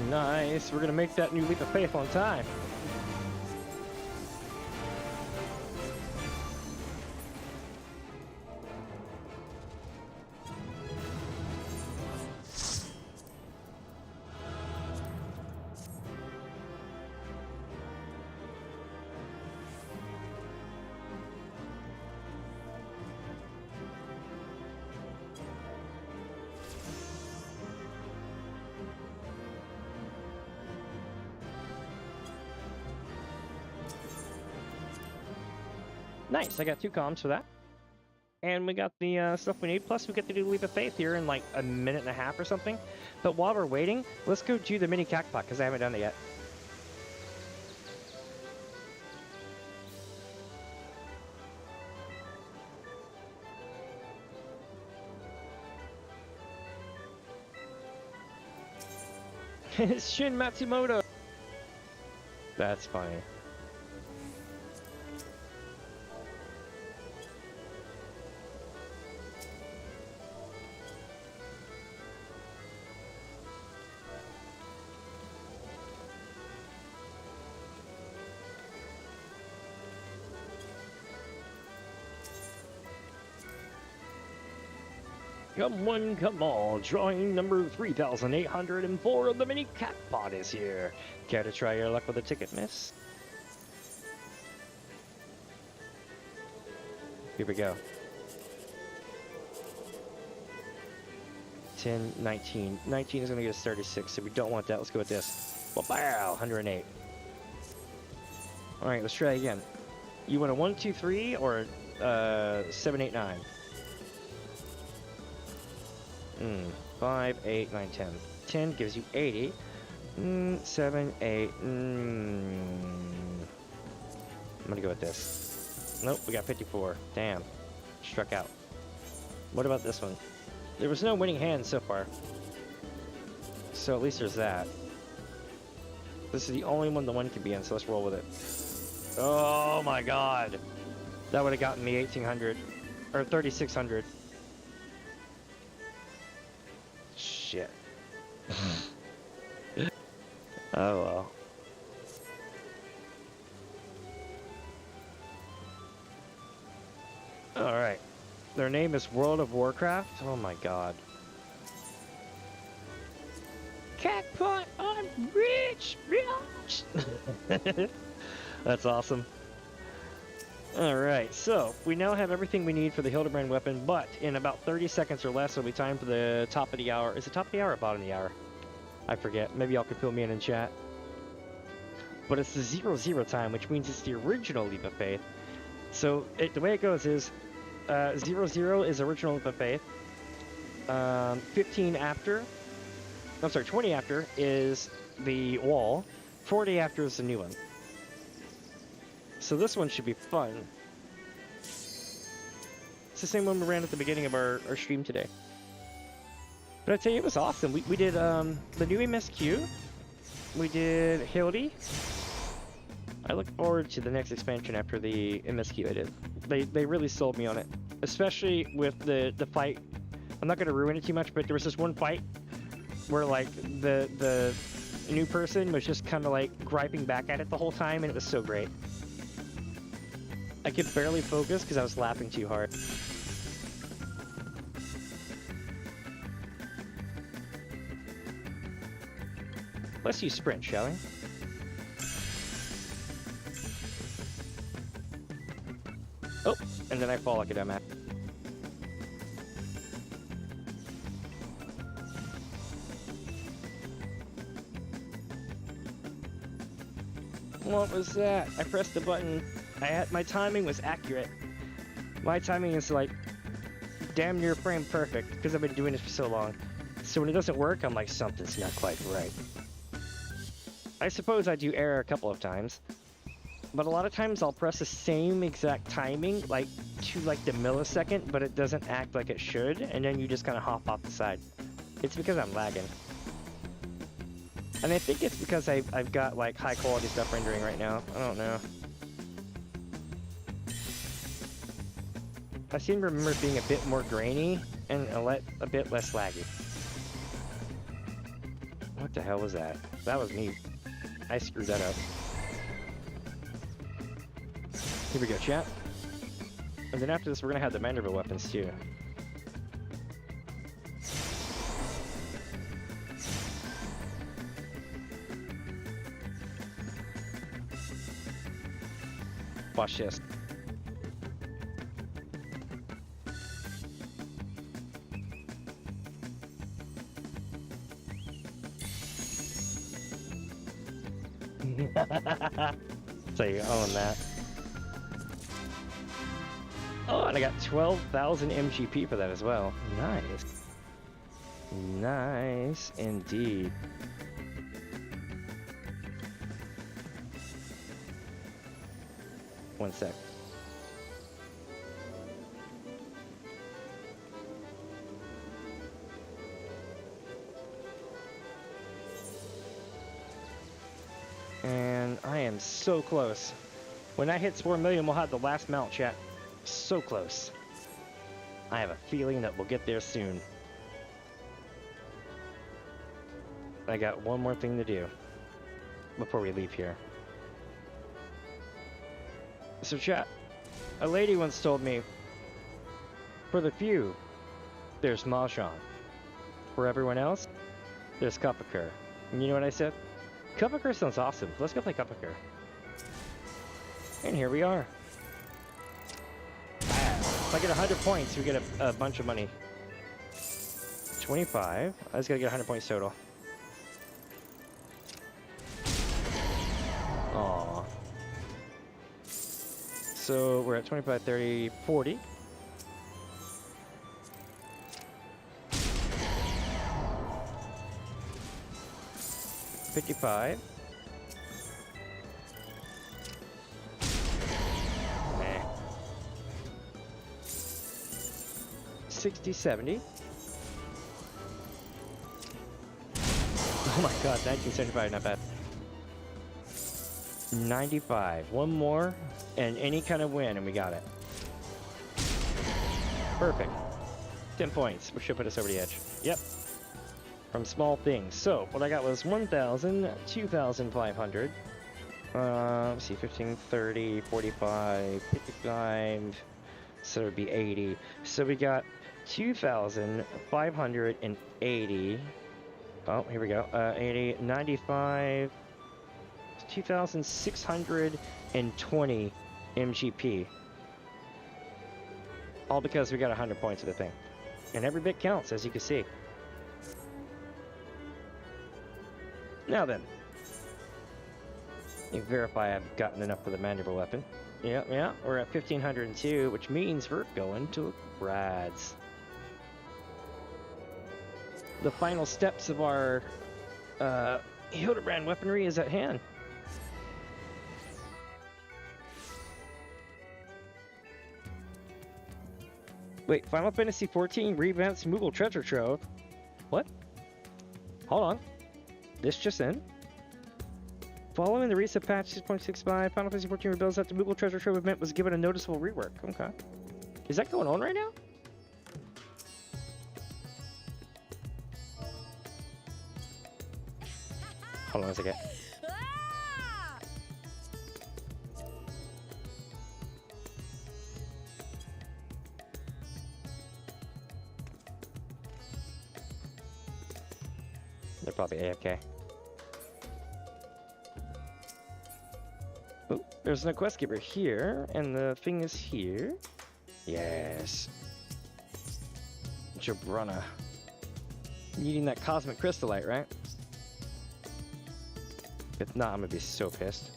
A: Nice. We're gonna make that new leap of faith on time. Nice, I got 2 comms for that. And we got the stuff we need, plus we get to do Leap of Faith here in like a minute and a half or something. But while we're waiting, let's go do the mini cactpot, because I haven't done it yet. It's Shin Matsumoto! That's funny. Come on, drawing number 3,804 of the mini cactpot is here. Care to try your luck with a ticket, miss? Here we go. 10, 19. 19 is going to get us 36, so we don't want that. Let's go with this. Well, wow, 108. Alright, let's try again. You want a 1, 2, 3 or 7, 8, 9? 5, 8, 9, 10. 10 gives you 80. 7, 8. I'm gonna go with this. Nope, we got 54. Damn. Struck out. What about this one? There was no winning hand so far. So at least there's that. This is the only one the one can be in, so let's roll with it. Oh my god. That would have gotten me 1800. Or 3600. Shit. Oh well. Alright. Their name is World of Warcraft? Oh my god. Catpot, I'm rich! Rich! That's awesome. Alright, so we now have everything we need for the Hildibrand weapon, but in about 30 seconds or less it'll be time for the top of the hour. Is it top of the hour or bottom of the hour? I forget. Maybe y'all could fill me in chat. But it's the 0-0 time, which means it's the original Leap of Faith. So the way it goes is 0-0 is original Leap of Faith. 15 after, I'm sorry, 20 after is the wall. 40 after is the new one. So this one should be fun. It's the same one we ran at the beginning of our stream today. But I tell you, it was awesome. We did the new MSQ. We did Hildy. I look forward to the next expansion after the MSQ I did. They really sold me on it. Especially with the fight. I'm not going to ruin it too much, but there was this one fight where like the new person was just kind of like griping back at it the whole time, and it was so great. I could barely focus because I was laughing too hard. Let's use sprint, shall we? Oh, and then I fall like a dumbass. What was that? I pressed the button. My timing was accurate. My timing is like damn near frame perfect because I've been doing this for so long. So when it doesn't work, I'm like, something's not quite right. I suppose I do error a couple of times, but a lot of times I'll press the same exact timing, like to like the millisecond, but it doesn't act like it should, and then you just kind of hop off the side. It's because I'm lagging. And I think it's because I've got like high quality stuff rendering right now. I don't know. I seem to remember it being a bit more grainy and a bit less laggy. What the hell was that? That was me. I screwed that up. Here we go, chat. And then after this, we're gonna have the Manderville weapons too. Watch this. So you own that. Oh, and I got 12,000 MGP for that as well. Nice. Nice indeed. One sec. And I am so close. When I hit 4 million, we'll have the last mount, chat. So close. I have a feeling that we'll get there soon. I got one more thing to do before we leave here. So chat, a lady once told me, for the few, there's Mahjong. For everyone else, there's Kuppaker. And you know what I said? Kuppaker sounds awesome. Let's go play Kuppaker. And here we are. If I get 100 points, we get a bunch of money. 25. I just gotta get 100 points total. Aww. So we're at 25, 30, 40. $55. 60, 70. Oh my god, 1975, not bad. 95. One more, and any kind of win, and we got it. Perfect. 10 points, which should put us over the edge. Yep. From small things. So, what I got was 1,000, 2,500. Let's see, 15, 30, 45, 55. So it would be 80. So we got 2,580. Oh, here we go. 80, 95, 2,620 MGP. All because we got 100 points of the thing. And every bit counts, as you can see. Now then. You verify I've gotten enough for the mandible weapon. Yeah, we're at 1,502, which means we're going to Brad's. The final steps of our Hildibrand weaponry is at hand. Wait, Final Fantasy XIV revamps Moogle Treasure Trove. What? Hold on. This just in. Following the recent patch 6.65, Final Fantasy XIV reveals that the Moogle Treasure Trove event was given a noticeable rework. Okay. Is that going on right now? Hold on a second. They're probably AFK. Oh, there's no quest giver here, and the thing is here. Yes. Jabrana. Needing that cosmic crystallite, right? If not, I'm gonna be so pissed.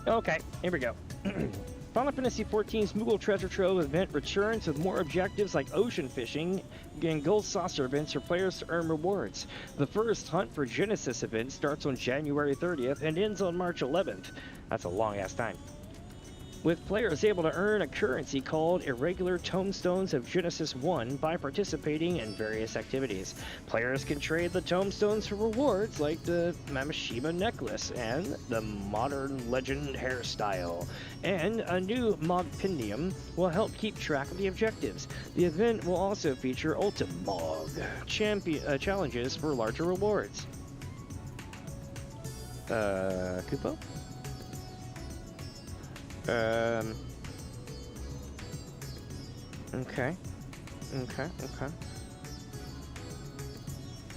A: Okay, here we go. Final Fantasy XIV's Moogle Treasure Trove event returns with more objectives like ocean fishing and gold saucer events for players to earn rewards. The first Hunt for Genesis event starts on January 30th and ends on March 11th. That's a long-ass time. With players able to earn a currency called Irregular Tomestones of Genesis 1 by participating in various activities. Players can trade the tomestones for rewards like the Mamashima necklace and the Modern Legend hairstyle. And a new Mogpendium will help keep track of the objectives. The event will also feature Ultimog challenges for larger rewards. Kupo? Okay.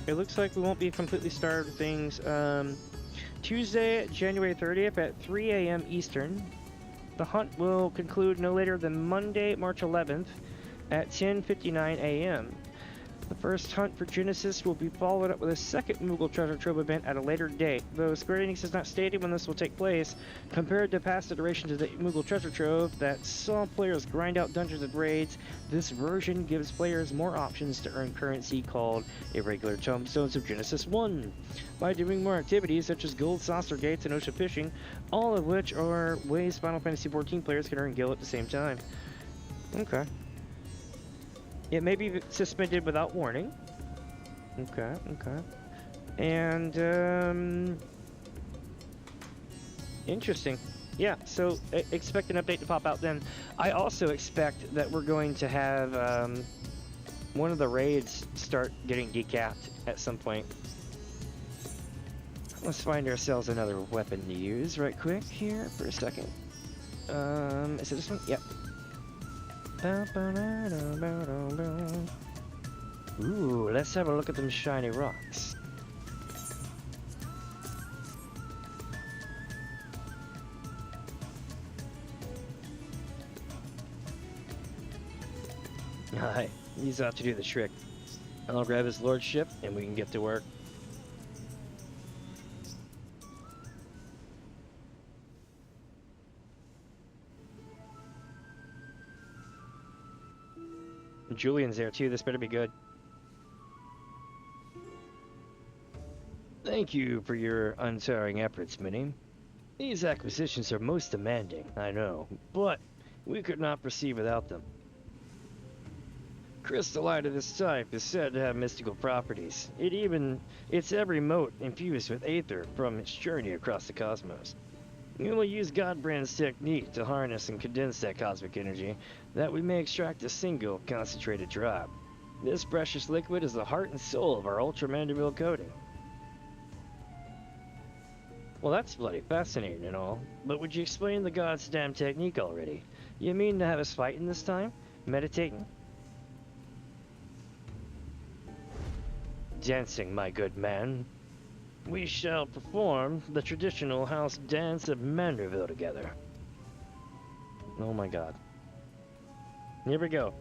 A: It looks like we won't be completely starved of things. Tuesday, January 30th at 3 a.m. Eastern. The hunt will conclude no later than Monday, March 11th at 10:59 a.m. The first Hunt for Genesis will be followed up with a second Moogle Treasure Trove event at a later date, though Square-Enix has not stated when this will take place. Compared to past iterations of the Moogle Treasure Trove that saw players grind out dungeons and raids, this version gives players more options to earn currency called Irregular Tomestones of Genesis 1 by doing more activities such as gold saucer gates and ocean fishing, all of which are ways Final Fantasy XIV players can earn gil at the same time. Okay. It may be suspended without warning. Okay. And, interesting. Yeah, so expect an update to pop out then. I also expect that we're going to have one of the raids start getting decapped at some point. Let's find ourselves another weapon to use right quick here for a second. Is it this one? Yep. Ooh, let's have a look at them shiny rocks. Aye, he's out to do the trick. I'll grab his lordship and we can get to work. Julian's there too, this better be good. Thank you for your untiring efforts, Minnie. These acquisitions are most demanding, I know, but we could not proceed without them. Crystallite of this type is said to have mystical properties. Its every mote infused with aether from its journey across the cosmos. We will use Godbrand's technique to harness and condense that cosmic energy, that we may extract a single concentrated drop. This precious liquid is the heart and soul of our Ultra Mandible coating. Well, that's bloody fascinating and all, but would you explain the god's damn technique already? You mean to have us fighting this time? Meditating? Dancing, my good man. We shall perform the traditional house dance of Manderville together. Oh my god. Here we go.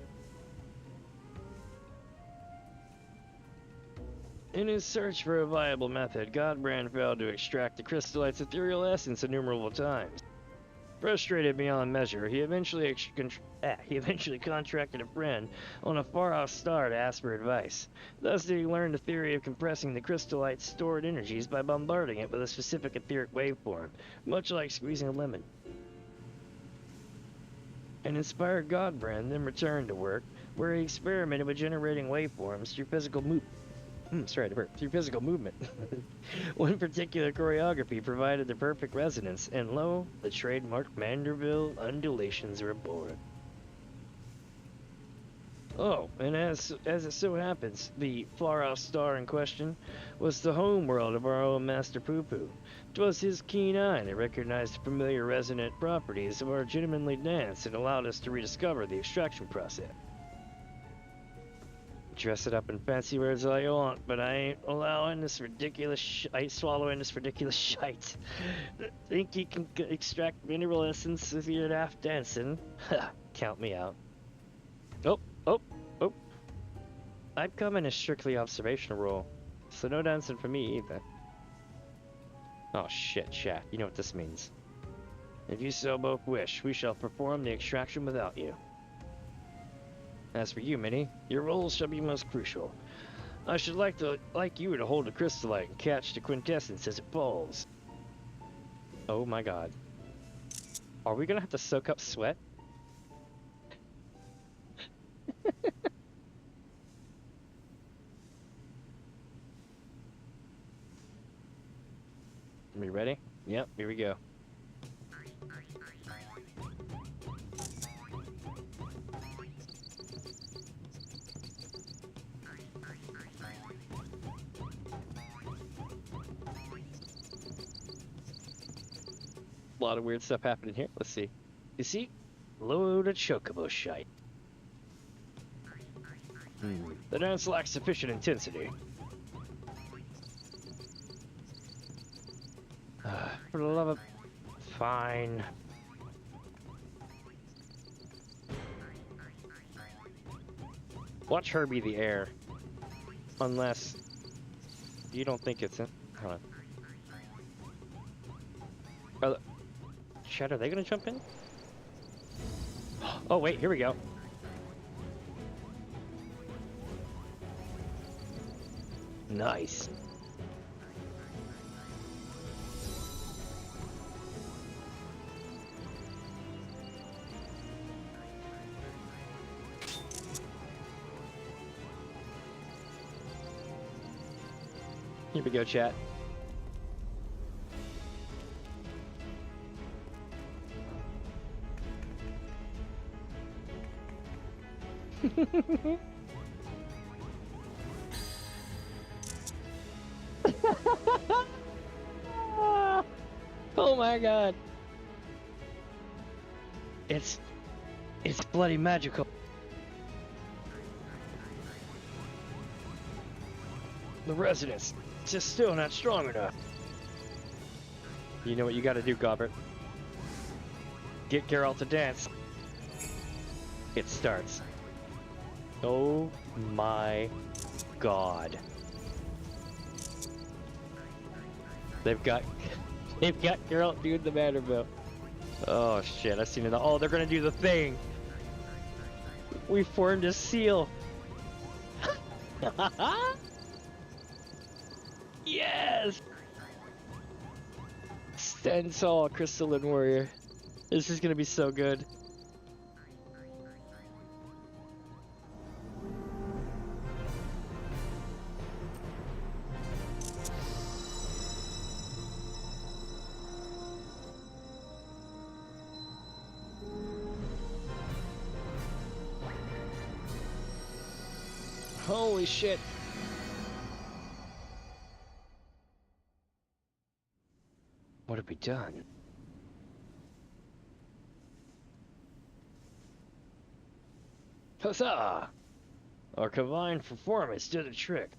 A: In his search for a viable method, Godbrand failed to extract the crystallite's ethereal essence innumerable times. Frustrated beyond measure, he eventually contracted a friend on a far-off star to ask for advice. Thus did he learn the theory of compressing the crystallite's stored energies by bombarding it with a specific etheric waveform, much like squeezing a lemon. An inspired Godbrand then returned to work, where he experimented with generating waveforms through physical movement. Through physical movement. One particular choreography provided the perfect resonance, and lo, the trademark Manderville undulations were born. Oh, and as it so happens, the far-off star in question was the homeworld of our own Master Poo-Poo. 'Twas his keen eye that recognized the familiar resonant properties of our gentlemanly dance and allowed us to rediscover the extraction process. Dress it up in fancy words all you want, but I ain't allowing this ridiculous I ain't swallowing this ridiculous shite. Think you can extract mineral essence with your daft dancing? Count me out. Oh. I've come in a strictly observational role, so no dancing for me either. Oh shit, chat. You know what this means. If you so both wish, we shall perform the extraction without you. As for you, Minnie, your roles shall be most crucial. I should like you to hold the crystallite and catch the quintessence as it falls. Oh my god. Are we gonna have to soak up sweat? Are we ready? Yep, here we go. A lot of weird stuff happening here. Let's see. You see? Load of chocobo shite. The dance lacks sufficient intensity. For the love of... Fine. Watch her be the heir. Unless... You don't think it's in... Hold on. Chat, are they gonna jump in? Oh wait, here we go. Nice. Here we go, chat. Oh my god. It's bloody magical. The resonance is just still not strong enough. You know what you gotta do, Gobbert. Get Geralt to dance. It starts. Oh my god. They've got Geralt doing the Vanderbilt. Oh shit, I've seen it. Oh, they're gonna do the thing. We formed a seal. Yes! Stand tall, Crystalline Warrior. This is gonna be so good. Holy shit. What have we done? Huzzah! Our combined performance did a trick.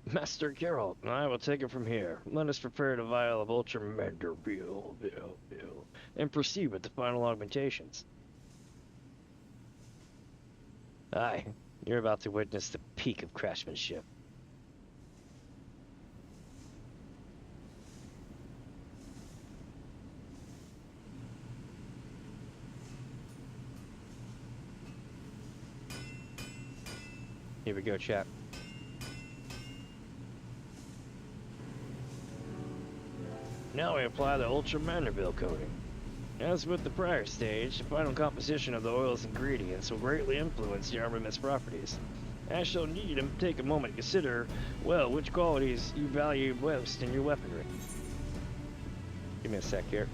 A: Master Geralt, I will take it from here. Let us prepare the vial of Ultramanderbill, and proceed with the final augmentations. Aye, you're about to witness the peak of craftsmanship. Here we go, chat. Now we apply the Ultramanderbill coating. As with the prior stage, the final composition of the oil's ingredients will greatly influence the armament's properties. I shall need to take a moment to consider, well, which qualities you value most in your weaponry. Give me a sec here.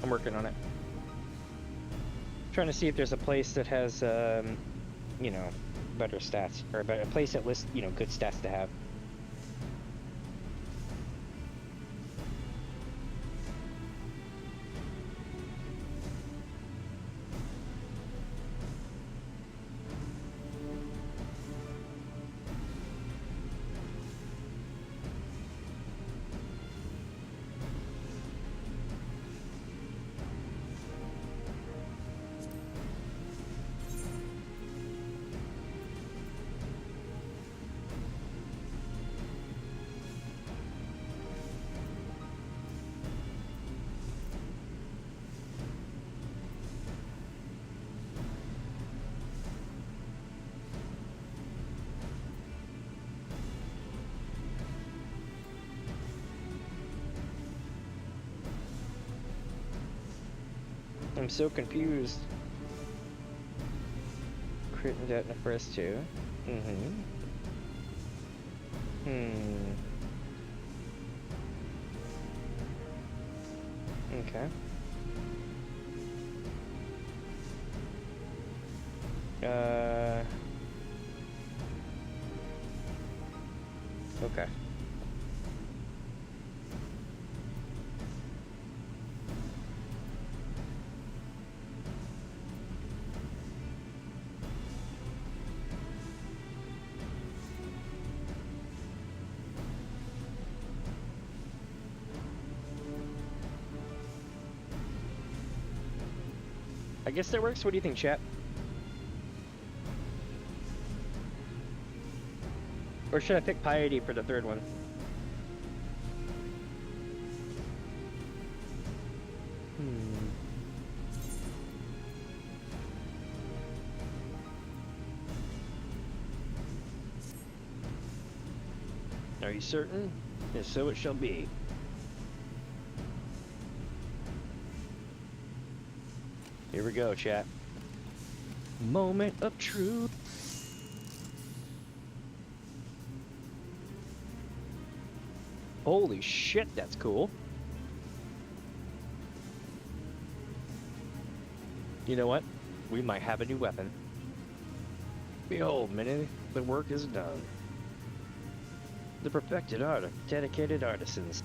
A: I'm working on it. Trying to see if there's a place that has, you know, better stats, or a place that lists, you know, good stats to have. I'm so confused. Crit and debt in the first two. Okay. Okay. I guess that works. What do you think, chat? Or should I pick piety for the third one? Are you certain? Yes, so it shall be. Here we go, chat. Moment of truth. Holy shit, that's cool. You know what? We might have a new weapon. Behold, many, the work is done. The perfected art of dedicated artisans.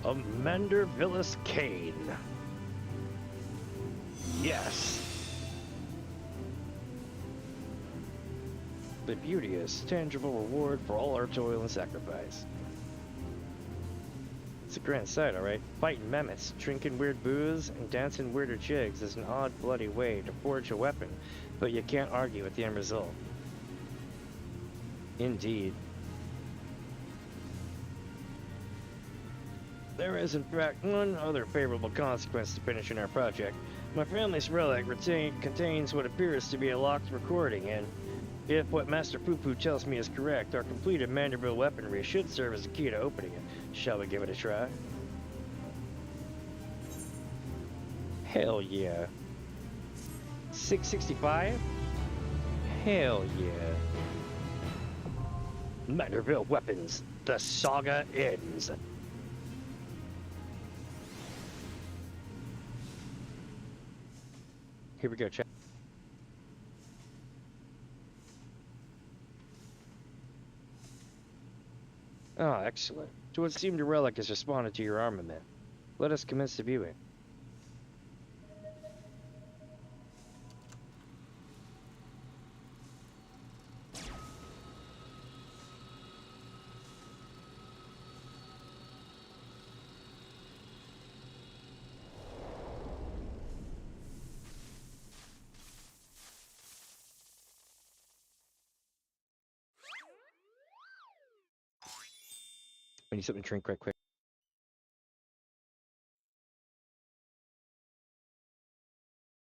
A: A Mandervillus cane. Yes. The beauteous, tangible reward for all our toil and sacrifice. It's a grand sight, alright. Fighting mammoths, drinking weird booze, and dancing weirder jigs is an odd, bloody way to forge a weapon, but you can't argue with the end result. Indeed. There is, in fact, one other favorable consequence to finishing our project. My family's relic contains what appears to be a locked recording, and if what Master Poo-Poo tells me is correct, our completed Manderville weaponry should serve as a key to opening it. Shall we give it a try? Hell yeah. 665? Hell yeah. Manderville weapons. The saga ends. Here we go, chat. Ah, excellent. So it seemed a relic has responded to your armament. Let us commence the viewing. I need something to drink right quick.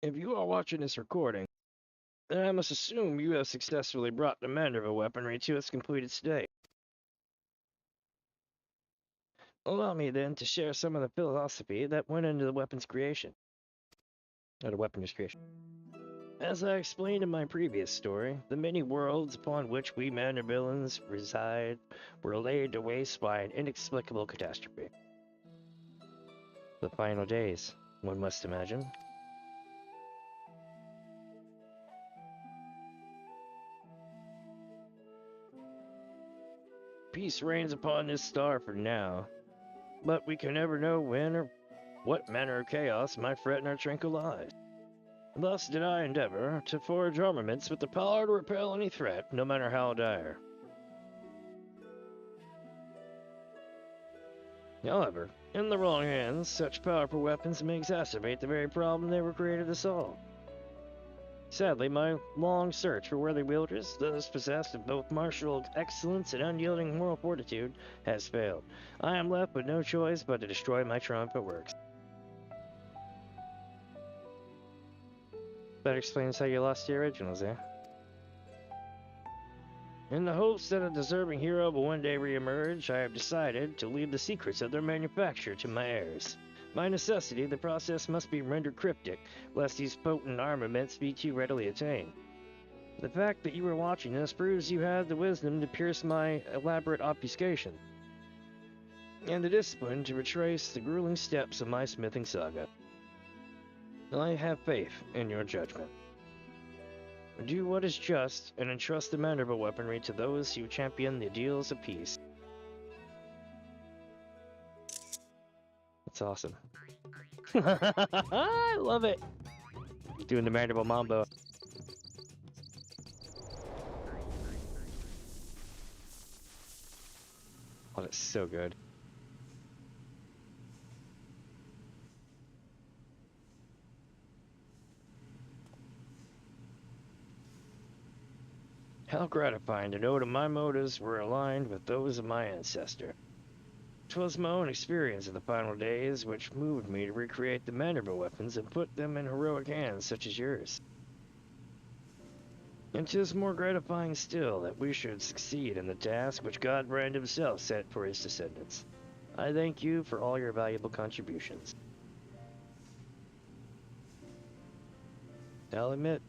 A: If you are watching this recording, then I must assume you have successfully brought the Manderville weaponry to its completed state. Allow me then to share some of the philosophy that went into the weapon's creation. Or the weapon's creation. As I explained in my previous story, the many worlds upon which we Mandervillans reside were laid to waste by an inexplicable catastrophe. The final days, one must imagine. Peace reigns upon this star for now, but we can never know when or what manner of chaos might threaten our tranquil lives. Thus did I endeavor to forge armaments with the power to repel any threat, no matter how dire. However, in the wrong hands, such powerful weapons may exacerbate the very problem they were created to solve. Sadly, my long search for worthy wielders, those possessed of both martial excellence and unyielding moral fortitude, has failed. I am left with no choice but to destroy my triumphant works. That explains how you lost the originals, eh? In the hopes that a deserving hero will one day re-emerge, I have decided to leave the secrets of their manufacture to my heirs. By necessity, the process must be rendered cryptic, lest these potent armaments be too readily attained. The fact that you are watching this proves you had the wisdom to pierce my elaborate obfuscation, and the discipline to retrace the grueling steps of my smithing saga. I have faith in your judgment. Do what is just, and entrust the Manderville weaponry to those who champion the ideals of peace. That's awesome. I love it! Doing the Manderville Mambo. Oh, that's so good. How gratifying to know that my motives were aligned with those of my ancestor. 'Twas my own experience of the final days which moved me to recreate the Manderville weapons and put them in heroic hands such as yours. And 'tis more gratifying still that we should succeed in the task which Godbrand himself set for his descendants. I thank you for all your valuable contributions. I'll admit,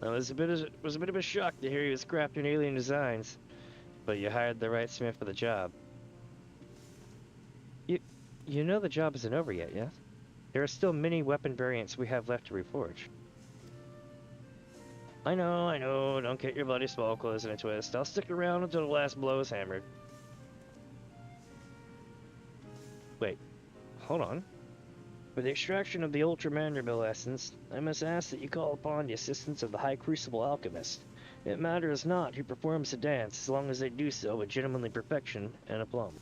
A: it was a bit of a shock to hear he was crafting alien designs, but you hired the right smith for the job. You know the job isn't over yet, yes? There are still many weapon variants we have left to reforge. I know, don't get your bloody small clothes in a twist. I'll stick around until the last blow is hammered. Wait, hold on. For the extraction of the Ultra Manderville essence, I must ask that you call upon the assistance of the High Crucible Alchemist. It matters not who performs the dance, as long as they do so with gentlemanly perfection and aplomb.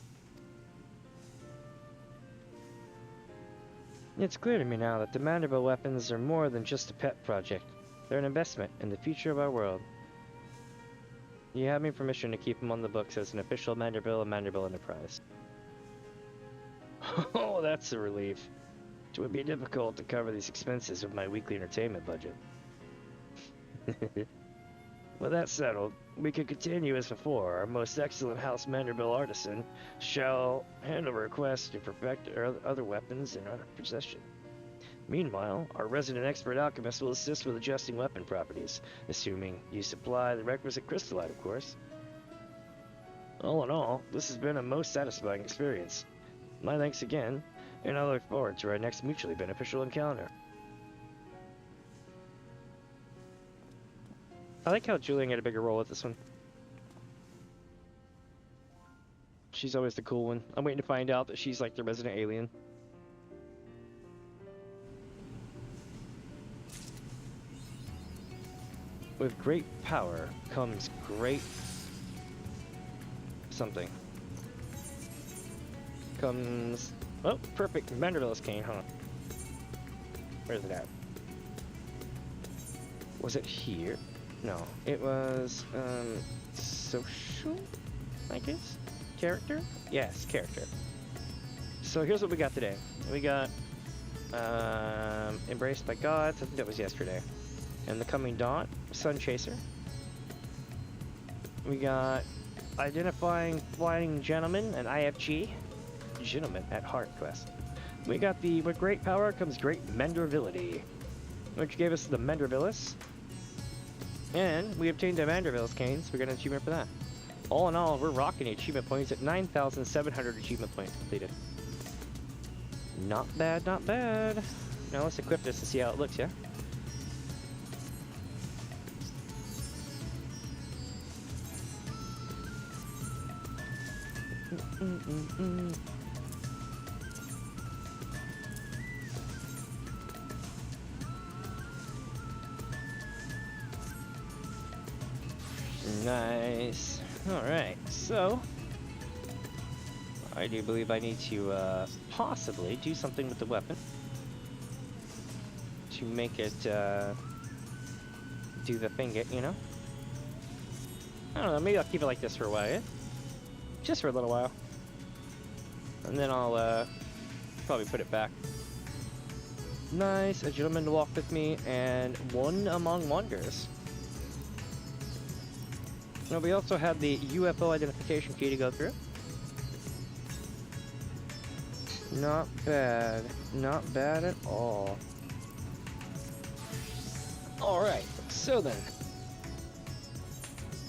A: It's clear to me now that the Manderville weapons are more than just a pet project. They're an investment in the future of our world. You have me permission to keep them on the books as an official Manderville and Manderville enterprise. Oh, that's a relief. It would be difficult to cover these expenses with my weekly entertainment budget. With that settled, we can continue as before. Our most excellent House Manderville artisan shall handle requests to perfect our other weapons in our possession. Meanwhile, our resident expert alchemist will assist with adjusting weapon properties, assuming you supply the requisite crystallite, of course. All in all, this has been a most satisfying experience. My thanks again, and I look forward to our next mutually beneficial encounter. I like how Julian got a bigger role with this one. She's always the cool one. I'm waiting to find out that she's like the resident alien. With great power comes great something. Comes... Oh, perfect. Manderville's cane, huh? Where's it at? Was it here? No. It was, social? I guess? Character? Yes, character. So here's what we got today. We got, Embraced by Gods. I think that was yesterday. And the Coming Dawn, Sun Chaser. We got Identifying Flying Gentleman, an IFG. Gentleman at Heart quest. We got the with great power comes great Mandervility, which gave us the Mandervillis. And we obtained the Manderville's canes. We got an achievement for that. All in all, we're rocking the achievement points at 9,700 achievement points completed. Not bad, not bad. Now let's equip this and see how it looks, yeah? Nice. Alright, so I do believe I need to possibly do something with the weapon to make it do the thing, you know? I don't know, maybe I'll keep it like this for a while, yeah? Just for a little while. And then I'll probably put it back. Nice, a gentleman to walk with me, and one among wonders. Now we also have the UFO identification key to go through. Not bad. Not bad at all. Alright, so then.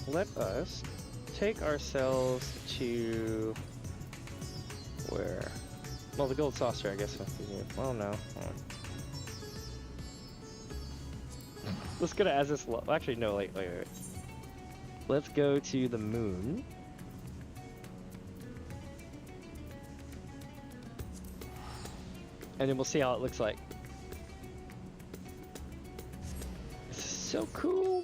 A: Let us take ourselves to... where? Well, the gold saucer, I guess. Well, no. Let's go to Azus. Actually, no, wait. Let's go to the moon. And then we'll see how it looks like. This is so cool.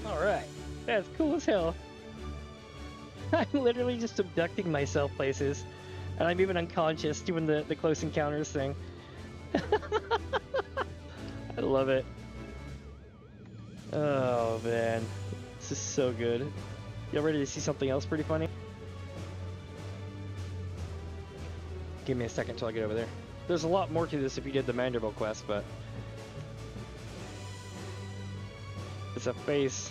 A: Alright, that's cool as hell. I'm literally just abducting myself places, and I'm even unconscious doing the close encounters thing. I love it. Oh man, this is so good. Y'all ready to see something else pretty funny? Give me a second till I get over there. There's a lot more to this if you did the Mandible quest, but it's a face.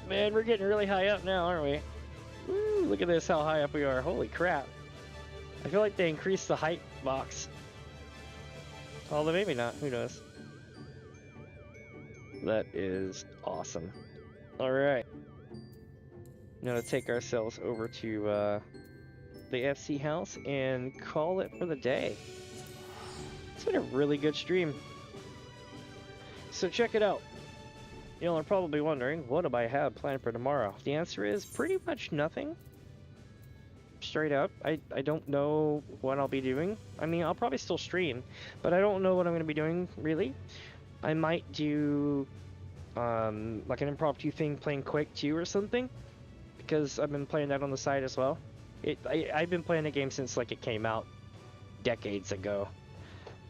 A: Man, we're getting really high up now, aren't we? Woo, look at this, how high up we are. Holy crap. I feel like they increased the height box. Although maybe not, who knows. That is awesome. Alright. Now to take ourselves over to the FC house and call it for the day. It's been a really good stream. So check it out. Y'all are probably wondering, what do I have planned for tomorrow? The answer is pretty much nothing. Straight up, I don't know what I'll be doing. I mean, I'll probably still stream, but I don't know what I'm going to be doing, really. I might do, like an impromptu thing, playing Quake 2 or something, because I've been playing that on the side as well. I've been playing the game since, like, it came out decades ago.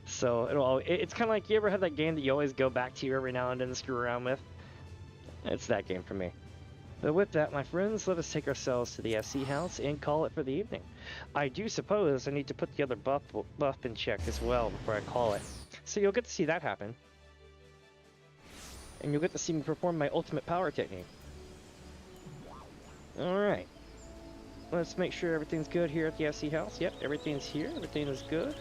A: So, it's kind of like, you ever have that game that you always go back to every now and then and screw around with? It's that game for me. But with that, my friends, let us take ourselves to the SC house and call it for the evening. I do suppose I need to put the other buff in check as well before I call it. So you'll get to see that happen. And you'll get to see me perform my ultimate power technique. Alright. Let's make sure everything's good here at the SC house. Yep, everything's here. Everything is good.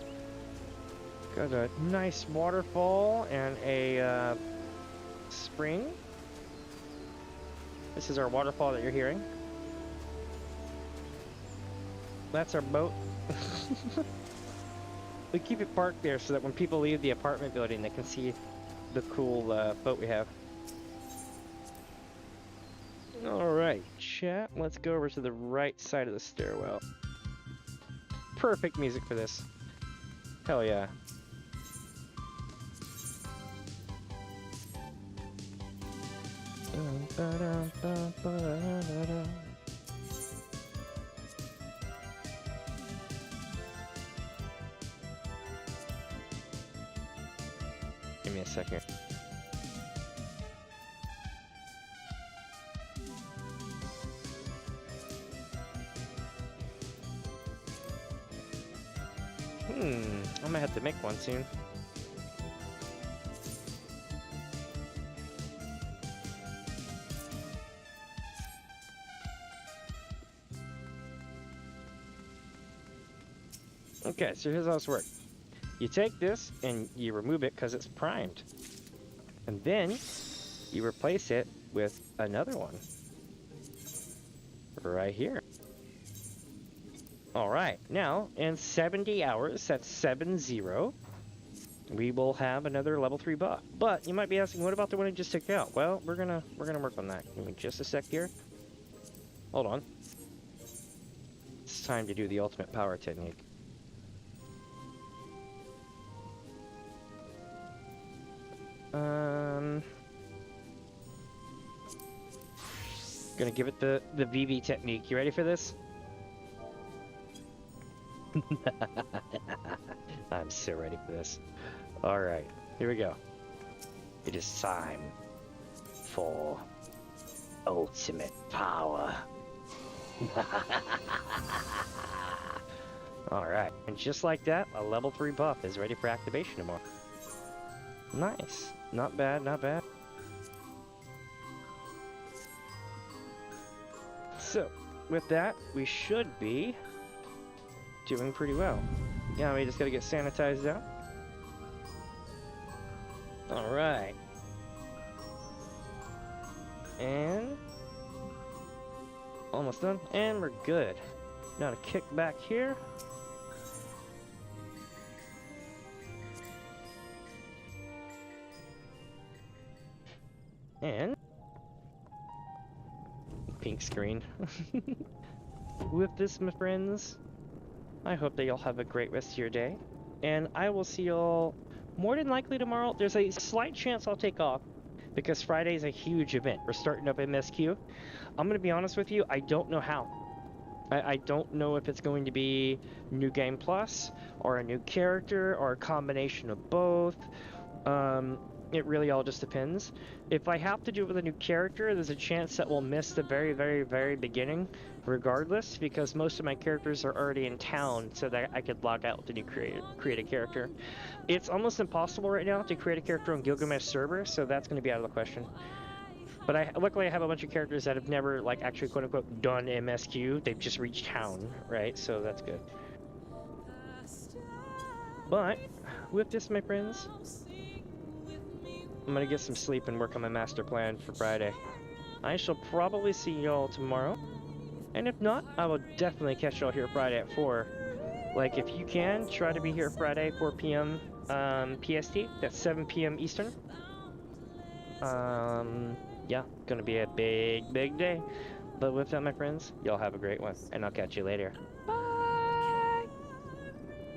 A: Got a nice waterfall and a spring. This is our waterfall that you're hearing. That's our boat. We keep it parked there so that when people leave the apartment building, they can see the cool boat we have. Alright, chat. Let's go over to the right side of the stairwell. Perfect music for this. Hell yeah. Give me a second. I might have to make one soon. Okay, so here's how this works. You take this and you remove it because it's primed. And then you replace it with another one. Right here. Alright, now in 70 hours, that's 70, we will have another level 3 buff. But you might be asking, what about the one I just took out? Well, we're gonna work on that. Give me just a sec here. Hold on. It's time to do the ultimate power technique. Gonna give it the VV technique. You ready for this? I'm so ready for this. Alright, here we go. It is time for ultimate power. Alright, and just like that, a level 3 buff is ready for activation tomorrow. Nice. Not bad, not bad. So, with that, we should be doing pretty well. Yeah, we just gotta get sanitized out. Alright. And almost done. And we're good. Now to kick back here. And pink screen. With this, my friends, I hope that y'all have a great rest of your day, and I will see y'all more than likely tomorrow. There's a slight chance I'll take off, because Friday is a huge event. We're starting up MSQ. I'm going to be honest with you, I don't know how. I don't know if it's going to be New Game Plus, or a new character, or a combination of both. It really all just depends. If I have to do it with a new character, there's a chance that we'll miss the very, very, very beginning, regardless, because most of my characters are already in town, so that I could log out to create a character. It's almost impossible right now to create a character on Gilgamesh server, so that's going to be out of the question. But luckily I have a bunch of characters that have never, like, actually quote-unquote done MSQ. They've just reached town, right? So that's good. But with this, my friends, I'm gonna get some sleep and work on my master plan for Friday. I shall probably see y'all tomorrow. And if not, I will definitely catch y'all here Friday at 4. Like, if you can, try to be here Friday, 4 p.m. PST. That's 7 p.m. Eastern. Yeah, gonna be a big, big day. But with that, my friends, y'all have a great one, and I'll catch you later.